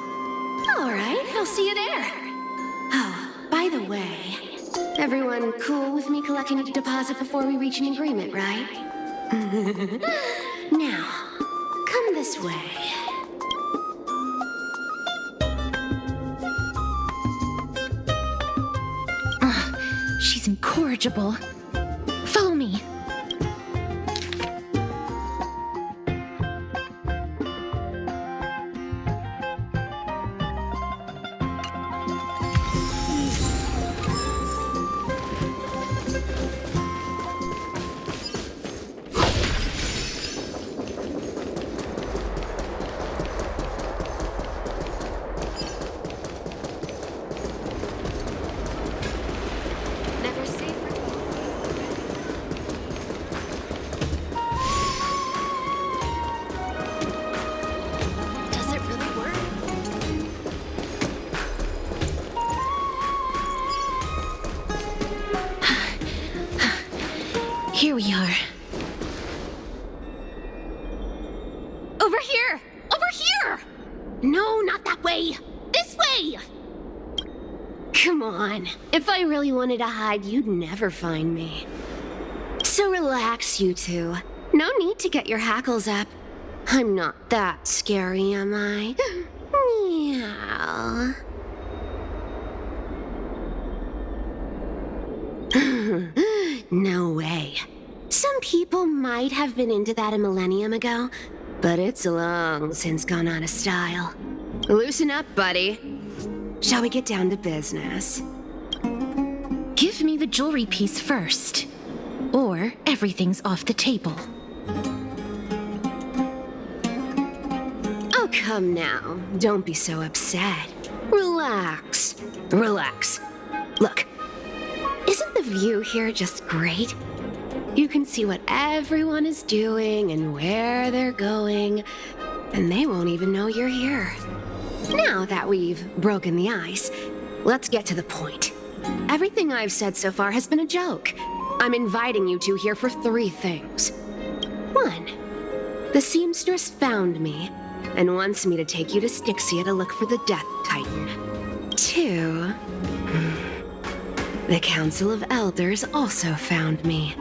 All right, I'll see you there. Oh, by the way, everyone cool with me collecting a deposit before we reach an agreement, right? Now, come this way. She's incorrigible. Follow me. Here we are. Over here! Over here! No, not that way! This way! Come on. If I really wanted to hide, you'd never find me. So relax, you two. No need to get your hackles up. I'm not that scary, am I? Meow. No way. Some people might have been into that a millennium ago, but it's long since gone out of style. Loosen up, buddy. Shall we get down to business? Give me the jewelry piece first, or everything's off the table. Oh, come now. Don't be so upset. Relax. Relax. Look, isn't the view here just great? You can see what everyone is doing and where they're going, and they won't even know you're here. Now that we've broken the ice, let's get to the point. Everything I've said so far has been a joke. I'm inviting you two here for 3 things. 1, the seamstress found me and wants me to take you to Styxia to look for the Death Titan. 2, the Council of Elders also found me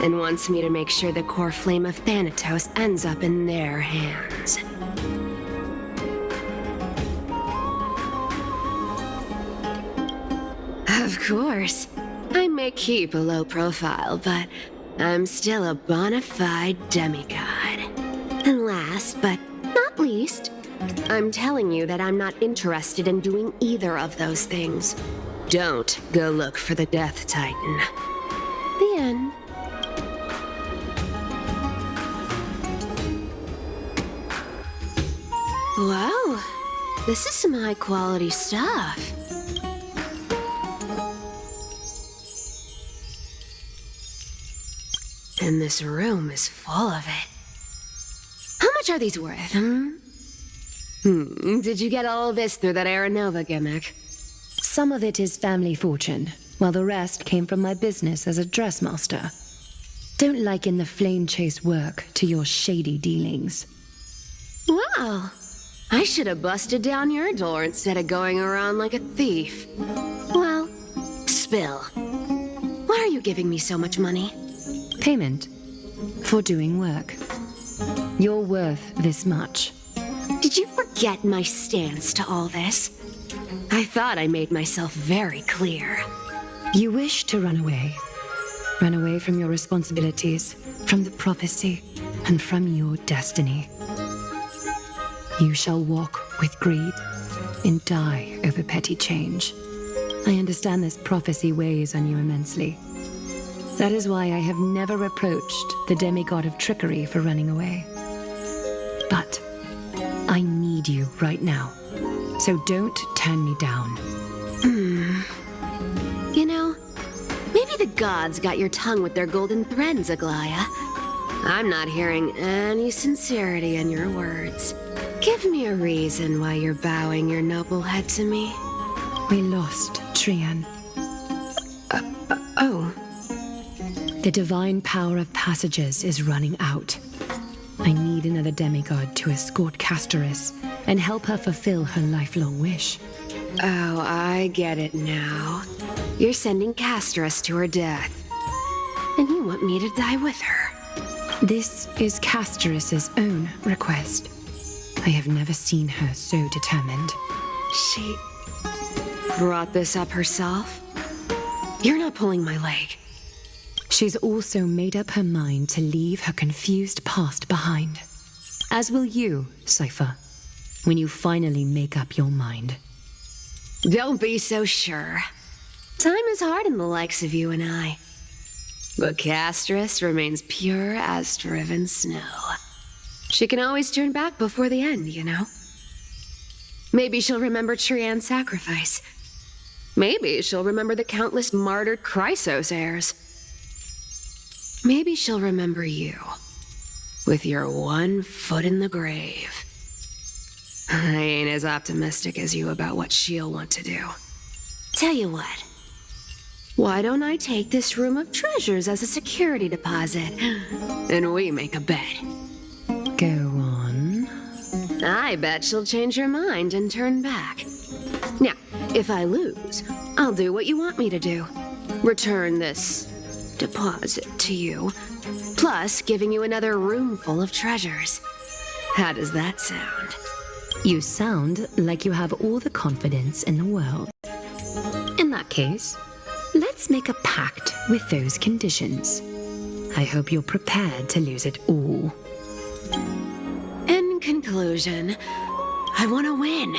and wants me to make sure the core flame of Thanatos ends up in their hands. Of course, I may keep a low profile, but I'm still a bona fide demigod. And last, but Not least, I'm telling you that I'm not interested in doing either of those things. Don't go look for the Death Titan. The end. Wow, this is some high-quality stuff. And this room is full of it. How much are these worth, Did you get all this through that Aranova gimmick? Some of it is family fortune, while the rest came from my business as a dressmaster. Don't liken the flame chase work to your shady dealings. Wow. I should have busted down your door instead of going around like a thief. Well, spill. Why are you giving me so much money? Payment for doing work. You're worth this much. Did you forget my stance to all this? I thought I made myself very clear. You wish to run away. Run away from your responsibilities, from the prophecy, and from your destiny. You shall walk with greed and die over petty change. I understand this prophecy weighs on you immensely. That is why I have never reproached the demigod of trickery for running away. But I need you right now, so don't turn me down. You know, maybe the gods got your tongue with their golden threads, Aglaya. I'm not hearing any sincerity in your words. Give me a reason why you're bowing your noble head to me. We lost Trian. Oh. The divine power of passages is running out. I need another demigod to escort Castorice and help her fulfill her lifelong wish. Oh, I get it now. You're sending Castorice to her death. And you want me to die with her. This is Castorice's own request. I have never seen her so determined. She brought this up herself? You're not pulling my leg. She's also made up her mind to leave her confused past behind. As will you, Cipher, when you finally make up your mind. Don't be so sure. Time is hard in the likes of you and I. But Castorice remains pure as driven snow. She can always turn back before the end, you know? Maybe she'll remember Trian's sacrifice. Maybe she'll remember the countless martyred Chrysos heirs. Maybe she'll remember you, with your one foot in the grave. I ain't as optimistic as you about what she'll want to do. Tell you what, why don't I take this room of treasures as a security deposit, and we make a bet? Go on. I bet she'll change her mind and turn back. Now, if I lose, I'll do what you want me to do. Return this deposit to you, plus giving you another room full of treasures. How does that sound? You sound like you have all the confidence in the world. In that case, let's make a pact with those conditions. I hope you're prepared to lose it all. In conclusion, I want to win.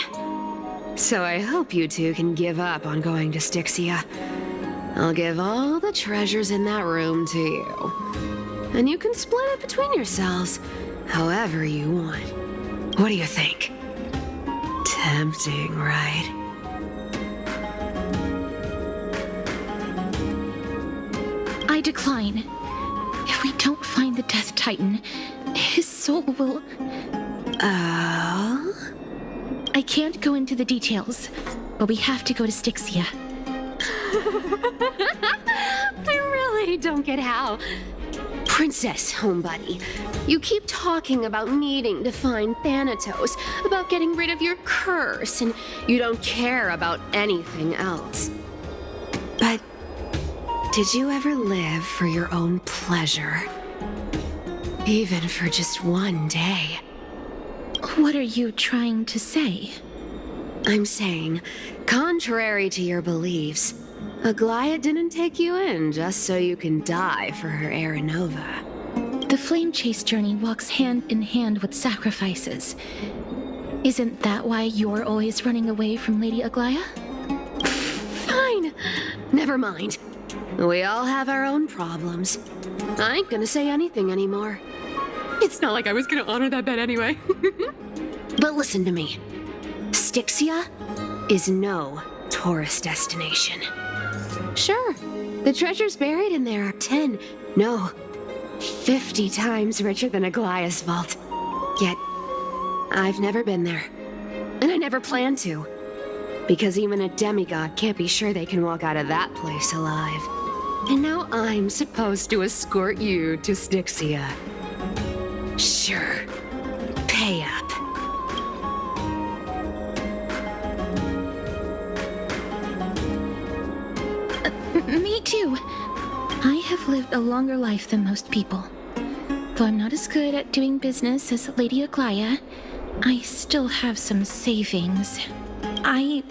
So I hope you two can give up on going to Styxia. I'll give all the treasures in that room to you. And you can split it between yourselves, however you want. What do you think? Tempting, right? I decline. If we don't find the Death Titan, his soul will... Oh? I can't go into the details, but we have to go to Styxia. I really don't get how. Princess, homebuddy, you keep talking about needing to find Thanatos, about getting rid of your curse, and you don't care about anything else. But did you ever live for your own pleasure? Even for just one day? What are you trying to say? I'm saying, contrary to your beliefs, Aglaya didn't take you in just so you can die for her Aranova. The flame chase journey walks hand in hand with sacrifices. Isn't that why you're always running away from Lady Aglaya? Fine. Never mind. We all have our own problems. I ain't gonna say anything anymore. It's not like I was gonna honor that bet anyway. But listen to me. Styxia is no tourist destination. Sure, the treasures buried in there are 10, no, 50 times richer than Aglaya's vault. Yet, I've never been there. And I never plan to. Because even a demigod can't be sure they can walk out of that place alive. And now I'm supposed to escort you to Styxia. Sure. Pay up. Me too. I have lived a longer life than most people. Though I'm not as good at doing business as Lady Aglaya, I still have some savings. I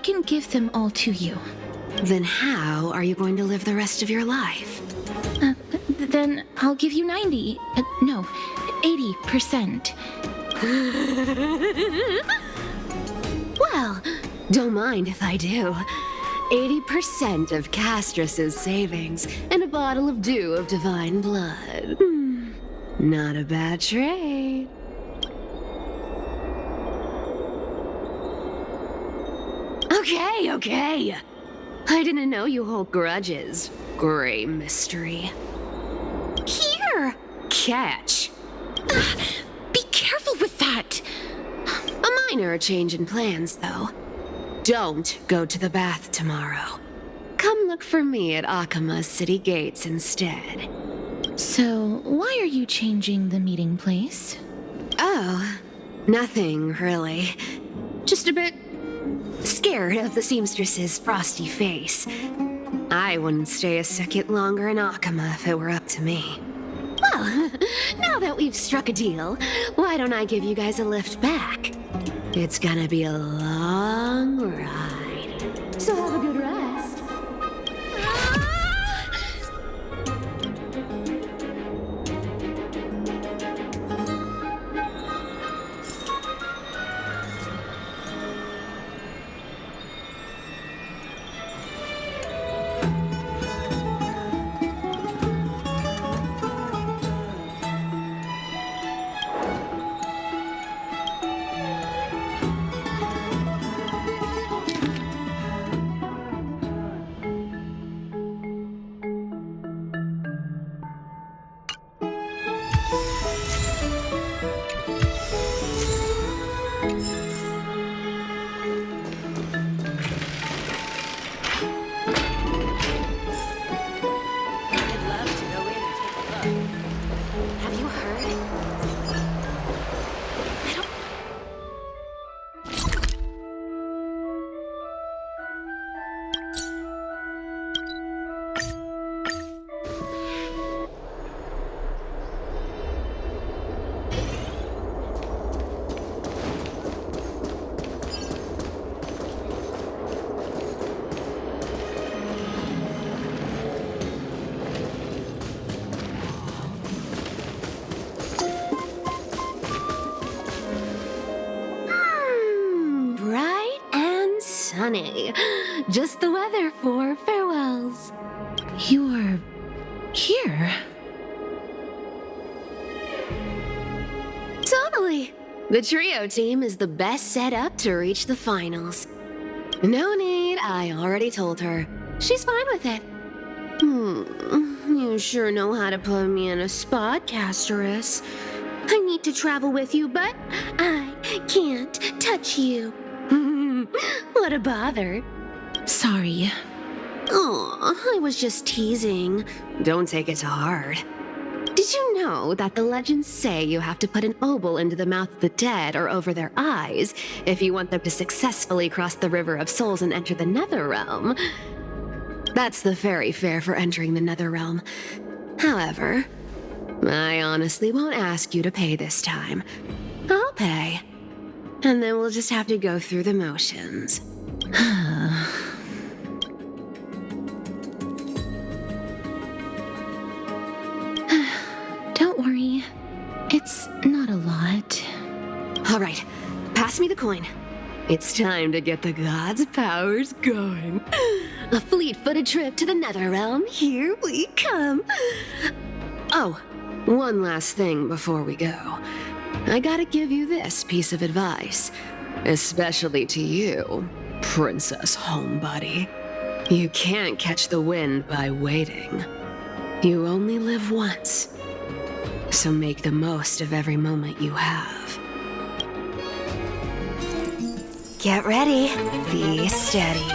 can give them all to you. Then how are you going to live the rest of your life? Then I'll give you 90. No, 80%. Well, don't mind if I do. 80% of Castorice's savings and a bottle of dew of divine blood. Not a bad trade. Okay. I didn't know you hold grudges. Gray mystery. Here! Catch. Be careful with that! A minor change in plans, though. Don't go to the bath tomorrow. Come look for me at Akama's city gates instead. So, why are you changing the meeting place? Oh, nothing really. Just a bit scared of the seamstress's frosty face. I wouldn't stay a second longer in Akama if it were up to me. Well, now that we've struck a deal, why don't I give you guys a lift back? It's gonna be a long ride. So have a good rest. Sunny. Just the weather for farewells. You're here? Totally. The trio team is the best set up to reach the finals. No need, I already told her. She's fine with it. You sure know how to put me in a spot, Castorice. I need to travel with you, but I can't touch you. What a bother. Sorry. Aw, I was just teasing. Don't take it to heart. Did you know that the legends say you have to put an obol into the mouth of the dead or over their eyes if you want them to successfully cross the River of Souls and enter the Netherrealm? That's the fairy fare for entering the Netherrealm. However, I honestly won't ask you to pay this time. I'll pay. And then we'll just have to go through the motions. worry. It's not a lot. All right, pass me the coin. It's time to get the gods' powers going. A fleet-footed trip to the Netherrealm. Here we come. Oh, one last thing before we go. I gotta give you this piece of advice, especially to you, Princess Homebody. You can't catch the wind by waiting. You only live once, so make the most of every moment you have. Get ready. Be steady.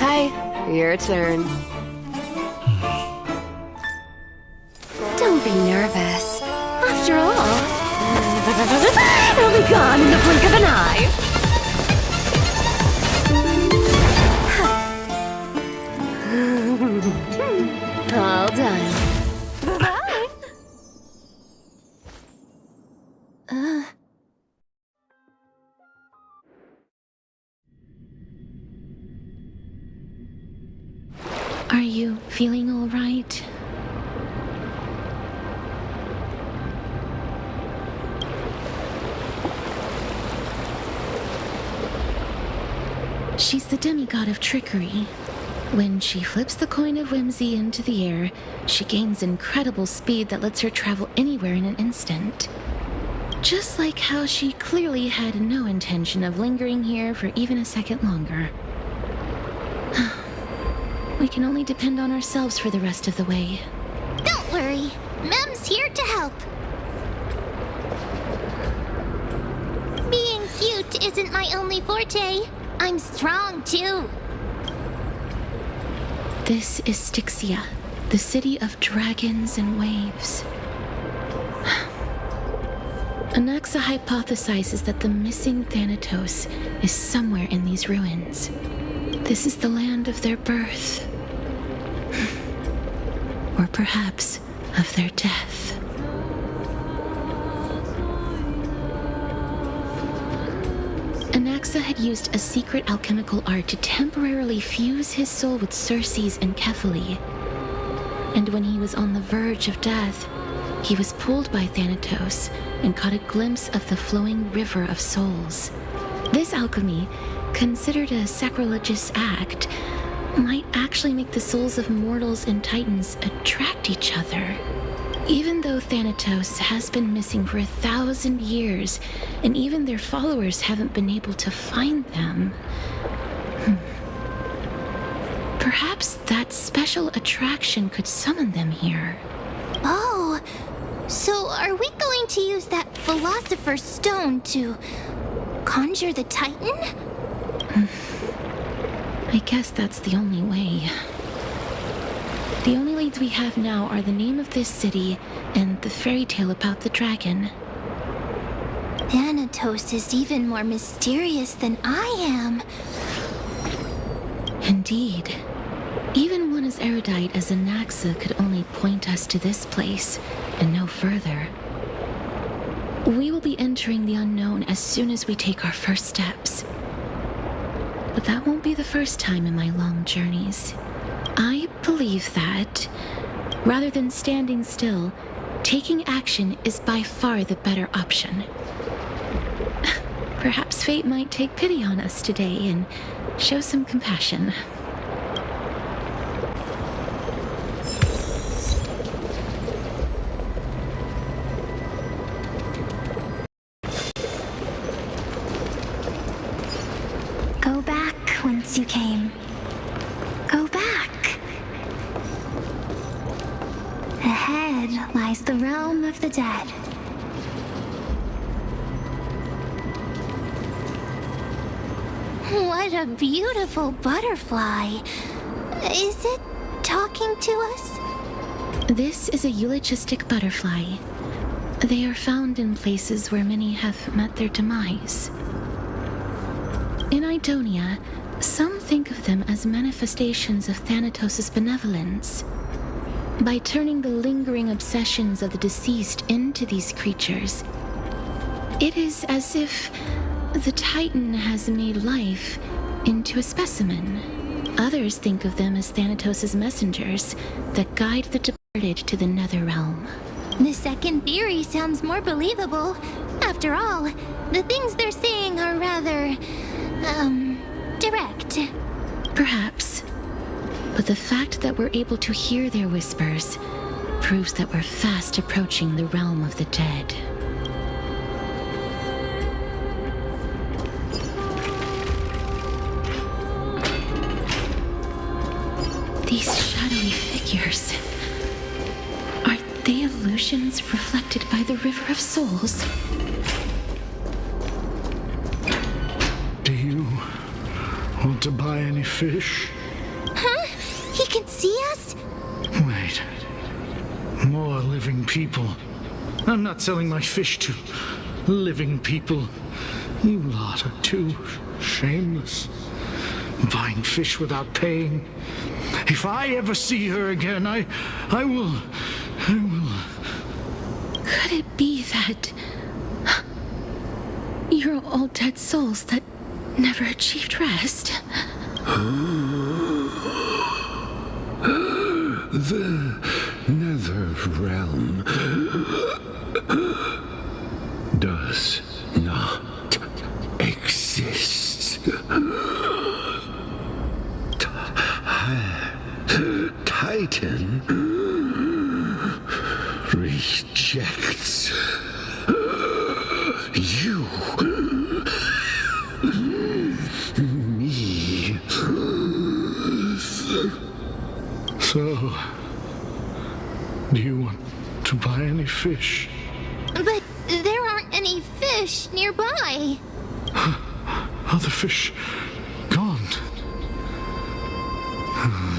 Hi, your turn. Don't be nervous. After all, it'll be gone in the blink of an eye. All done. Are you feeling all right? She's the demigod of trickery. When she flips the coin of whimsy into the air, she gains incredible speed that lets her travel anywhere in an instant. Just like how she clearly had no intention of lingering here for even a second longer. We can only depend on ourselves for the rest of the way. Don't worry. Mem's here to help. Being cute isn't my only forte. I'm strong, too. This is Styxia, the city of dragons and waves. Anaxa hypothesizes that the missing Thanatos is somewhere in these ruins. This is the land of their birth. Or perhaps of their death. Anaxa had used a secret alchemical art to temporarily fuse his soul with Circe's and Kephae. And when he was on the verge of death, he was pulled by Thanatos and caught a glimpse of the flowing river of souls. This alchemy, considered a sacrilegious act, might actually make the souls of mortals and titans attract each other. Even though Thanatos has been missing for 1,000 years, and even their followers haven't been able to find them, perhaps that special attraction could summon them here. Oh, so are we going to use that Philosopher's Stone to conjure the Titan? I guess that's the only way. The only leads we have now are the name of this city and the fairy tale about the dragon. Thanatos is even more mysterious than I am. Indeed. Even one as erudite as Anaxa could only point us to this place and no further. We will be entering the unknown as soon as we take our first steps. But that won't be the first time in my long journeys. I believe that, rather than standing still, taking action is by far the better option. Perhaps fate might take pity on us today and show some compassion. Go back whence you came. Go back. Ahead lies the realm of the dead. What a beautiful butterfly. Is it talking to us? This is a eulogistic butterfly. They are found in places where many have met their demise. In Idonia, some think of them as manifestations of Thanatos' benevolence. By turning the lingering obsessions of the deceased into these creatures, it is as if the Titan has made life into a specimen, Others think of them as Thanatos' messengers that guide the departed to the Netherrealm. The second theory sounds more believable. After all, the things they're saying are rather, direct. Perhaps. But the fact that we're able to hear their whispers proves that we're fast approaching the realm of the dead. These shadowy figures. Are they illusions reflected by the River of Souls? Do you want to buy any fish? Huh? He can see us? Wait. More living people. I'm not selling my fish to living people. You lot are too shameless. Buying fish without paying. If I ever see her again, I will. Could it be that you're all dead souls that never achieved rest? The Nether Realm does not exist. Titan rejects you. Me. So, do you want to buy any fish? But there aren't any fish nearby. Are the fish gone?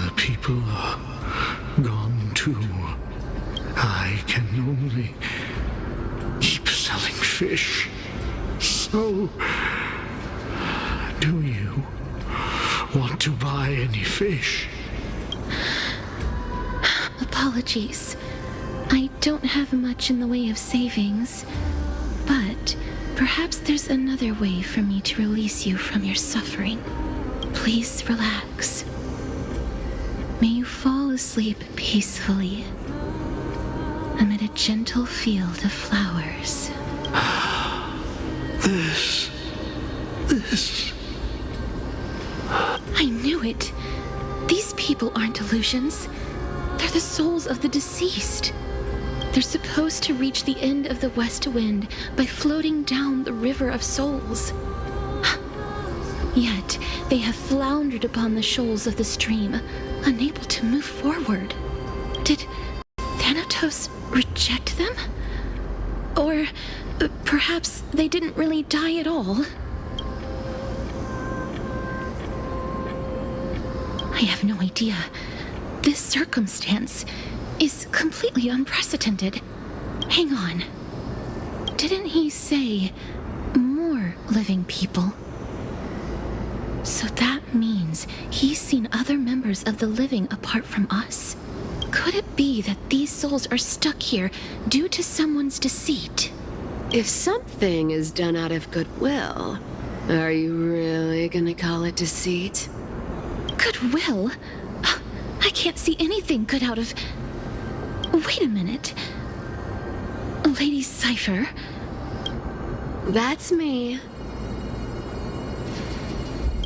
The people are gone too. I can only keep selling fish. So, do you want to buy any fish? Apologies. I don't have much in the way of savings, but perhaps there's another way for me to release you from your suffering. Please relax. May you fall asleep peacefully amid a gentle field of flowers. This. I knew it. These people aren't illusions. They're the souls of the deceased. They're supposed to reach the end of the West Wind by floating down the River of Souls. Yet, they have floundered upon the shoals of the stream, unable to move forward. Did Thanatos reject them? Or perhaps they didn't really die at all? I have no idea. This circumstance is completely unprecedented. Hang on. Didn't he say more living people? So that means he's seen other members of the living apart from us? Could it be that these souls are stuck here due to someone's deceit? If something is done out of goodwill, are you really gonna call it deceit? Goodwill? I can't see anything good out of... Wait a minute. Lady Cipher? That's me.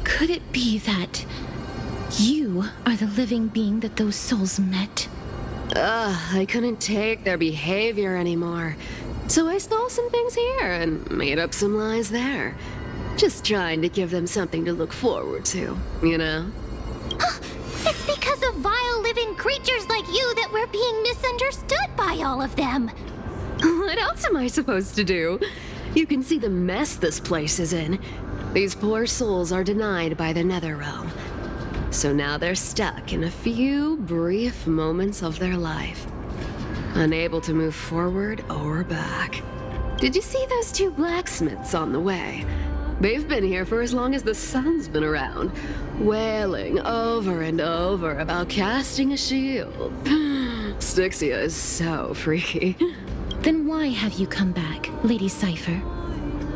Could it be that you are the living being that those souls met? I couldn't take their behavior anymore. So I stole some things here and made up some lies there. Just trying to give them something to look forward to, you know? It's because of vile living creatures like you that we're being misunderstood by all of them. What else am I supposed to do? You can see the mess this place is in. These poor souls are denied by the Netherrealm. So now they're stuck in a few brief moments of their life. Unable to move forward or back. Did you see those two blacksmiths on the way? They've been here for as long as the sun's been around, wailing over and over about casting a shield. Styxia is so freaky. Then why have you come back, Lady Cipher?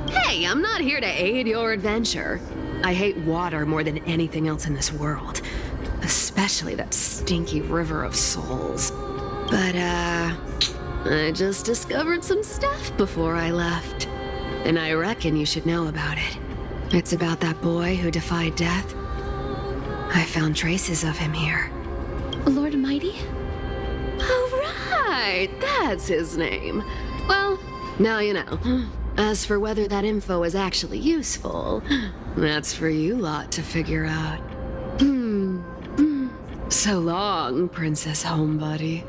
Hey, I'm not here to aid your adventure. I hate water more than anything else in this world. Especially that stinky river of souls. But, I just discovered some stuff before I left. And I reckon you should know about it. It's about that boy who defied death. I found traces of him here. Lord Mighty? Oh, right! That's his name. Well, now you know. As for whether that info is actually useful, that's for you lot to figure out. So long, Princess Homebody.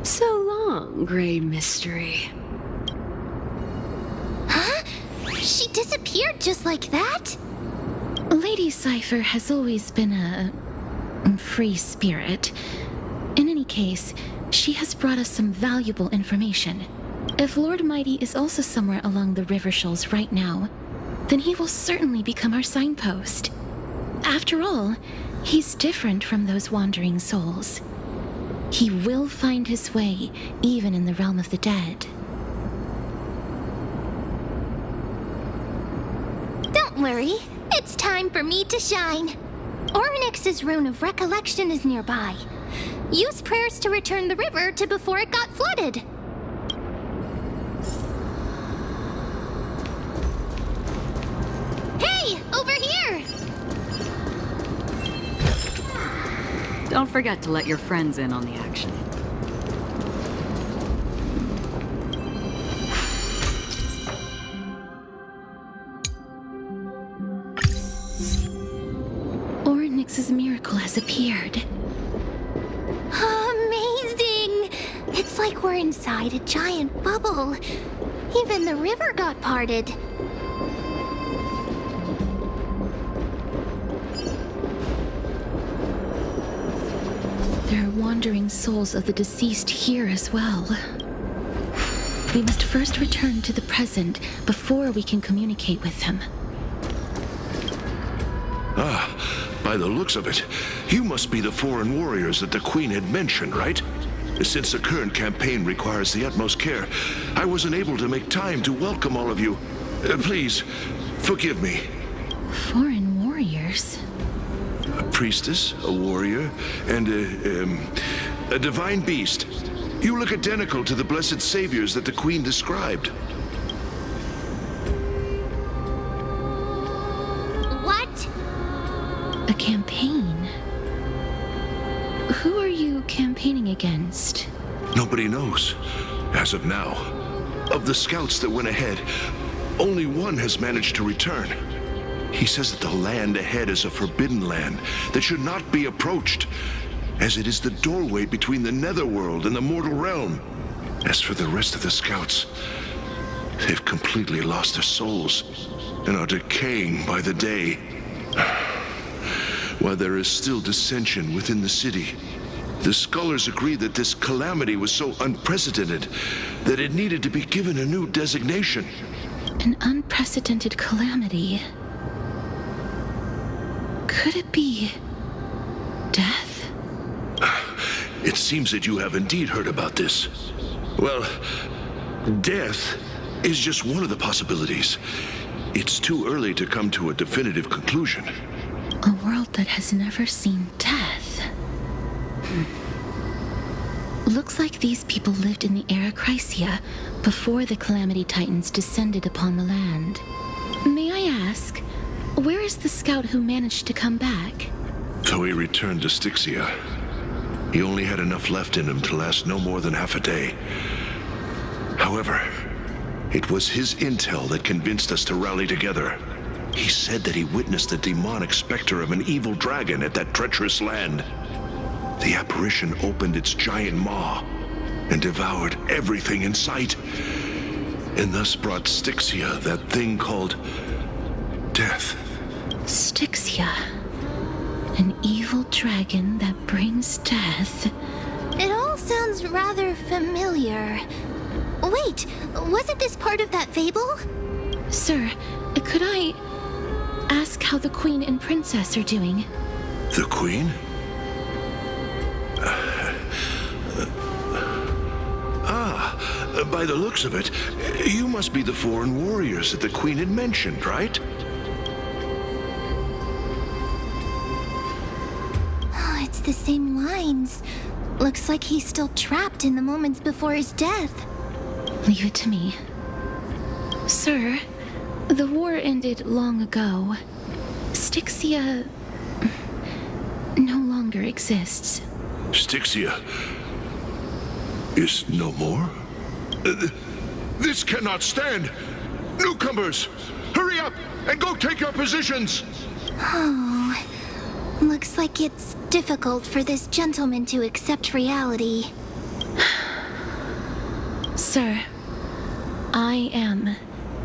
So long, Grey Mystery. Huh? She disappeared just like that? Lady Cipher has always been a free spirit. In any case, she has brought us some valuable information. If Lord Mighty is also somewhere along the river shoals right now, then he will certainly become our signpost. After all, he's different from those wandering souls. He will find his way, even in the realm of the dead. Don't worry, it's time for me to shine. Ornyx's rune of recollection is nearby. Use prayers to return the river to before it got flooded. Hey, over here! Don't forget to let your friends in on the action. Ornyx's miracle has appeared. Amazing! It's like we're inside a giant bubble. Even the river got parted. There are wandering souls of the deceased here as well. We must first return to the present before we can communicate with them. By the looks of it, you must be the foreign warriors that the Queen had mentioned, right? Since the current campaign requires the utmost care, I wasn't able to make time to welcome all of you. Please, forgive me. Foreign warriors? A priestess, a warrior, and a divine beast. You look identical to the blessed saviors that the Queen described. What? A campaign? Who are you campaigning against? Nobody knows, as of now. Of the scouts that went ahead, only one has managed to return. He says that the land ahead is a forbidden land that should not be approached, as it is the doorway between the netherworld and the mortal realm. As for the rest of the scouts, they've completely lost their souls and are decaying by the day. While there is still dissension within the city, the scholars agree that this calamity was so unprecedented that it needed to be given a new designation. An unprecedented calamity. Could it be death? It seems that you have indeed heard about this. Well, death is just one of the possibilities. It's too early to come to a definitive conclusion. A world that has never seen death. Looks like these people lived in the era Chrysia before the Calamity Titans descended upon the land. May I ask, where is the scout who managed to come back? So he returned to Styxia. He only had enough left in him to last no more than half a day. However, it was his intel that convinced us to rally together. He said that he witnessed the demonic specter of an evil dragon at that treacherous land. The apparition opened its giant maw and devoured everything in sight, and thus brought Styxia that thing called death. Styxia. An evil dragon that brings death. It all sounds rather familiar. Wait, wasn't this part of that fable? Sir, could I ask how the Queen and Princess are doing? The Queen? By the looks of it, you must be the foreign warriors that the Queen had mentioned, right? reads the same lines. Looks like he's still trapped in the moments before his death. Leave it to me. Sir, the war ended long ago. Styxia no longer exists. Styxia is no more? This cannot stand! Newcomers, hurry up and go take your positions! Oh, looks like it's difficult for this gentleman to accept reality. Sir, I am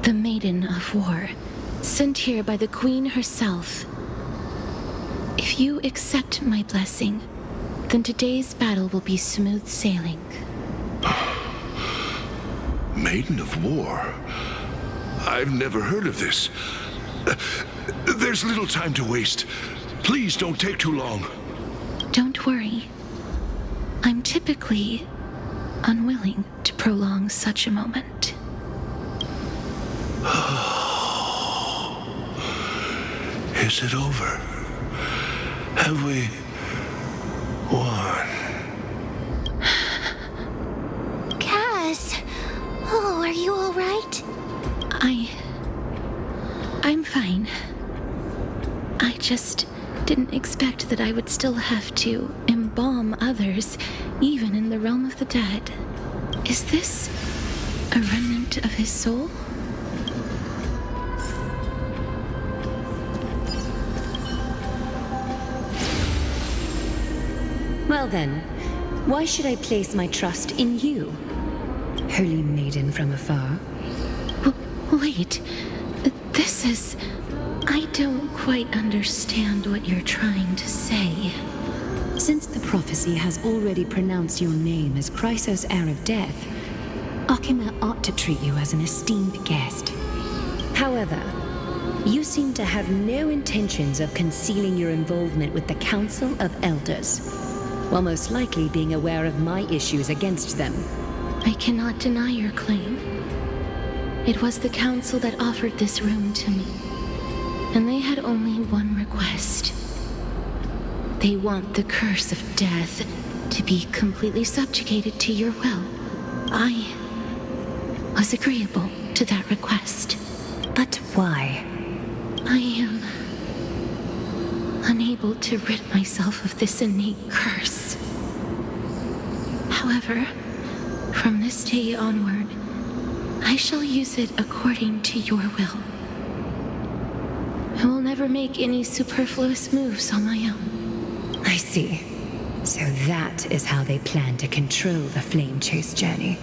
the Maiden of War, sent here by the Queen herself. If you accept my blessing, then today's battle will be smooth sailing. Maiden of War? I've never heard of this. There's little time to waste. Please don't take too long. Don't worry. I'm typically unwilling to prolong such a moment. Is it over? Have we won? Cass! Oh, are you all right? I'm fine. I just didn't expect that I would still have to embalm others, even in the realm of the dead. Is this a remnant of his soul? Well then, why should I place my trust in you, holy maiden from afar? Wait, this is... I don't quite understand what you're trying to say. Since the prophecy has already pronounced your name as Chrysos, heir of death, Akima ought to treat you as an esteemed guest. However, you seem to have no intentions of concealing your involvement with the Council of Elders, while most likely being aware of my issues against them. I cannot deny your claim. It was the Council that offered this room to me, and they had only one request. They want the curse of death to be completely subjugated to your will. I was agreeable to that request. But why? I am unable to rid myself of this innate curse. However, from this day onward, I shall use it according to your will. I will never make any superfluous moves on my own. I see. So that is how they plan to control the Flame Chase journey.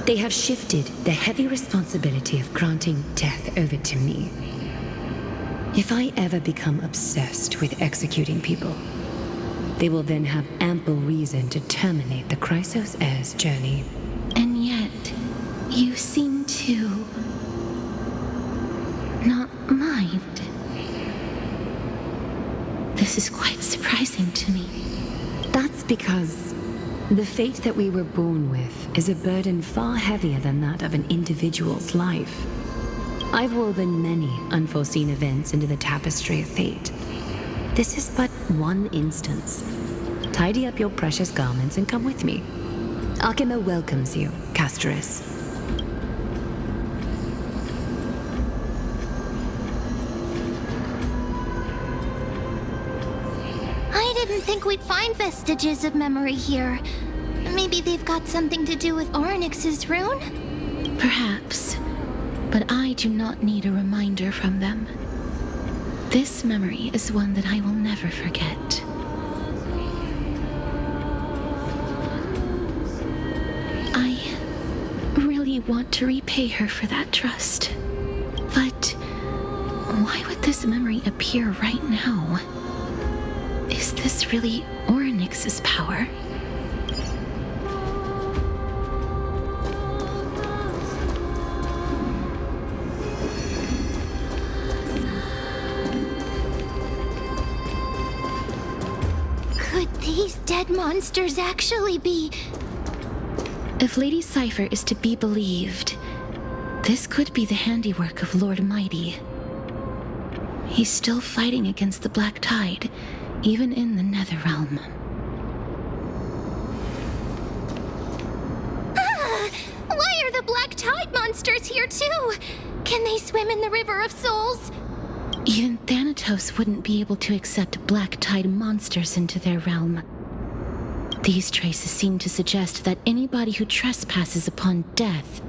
They have shifted the heavy responsibility of granting death over to me. If I ever become obsessed with executing people, they will then have ample reason to terminate the Chrysos heir's journey. And yet, you seem to not mind. This is quite surprising to me. That's because the fate that we were born with is a burden far heavier than that of an individual's life. I've woven many unforeseen events into the tapestry of fate. This is but one instance. Tidy up your precious garments and come with me. Akima welcomes you, castorice. I didn't think we'd find vestiges of memory here. Maybe they've got something to do with Orynyx's rune? Perhaps, but I do not need a reminder from them. This memory is one that I will never forget. I really want to repay her for that trust. But why would this memory appear right now? Is this really Orynyx's power? Could these dead monsters actually be... If Lady Cipher is to be believed, this could be the handiwork of Lord Mighty. He's still fighting against the Black Tide, even in the Netherrealm. Why are the Black Tide monsters here too? Can they swim in the River of Souls? Even Thanatos wouldn't be able to accept Black Tide monsters into their realm. These traces seem to suggest that anybody who trespasses upon death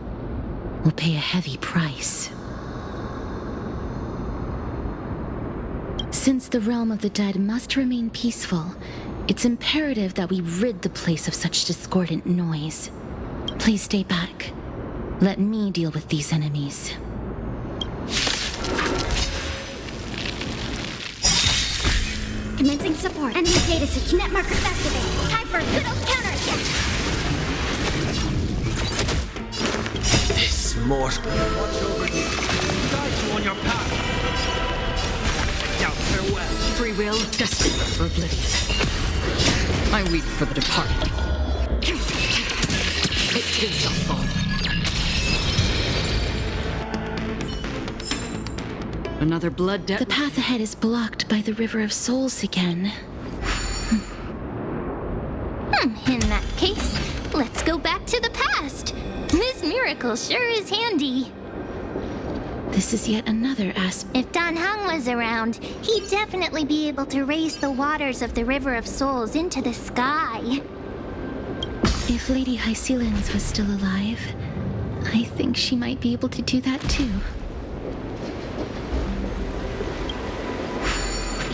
will pay a heavy price. Since the realm of the dead must remain peaceful, it's imperative that we rid the place of such discordant noise. Please stay back. Let me deal with these enemies. Commencing support. Enemy data switch. Net markers activated. Time for a good old counterattack. This mortal. Watch over you. Guide you on your path. Now, farewell. Free will, destined for oblivion. I weep for the departed. It too shall fall. Another blood debt. The path ahead is blocked by the River of Souls again. In that case, let's go back to the past. This miracle sure is handy. This is yet another aspect. If Dan Heng was around, he'd definitely be able to raise the waters of the River of Souls into the sky. If Lady Hycelens was still alive, I think she might be able to do that too.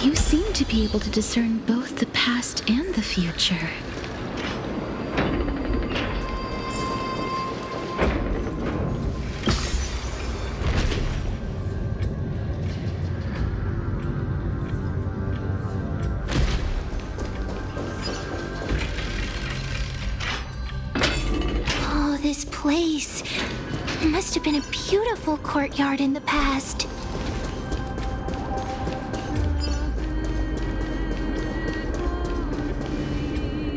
You seem to be able to discern both the past and the future. Oh, this place. Must have been a beautiful courtyard in the past.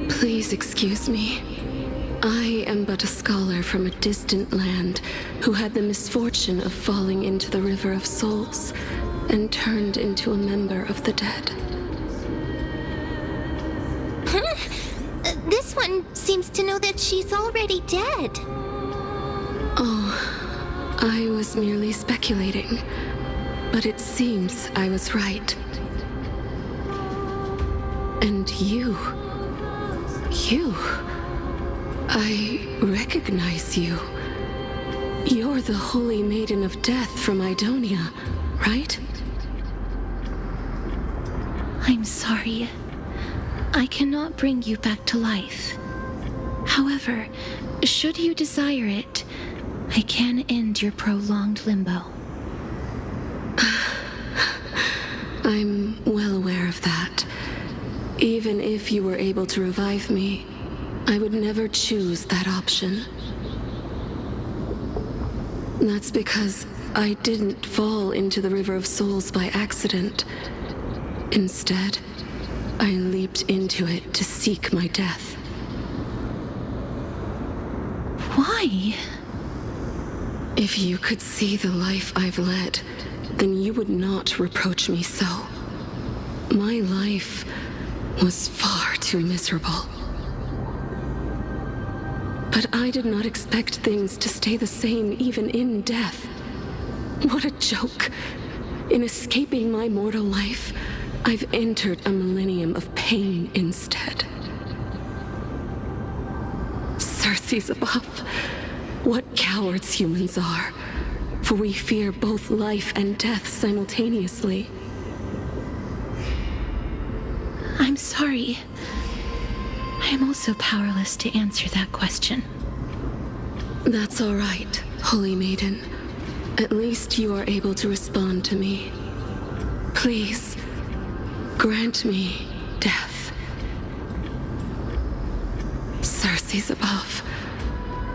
Please excuse me. I am but a scholar from a distant land who had the misfortune of falling into the River of Souls and turned into a member of the dead. This one seems to know that she's already dead. Oh, I was merely speculating, but it seems I was right. And you... I recognize you. You're the Holy Maiden of Death from Idonia, right? I'm sorry. I cannot bring you back to life. However, should you desire it, I can end your prolonged limbo. I'm well aware of that. Even if you were able to revive me, I would never choose that option. That's because I didn't fall into the River of Souls by accident. Instead, I leaped into it to seek my death. Why? If you could see the life I've led, then you would not reproach me so. My life was far too miserable. But I did not expect things to stay the same even in death. What a joke. In escaping my mortal life, I've entered a millennium of pain instead. Circe's above. What cowards humans are. For we fear both life and death simultaneously. I'm sorry. I am also powerless to answer that question. That's all right, Holy Maiden. At least you are able to respond to me. Please, grant me death. Circe's above.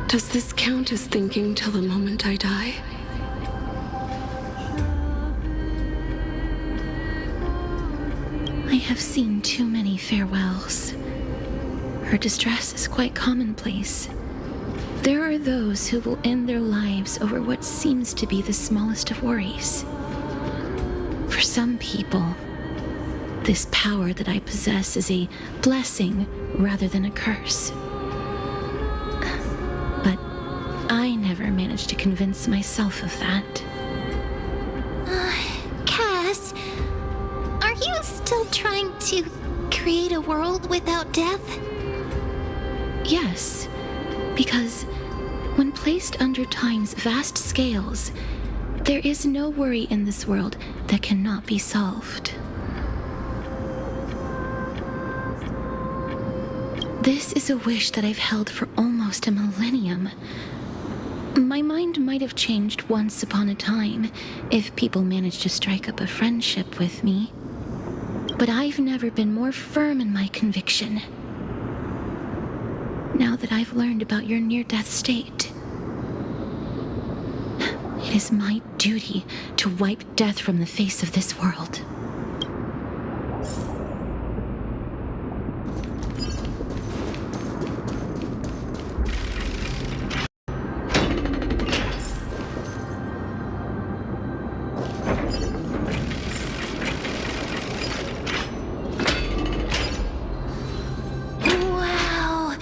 Does this count as thinking till the moment I die? I have seen too many farewells. Her distress is quite commonplace. There are those who will end their lives over what seems to be the smallest of worries. For some people, This power that I possess is a blessing rather than a curse. But I never managed to convince myself of that. Cass, are you still trying to create a world without death? Yes, because when placed under time's vast scales, there is no worry in this world that cannot be solved. This is a wish that I've held for almost a millennium. My mind might have changed once upon a time if people managed to strike up a friendship with me, but I've never been more firm in my conviction. Now that I've learned about your near-death state, it is my duty to wipe death from the face of this world. Wow,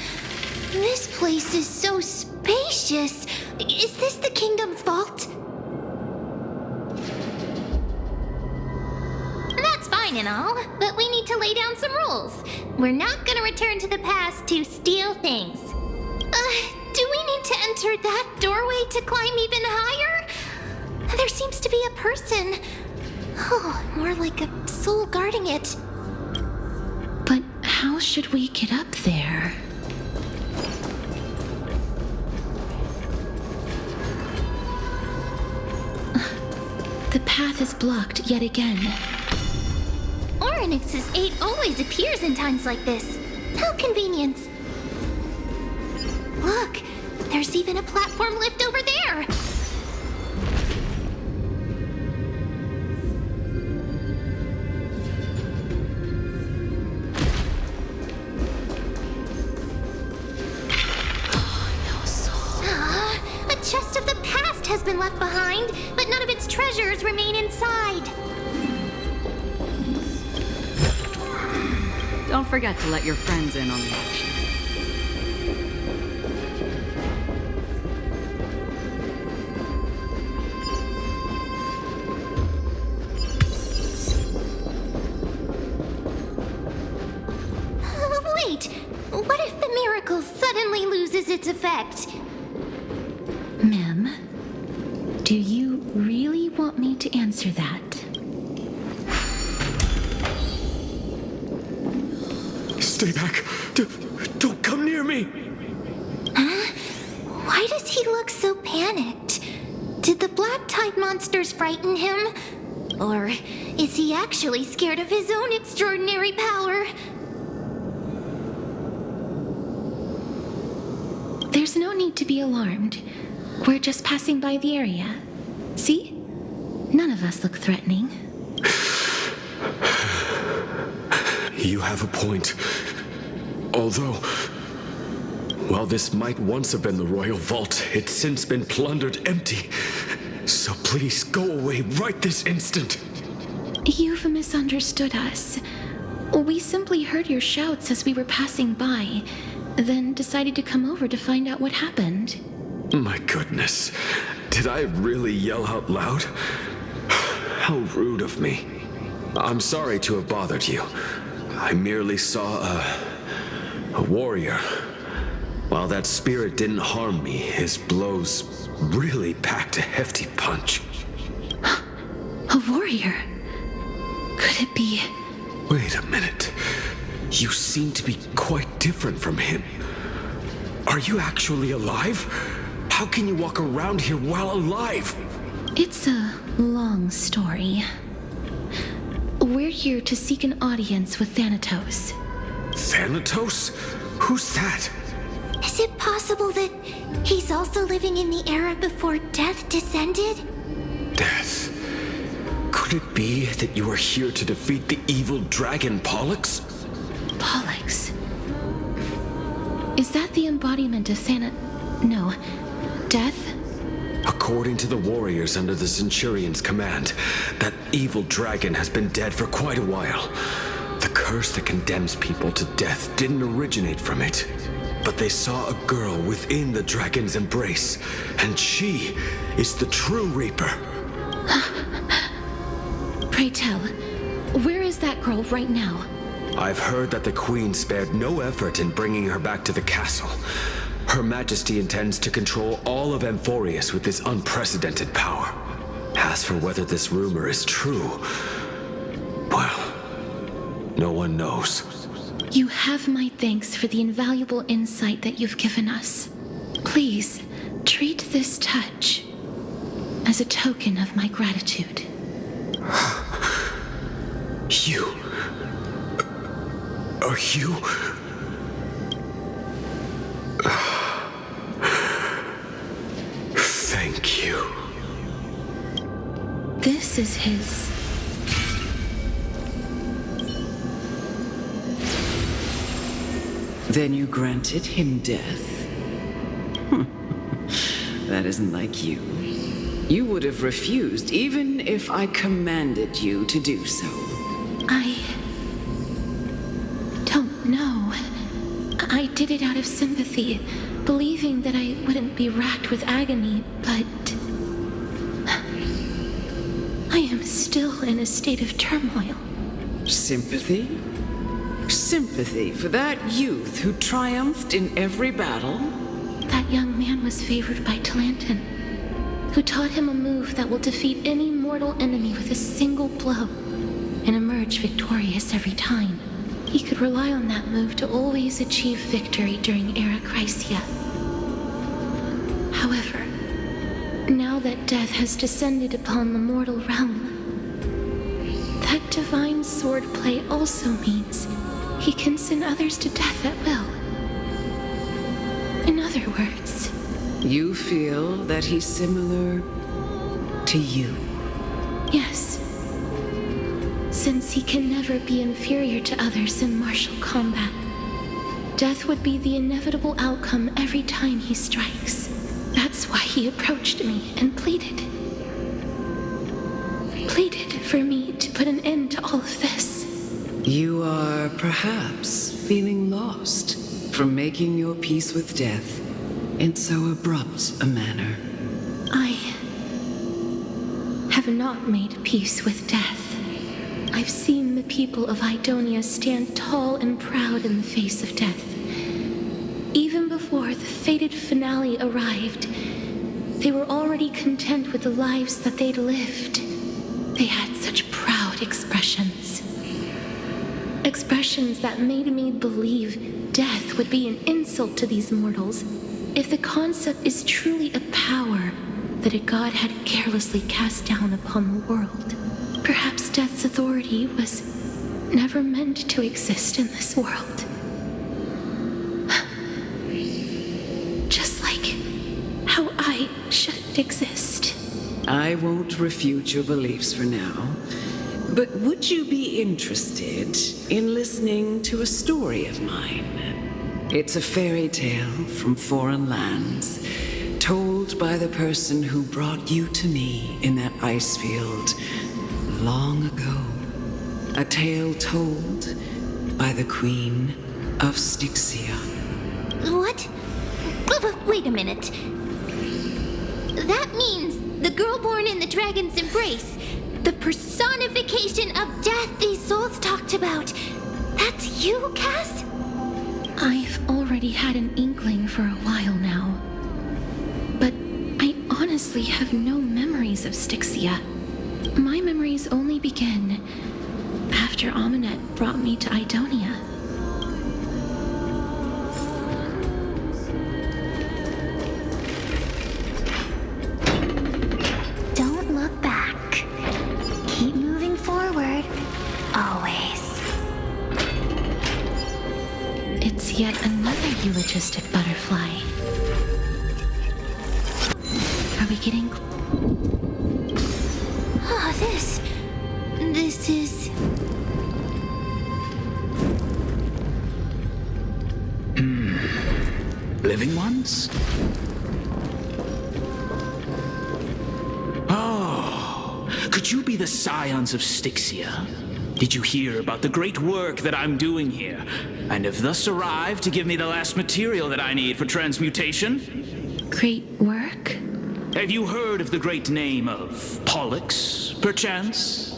this place is so spacious. Is this the kingdom's vault? That's fine and all, but we need to lay down some rules. We're not gonna return to the past to steal things. Do we need to enter that doorway to climb even higher? There seems to be a person. Oh, more like a soul guarding it. But how should we get up there? The path is blocked yet again. Oryx's 8 always appears in times like this. How convenient. Look, there's even a platform lift over there. A chest of the past has been left behind, but none of its treasures remain inside. Don't forget to let your friends in on the action. Wait, what if the miracle suddenly loses its effect? Mem, do you really want me to answer that? Stay back. Don't come near me. Why does he look so panicked? Did the black tide monsters frighten him? Or is he actually scared of his own extraordinary power? There's no need to be alarmed. We're just passing by the area. See? None of us look threatening. You have a point. Although, while this might once have been the royal vault, it's since been plundered empty. So please go away right this instant. You've misunderstood us. We simply heard your shouts as we were passing by, then decided to come over to find out what happened. My goodness. Did I really yell out loud? How rude of me. I'm sorry to have bothered you. I merely saw a warrior. While that spirit didn't harm me, his blows really packed a hefty punch. A warrior? Could it be? Wait a minute. You seem to be quite different from him. Are you actually alive? How can you walk around here while alive? It's a long story. We're here to seek an audience with Thanatos. Thanatos? Who's that? Is it possible that he's also living in the era before death descended? Death? Could it be that you are here to defeat the evil dragon Pollux? Pollux? Is that the embodiment of No, death? According to the warriors under the Centurion's command, that evil dragon has been dead for quite a while. The curse that condemns people to death didn't originate from it. But they saw a girl within the dragon's embrace, and she is the true Reaper. Pray tell, where is that girl right now? I've heard that the Queen spared no effort in bringing her back to the castle. Her Majesty intends to control all of Amphorius with this unprecedented power. As for whether this rumor is true, well, no one knows. You have my thanks for the invaluable insight that you've given us. Please, treat this touch as a token of my gratitude. You... Are you... Thank you. This is his. Then you granted him death? That isn't like you. You would have refused even if I commanded you to do so. I don't know. I did it out of sympathy, believing that I wouldn't be racked with agony, but I am still in a state of turmoil. Sympathy? Sympathy for that youth who triumphed in every battle? That young man was favored by Talantin, who taught him a move that will defeat any mortal enemy with a single blow and emerge victorious every time. He could rely on that move to always achieve victory during Era Chrysia. However, now that death has descended upon the mortal realm, that divine swordplay also means he can send others to death at will. In other words, you feel that he's similar to you? Yes. Since he can never be inferior to others in martial combat, death would be the inevitable outcome every time he strikes. That's why he approached me and pleaded for me to put an end to all of this. You are perhaps feeling lost from making your peace with death in so abrupt a manner. I have not made peace with death. I've seen the people of Idonia stand tall and proud in the face of death. Even before the fated finale arrived, they were already content with the lives that they'd lived. They had such proud expressions. Expressions that made me believe death would be an insult to these mortals if the concept is truly a power that a god had carelessly cast down upon the world. Perhaps death's authority was never meant to exist in this world. Just like how I shouldn't exist. I won't refute your beliefs for now, but would you be interested in listening to a story of mine? It's a fairy tale from foreign lands, told by the person who brought you to me in that ice field long ago. A tale told by the Queen of Styxia. What? Wait a minute. That means the girl born in the dragon's embrace, the personification of death these souls talked about. That's you, Cass? I've already had an inkling for a while now. But I honestly have no memories of Styxia. My memories only begin after Aminet brought me to Idonia. Don't look back. Keep moving forward. Always. It's yet another eulogistic butterfly. Are we getting... Oh, this is... Living ones? Oh, could you be the scions of Styxia? Did you hear about the great work that I'm doing here, and have thus arrived to give me the last material that I need for transmutation? Great work? Have you heard of the great name of Pollux, perchance?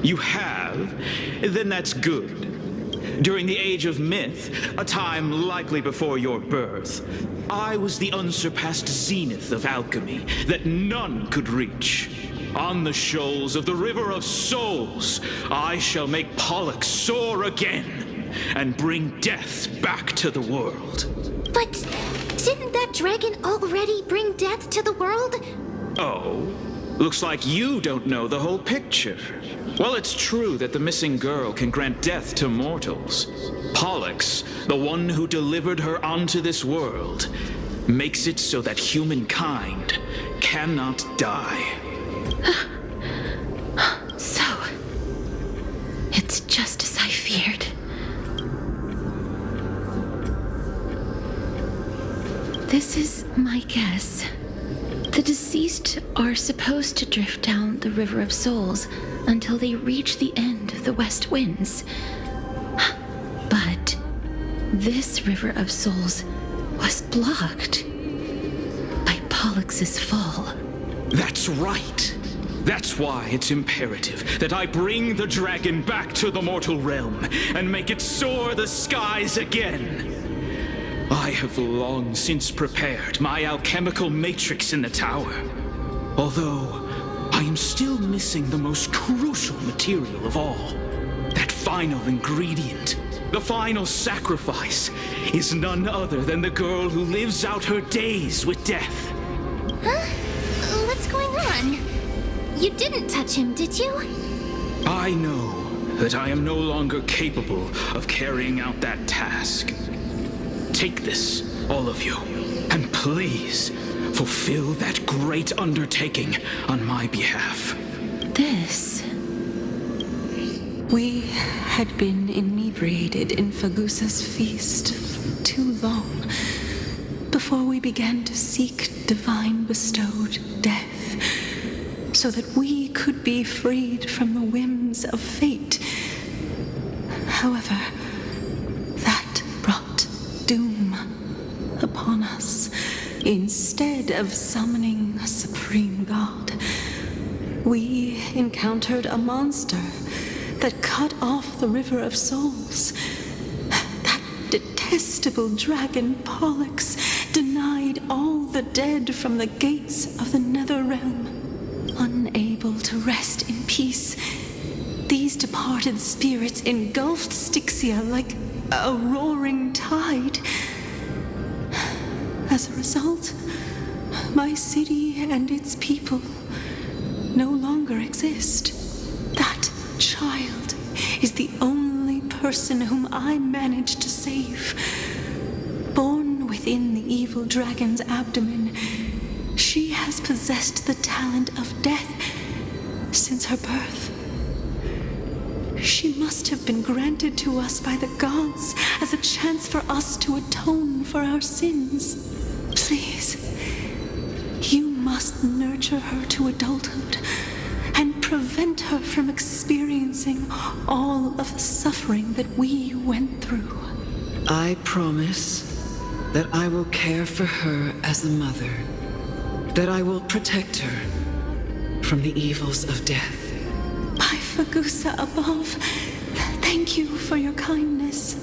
You have? Then that's good. During the age of myth, a time likely before your birth, I was the unsurpassed zenith of alchemy that none could reach. On the shoals of the River of Souls, I shall make Pollux soar again and bring death back to the world. But didn't that dragon already bring death to the world? Oh, looks like you don't know the whole picture. Well, it's true that the missing girl can grant death to mortals. Pollux, the one who delivered her onto this world, makes it so that humankind cannot die. So, it's just as I feared. This is my guess. The deceased are supposed to drift down the River of Souls until they reach the end of the West Winds. But this River of Souls was blocked by Pollux's fall. That's right. That's why it's imperative that I bring the dragon back to the mortal realm and make it soar the skies again. I have long since prepared my alchemical matrix in the tower, although I am still missing the most crucial material of all. That final ingredient, the final sacrifice, is none other than the girl who lives out her days with death. Huh? What's going on? You didn't touch him, did you? I know that I am no longer capable of carrying out that task. Take this, all of you, and please fulfill that great undertaking on my behalf. This? We had been inebriated in Fagusa's feast for too long before we began to seek divine bestowed death, so that we could be freed from the whims of fate. However, that brought doom upon us. Instead of summoning a supreme god, we encountered a monster that cut off the River of Souls. That detestable dragon Pollux denied all the dead from the gates of the nether realm. Unable to rest in peace, these departed spirits engulfed Styxia like a roaring tide. As a result, my city and its people no longer exist. That child is the only person whom I managed to save. Born within the evil dragon's abdomen, she has possessed the talent of death since her birth. She must have been granted to us by the gods as a chance for us to atone for our sins. Please, you must nurture her to adulthood and prevent her from experiencing all of the suffering that we went through. I promise that I will care for her as a mother, that I will protect her from the evils of death. By Fagusa above, thank you for your kindness.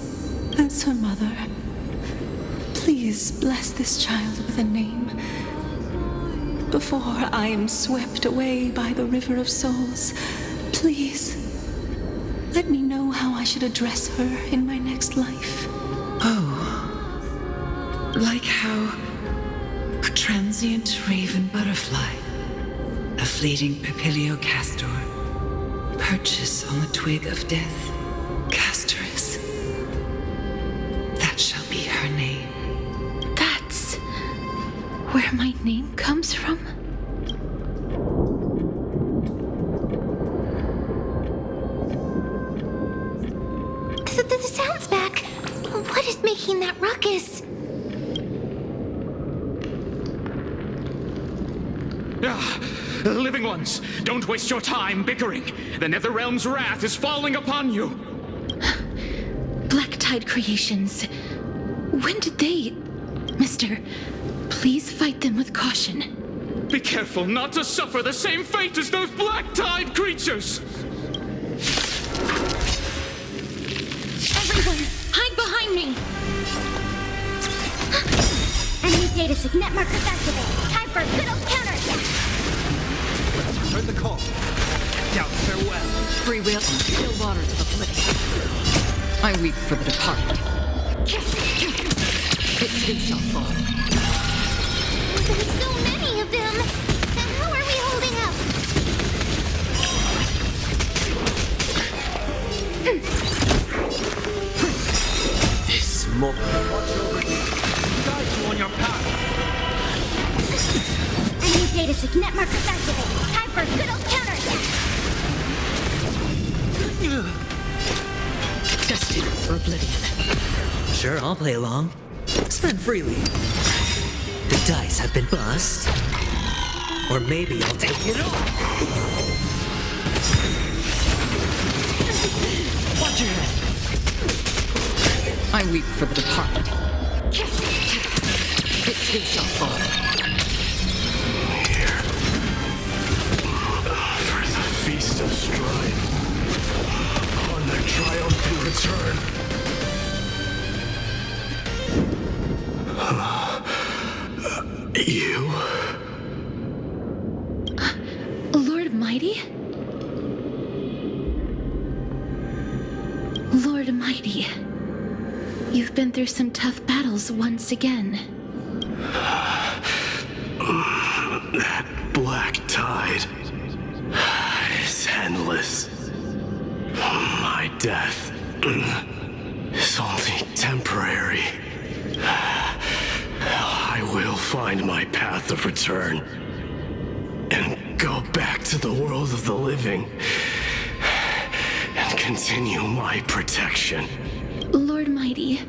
As her mother, please bless this child with a name before I am swept away by the River of Souls. Please, let me know how I should address her in my next life. Oh, like how a transient raven butterfly, a fleeting papilio castor, perches on the twig of death, castorice. That shall be her name. That's where my name comes from? The sound's back. What is making that ruckus? Living ones, don't waste your time bickering. The Netherrealm's wrath is falling upon you. Black Tide creations. When did they... Mister, please fight them with caution. Be careful not to suffer the same fate as those Black Tide creatures! Everyone, hide behind me! Enemy data signet markers activated. Time for a good old counterattack. Heard the call. Down, farewell. Free will and still water to the flitting. I weep for the departed. It too shall fall. There's so many of them. How are we holding up? This moment. Watch over you. Guide you on your path. Enemy data signet markers activated. Time for a good old counterattack. Destined for oblivion. Sure, I'll play along. Spend freely. The dice have been bust. Or maybe I'll take it all. Watch your head. I weep for the departed. It too shall fall. Here. For the feast of strife. On their triumphant return. You? Lord Mighty? Lord Mighty, you've been through some tough battles once again. That black tide is endless. My death is only temporary. I will find my path of return and go back to the world of the living and continue my protection. Lord Mighty,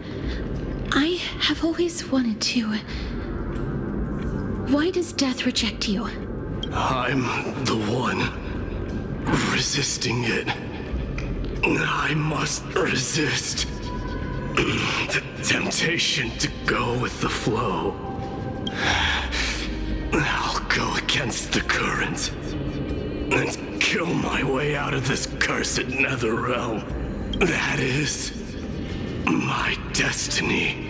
I have always wanted to. Why does death reject you? I'm the one resisting it. I must resist the temptation to go with the flow. I'll go against the current and kill my way out of this cursed nether realm. That is my destiny.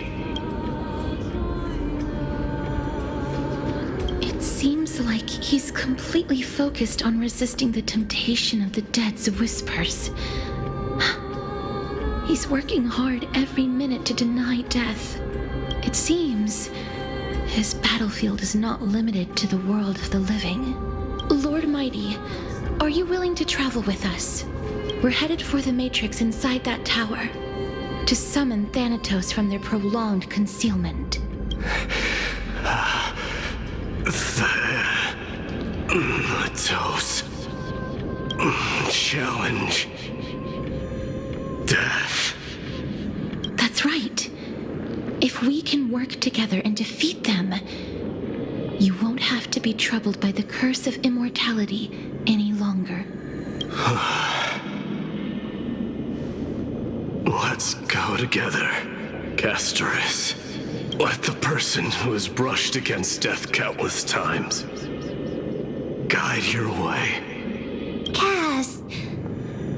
It seems like he's completely focused on resisting the temptation of the dead's whispers. He's working hard every minute to deny death. It seems his battlefield is not limited to the world of the living. Lord Mighty, are you willing to travel with us? We're headed for the Matrix inside that tower to summon Thanatos from their prolonged concealment. Thanatos. Challenge. Death. That's right. If we can work together and defeat them, you won't have to be troubled by the curse of immortality any longer. Let's go together, castorice. Let the person who has brushed against death countless times guide your way. Cass,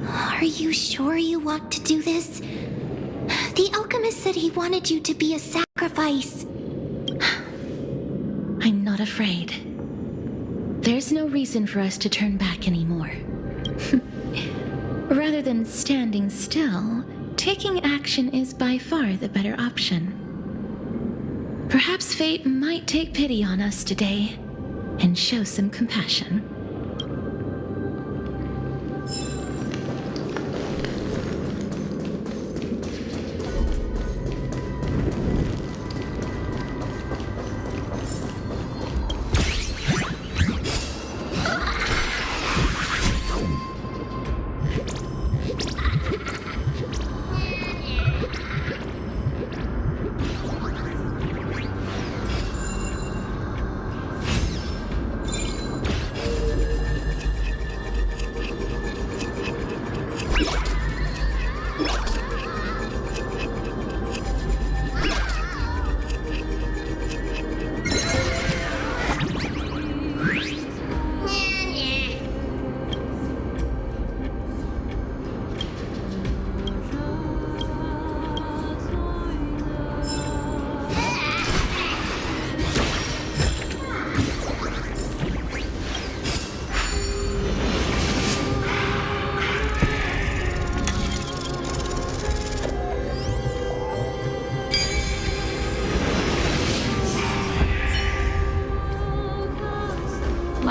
are you sure you want to do this? The alchemist said he wanted you to be a sacrifice. I'm not afraid. There's no reason for us to turn back anymore. Rather than standing still, taking action is by far the better option. Perhaps fate might take pity on us today and show some compassion.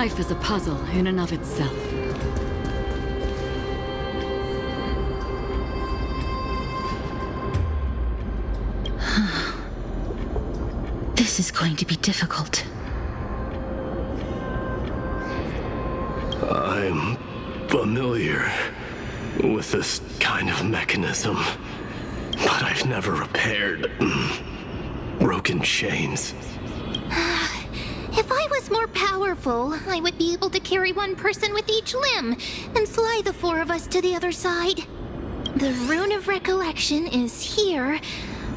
Life is a puzzle in and of itself. This is going to be difficult. I'm familiar with this kind of mechanism, but I've never repaired broken chains. If I was more powerful, I would be able to carry one person with each limb and fly the four of us to the other side. The Rune of Recollection is here,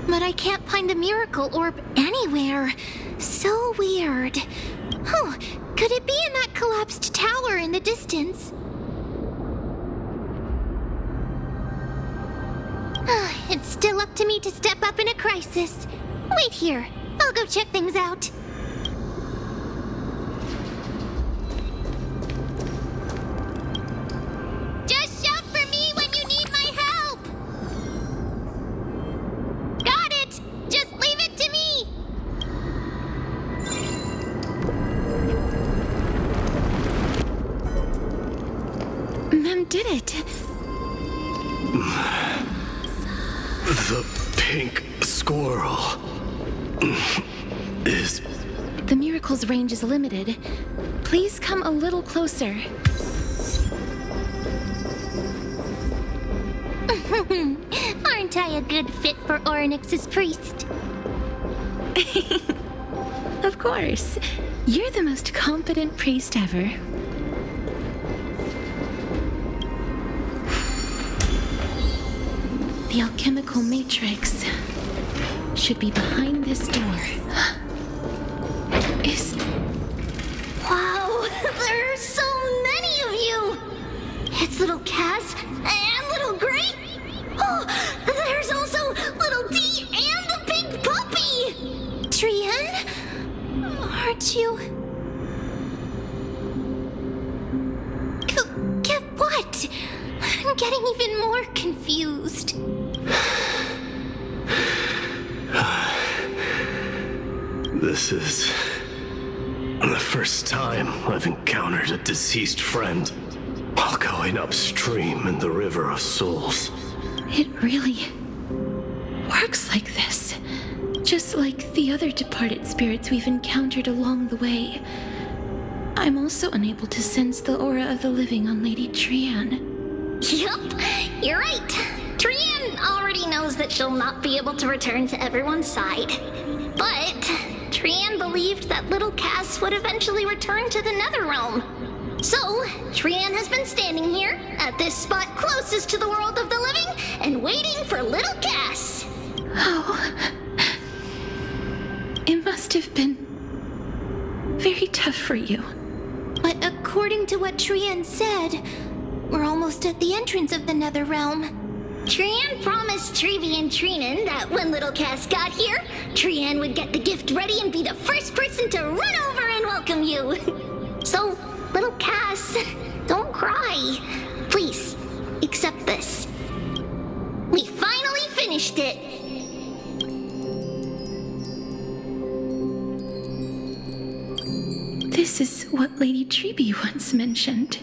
but I can't find the miracle orb anywhere. So weird. Oh, could it be in that collapsed tower in the distance? It's still up to me to step up in a crisis. Wait here. I'll go check things out. Just shout for me when you need my help! Got it! Just leave it to me! Mem did it! The pink squirrel is... The miracle's range is limited. Please come a little closer. Aren't I a good fit for Orynyx's priest? Of course. You're the most competent priest ever. The alchemical matrix should be behind this door. Wow, there are so many of you! It's little Cass and little Gray. Oh, there's also little D and the pink puppy! Trian? Aren't you... What? I'm getting even more confused. This is the first time I've encountered a deceased friend while going upstream in the River of Souls. It really works like this. Just like the other departed spirits we've encountered along the way. I'm also unable to sense the aura of the living on Lady Trian. Yup, you're right. Trian already knows that she'll not be able to return to everyone's side. But Trian believed that little Cass would eventually return to the Netherrealm. So, Trian has been standing here, at this spot closest to the world of the living, and waiting for little Cass. Oh. It must have been very tough for you. But according to what Trian said, we're almost at the entrance of the Netherrealm. Trian promised Trevi and Trinan that when little Cass got here, Trian would get the gift ready and be the first person to run over and welcome you. So, little Cass, don't cry. Please, accept this. We finally finished it. This is what Lady Trevi once mentioned.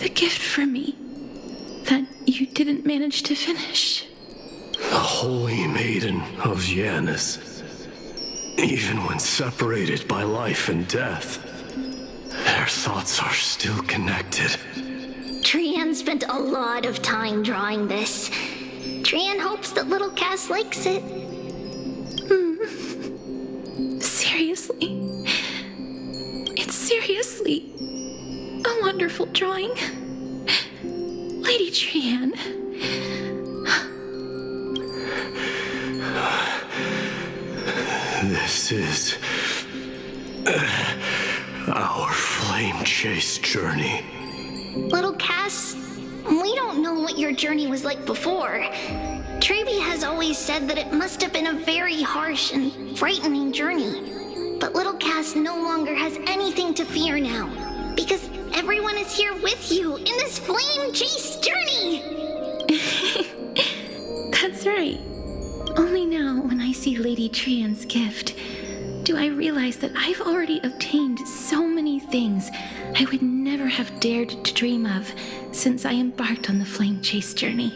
The gift for me that you didn't manage to finish. The Holy Maiden of Janus. Even when separated by life and death, their thoughts are still connected. Trian spent a lot of time drawing this. Trian hopes that little Cass likes it. Seriously? It's seriously a wonderful drawing. Lady Trian. This is our flame chase journey. Little Cass, we don't know what your journey was like before. Trevi has always said that it must have been a very harsh and frightening journey. But little Cass no longer has anything to fear now, because everyone is here with you in this flame chase journey! That's right. Only now, when I see Lady Trian's gift, do I realize that I've already obtained so many things I would never have dared to dream of since I embarked on the flame chase journey.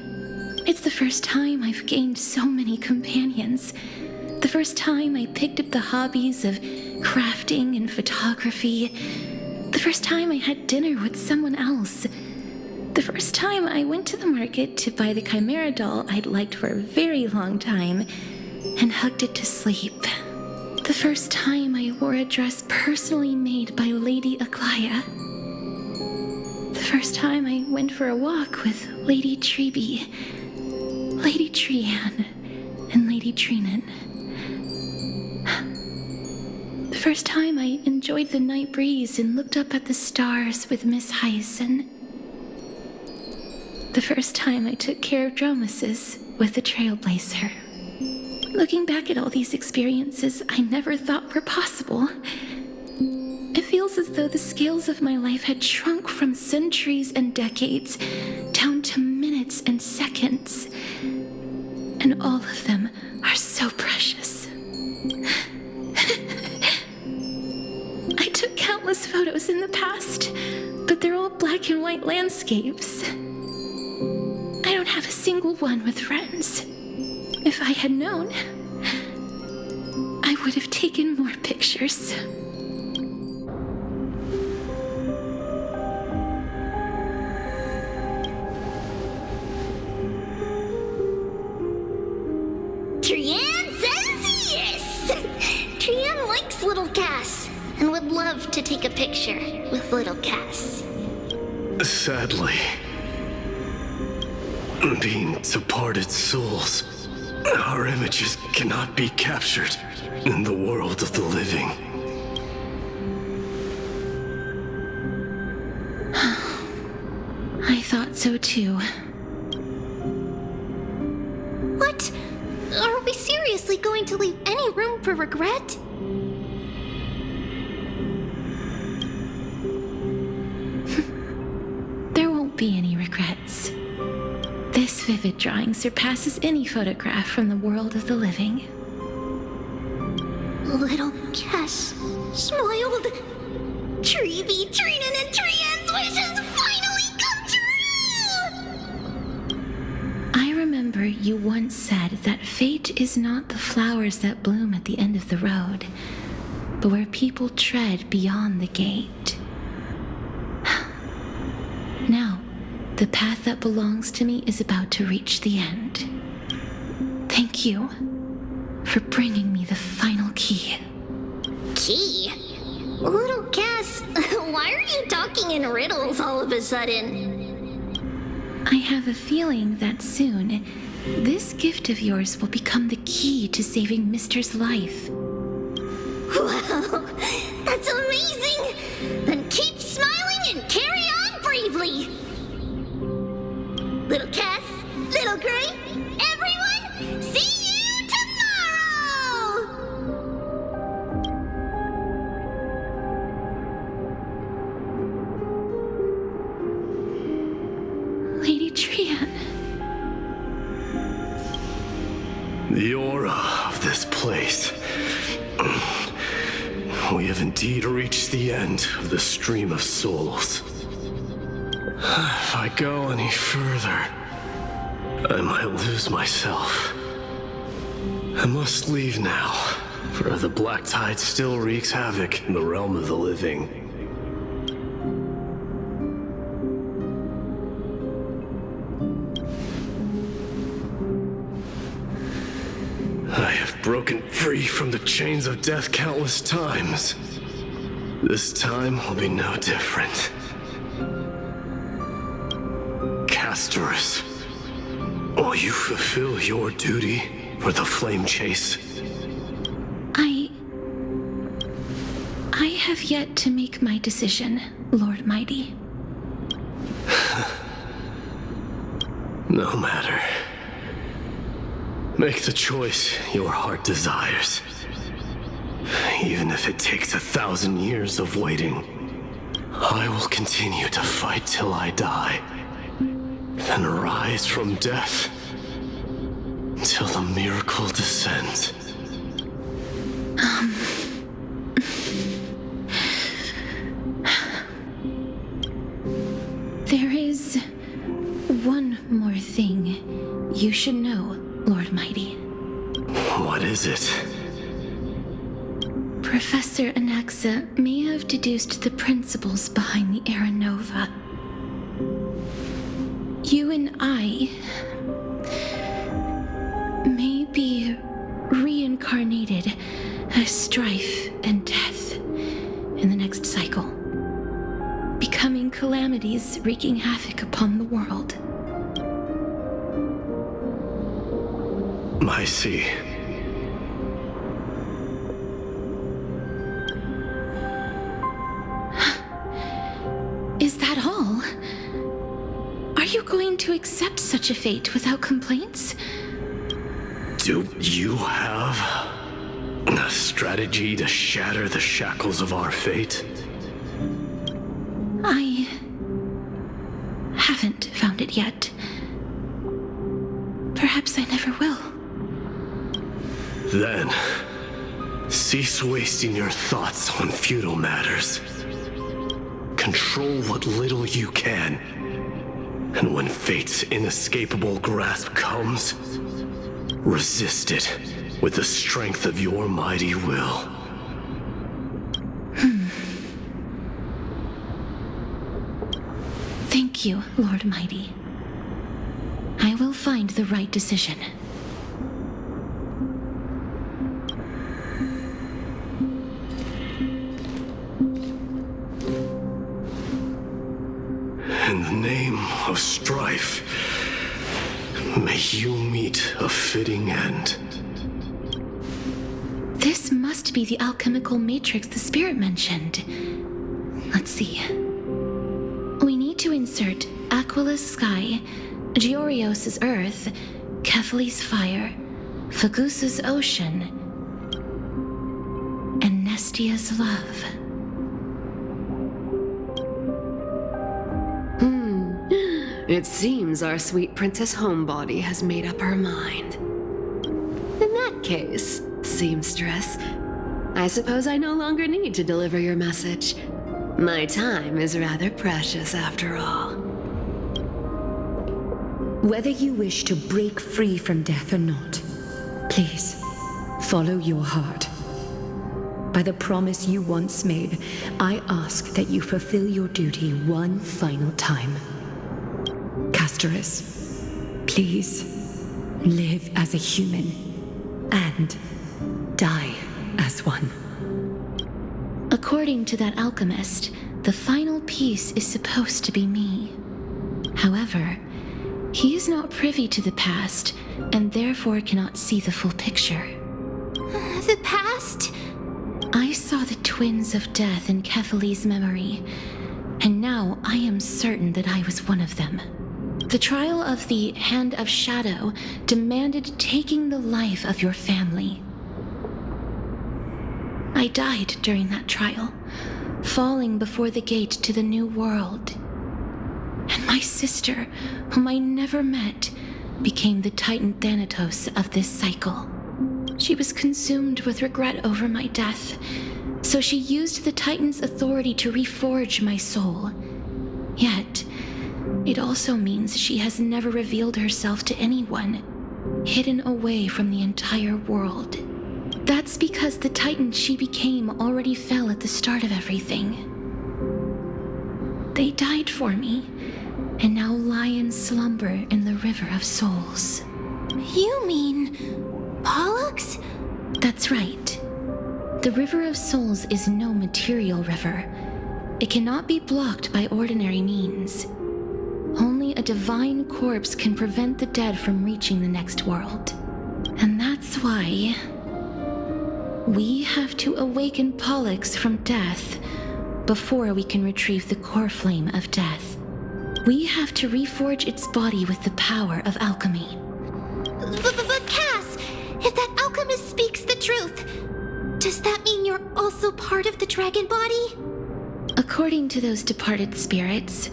It's the first time I've gained so many companions. The first time I picked up the hobbies of crafting and photography. The first time I had dinner with someone else. The first time I went to the market to buy the Chimera doll I'd liked for a very long time and hugged it to sleep. The first time I wore a dress personally made by Lady Aglaya. The first time I went for a walk with Lady Treeby, Lady Treanne, and Lady Treenan. The first time I enjoyed the night breeze and looked up at the stars with Miss Hyacin. The first time I took care of Dromesis with the Trailblazer. Looking back at all these experiences I never thought were possible, it feels as though the scales of my life had shrunk from centuries and decades down to minutes and seconds. And all of them are so precious. I took countless photos in the past, but they're all black and white landscapes. I don't have a single one with friends. If I had known, I would have taken more pictures. Trianne says yes! Trianne likes little Cass and would love to take a picture with little Cass. Sadly, being departed souls, our images cannot be captured in the world of the living. I thought so too. What? Are we seriously going to leave any room for regret? There won't be any regrets. This vivid drawing surpasses any photograph from the world of the living. Little Cass smiled. Treeby, Treenan, and Trianne's wishes finally come true! I remember you once said that fate is not the flowers that bloom at the end of the road, but where people tread beyond the gate. Now, the path that belongs to me is about to reach the end. Thank you for bringing me the final key. Key? Little Cass, why are you talking in riddles all of a sudden? I have a feeling that soon, this gift of yours will become the key to saving Mister's life. Wow, that's amazing! Then keep smiling and carry on bravely! Little Cass, Little Gray, everyone, see you tomorrow! Lady Trianne. The aura of this place. We have indeed reached the end of the stream of souls. If I go any further, I might lose myself. I must leave now, for the black tide still wreaks havoc in the realm of the living. I have broken free from the chains of death countless times. This time will be no different. Castorice, will you fulfill your duty for the flame chase? I have yet to make my decision, Lord Mighty. No matter. Make the choice your heart desires. Even if it takes 1,000 years of waiting, I will continue to fight till I die. Then rise from death till the miracle descends. Lord Mighty. What is it? Professor Anaxa may have deduced the principles behind the Era Nova. You and I may be reincarnated as strife and death in the next cycle, becoming calamities wreaking havoc upon the world. I see. Is that all? Are you going to accept such a fate without complaints? Do you have a strategy to shatter the shackles of our fate? I haven't found it yet. Perhaps I never will. Then, cease wasting your thoughts on futile matters. Control what little you can. And when fate's inescapable grasp comes, resist it with the strength of your mighty will. Thank you, Lord Mighty. I will find the right decision. In the name of strife, may you meet a fitting end. This must be the alchemical matrix the spirit mentioned. Let's see. We need to insert Aquila's sky, Georios' earth, Kephali's fire, Fagusa's ocean, and Nestia's love. It seems our sweet Princess Homebody has made up her mind. In that case, seamstress, I suppose I no longer need to deliver your message. My time is rather precious after all. Whether you wish to break free from death or not, please, follow your heart. By the promise you once made, I ask that you fulfill your duty one final time. Castorice, please, live as a human, and die as one. According to that alchemist, the final piece is supposed to be me. However, he is not privy to the past, and therefore cannot see the full picture. The past? I saw the twins of death in Kephali's memory, and now I am certain that I was one of them. The trial of the Hand of Shadow demanded taking the life of your family. I died during that trial, falling before the gate to the new world. And my sister, whom I never met, became the Titan Thanatos of this cycle. She was consumed with regret over my death, so she used the Titan's authority to reforge my soul. Yet, it also means she has never revealed herself to anyone, hidden away from the entire world. That's because the Titan she became already fell at the start of everything. They died for me, and now lie in slumber in the River of Souls. You mean Pollux? That's right. The River of Souls is no material river. It cannot be blocked by ordinary means. Only a divine corpse can prevent the dead from reaching the next world. And that's why we have to awaken Pollux from death before we can retrieve the core flame of death. We have to reforge its body with the power of alchemy. But Cass, if that alchemist speaks the truth, does that mean you're also part of the dragon body? According to those departed spirits,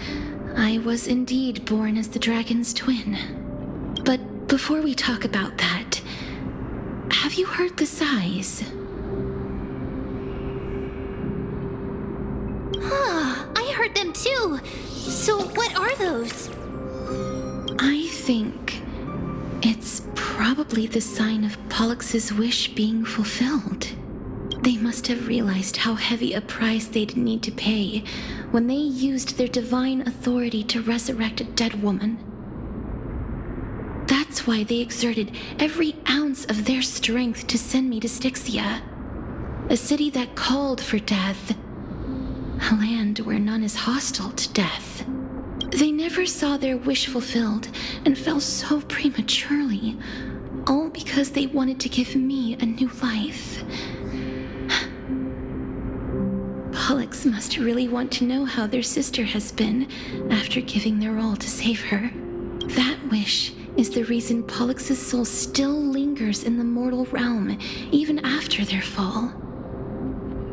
I was indeed born as the dragon's twin. But before we talk about that, have you heard the sighs? I heard them too. So what are those? I think it's probably the sign of Pollux's wish being fulfilled. They must have realized how heavy a price they'd need to pay when they used their divine authority to resurrect a dead woman. That's why they exerted every ounce of their strength to send me to Styxia, a city that called for death, a land where none is hostile to death. They never saw their wish fulfilled and fell so prematurely, all because they wanted to give me a new life. Pollux must really want to know how their sister has been after giving their all to save her. That wish is the reason Pollux's soul still lingers in the mortal realm even after their fall,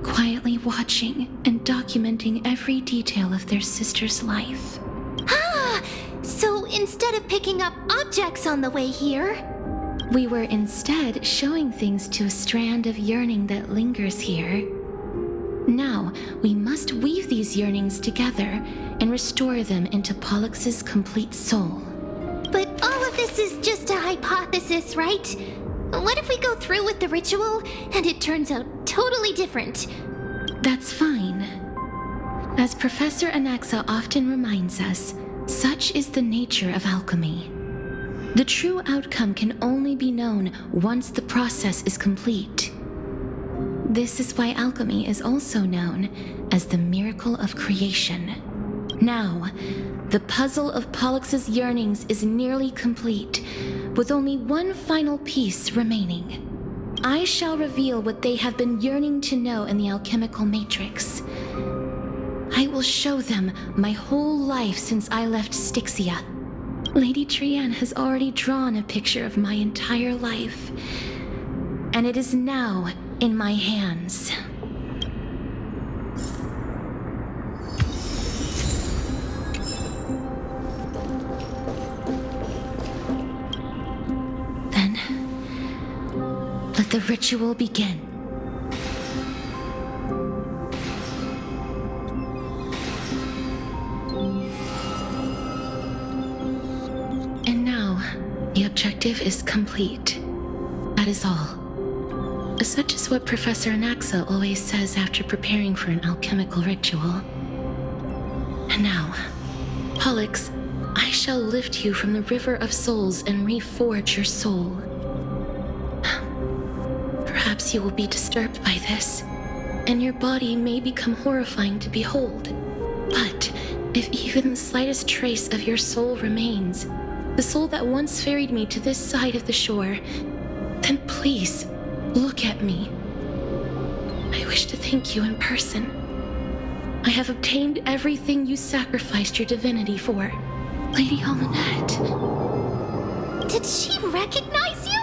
quietly watching and documenting every detail of their sister's life. Ah! So instead of picking up objects on the way here, we were instead showing things to a strand of yearning that lingers here. Now, we must weave these yearnings together and restore them into Pollux's complete soul. But all of this is just a hypothesis, right? What if we go through with the ritual and it turns out totally different? That's fine. As Professor Anaxa often reminds us, such is the nature of alchemy. The true outcome can only be known once the process is complete. This is why alchemy is also known as the miracle of creation. Now, the puzzle of Pollux's yearnings is nearly complete, with only one final piece remaining. I shall reveal what they have been yearning to know in the alchemical matrix. I will show them my whole life since I left Styxia. Lady Trianne has already drawn a picture of my entire life, and it is now in my hands. Then, let the ritual begin. And now, the objective is complete. That is all. Such is what Professor Anaxa always says after preparing for an alchemical ritual. And now, Pollux, I shall lift you from the river of souls and reforge your soul. Perhaps you will be disturbed by this, and your body may become horrifying to behold. But if even the slightest trace of your soul remains, the soul that once ferried me to this side of the shore, then please, look at me. I wish to thank you in person. I have obtained everything you sacrificed your divinity for. Lady Almanette. Did she recognize you?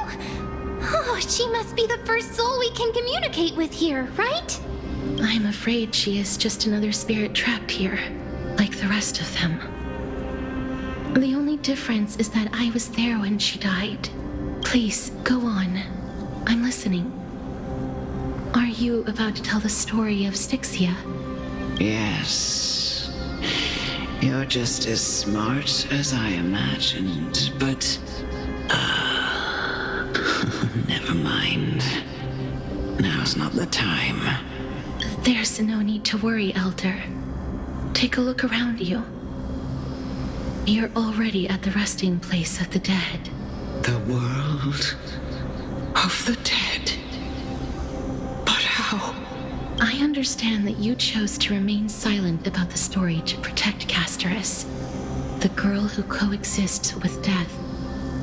Oh, she must be the first soul we can communicate with here, right? I'm afraid she is just another spirit trapped here, like the rest of them. The only difference is that I was there when she died. Please, go on. I'm listening. Are you about to tell the story of Styxia? Yes. You're just as smart as I imagined, but... never mind. Now's not the time. There's no need to worry, Elder. Take a look around you. You're already at the resting place of the dead. The world of the dead? But how? I understand that you chose to remain silent about the story to protect Castorice, the girl who coexists with death.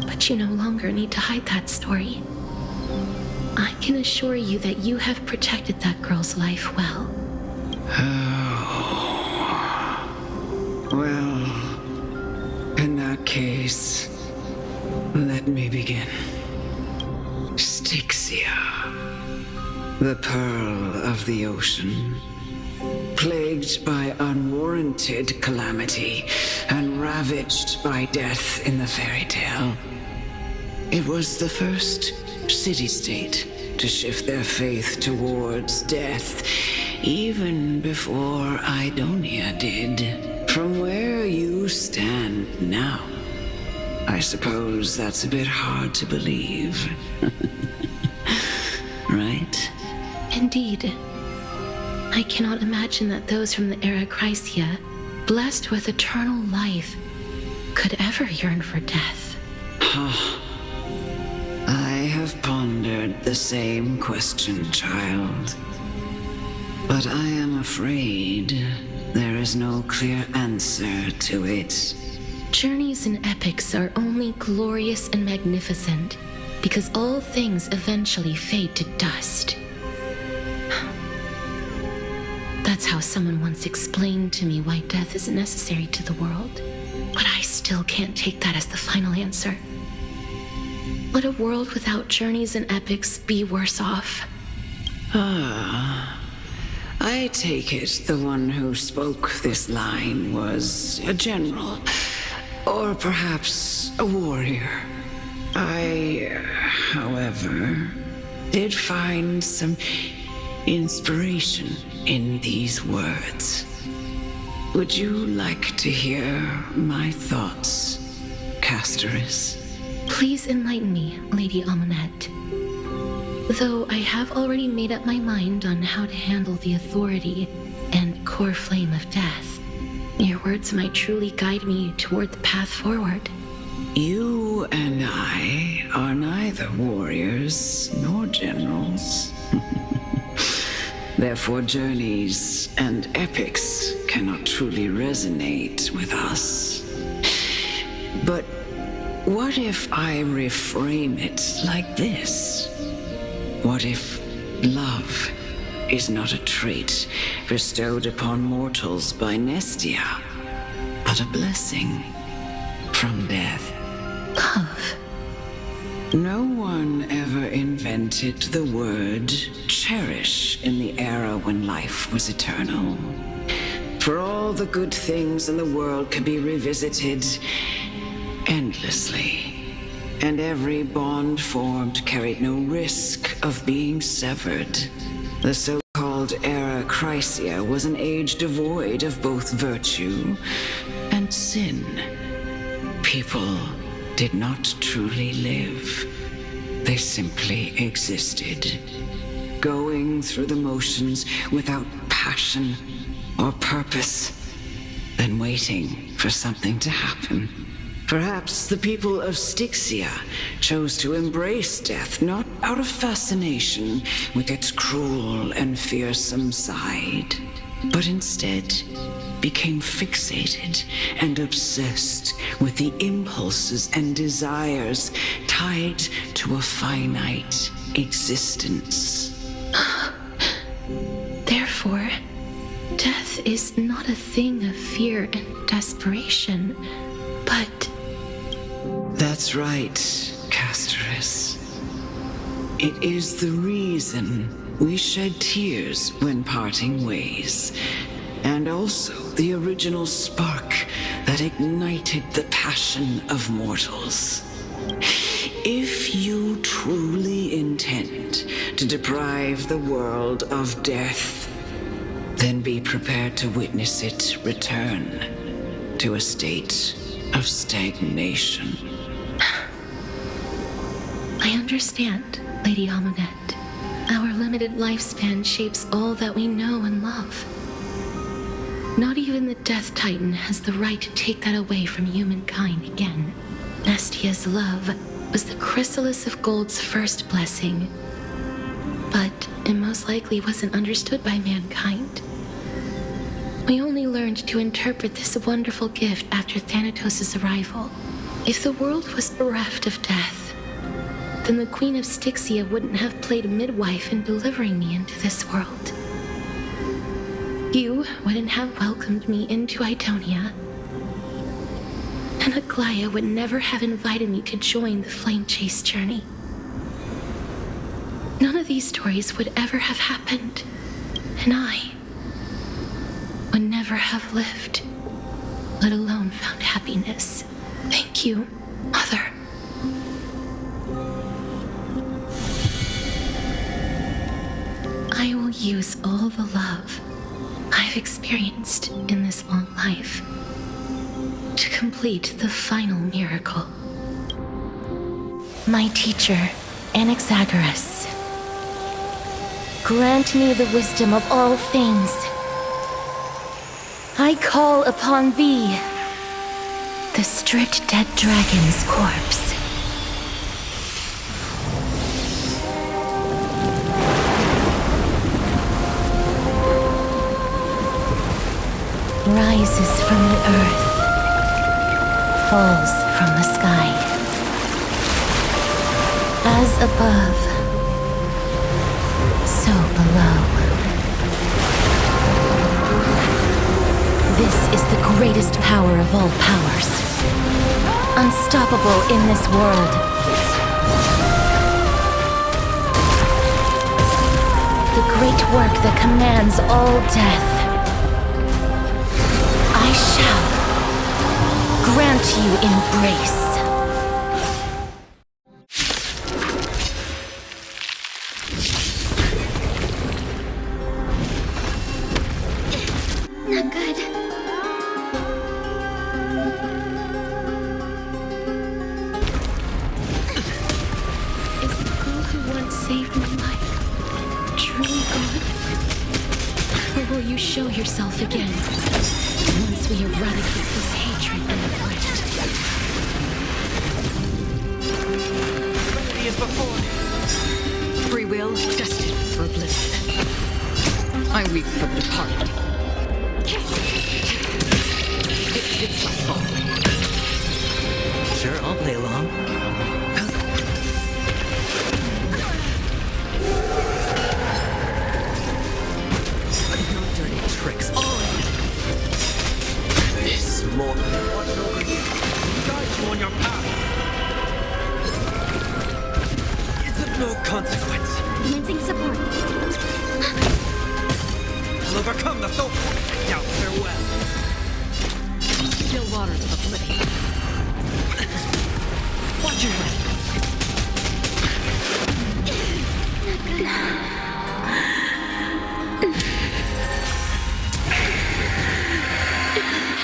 But you no longer need to hide that story. I can assure you that you have protected that girl's life well. Oh. Well, in that case, let me begin. Styxia, the pearl of the ocean, plagued by unwarranted calamity and ravaged by death in the fairy tale. It was the first city-state to shift their faith towards death, even before Idonia did. From where you stand now, I suppose that's a bit hard to believe. Right? Indeed. I cannot imagine that those from the era Chrysia, blessed with eternal life, could ever yearn for death. I have pondered the same question, child. But I am afraid there is no clear answer to it. Journeys and epics are only glorious and magnificent because all things eventually fade to dust. That's how someone once explained to me why death is necessary to the world. But I still can't take that as the final answer. Would a world without journeys and epics be worse off? I take it the one who spoke this line was a general, or perhaps a warrior. I, however, did find some inspiration in these words. Would you like to hear my thoughts, Castorice? Please enlighten me, Lady Amonette. Though I have already made up my mind on how to handle the authority and core flame of death, your words might truly guide me toward the path forward. You and I are neither warriors nor generals. Therefore, journeys and epics cannot truly resonate with us. But what if I reframe it like this? What if love is not a trait bestowed upon mortals by Nestia, but a blessing from death? Love? No one ever invented the word cherish in the era when life was eternal. For all the good things in the world could be revisited endlessly. And every bond formed carried no risk of being severed. The so-called era Chrysia was an age devoid of both virtue and sin. People did not truly live. They simply existed, going through the motions without passion or purpose, then waiting for something to happen. Perhaps the people of Styxia chose to embrace death not out of fascination with its cruel and fearsome side, but instead became fixated and obsessed with the impulses and desires tied to a finite existence. Therefore, death is not a thing of fear and desperation, but... That's right, Castorice. It is the reason we shed tears when parting ways, and also the original spark that ignited the passion of mortals. If you truly intend to deprive the world of death, then be prepared to witness it return to a state of stagnation. I understand, Lady Amonette. Our limited lifespan shapes all that we know and love. Not even the Death Titan has the right to take that away from humankind again. Nestia's love was the chrysalis of gold's first blessing, but it most likely wasn't understood by mankind. We only learned to interpret this wonderful gift after Thanatos' arrival. If the world was bereft of death, then the Queen of Styxia wouldn't have played a midwife in delivering me into this world. You wouldn't have welcomed me into Idonia, and Aglaya would never have invited me to join the Flame Chase journey. None of these stories would ever have happened, and I would never have lived, let alone found happiness. Thank you, Mother. I will use all the love I've experienced in this long life to complete the final miracle. My teacher, Anaxagoras, grant me the wisdom of all things. I call upon thee, the stripped dead dragon's corpse. Rises from the earth, falls from the sky. As above, so below. This is the greatest power of all powers. Unstoppable in this world. The great work that commands all death. I shall grant you embrace. Not good. Is the girl who once saved my life truly gone? Or will you show yourself again once we eradicate this hatred and rift? He is before me. Free will, destined for oblivion. I weep for the departed. It shall fall. Sure, I'll play along. No dirty tricks. On! This mortal watch over you. Guide you on your path. Is of no consequence. Commencing support. I'll overcome the foe. Now farewell. Still waters of oblivion. Watch your head.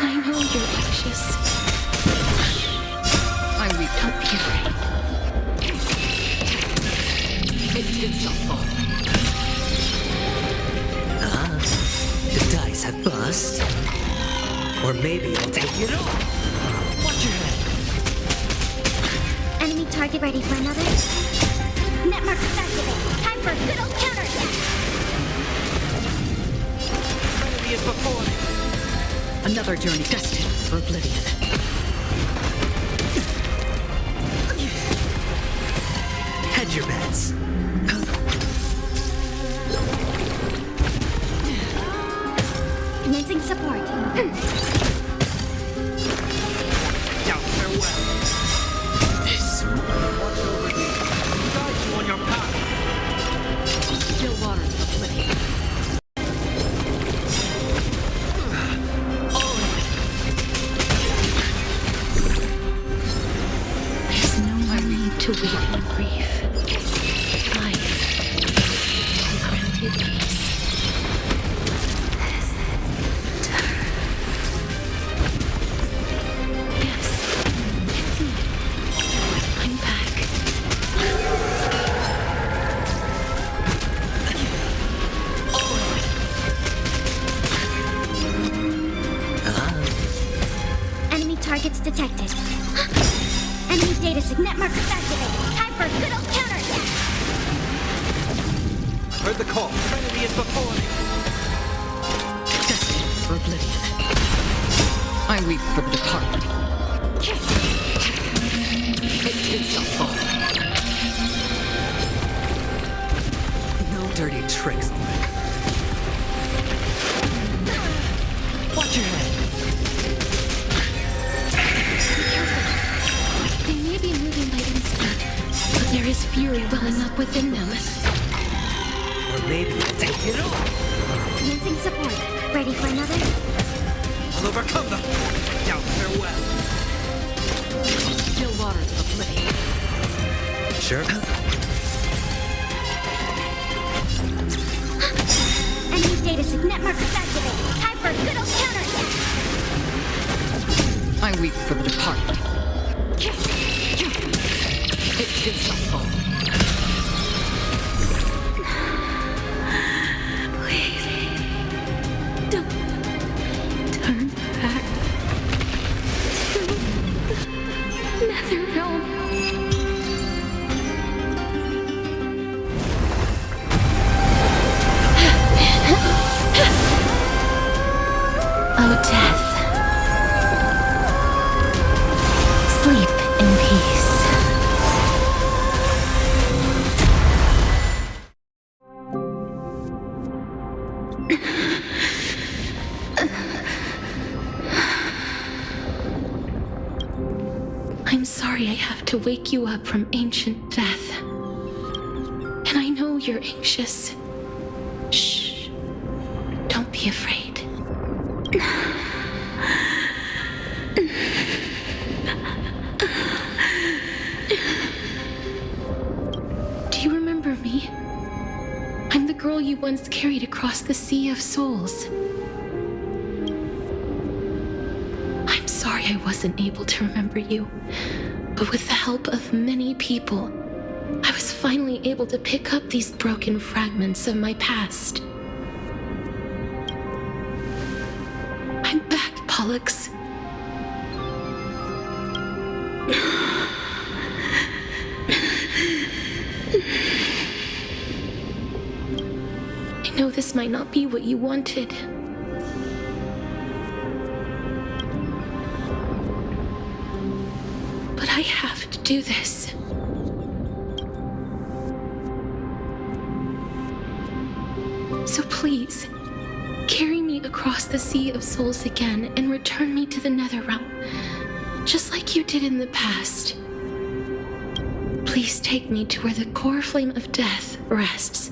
I know you're anxious. I weep. Don't be afraid. It shall fall. The dice have bust. Or maybe I'll take it all. Watch your head. Enemy target ready for another? Net markers activate. Time for a good old counterattack. Enemy is before me. Another journey destined for oblivion. Hedge your bets. Commencing support. Now farewell. This Watch over you. Guide you on your path. Still waters of oblivion. There's no more need to weep in grief. Life will grant you peace. Yes, it's me. I'm back. Enemy targets detected. Enemy data net markers activate. Time for a good old counterattack. Heard the call. Enemy is before me. Destined for oblivion. I weep for the departed. It shall fall. no dirty tricks. Watch your head. They may be moving by instinct, but there is fury welling up within them. Or maybe I'll take it all. Commencing support. Ready for another? I'll overcome them. Now farewell. Still waters of oblivion. Sure. Enemy data net markers activate. Time for a good old counterattack. I weep for the departed. It I'm sorry I have to wake you up from ancient death. And I know you're anxious. Shh. Don't be afraid. Do you remember me? I'm the girl you once carried across the Sea of Souls. I'm sorry I wasn't able to remember you, but with the help of many people, I was finally able to pick up these broken fragments of my past. I'm back, Pollux. I know this might not be what you wanted. But I have to do this. So please, carry me across the Sea of Souls again and return me to the Netherrealm, just like you did in the past. Please take me to where the core flame of death rests.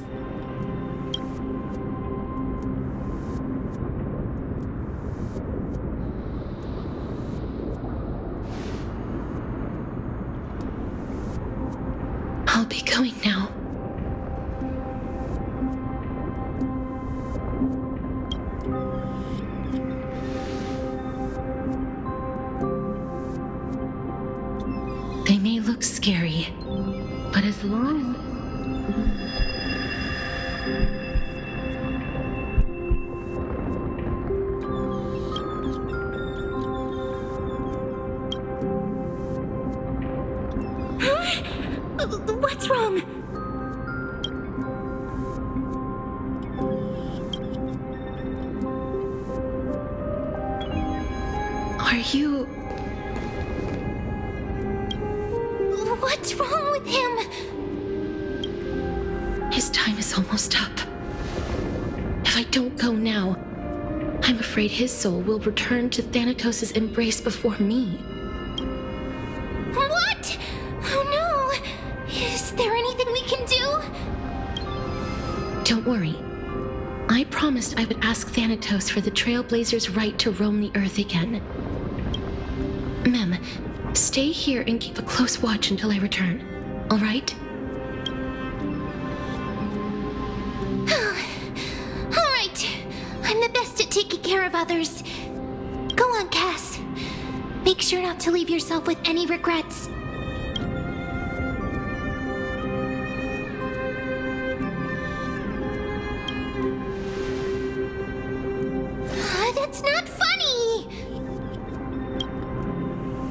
I'll be going now. They may look scary, but as long... What's wrong? Are you... What's wrong with him? His time is almost up. If I don't go now, I'm afraid his soul will return to Thanatos' embrace before me. What? Oh no! Is there anything we can do? Don't worry. I promised I would ask Thanatos for the Trailblazers' right to roam the Earth again. Mem, stay here and keep a close watch until I return, all right? All right. I'm the best at taking care of others. Go on, Cass. Make sure not to leave yourself with any regrets. That's not funny!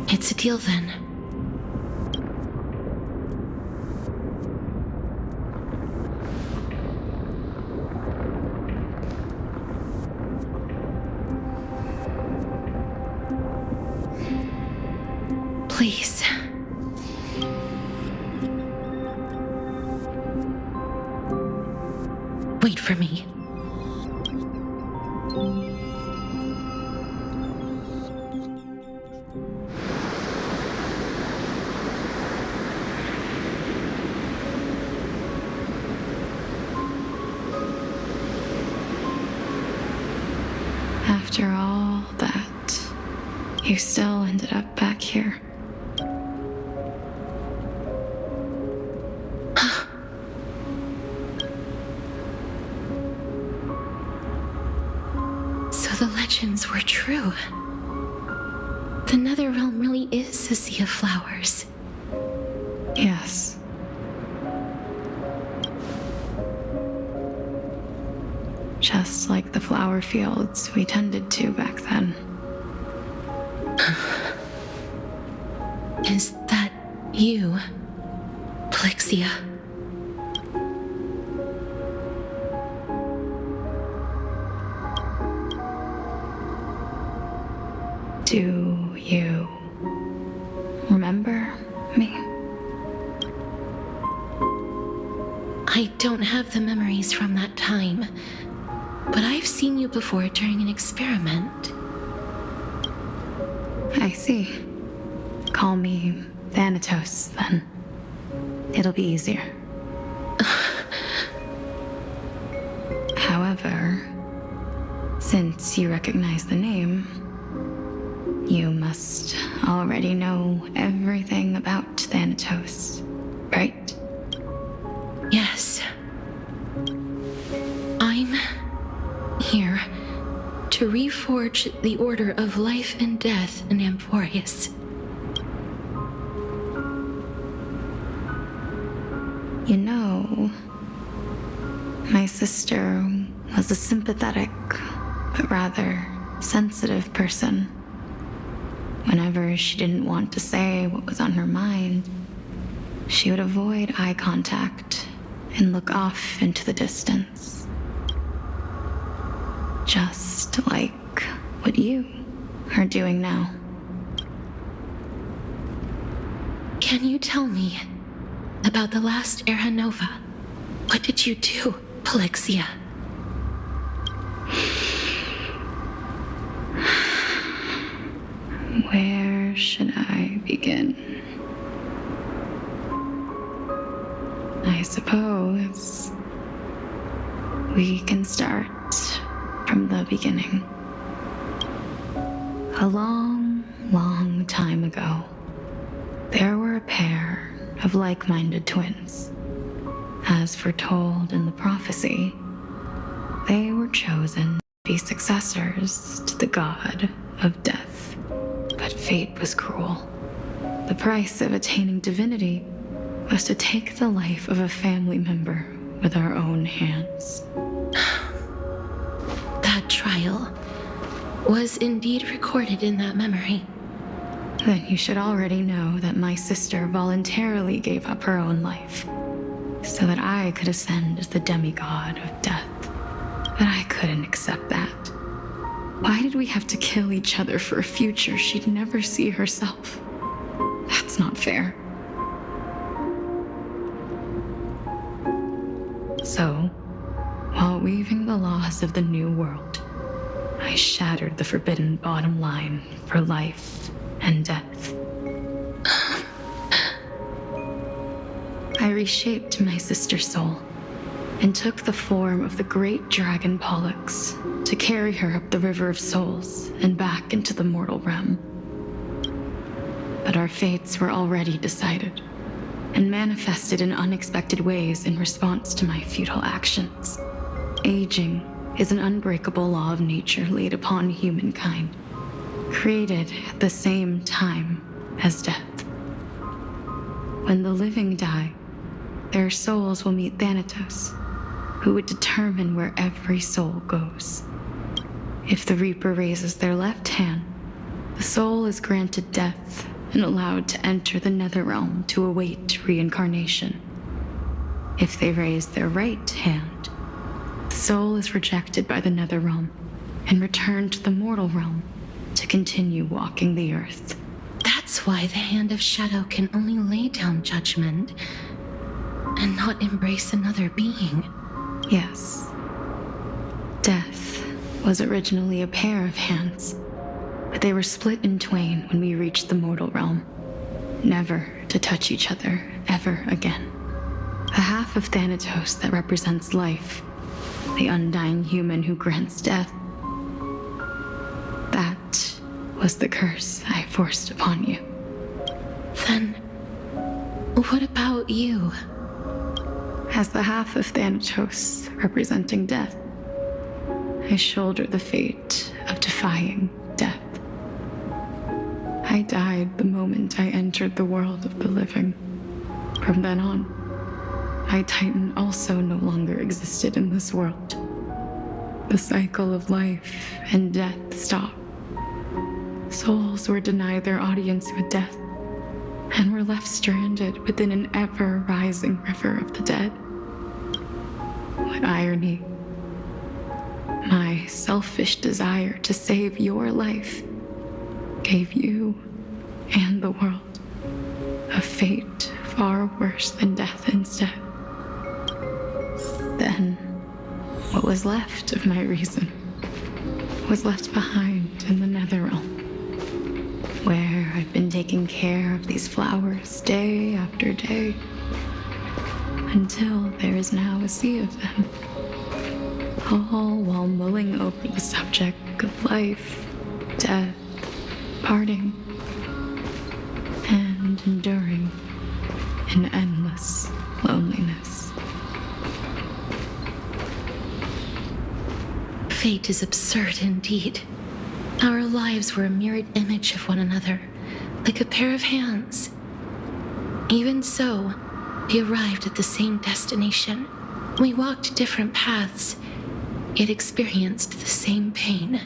It's a deal then. Please. Wait for me. After all that, you still ended up back here. So the legends were true. The Netherrealm really is a sea of flowers. Yes. Just like the flower fields we tended to back then. Is that you, Plixia? Do you remember me? I don't have the memories from that time, but I've seen you before during an experiment. I see. Call me Thanatos, then. It'll be easier. However, since you recognize the name, you must already know everything about Thanatos, right? Yes. I'm here to reforge the order of life and death in Amphorius. You know, my sister was a sympathetic, but rather sensitive person. Whenever she didn't want to say what was on her mind, she would avoid eye contact and look off into the distance. Just like what you are doing now. Can you tell me about the last Era Nova? What did you do, Polixia? Where should I begin? I suppose we can start from the beginning. A long, long time ago, there were a pair of like-minded twins. As foretold in the prophecy, they were chosen to be successors to the god of death. But fate was cruel. The price of attaining divinity was to take the life of a family member with our own hands. That trial was indeed recorded in that memory. Then you should already know that my sister voluntarily gave up her own life so that I could ascend as the demigod of death. But I couldn't accept that. Why did we have to kill each other for a future she'd never see herself? That's not fair. So, while weaving the laws of the new world, I shattered the forbidden bottom line for life and death. I reshaped my sister's soul and took the form of the great dragon Pollux to carry her up the River of Souls and back into the mortal realm. But our fates were already decided and manifested in unexpected ways in response to my futile actions. Aging is an unbreakable law of nature laid upon humankind, created at the same time as death. When the living die, their souls will meet Thanatos, who would determine where every soul goes. If the Reaper raises their left hand, the soul is granted death and allowed to enter the Netherrealm to await reincarnation. If they raise their right hand, the soul is rejected by the Netherrealm and returned to the mortal realm to continue walking the earth. That's why the Hand of Shadow can only lay down judgment and not embrace another being. Yes. Death was originally a pair of hands, but they were split in twain when we reached the mortal realm, never to touch each other ever again. The half of Thanatos that represents life, the undying human who grants death, that was the curse I forced upon you. Then, what about you? As the half of Thanatos representing death, I shoulder the fate of defying death. I died the moment I entered the world of the living. From then on, my Titan also no longer existed in this world. The cycle of life and death stopped. Souls were denied their audience with death and were left stranded within an ever-rising river of the dead. What irony. My selfish desire to save your life gave you and the world a fate far worse than death instead. Then, What was left of my reason was left behind in the Netherrealm, where I've been taking care of these flowers day after day, until there is now a sea of them, all while mulling over the subject of life, death, parting, and enduring in endless loneliness. Fate is absurd indeed. Our lives were a mirrored image of one another, like a pair of hands. Even so, we arrived at the same destination. We walked different paths, yet experienced the same pain.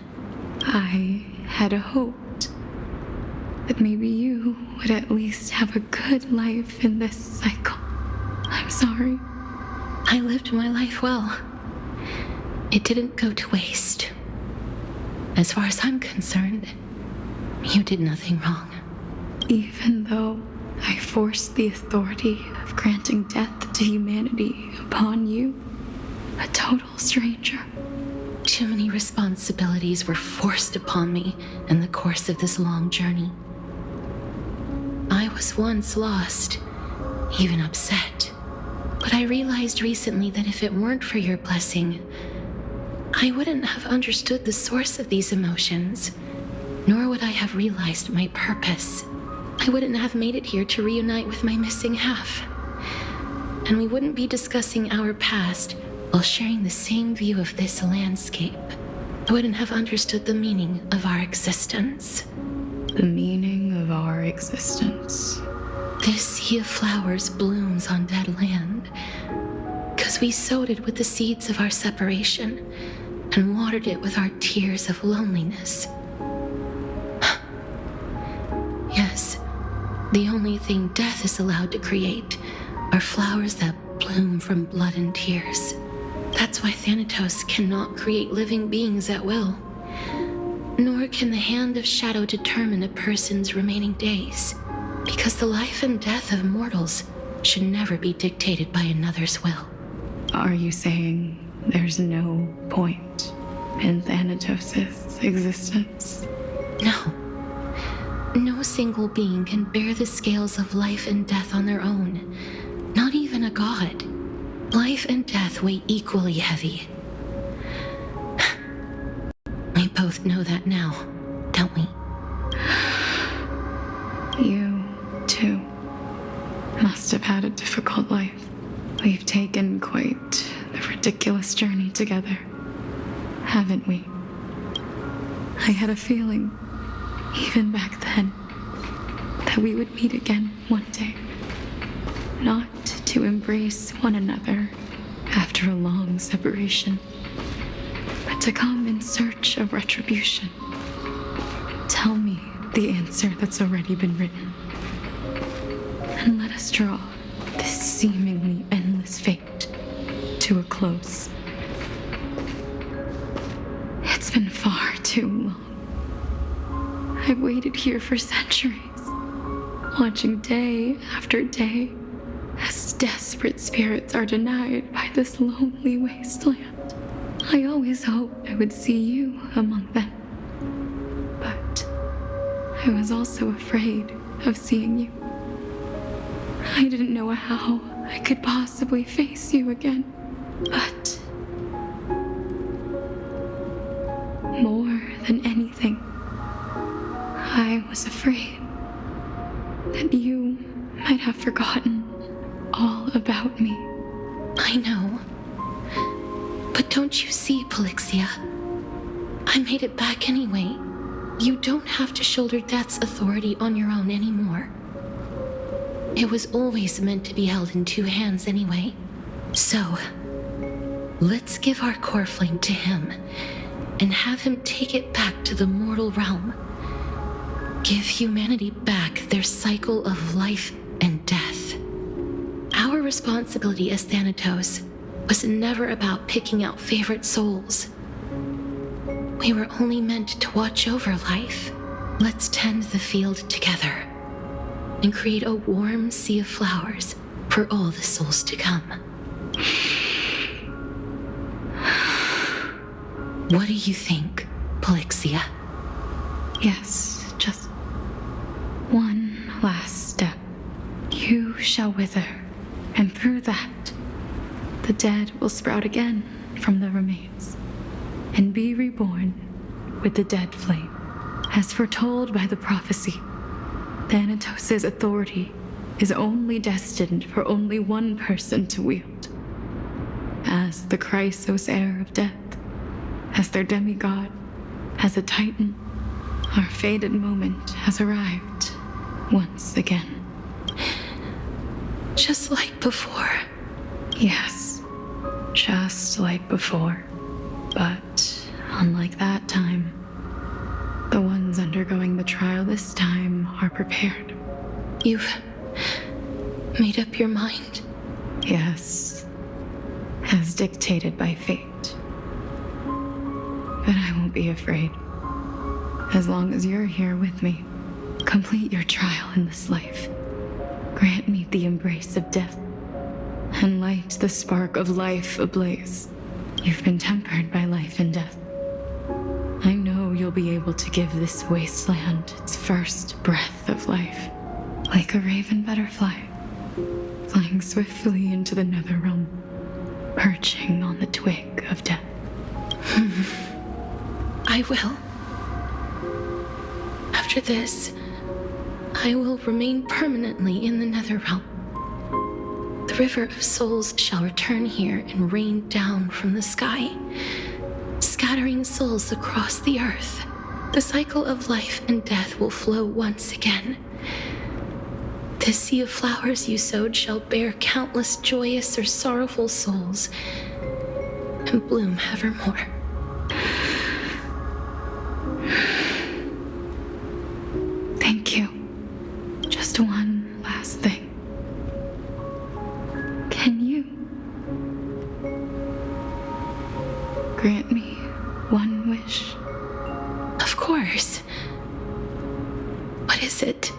I had hoped that maybe you would at least have a good life in this cycle. I'm sorry. I lived my life well. It didn't go to waste. As far as I'm concerned, you did nothing wrong. Even though I forced the authority of granting death to humanity upon you, a total stranger. Too many responsibilities were forced upon me in the course of this long journey. I was once lost, even upset. But I realized recently that if it weren't for your blessing, I wouldn't have understood the source of these emotions, nor would I have realized my purpose. I wouldn't have made it here to reunite with my missing half. And we wouldn't be discussing our past while sharing the same view of this landscape. I wouldn't have understood the meaning of our existence. The meaning of our existence. This sea of flowers blooms on dead land, because we sowed it with the seeds of our separation and watered it with our tears of loneliness. Yes, the only thing death is allowed to create are flowers that bloom from blood and tears. That's why Thanatos cannot create living beings at will. Nor can the hand of shadow determine a person's remaining days, because the life and death of mortals should never be dictated by another's will. Are you saying there's no point in Thanatos' existence? No. No single being can bear the scales of life and death on their own. Not even a god. Life and death weigh equally heavy. We both know that now, don't we? You, too, must have had a difficult life. We've taken quite the ridiculous journey together, haven't we? I had a feeling, even back then, that we would meet again one day. Not to embrace one another after a long separation, but to come in search of retribution. Tell me the answer that's already been written, and let us draw this seemingly endless fate to a close. It's been far too long. I've waited here for centuries, watching day after day as desperate spirits are denied by this lonely wasteland. I always hoped I would see you among them, but I was also afraid of seeing you. I didn't know how I could possibly face you again, but more than anything, I was afraid that you might have forgotten all about me. I know. But don't you see, Polixia? I made it back anyway. You don't have to shoulder death's authority on your own anymore. It was always meant to be held in two hands anyway. So, let's give our core flame to him and have him take it back to the mortal realm. Give humanity back their cycle of life and death. Our responsibility as Thanatos was never about picking out favorite souls. We were only meant to watch over life. Let's tend the field together and create a warm sea of flowers for all the souls to come. What do you think, Polixia? Yes, just one last step. You shall wither, and through that, the dead will sprout again from the remains, and be reborn with the dead flame. As foretold by the prophecy, Thanatos' authority is only destined for only one person to wield. As the Chrysos heir of death, as their demigod, as a titan, our fated moment has arrived once again. Just like before. Yes, just like before. But unlike that time, the ones undergoing the trial this time are prepared. You've made up your mind? Yes, as dictated by fate. But I won't be afraid. As long as you're here with me, complete your trial in this life. Grant me the embrace of death, and light the spark of life ablaze. You've been tempered by life and death. I know you'll be able to give this wasteland its first breath of life, like a raven butterfly, flying swiftly into the netherrealm, perching on the twig of death. I will. After this, I will remain permanently in the Netherrealm. The River of Souls shall return here and rain down from the sky, scattering souls across the earth. The cycle of life and death will flow once again. This sea of flowers you sowed shall bear countless joyous or sorrowful souls, and bloom evermore. Thank you. Just one last thing. Can you grant me one wish? Of course. What is it?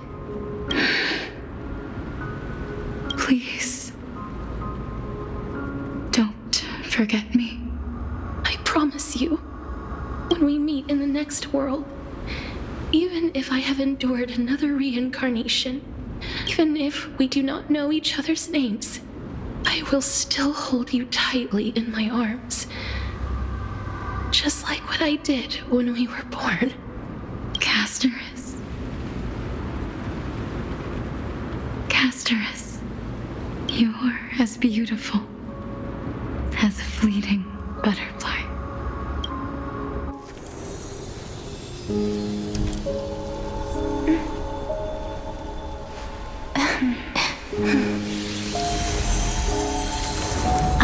Please, don't forget me. I promise you, when we meet in the next world, even if I have endured another reincarnation, even if we do not know each other's names, I will still hold you tightly in my arms. Just like what I did when we were born. Castorice. Castorice, you're as beautiful as a fleeting butterfly.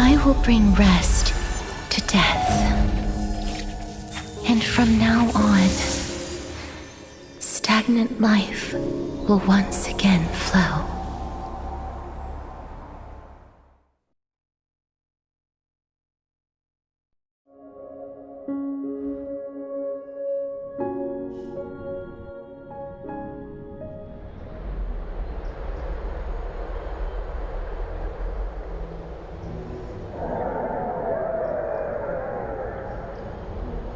I will bring rest to death. And from now on, stagnant life will once again flow.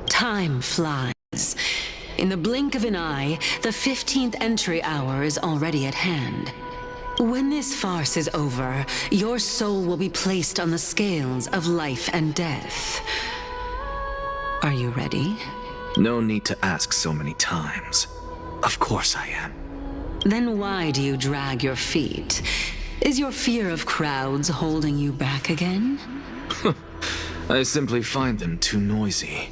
Time flies. In the blink of an eye, the 15th entry hour is already at hand. When this farce is over, your soul will be placed on the scales of life and death. Are you ready? No need to ask so many times. Of course I am. Then why do you drag your feet? Is your fear of crowds holding you back again? I simply find them too noisy.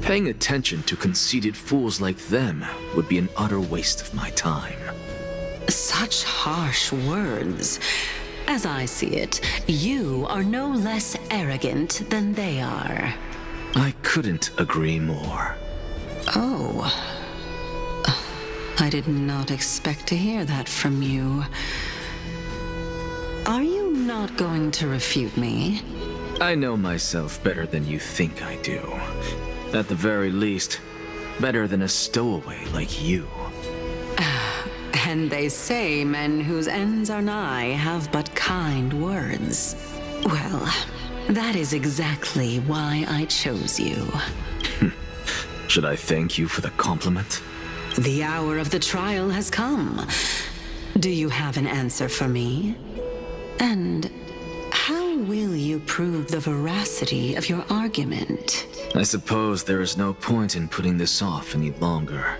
Paying attention to conceited fools like them would be an utter waste of my time. Such harsh words. As I see it, you are no less arrogant than they are. I couldn't agree more. Oh. I did not expect to hear that from you. Are you not going to refute me? I know myself better than you think I do. At the very least, better than a stowaway like you. And they say men whose ends are nigh have but kind words. Well, That is exactly why I chose you. Should I thank you for the compliment? The hour of the trial has come. Do you have an answer for me? And how will you prove the veracity of your argument? I suppose there is no point in putting this off any longer.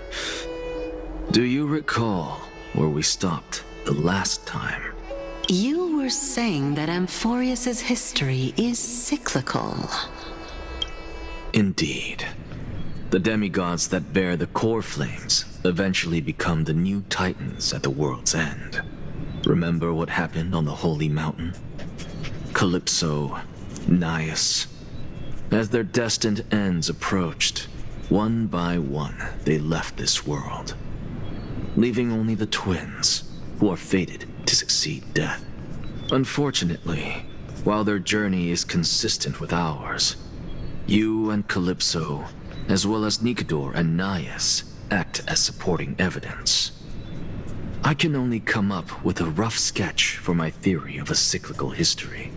Do you recall where we stopped the last time? You were saying that Amphorius's history is cyclical. Indeed. The demigods that bear the core flames eventually become the new titans at the world's end. Remember what happened on the Holy Mountain? Calypso, Naias. As their destined ends approached, one by one they left this world, leaving only the twins, who are fated to succeed death. Unfortunately, while their journey is consistent with ours, you and Calypso, as well as Nicodor and Naias, act as supporting evidence. I can only come up with a rough sketch for my theory of a cyclical history.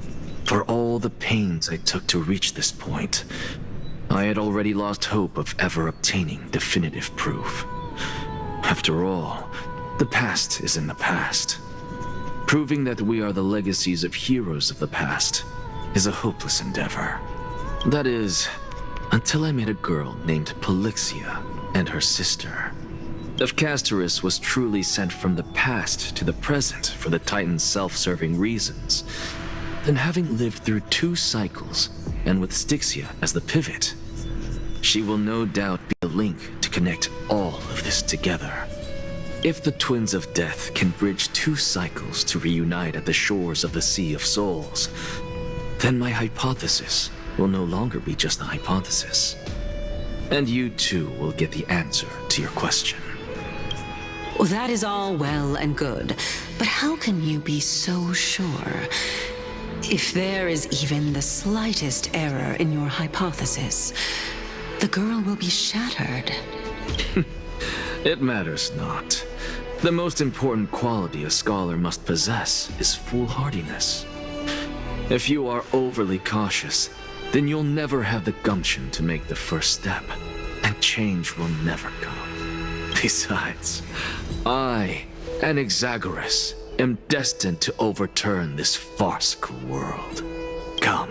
For all the pains I took to reach this point, I had already lost hope of ever obtaining definitive proof. After all, the past is in the past. Proving that we are the legacies of heroes of the past is a hopeless endeavor. That is, until I met a girl named Polixia and her sister. If Castorice was truly sent from the past to the present for the Titan's self-serving reasons, then having lived through 2 cycles, and with Styxia as the pivot, she will no doubt be the link to connect all of this together. If the Twins of Death can bridge 2 cycles to reunite at the shores of the Sea of Souls, then my hypothesis will no longer be just a hypothesis. And you too will get the answer to your question. Well, that is all well and good, but how can you be so sure? If there is even the slightest error in your hypothesis, the girl will be shattered. It matters not. The most important quality a scholar must possess is foolhardiness. If you are overly cautious, then you'll never have the gumption to make the first step, and change will never come. Besides, I, Anaxagoras, am destined to overturn this farcical world. Come,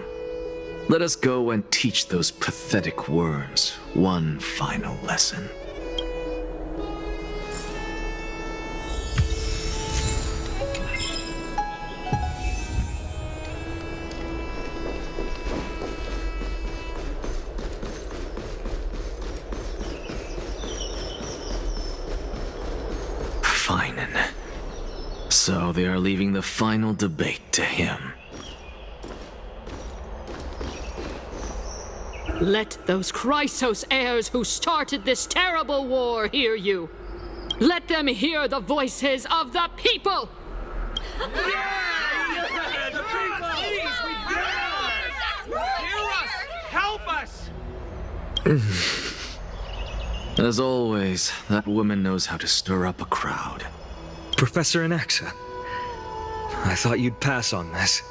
let us go and teach those pathetic worms one final lesson. So they are leaving the final debate to him. Let those Chrysos heirs who started this terrible war hear you. Let them hear the voices of the people! Help us! As always, that woman knows how to stir up a crowd. Professor Anaxa, I thought you'd pass on this.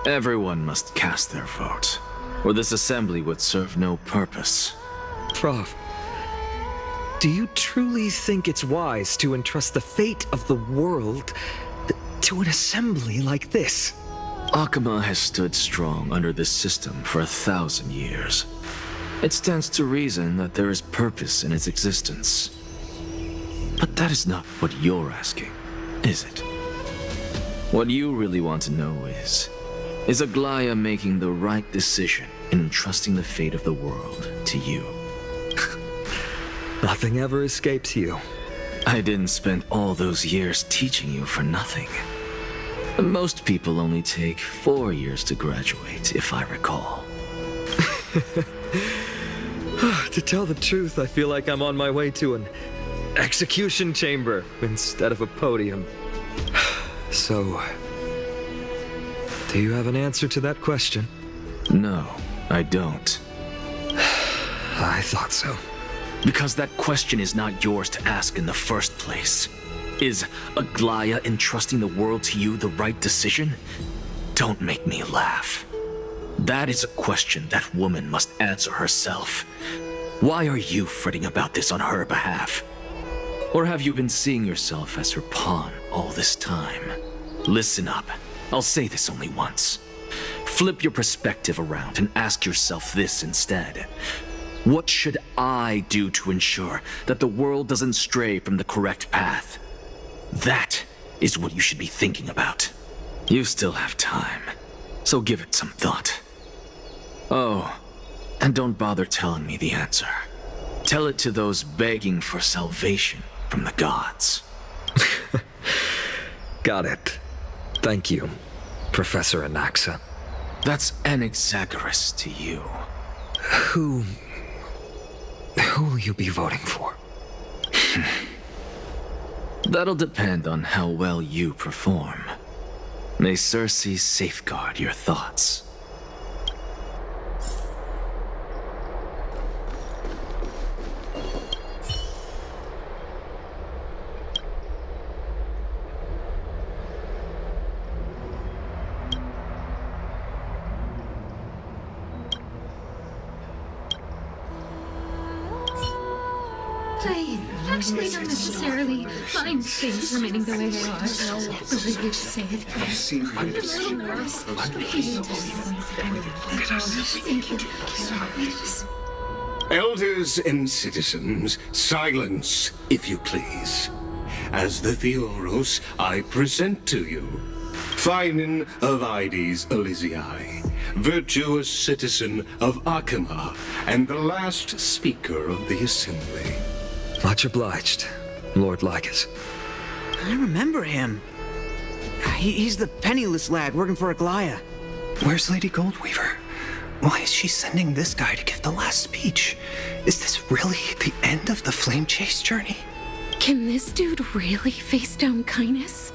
Everyone must cast their vote, or this assembly would serve no purpose. Prof, do you truly think it's wise to entrust the fate of the world to an assembly like this? Akama has stood strong under this system for 1,000 years. It stands to reason that there is purpose in its existence. But that is not what you're asking, is it? What you really want to know is Aglaya making the right decision in entrusting the fate of the world to you? Nothing ever escapes you. I didn't spend all those years teaching you for nothing. Most people only take 4 years to graduate, if I recall. To tell the truth, I feel like I'm on my way to an execution chamber instead of a podium. So, do you have an answer to that question? No, I don't. I thought so. Because that question is not yours to ask in the first place. Is Aglaya entrusting the world to you the right decision? Don't make me laugh. That is a question that woman must answer herself. Why are you fretting about this on her behalf? Or have you been seeing yourself as her pawn all this time? Listen up. I'll say this only once. Flip your perspective around and ask yourself this instead. What should I do to ensure that the world doesn't stray from the correct path? That is what you should be thinking about. You still have time, so give it some thought. Oh, and don't bother telling me the answer. Tell it to those begging for salvation from the gods. Got it. Thank you, Professor Anaxa. That's Anaxagoras to you. Who will you be voting for? That'll depend on how well you perform. May Circe safeguard your thoughts. I actually don't necessarily find things remaining the way they are. But I hate to say it. I'm a little nervous. Thank you. Elders and citizens, silence, if you please. As the Theoros, I present to you Finan of Ides Elysiae, virtuous citizen of Akima, and the last speaker of the assembly. Much obliged, Lord Lycus. I remember him. He's the penniless lad working for Aglaya. Where's Lady Goldweaver? Why is she sending this guy to give the last speech? Is this really the end of the Flame Chase journey? Can this dude really face down kindness?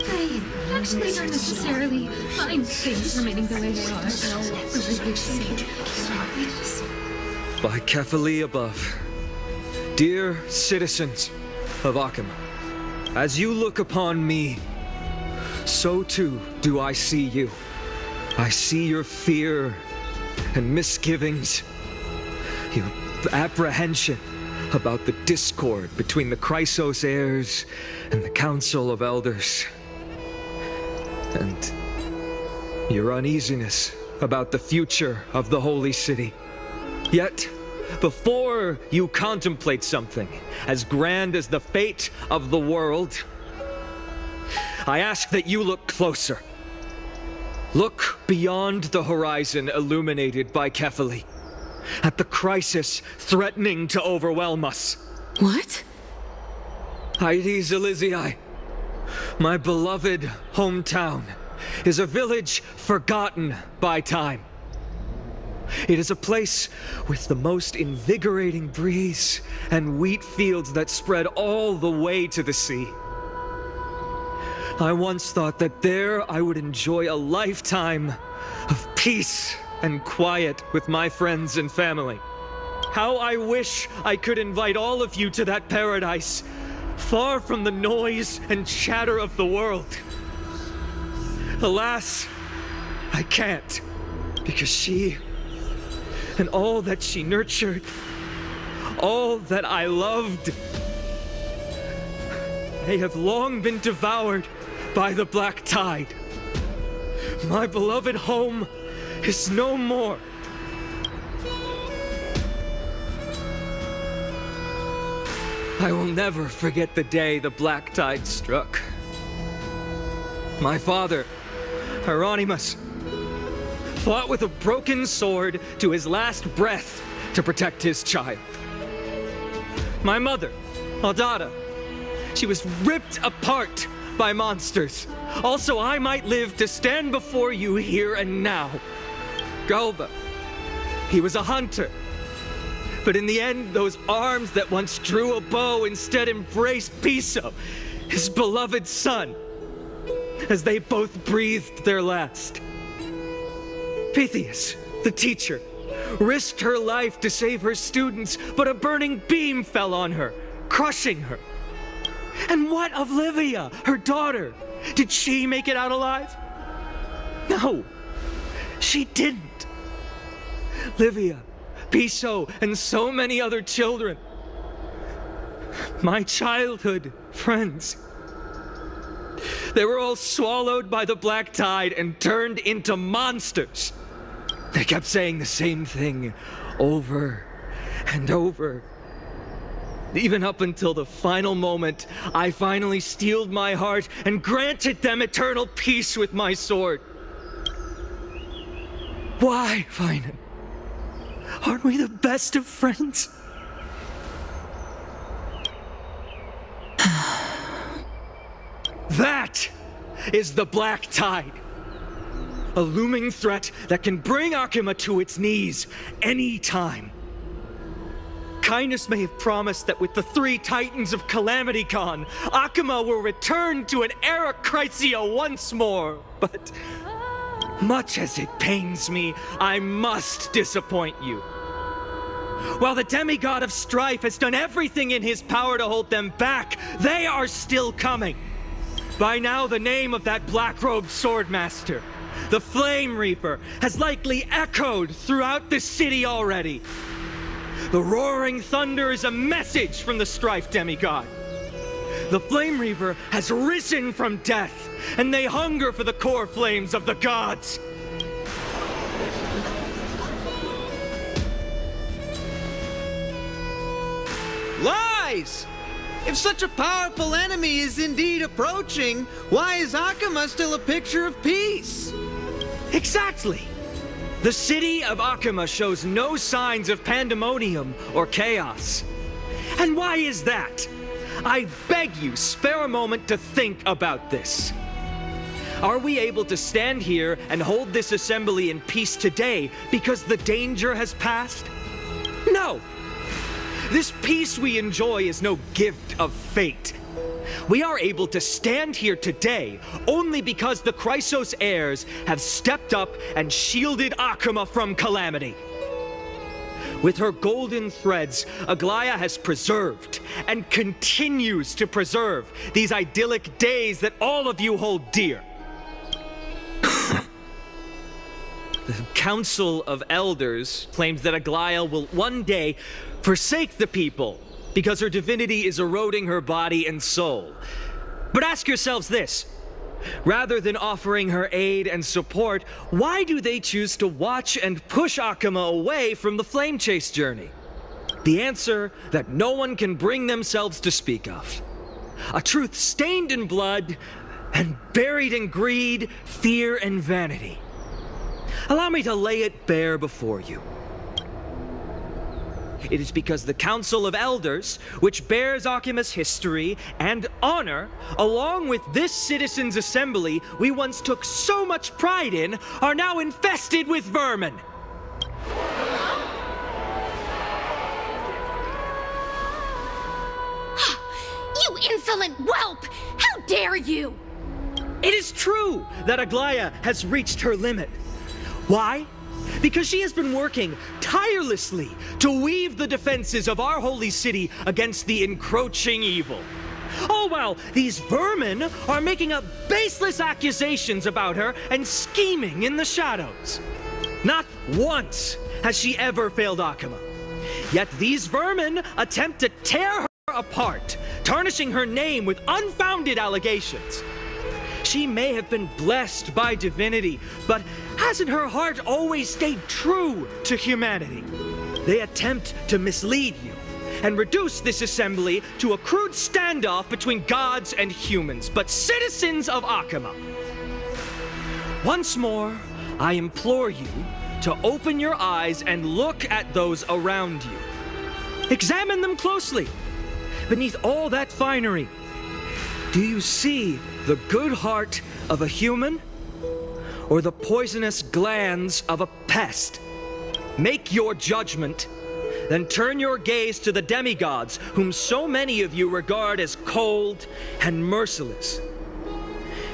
I actually don't necessarily find things remaining the way they are. But I hate to say it. By Kefali above. Dear citizens of Akima, as you look upon me, so too do I see you. I see your fear and misgivings, your apprehension about the discord between the Chrysos heirs and the Council of Elders, and your uneasiness about the future of the Holy City. Yet, before you contemplate something as grand as the fate of the world, I ask that you look closer. Look beyond the horizon illuminated by Kefali, at the crisis threatening to overwhelm us. What? Ides Elysiae, my beloved hometown, is a village forgotten by time. It is a place with the most invigorating breeze and wheat fields that spread all the way to the sea. I once thought that there I would enjoy a lifetime of peace and quiet with my friends and family. How I wish I could invite all of you to that paradise, far from the noise and chatter of the world. Alas, I can't, because she and all that she nurtured, all that I loved, they have long been devoured by the black tide. My beloved home is no more. I will never forget the day the black tide struck. My father, Hieronymus, fought with a broken sword to his last breath to protect his child. My mother, Aldada, she was ripped apart by monsters. Also, I might live to stand before you here and now. Galba, he was a hunter. But in the end, those arms that once drew a bow instead embraced Piso, his beloved son, as they both breathed their last. Pythias, the teacher, risked her life to save her students, but a burning beam fell on her, crushing her. And what of Livia, her daughter? Did she make it out alive? No. She didn't. Livia, Piso, and so many other children. My childhood friends. They were all swallowed by the black tide and turned into monsters. They kept saying the same thing over and over. Even up until the final moment, I finally steeled my heart and granted them eternal peace with my sword. Why, Finan? Aren't we the best of friends? That is the black tide. A looming threat that can bring Akuma to its knees anytime. Kindness may have promised that with the 3 Titans of Calamity Con, Akuma will return to an era Chrysia once more, but much as it pains me, I must disappoint you. While the demigod of strife has done everything in his power to hold them back, they are still coming. By now, the name of that black-robed swordmaster, the Flame Reaper, has likely echoed throughout the city already. The roaring thunder is a message from the strife demigod. The Flame Reaper has risen from death, and they hunger for the core flames of the gods. Lies! If such a powerful enemy is indeed approaching, why is Akuma still a picture of peace? Exactly! The city of Akuma shows no signs of pandemonium or chaos. And why is that? I beg you, spare a moment to think about this. Are we able to stand here and hold this assembly in peace today because the danger has passed? No! This peace we enjoy is no gift of fate. We are able to stand here today only because the Chrysos heirs have stepped up and shielded Akuma from calamity. With her golden threads, Aglaya has preserved and continues to preserve these idyllic days that all of you hold dear. The Council of Elders claims that Aglaya will one day forsake the people because her divinity is eroding her body and soul. But ask yourselves this. Rather than offering her aid and support, why do they choose to watch and push Akuma away from the flame chase journey? The answer that no one can bring themselves to speak of. A truth stained in blood and buried in greed, fear, and vanity. Allow me to lay it bare before you. It is because the Council of Elders, which bears Akuma's history and honor, along with this citizens' assembly we once took so much pride in, are now infested with vermin. You insolent whelp! How dare you! It is true that Aglaya has reached her limit. Why? Because she has been working tirelessly to weave the defenses of our holy city against the encroaching evil. All while these vermin are making up baseless accusations about her and scheming in the shadows. Not once has she ever failed Akuma. Yet these vermin attempt to tear her apart, tarnishing her name with unfounded allegations. She may have been blessed by divinity, but hasn't her heart always stayed true to humanity? They attempt to mislead you and reduce this assembly to a crude standoff between gods and humans, but citizens of Akuma. Once more, I implore you to open your eyes and look at those around you. Examine them closely. Beneath all that finery, do you see the good heart of a human or the poisonous glands of a pest? Make your judgment, then turn your gaze to the demigods whom so many of you regard as cold and merciless.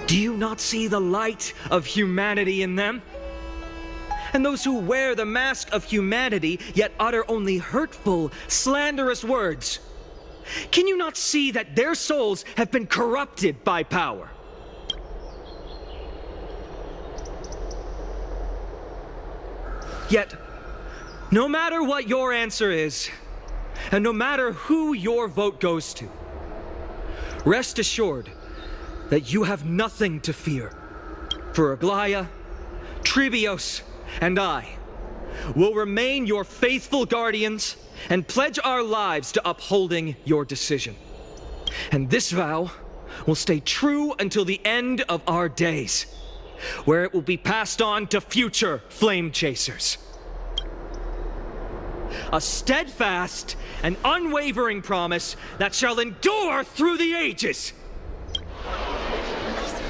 Do you not see the light of humanity in them? And those who wear the mask of humanity yet utter only hurtful, slanderous words. Can you not see that their souls have been corrupted by power? Yet, no matter what your answer is, and no matter who your vote goes to, rest assured that you have nothing to fear. For Aglaya, Tribios, and I will remain your faithful guardians and pledge our lives to upholding your decision. And this vow will stay true until the end of our days, where it will be passed on to future flame chasers. A steadfast and unwavering promise that shall endure through the ages.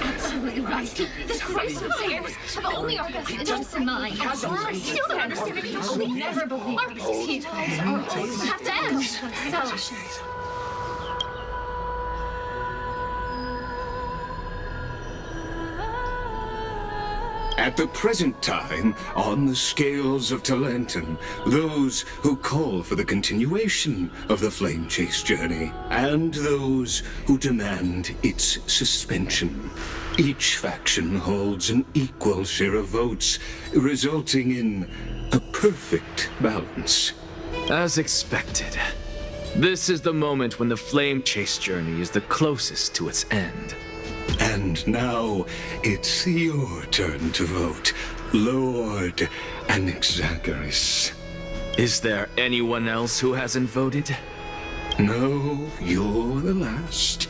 Absolutely right. The Chrysos heirs have only our best interests in mind. I still don't understand it. I will never believe our proceedings are always have to end. Selfishness. At the present time, on the scales of Talenton, those who call for the continuation of the Flame Chase journey, and those who demand its suspension. Each faction holds an equal share of votes, resulting in a perfect balance. As expected, this is the moment when the Flame Chase journey is the closest to its end. And now, it's your turn to vote, Lord Anaxagoras. Is there anyone else who hasn't voted? No, you're the last.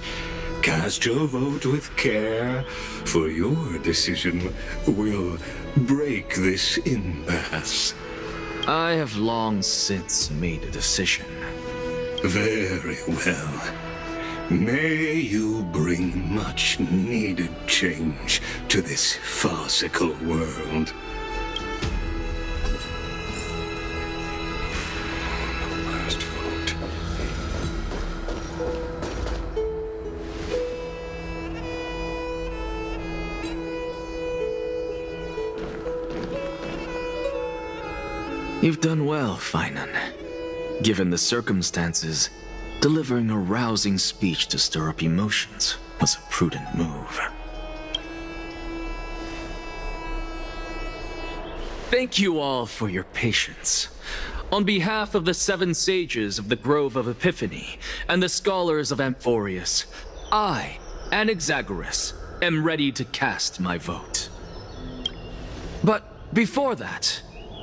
Cast your vote with care, for your decision will break this impasse. I have long since made a decision. Very well. May you bring much needed change to this farcical world. Last vote. You've done well, Finan. Given the circumstances, delivering a rousing speech to stir up emotions was a prudent move. Thank you all for your patience. On behalf of the 7 sages of the Grove of Epiphany and the scholars of Amphorius, I, Anaxagoras, am ready to cast my vote. But before that,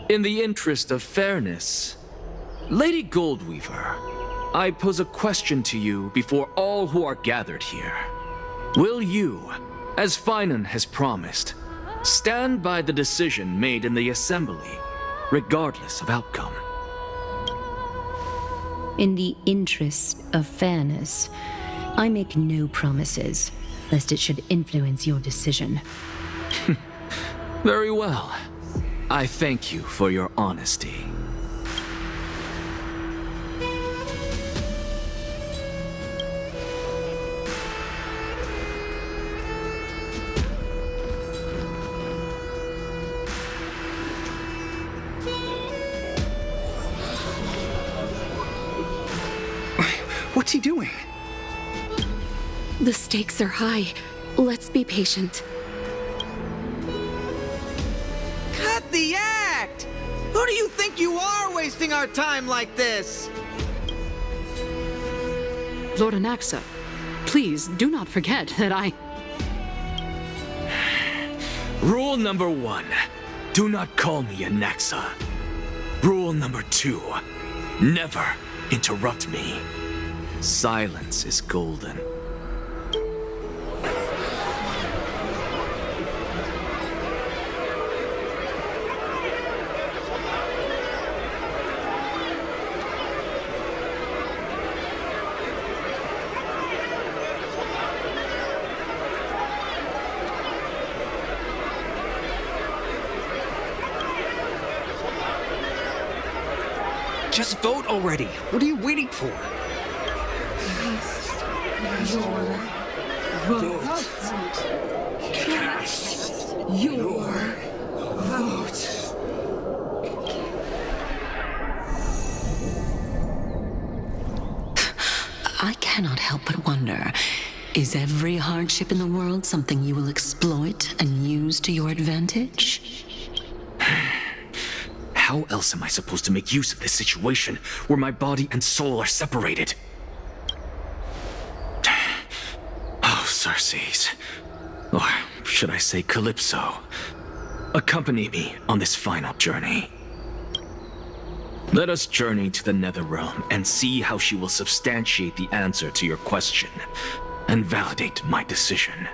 in the interest of fairness, Lady Goldweaver, I pose a question to you before all who are gathered here. Will you, as Finan has promised, stand by the decision made in the Assembly, regardless of outcome? In the interest of fairness, I make no promises, lest it should influence your decision. Very well. I thank you for your honesty. What's he doing? The stakes are high. Let's be patient. Cut the act! Who do you think you are wasting our time like this? Lord Anaxa, please do not forget that I... Rule number 1, do not call me Anaxa. Rule number 2, never interrupt me. Silence is golden. Just vote already. What are you waiting for? Cast your vote. I cannot help but wonder, is every hardship in the world something you will exploit and use to your advantage? How else am I supposed to make use of this situation where my body and soul are separated? Oh, Circes. Or should I say Calypso? Accompany me on this final journey. Let us journey to the Netherrealm and see how she will substantiate the answer to your question and validate my decision.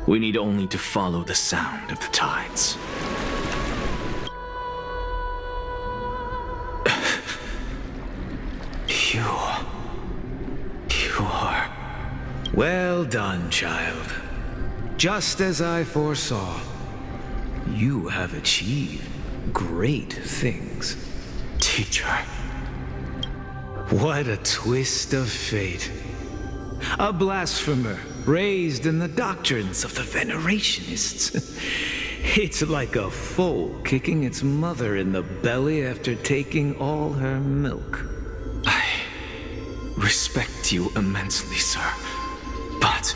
We need only to follow the sound of the tides. You are... Well done, child. Just as I foresaw, you have achieved great things. Teacher. What a twist of fate. A blasphemer raised in the doctrines of the Venerationists. It's like a foal kicking its mother in the belly after taking all her milk. I respect you immensely, sir, but...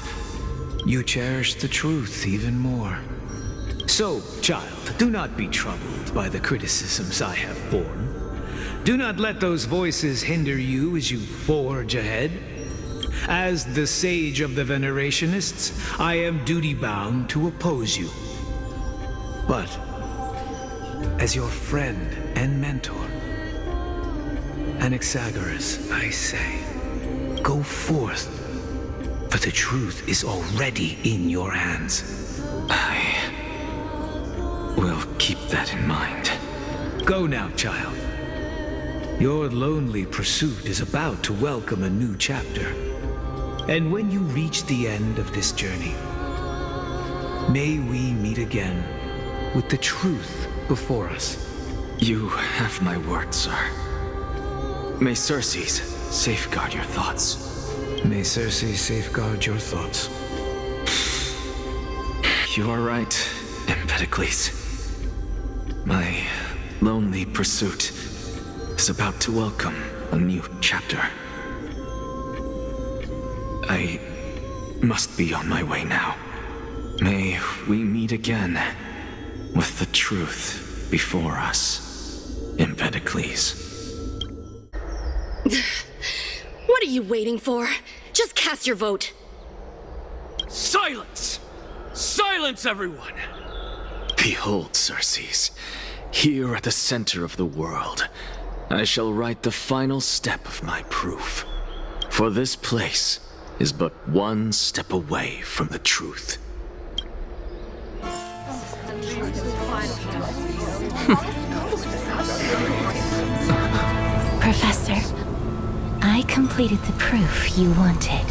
You cherish the truth even more. So, child, do not be troubled by the criticisms I have borne. Do not let those voices hinder you as you forge ahead. As the sage of the Venerationists, I am duty-bound to oppose you. But, as your friend and mentor, Anaxagoras, I say, go forth, for the truth is already in your hands. I will keep that in mind. Go now, child. Your lonely pursuit is about to welcome a new chapter. And when you reach the end of this journey, may we meet again with the truth before us. You have my word, sir. May Circes safeguard your thoughts. May Circes safeguard your thoughts. You are right, Empedocles. My lonely pursuit is about to welcome a new chapter. I must be on my way now. May we meet again with the truth before us, Empedocles. What are you waiting for? Just cast your vote. Silence! Silence, everyone! Behold, Circes, here at the center of the world, I shall write the final step of my proof. For this place is but one step away from the truth. Professor, I completed the proof you wanted.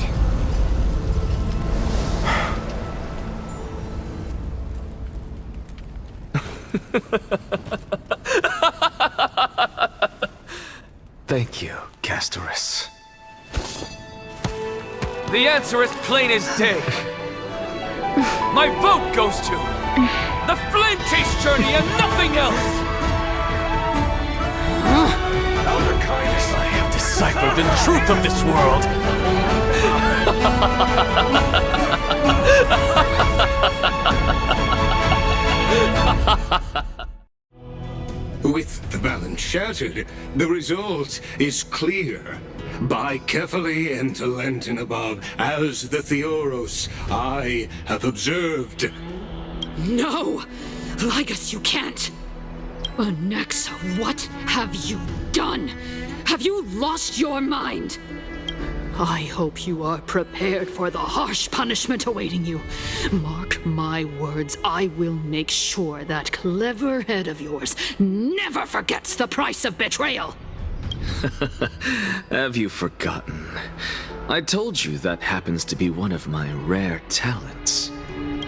Thank you, Castorice. The answer is plain as day. My vote goes to the Flame Chase journey and nothing else! Elder Kindness, I have deciphered the truth of this world! With the balance shattered, the result is clear. By carefully enter Lenten above, as the Theoros I have observed. No! Ligus, you can't! Anaxa, what have you done? Have you lost your mind? I hope you are prepared for the harsh punishment awaiting you. Mark my words, I will make sure that clever head of yours never forgets the price of betrayal. Have you forgotten? I told you that happens to be one of my rare talents.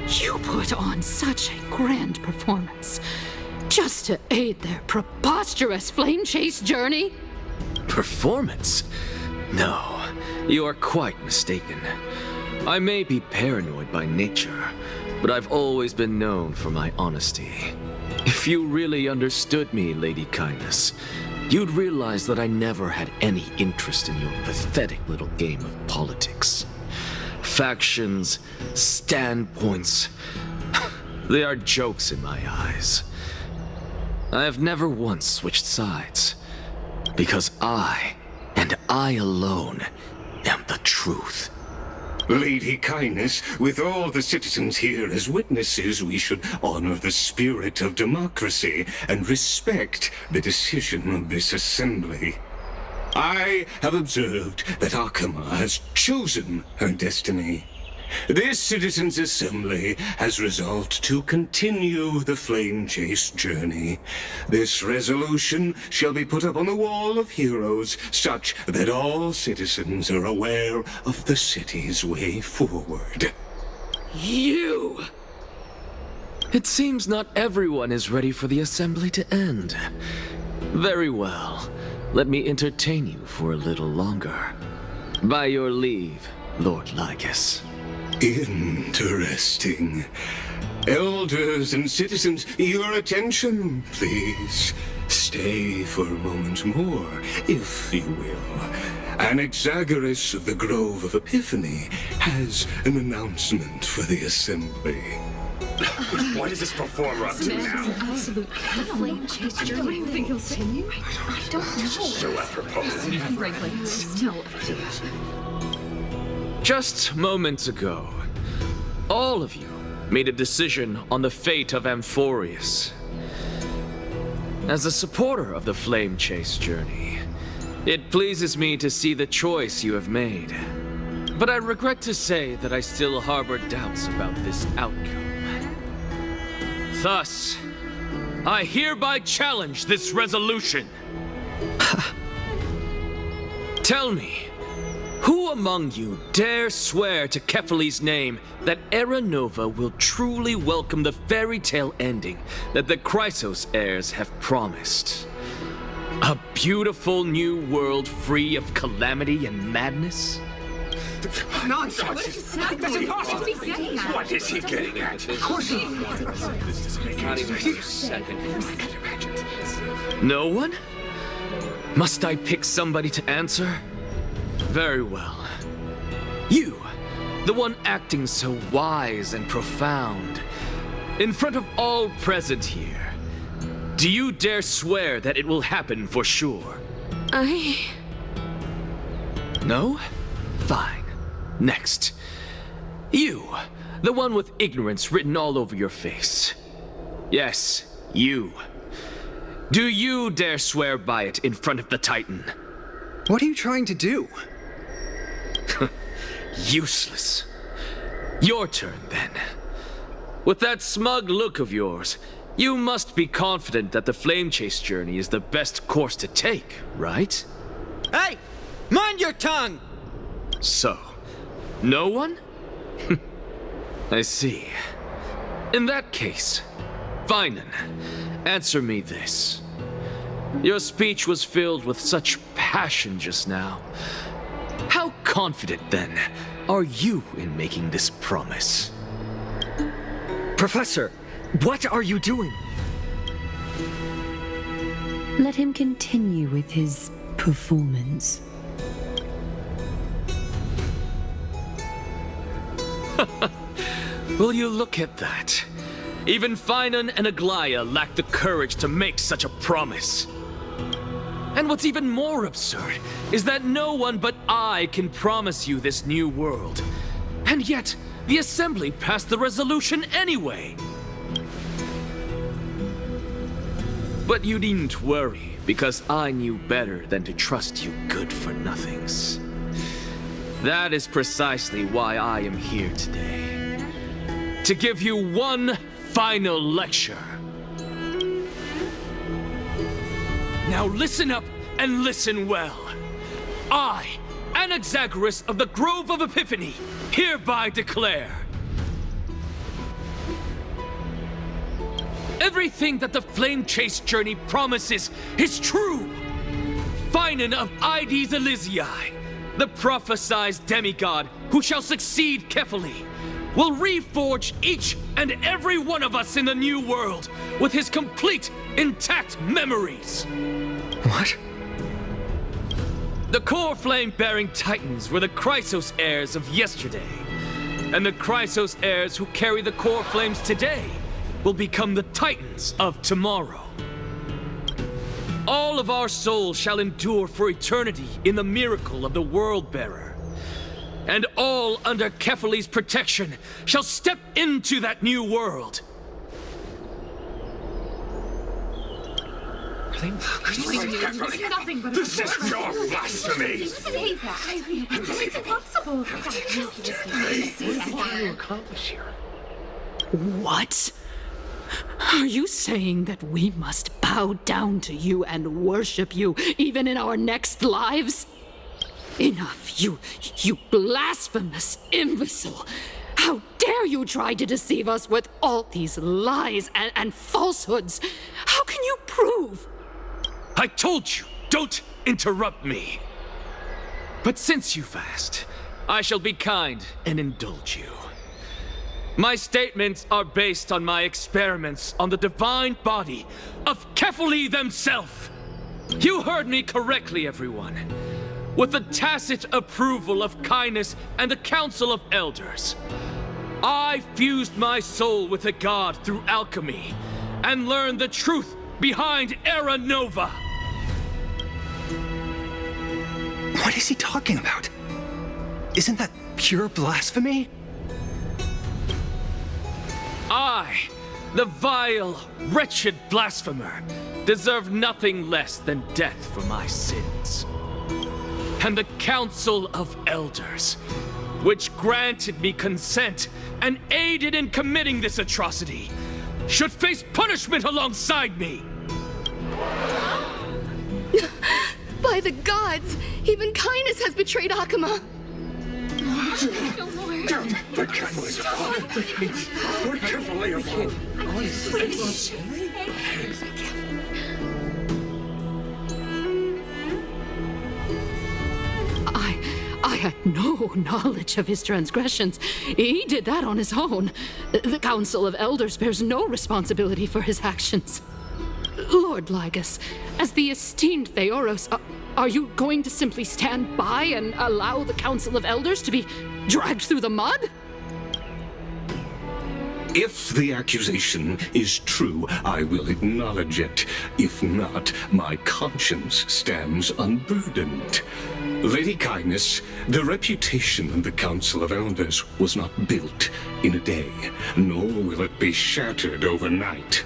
You put on such a grand performance just to aid their preposterous flame chase journey? Performance? No. You are quite mistaken. I may be paranoid by nature, but I've always been known for my honesty. If you really understood me, Lady Kindness, you'd realize that I never had any interest in your pathetic little game of politics. Factions, standpoints, they are jokes in my eyes. I have never once switched sides. Because I, and I alone, am the truth. Lady Kindness, with all the citizens here as witnesses, we should honor the spirit of democracy and respect the decision of this assembly. I have observed that Akama has chosen her destiny. This Citizens' Assembly has resolved to continue the Flame Chase journey. This resolution shall be put up on the Wall of Heroes, such that all citizens are aware of the city's way forward. You! It seems not everyone is ready for the assembly to end. Very well. Let me entertain you for a little longer. By your leave, Lord Lycus. Interesting. Elders and citizens, your attention, please. Stay for a moment more, if you will. Anaxagoras of the Grove of Epiphany has an announcement for the assembly. What is this performer up to now? Absolute flame chase journey. Do you think he'll continue? I don't know. So apropos. Still. Just moments ago, all of you made a decision on the fate of Amphorius. As a supporter of the Flame Chase journey, it pleases me to see the choice you have made. But I regret to say that I still harbor doubts about this outcome. Thus, I hereby challenge this resolution. Tell me, who among you dare swear to Kefali's name that Era Nova will truly welcome the fairy tale ending that the Chrysos heirs have promised? A beautiful new world free of calamity and madness? Nonsense! That's impossible! What is he getting at? Of course Not even a second. No one? Must I pick somebody to answer? Very well. You, the one acting so wise and profound, in front of all present here, do you dare swear that it will happen for sure? No? Fine. Next. You, the one with ignorance written all over your face. Yes, you. Do you dare swear by it in front of the Titan? What are you trying to do? Useless. Your turn, then. With that smug look of yours, you must be confident that the Flame Chase journey is the best course to take, right? Hey! Mind your tongue! So, no one? I see. In that case, Finan, answer me this. Your speech was filled with such passion just now. How confident, then, are you in making this promise? Professor, what are you doing? Let him continue with his performance. Will you look at that? Even Finan and Aglaya lack the courage to make such a promise. And what's even more absurd is that no one but I can promise you this new world. And yet, the Assembly passed the resolution anyway. But you needn't worry, because I knew better than to trust you good-for-nothings. That is precisely why I am here today. To give you one final lecture. Now listen up and listen well. I, Anaxagoras of the Grove of Epiphany, hereby declare everything that the Flame Chase journey promises is true. Finan of Ides Elysiae, the prophesized demigod who shall succeed Kefali, will reforge each and every one of us in the new world with his complete, intact memories. What? The core flame-bearing titans were the Chrysos heirs of yesterday, and the Chrysos heirs who carry the core flames today will become the titans of tomorrow. all of our souls shall endure for eternity in the miracle of the World-Bearer. And all under Kefali's protection shall step into that new world. This is pure blasphemy! You say that. It's impossible. What do you accomplish here? What? Are you saying that we must bow down to you and worship you even in our next lives? Enough, you blasphemous imbecile! How dare you try to deceive us with all these lies and falsehoods? How can you prove? I told you, don't interrupt me. But since you've asked, I shall be kind and indulge you. My statements are based on my experiments on the divine body of Kefali themselves. You heard me correctly, everyone. With the tacit approval of Kindness and the Council of Elders, I fused my soul with a god through alchemy and learned the truth behind Era Nova. What is he talking about? Isn't that pure blasphemy? I, the vile, wretched blasphemer, deserve nothing less than death for my sins. And the Council of Elders, which granted me consent and aided in committing this atrocity, should face punishment alongside me. By the gods, even Kindness has betrayed Akuma. The Kefali's fault. We're carefully involved. I had no knowledge of his transgressions. He did that on his own. The Council of Elders bears no responsibility for his actions. Lord Lygus, as the esteemed Theoros, are you going to simply stand by and allow the Council of Elders to be dragged through the mud? If the accusation is true, I will acknowledge it. If not, my conscience stands unburdened. Lady Kindness, the reputation of the Council of Elders was not built in a day, nor will it be shattered overnight.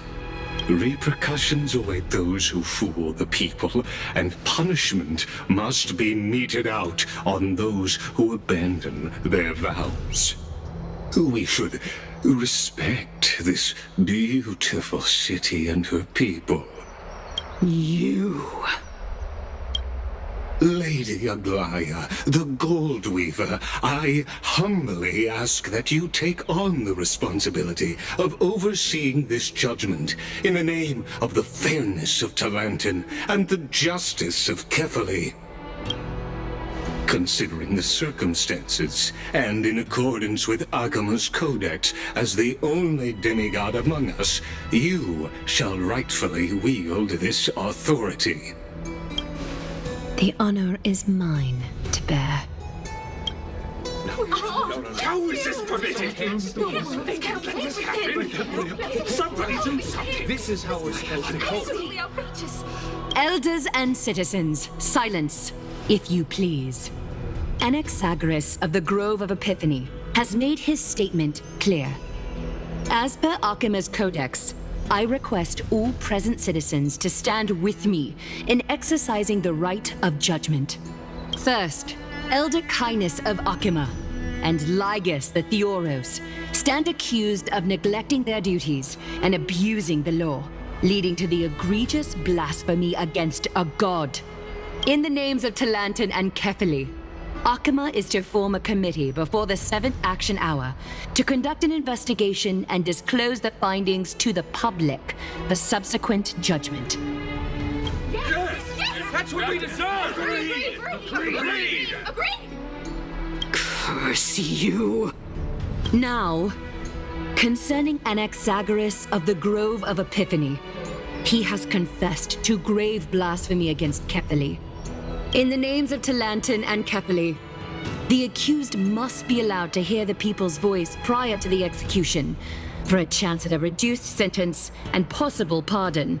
Repercussions await those who fool the people, and punishment must be meted out on those who abandon their vows. We should respect this beautiful city and her people. You... Lady Aglaya, the Gold Weaver, I humbly ask that you take on the responsibility of overseeing this judgment in the name of the fairness of Talantin and the justice of Kefali. Considering the circumstances, and in accordance with Akuma's codex as the only demigod among us, you shall rightfully wield this authority. The honor is mine to bear. How is this permitted? They can't let this happen. Somebody do something. This is how we're supposed to go. Absolutely outrageous. Elders and citizens, silence, if you please. Anaxagoras of the Grove of Epiphany has made his statement clear. As per Akuma's codex, I request all present citizens to stand with me in exercising the right of judgment. First, Elder Kindness of Akuma and Lygus the Theoros stand accused of neglecting their duties and abusing the law, leading to the egregious blasphemy against a god. In the names of Talantin and Kefali, Akuma is to form a committee before the 7th action hour to conduct an investigation and disclose the findings to the public for subsequent judgment. Yes! That's what we deserve! Agreed! Curse you! Now, concerning Anaxagoras of the Grove of Epiphany, he has confessed to grave blasphemy against Kefali. In the names of Talantin and Kefali, the accused must be allowed to hear the people's voice prior to the execution, for a chance at a reduced sentence and possible pardon.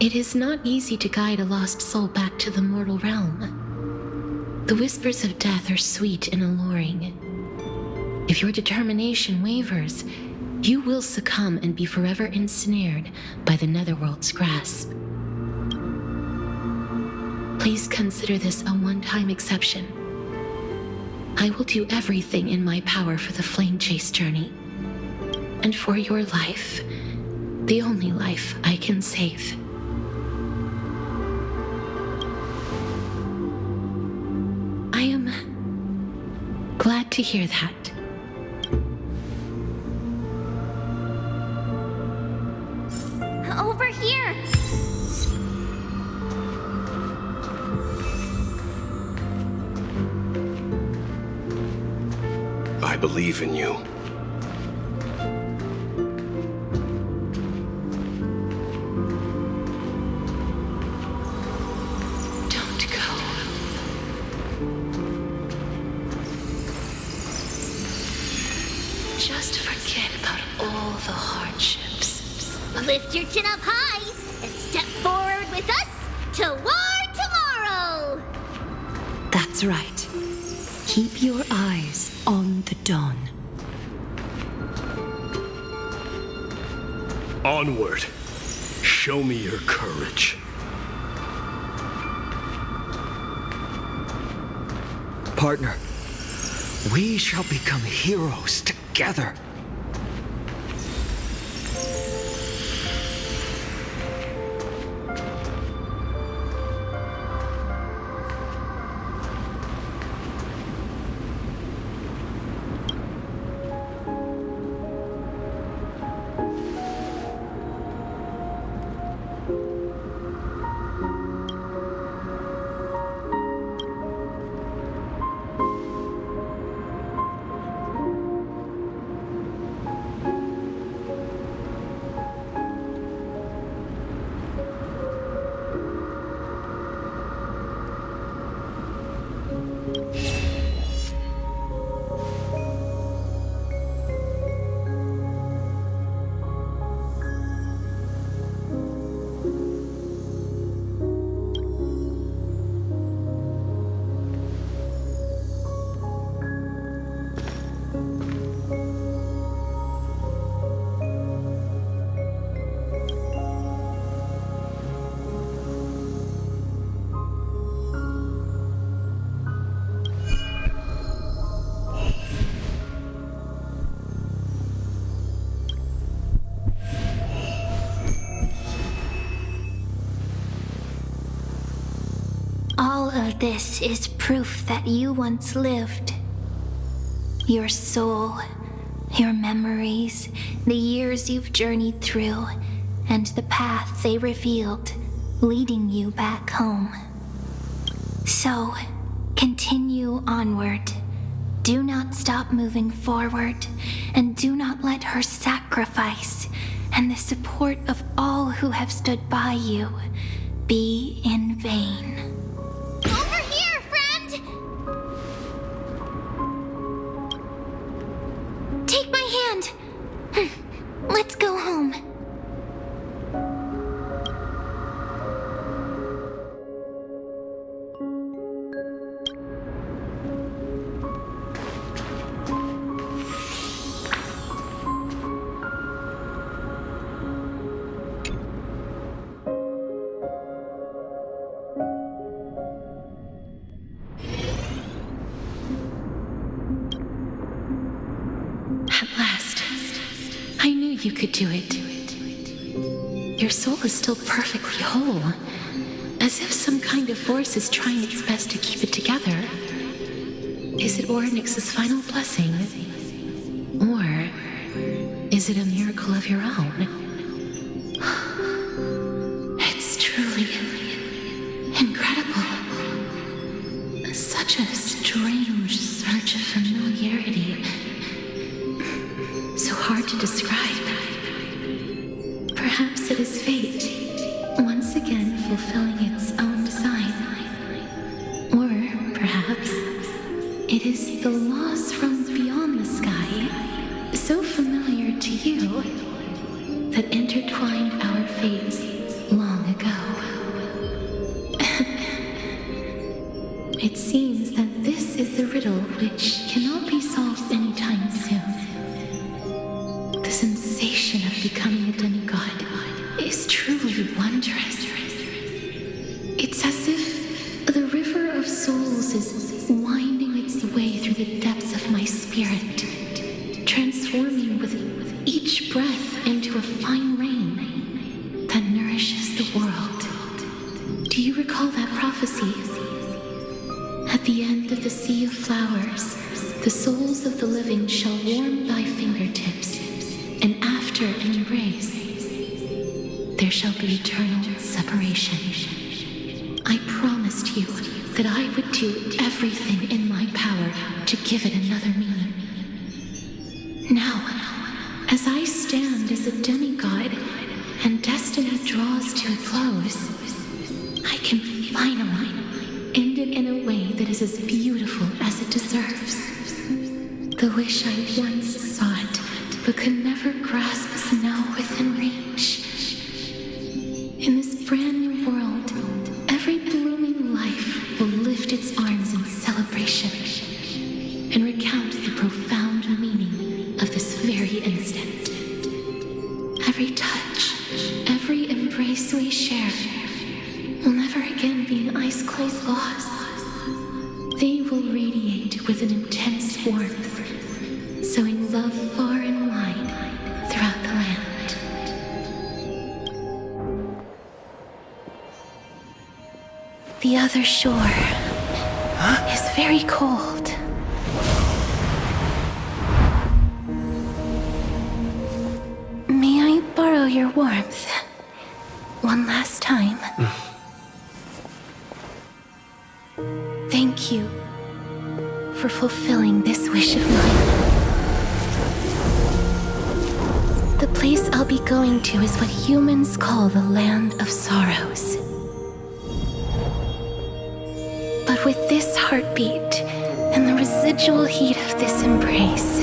It is not easy to guide a lost soul back to the mortal realm. The whispers of death are sweet and alluring. If your determination wavers, you will succumb and be forever ensnared by the netherworld's grasp. Please consider this a one-time exception. I will do everything in my power for the Flame Chase journey. And for your life, the only life I can save. I am glad to hear that. Over here! I believe in you. Don't go. Just forget about all the hardships. Lift your chin up high and step forward with us toward tomorrow! That's right. Keep your eyes on the dawn. Onward. Show me your courage. Partner, we shall become heroes together. All of this is proof that you once lived. Your soul, your memories, the years you've journeyed through, and the path they revealed, leading you back home. So, continue onward. Do not stop moving forward, and do not let her sacrifice and the support of all who have stood by you be in vain. Over here, friend! Take my hand. Let's go home. At last, I knew you could do it. Your soul is still perfectly whole, as if some kind of force is trying its best to keep it together. Is it Orynyx's final blessing? Or is it a miracle of your own? It's truly incredible. Such a strange surge of familiarity. So hard to describe. Perhaps it is fate, once again fulfilling its own design. Or perhaps it is the laws from beyond the sky, so familiar to you, that intertwined our fates long ago. wondrous. It's as if the river of souls is winding its way through the depths of my spirit, transforming with each breath into a fine rain that nourishes the world. Do you recall that prophecy? At the end of the sea of flowers, the souls of the living shall warm thy fingertips, and after an embrace, there shall be eternal separation. I promised you that I would do everything in my power to give it another meaning. Now, as I stand as a demigod and destiny draws to a close, I can finally end it in a way that is as beautiful as it deserves. The wish I once sought but could never grasp is now within reach. In this brand new world, every blooming life will lift its arms in celebration and recount the profound meaning of this very instant. Every touch, every embrace we share will never again be an ice-cold loss. They will radiate with an intense warmth, sowing love far and wide throughout the land. The other shore is very cold. May I borrow your warmth one last time? Thank you for fulfilling this wish of mine. The place I'll be going to is what humans call the Land of Sorrows. But with this heartbeat and the residual heat of this embrace,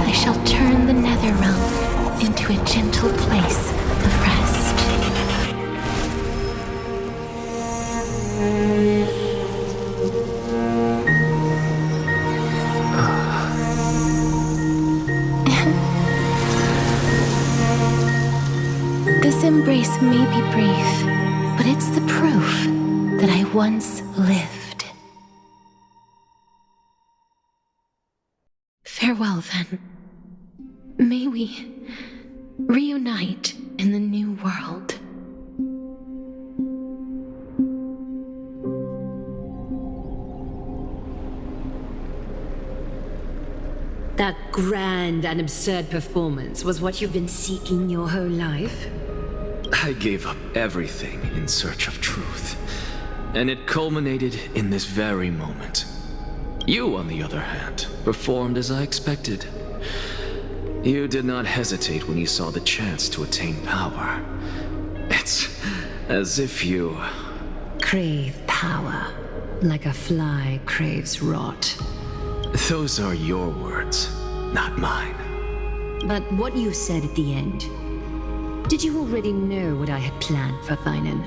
I shall turn the nether realm into a gentle place of rest. This embrace may be brief, but it's the proof that I once lived. Farewell, then. May we reunite in the new world. That grand and absurd performance was what you've been seeking your whole life? I gave up everything in search of truth, and it culminated in this very moment. You, on the other hand, performed as I expected. You did not hesitate when you saw the chance to attain power. It's as if you... Crave power, like a fly craves rot. Those are your words, not mine. But what you said at the end, did you already know what I had planned for Thainan?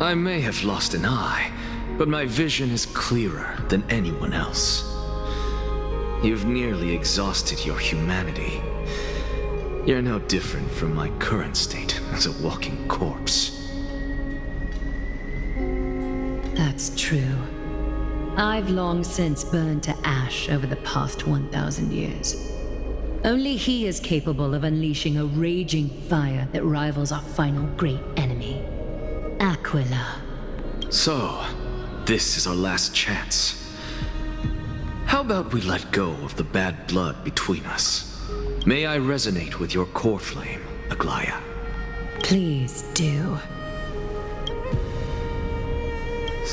I may have lost an eye, but my vision is clearer than anyone else. You've nearly exhausted your humanity. You're no different from my current state as a walking corpse. That's true. I've long since burned to ash over the past 1,000 years. Only he is capable of unleashing a raging fire that rivals our final great enemy, Aquila. So, this is our last chance. How about we let go of the bad blood between us? May I resonate with your core flame, Aglaya? Please do.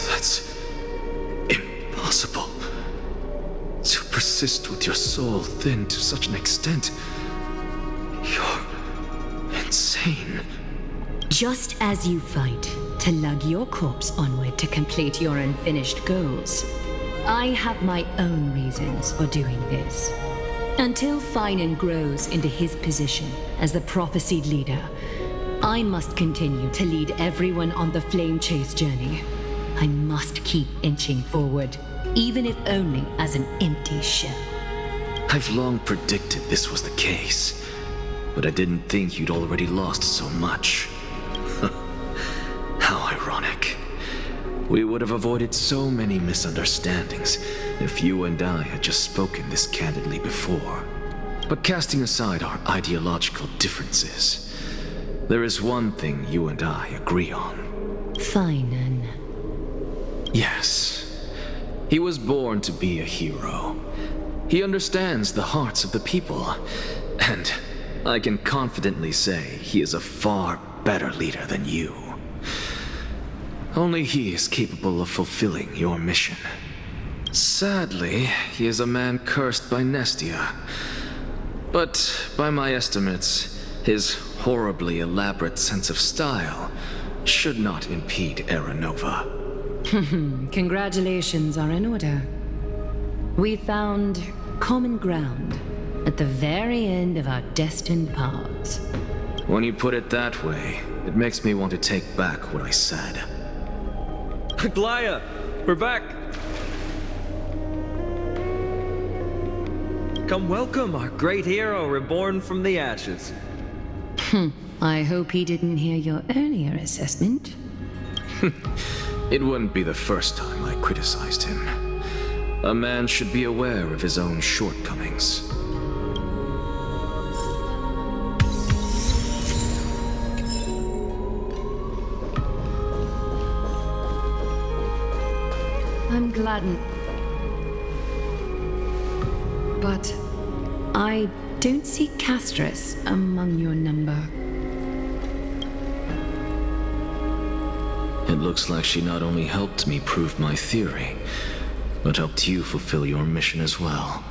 That's impossible. To persist with your soul thinned to such an extent. You're insane. Just as you fight to lug your corpse onward to complete your unfinished goals, I have my own reasons for doing this. Until Thainan grows into his position as the prophesied leader, I must continue to lead everyone on the flame chase journey. I must keep inching forward, even if only as an empty shell. I've long predicted this was the case, but I didn't think you'd already lost so much. We would have avoided so many misunderstandings if you and I had just spoken this candidly before. But casting aside our ideological differences, there is one thing you and I agree on. Finan. Yes. He was born to be a hero. He understands the hearts of the people, and I can confidently say he is a far better leader than you. Only he is capable of fulfilling your mission. Sadly, he is a man cursed by Nestia. But by my estimates, his horribly elaborate sense of style should not impede Aranova. Congratulations are in order. We found common ground at the very end of our destined paths. When you put it that way, it makes me want to take back what I said. Glaya, we're back! Come welcome our great hero reborn from the ashes. I hope he didn't hear your earlier assessment. It wouldn't be the first time I criticized him. A man should be aware of his own shortcomings. I'm gladdened. But I don't see castorice among your number. It looks like she not only helped me prove my theory, but helped you fulfill your mission as well.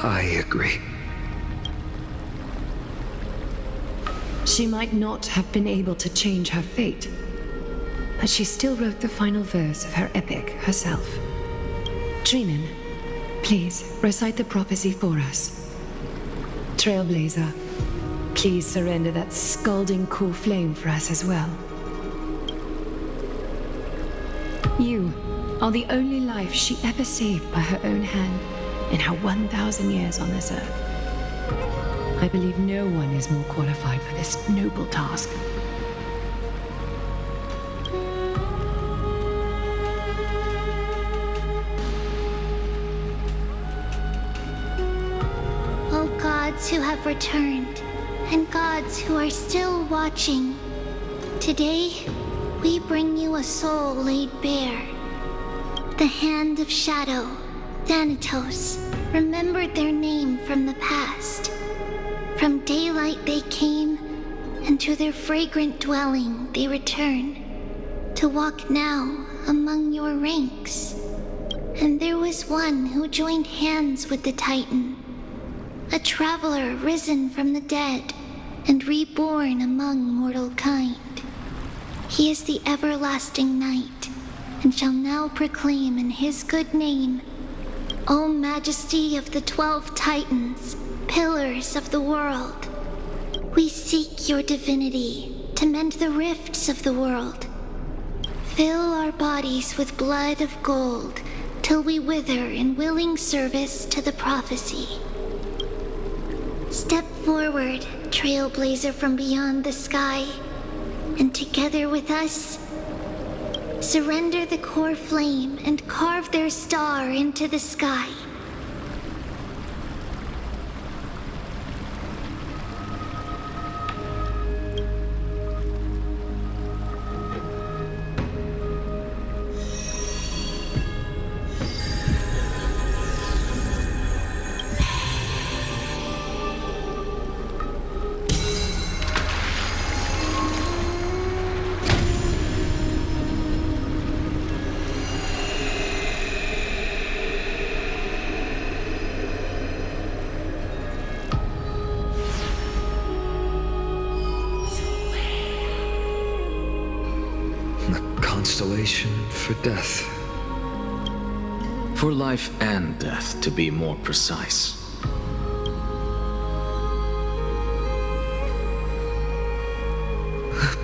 I agree. She might not have been able to change her fate, but she still wrote the final verse of her epic herself. Trinan, please recite the prophecy for us. Trailblazer, please surrender that scalding cool flame for us as well. You are the only life she ever saved by her own hand in her 1,000 years on this earth. I believe no one is more qualified for this noble task. O gods who have returned, and gods who are still watching, today we bring you a soul laid bare. The Hand of Shadow, Thanatos, remembered their name from the past. From daylight they came, and to their fragrant dwelling they return, to walk now among your ranks. And there was one who joined hands with the Titan, a traveler risen from the dead and reborn among mortal kind. He is the everlasting night, and shall now proclaim in his good name, O Majesty of the 12 Titans, pillars of the world, we seek your divinity to mend the rifts of the world. Fill our bodies with blood of gold till we wither in willing service to the prophecy. Step forward, trailblazer from beyond the sky, and together with us, surrender the core flame and carve their star into the sky. Constellation for death. For life and death, to be more precise.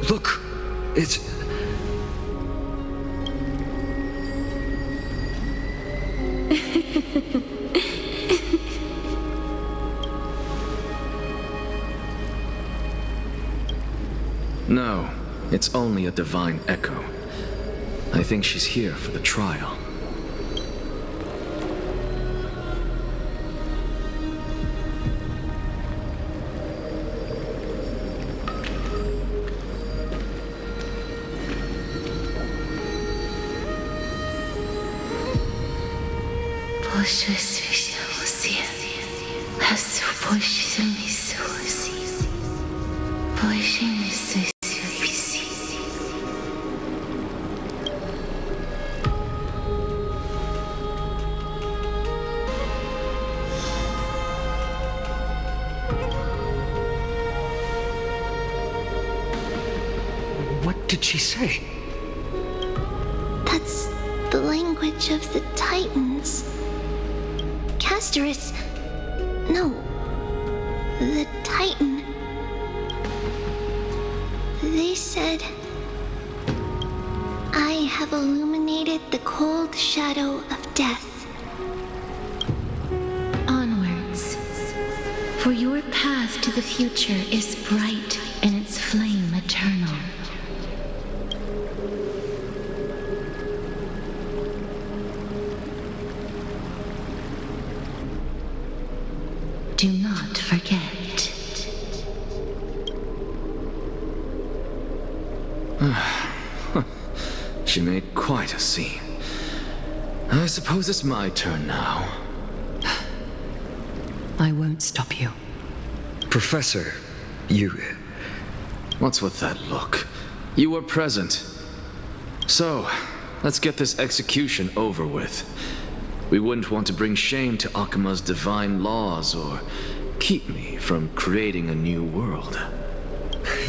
Look, it's... No, it's only a divine echo. I think she's here for the trial. What did she say? That's the language of the Titans. Castorice. No. The Titan. They said, I have illuminated the cold shadow of death. Onwards. For your path to the future is bright and its flame eternal. Do not forget. She made quite a scene. I suppose it's my turn now. I won't stop you. Professor, you... What's with that look? You were present. So, let's get this execution over with. We wouldn't want to bring shame to Akuma's divine laws or keep me from creating a new world.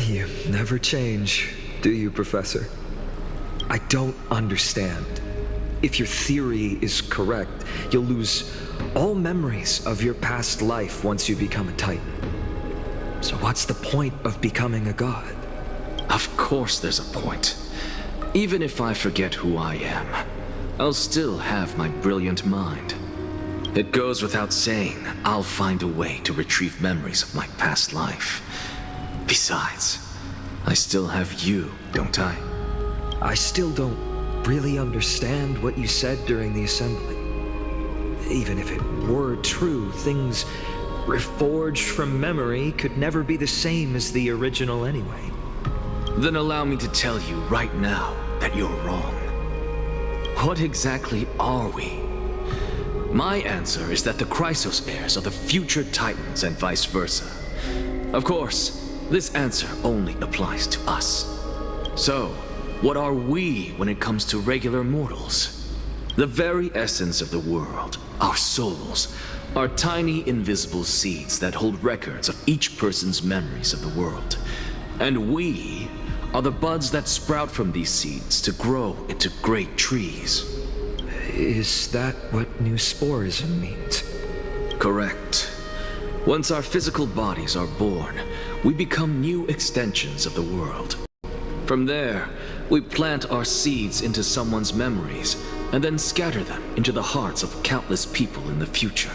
You never change, do you, Professor? I don't understand. If your theory is correct, you'll lose all memories of your past life once you become a Titan. So what's the point of becoming a god? Of course there's a point. Even if I forget who I am, I'll still have my brilliant mind. It goes without saying, I'll find a way to retrieve memories of my past life. Besides, I still have you, don't I? I still don't really understand what you said during the assembly. Even if it were true, things reforged from memory could never be the same as the original anyway. Then allow me to tell you right now that you're wrong. What exactly are we? My answer is that the Chrysos heirs are the future Titans and vice versa. Of course, this answer only applies to us. So, what are we when it comes to regular mortals? The very essence of the world, our souls, are tiny invisible seeds that hold records of each person's memories of the world. And we are the buds that sprout from these seeds to grow into great trees. Is that what new sporism means? Correct. Once our physical bodies are born, we become new extensions of the world. From there, we plant our seeds into someone's memories and then scatter them into the hearts of countless people in the future.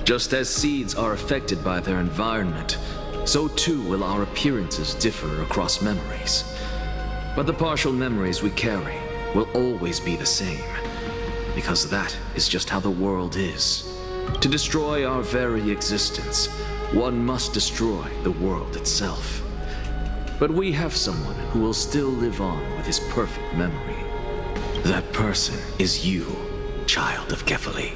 Just as seeds are affected by their environment, so too will our appearances differ across memories. But the partial memories we carry will always be the same, because that is just how the world is. To destroy our very existence, one must destroy the world itself. But we have someone who will still live on with his perfect memory. That person is you, child of Kefali.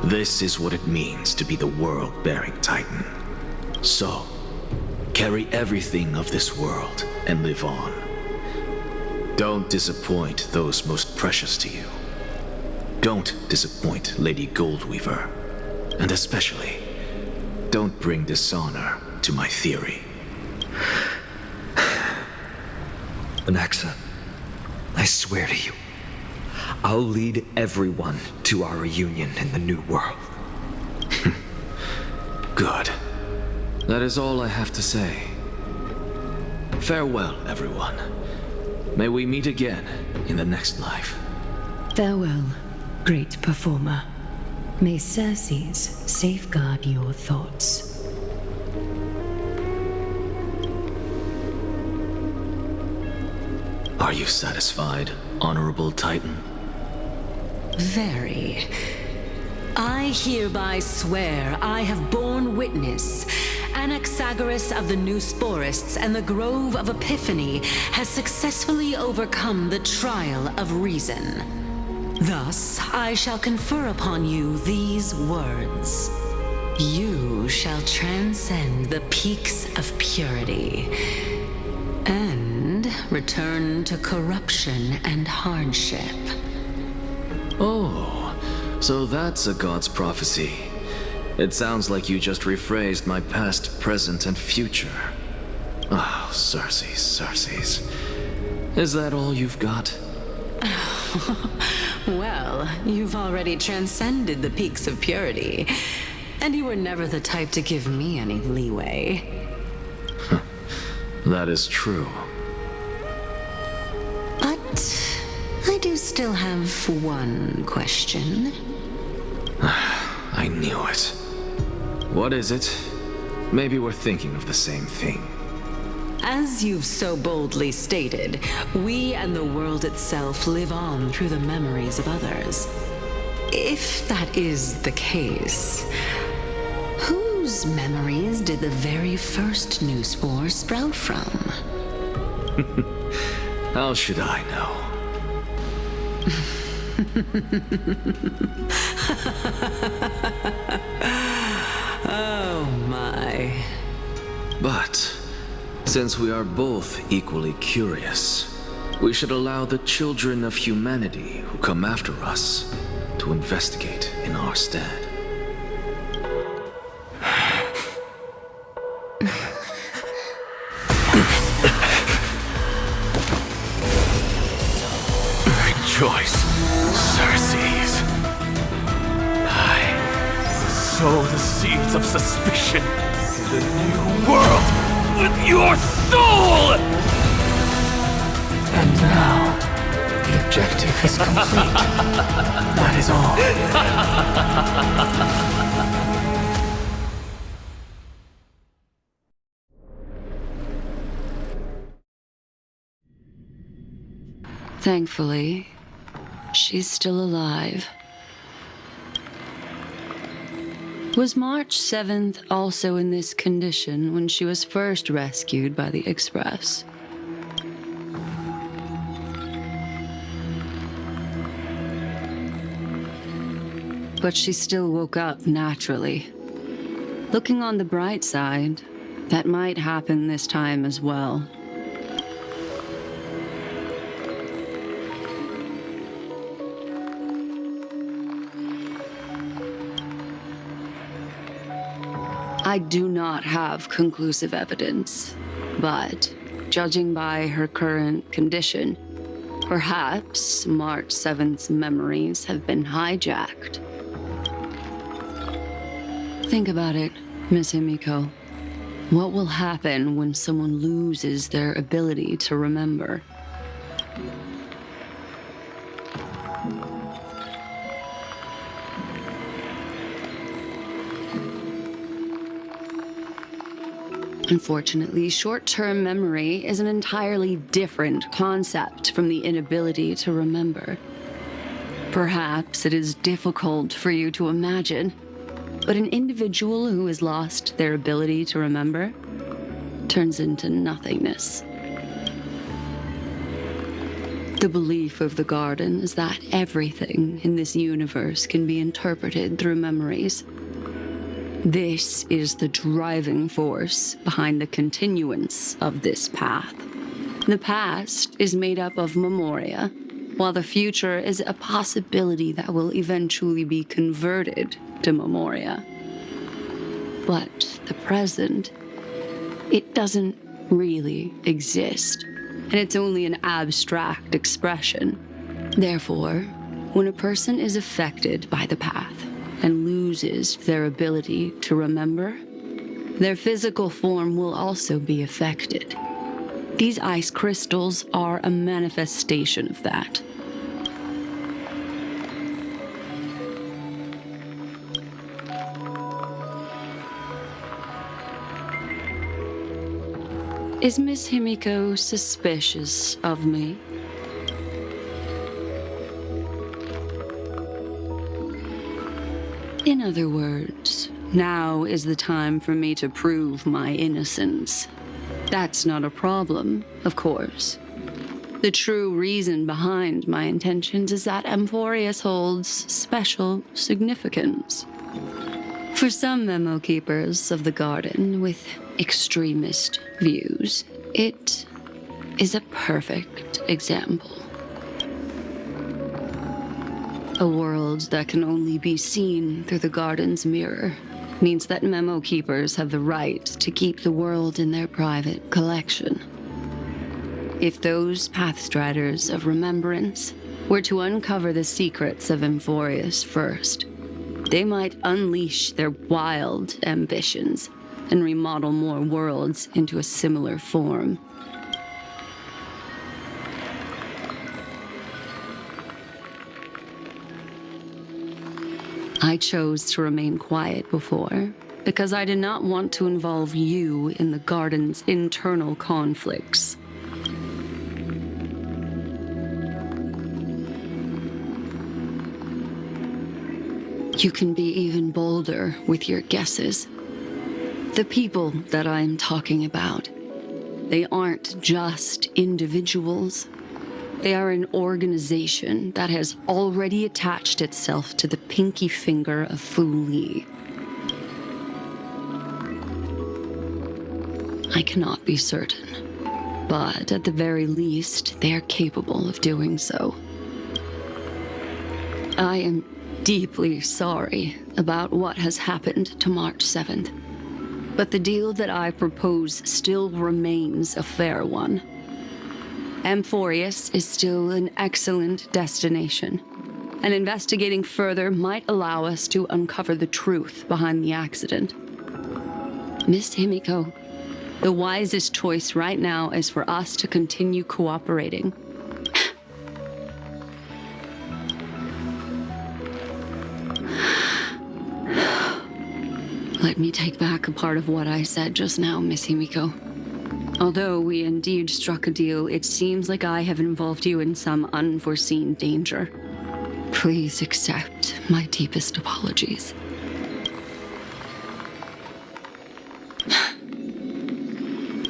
This is what it means to be the world-bearing Titan. So, carry everything of this world and live on. Don't disappoint those most precious to you. Don't disappoint Lady Goldweaver. And especially, don't bring dishonor to my theory. Anaxa, I swear to you, I'll lead everyone to our reunion in the new world. Good. That is all I have to say. Farewell, everyone. May we meet again in the next life. Farewell, great performer. May Circes safeguard your thoughts. Are you satisfied, Honorable Titan? Very. I hereby swear I have borne witness. Anaxagoras of the New Sporists and the Grove of Epiphany has successfully overcome the trial of reason. Thus, I shall confer upon you these words. You shall transcend the peaks of purity and return to corruption and hardship. Oh, so that's a god's prophecy. It sounds like you just rephrased my past, present, and future. Oh, Circes. Is that all you've got? Well, you've already transcended the peaks of purity, and you were never the type to give me any leeway. That is true. But I do still have one question. I knew it. What is it? Maybe we're thinking of the same thing. As you've so boldly stated, we and the world itself live on through the memories of others. If that is the case, whose memories did the very first new spore sprout from? How should I know? Oh my. But since we are both equally curious, we should allow the children of humanity who come after us to investigate in our stead. Rejoice, Circes. I sow the seeds of suspicion in the new world with your soul! And now, the objective is complete. That is all. Thankfully, she's still alive. Was March 7th also in this condition when she was first rescued by the Express? But she still woke up naturally. Looking on the bright side, that might happen this time as well. I do not have conclusive evidence, but judging by her current condition, perhaps March 7th's memories have been hijacked. Think about it, Miss Himiko. What will happen when someone loses their ability to remember? Unfortunately, short-term memory is an entirely different concept from the inability to remember. Perhaps it is difficult for you to imagine, but an individual who has lost their ability to remember turns into nothingness. The belief of the Garden is that everything in this universe can be interpreted through memories. This is the driving force behind the continuance of this path. The past is made up of memoria, while the future is a possibility that will eventually be converted to memoria. But the present, it doesn't really exist, and it's only an abstract expression. Therefore, when a person is affected by the path and loses their ability to remember, their physical form will also be affected. These ice crystals are a manifestation of that. Is Miss Himiko suspicious of me? In other words, now is the time for me to prove my innocence. That's not a problem, of course. The true reason behind my intentions is that Amphorius holds special significance. For some memo keepers of the garden with extremist views, it is a perfect example. A world that can only be seen through the garden's mirror means that memo keepers have the right to keep the world in their private collection. If those pathstriders of remembrance were to uncover the secrets of Amphorius first, they might unleash their wild ambitions and remodel more worlds into a similar form. I chose to remain quiet before, because I did not want to involve you in the garden's internal conflicts. You can be even bolder with your guesses. The people that I'm talking about, they aren't just individuals. They are an organization that has already attached itself to the pinky finger of Fu Li. I cannot be certain, but at the very least, they are capable of doing so. I am deeply sorry about what has happened to March 7th, but the deal that I propose still remains a fair one. Amphorius is still an excellent destination, and investigating further might allow us to uncover the truth behind the accident. Miss Himiko, the wisest choice right now is for us to continue cooperating. Let me take back a part of what I said just now, Miss Himiko. Although we indeed struck a deal, it seems like I have involved you in some unforeseen danger. Please accept my deepest apologies.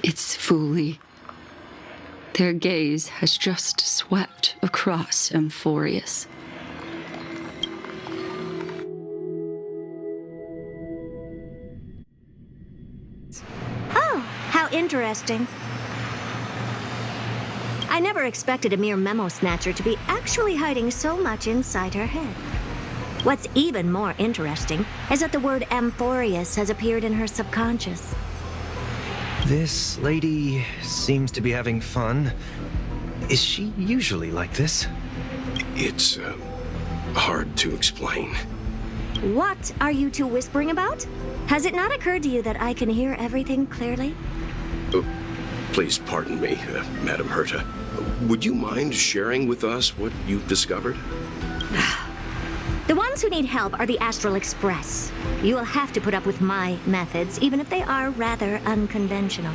It's Fu Li. Their gaze has just swept across Amphorius. How interesting. I never expected a mere memo snatcher to be actually hiding so much inside her head. What's even more interesting is that the word Amphorius has appeared in her subconscious. This lady seems to be having fun. Is she usually like this? It's hard to explain. What are you two whispering about? Has it not occurred to you that I can hear everything clearly? Oh, please pardon me, Madam Herta. Would you mind sharing with us what you've discovered? The ones who need help are the Astral Express. You will have to put up with my methods, even if they are rather unconventional.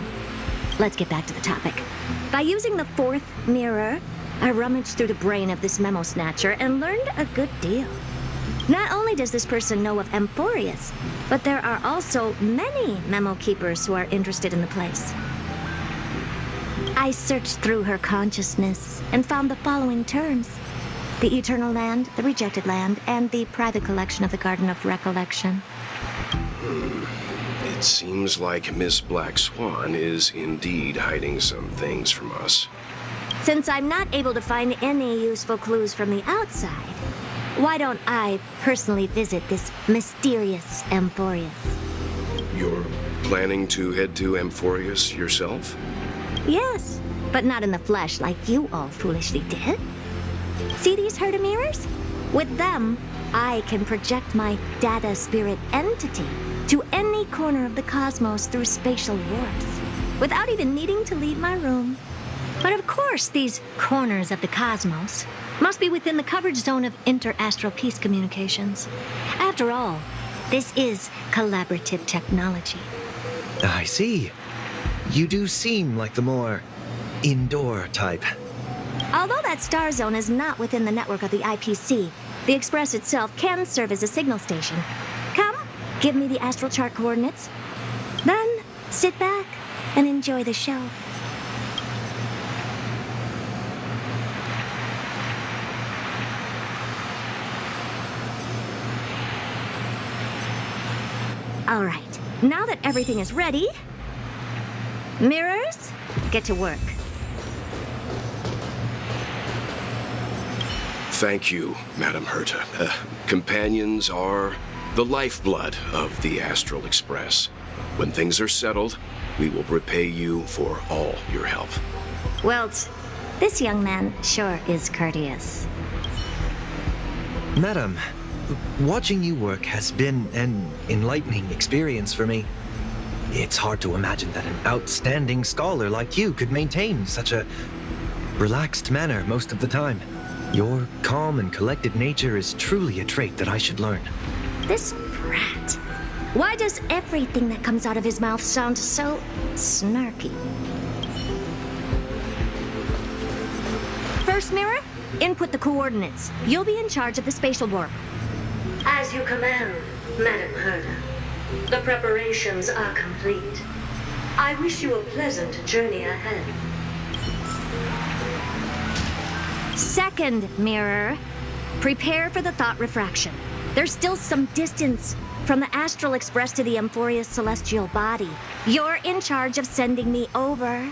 Let's get back to the topic. By using the fourth mirror, I rummaged through the brain of this memo snatcher and learned a good deal. Not only does this person know of Amphorius, but there are also many memo keepers who are interested in the place. I searched through her consciousness and found the following terms: the Eternal Land, the Rejected Land, and the private collection of the Garden of Recollection. It seems like Miss Black Swan is indeed hiding some things from us. Since I'm not able to find any useful clues from the outside, why don't I personally visit this mysterious Amphorius? You're planning to head to Amphorius yourself? Yes, but not in the flesh like you all foolishly did. See these Herta mirrors? With them, I can project my data spirit entity to any corner of the cosmos through spatial warps, without even needing to leave my room. But of course, these corners of the cosmos must be within the coverage zone of inter-astral peace communications. After all, this is collaborative technology. I see. you do seem like the more indoor type. Although that star zone is not within the network of the IPC, the Express itself can serve as a signal station. Come, give me the astral chart coordinates. Then, sit back and enjoy the show. All right, now that everything is ready, mirrors, get to work. Thank you, Madam Herta. Companions are the lifeblood of the Astral Express. When things are settled, we will repay you for all your help. Well, this young man sure is courteous. Madam, watching you work has been an enlightening experience for me. It's hard to imagine that an outstanding scholar like you could maintain such a relaxed manner most of the time. Your calm and collected nature is truly a trait that I should learn. This brat. Why does everything that comes out of his mouth sound so snarky? First mirror, input the coordinates. You'll be in charge of the spatial warp. As you command, Madam Herta. The preparations are complete. I wish you a pleasant journey ahead. Second mirror, prepare for the thought refraction. There's still some distance from the Astral Express to the Amphoria's celestial body. You're in charge of sending me over.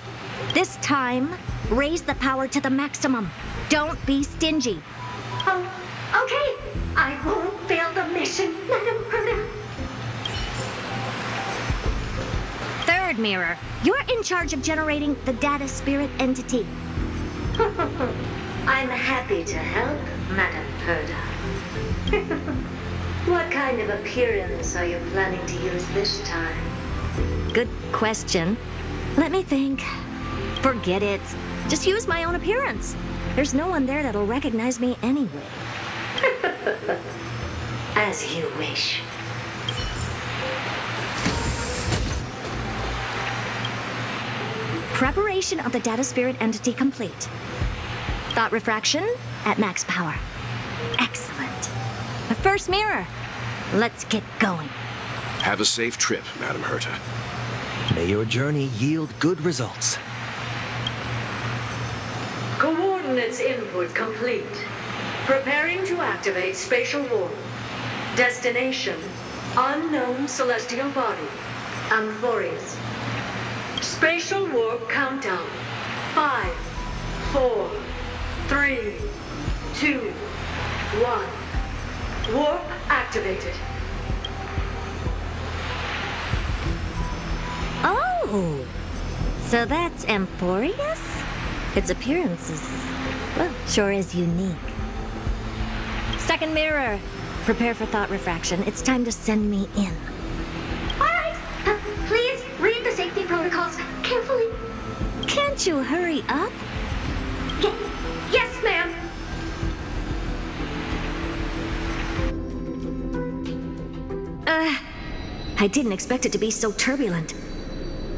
This time, raise the power to the maximum. Don't be stingy. Oh, okay. I won't fail the mission, Madam Herta. Third mirror, you're in charge of generating the data spirit entity. I'm happy to help, Madam Herta. What kind of appearance are you planning to use this time? Good question. Let me think. Forget it. Just use my own appearance. There's no one there that'll recognize me anyway. As you wish. Preparation of the data spirit entity complete. Thought refraction at max power. Excellent. The first mirror. Let's get going. Have a safe trip, Madam Herta. May your journey yield good results. Coordinates input complete. Preparing to activate spatial warp. Destination, unknown celestial body. Amphoria's. Spatial warp countdown. 5, 4, 3, 2, 1. Warp activated. Oh! So that's Amphoria's? Its appearance is, well, sure is unique. Second mirror. Prepare for thought refraction. It's time to send me in. All right. Please read the safety protocols carefully. Can't you hurry up? Yes, ma'am. I didn't expect it to be so turbulent.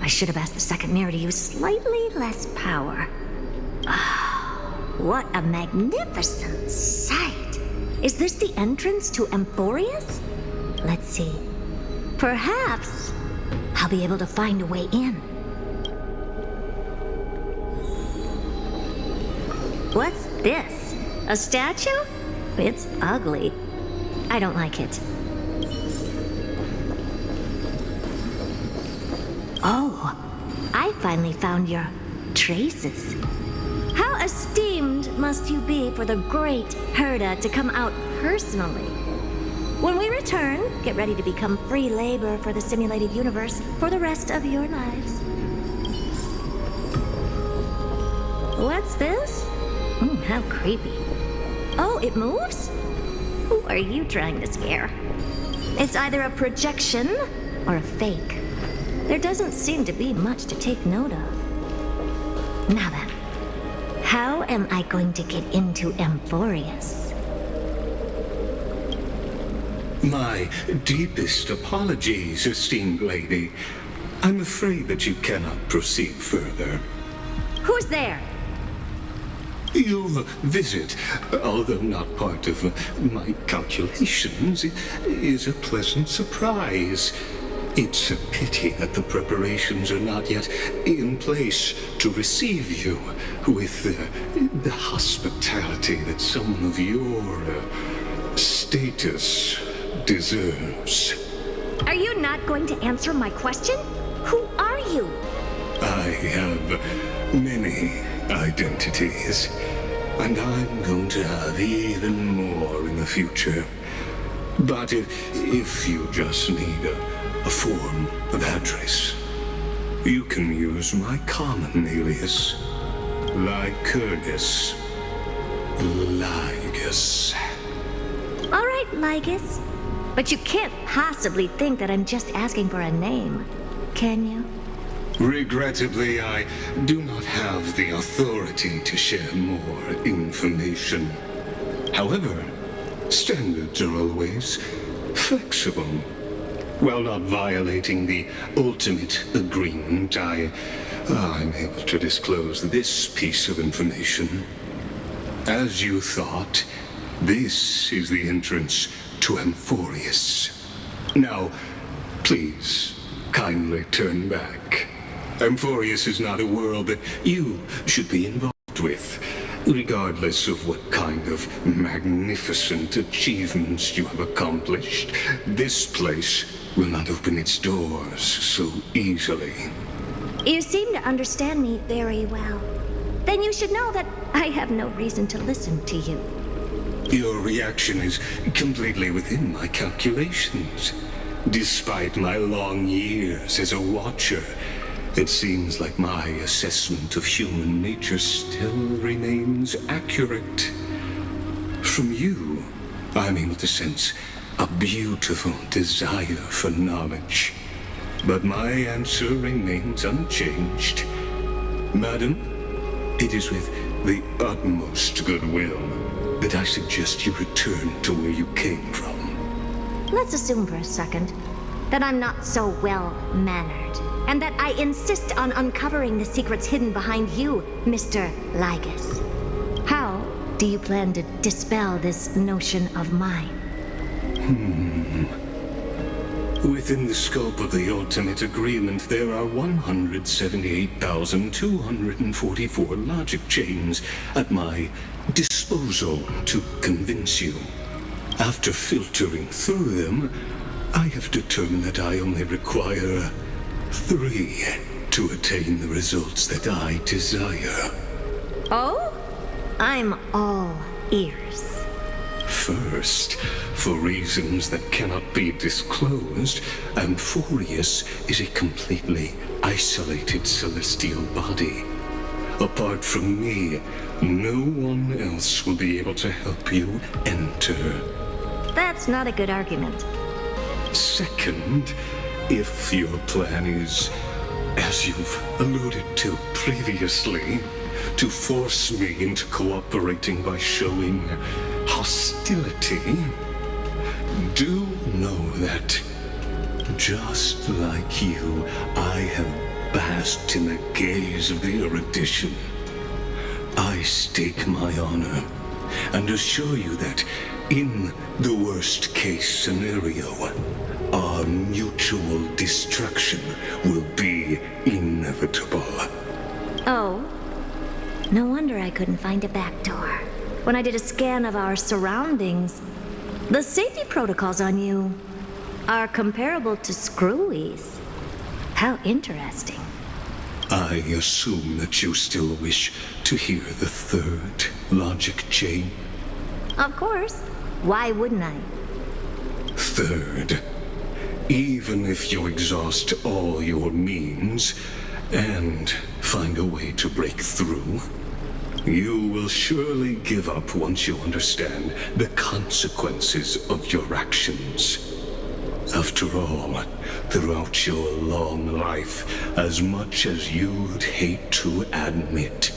I should have asked the second mirror to use slightly less power. What a magnificent sight! Is this the entrance to Amphoria's? Let's see. Perhaps I'll be able to find a way in. What's this? A statue? It's ugly. I don't like it. Oh, I finally found your traces. How esteemed must you be for the great Herta to come out personally? When we return, get ready to become free labor for the simulated universe for the rest of your lives. What's this? How creepy. Oh, it moves? Who are you trying to scare? It's either a projection or a fake. There doesn't seem to be much to take note of. Now then, how am I going to get into Amphoria's? My deepest apologies, esteemed lady. I'm afraid that you cannot proceed further. Who's there? Your visit, although not part of my calculations, is a pleasant surprise. It's a pity that the preparations are not yet in place to receive you with the hospitality that someone of your status deserves. Are you not going to answer my question? Who are you? I have many identities, and I'm going to have even more in the future. But if you just need a form of address, you can use my common alias, Lycurgus. Lygus. All right, Lygus. But you can't possibly think that I'm just asking for a name, can you? Regrettably, I do not have the authority to share more information. However, standards are always flexible. While not violating the ultimate agreement, I'm able to disclose this piece of information. As you thought, this is the entrance to Amphorius. Now, please, kindly turn back. Amphorius is not a world that you should be involved with, regardless of what kind of magnificent achievements you have accomplished. This place will not open its doors so easily. You seem to understand me very well. Then you should know that I have no reason to listen to you. Your reaction is completely within my calculations. Despite my long years as a watcher, it seems like my assessment of human nature still remains accurate. From you, I'm able to sense a beautiful desire for knowledge. But my answer remains unchanged. Madam, it is with the utmost goodwill that I suggest you return to where you came from. Let's assume for a second that I'm not so well-mannered, and that I insist on uncovering the secrets hidden behind you, Mr. Lygus. How do you plan to dispel this notion of mine? Within the scope of the ultimate agreement, there are 178,244 logic chains at my disposal to convince you. After filtering through them, I have determined that I only require 3 to attain the results that I desire. Oh? I'm all ears. First, for reasons that cannot be disclosed, Amphorius is a completely isolated celestial body. Apart from me, no one else will be able to help you enter. That's not a good argument. Second, if your plan is, as you've alluded to previously, to force me into cooperating by showing hostility, do know that, just like you, I have basked in the gaze of the erudition. I stake my honor and assure you that, in the worst-case scenario, our mutual destruction will be inevitable. Oh? No wonder I couldn't find a back door. When I did a scan of our surroundings, the safety protocols on you are comparable to Screwy's. How interesting. I assume that you still wish to hear the third logic chain? Of course. Why wouldn't I? Third, even if you exhaust all your means and find a way to break through, you will surely give up once you understand the consequences of your actions. After all, throughout your long life, as much as you'd hate to admit,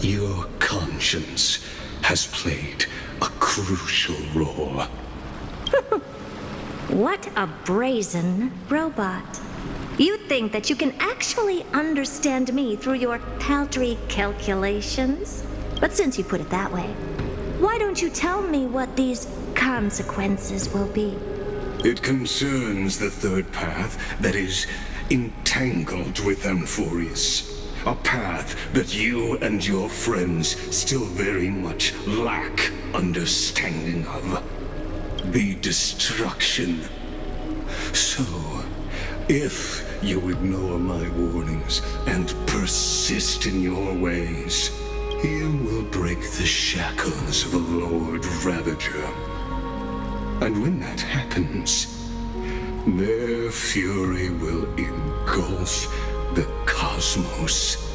your conscience has played a crucial role. What a brazen robot. You think that you can actually understand me through your paltry calculations? But since you put it that way, why don't you tell me what these consequences will be? It concerns the third path that is entangled with Amphorius. A path that you and your friends still very much lack understanding of. The destruction. So, if you ignore my warnings and persist in your ways, you will break the shackles of a Lord Ravager. And when that happens, their fury will engulf the cosmos.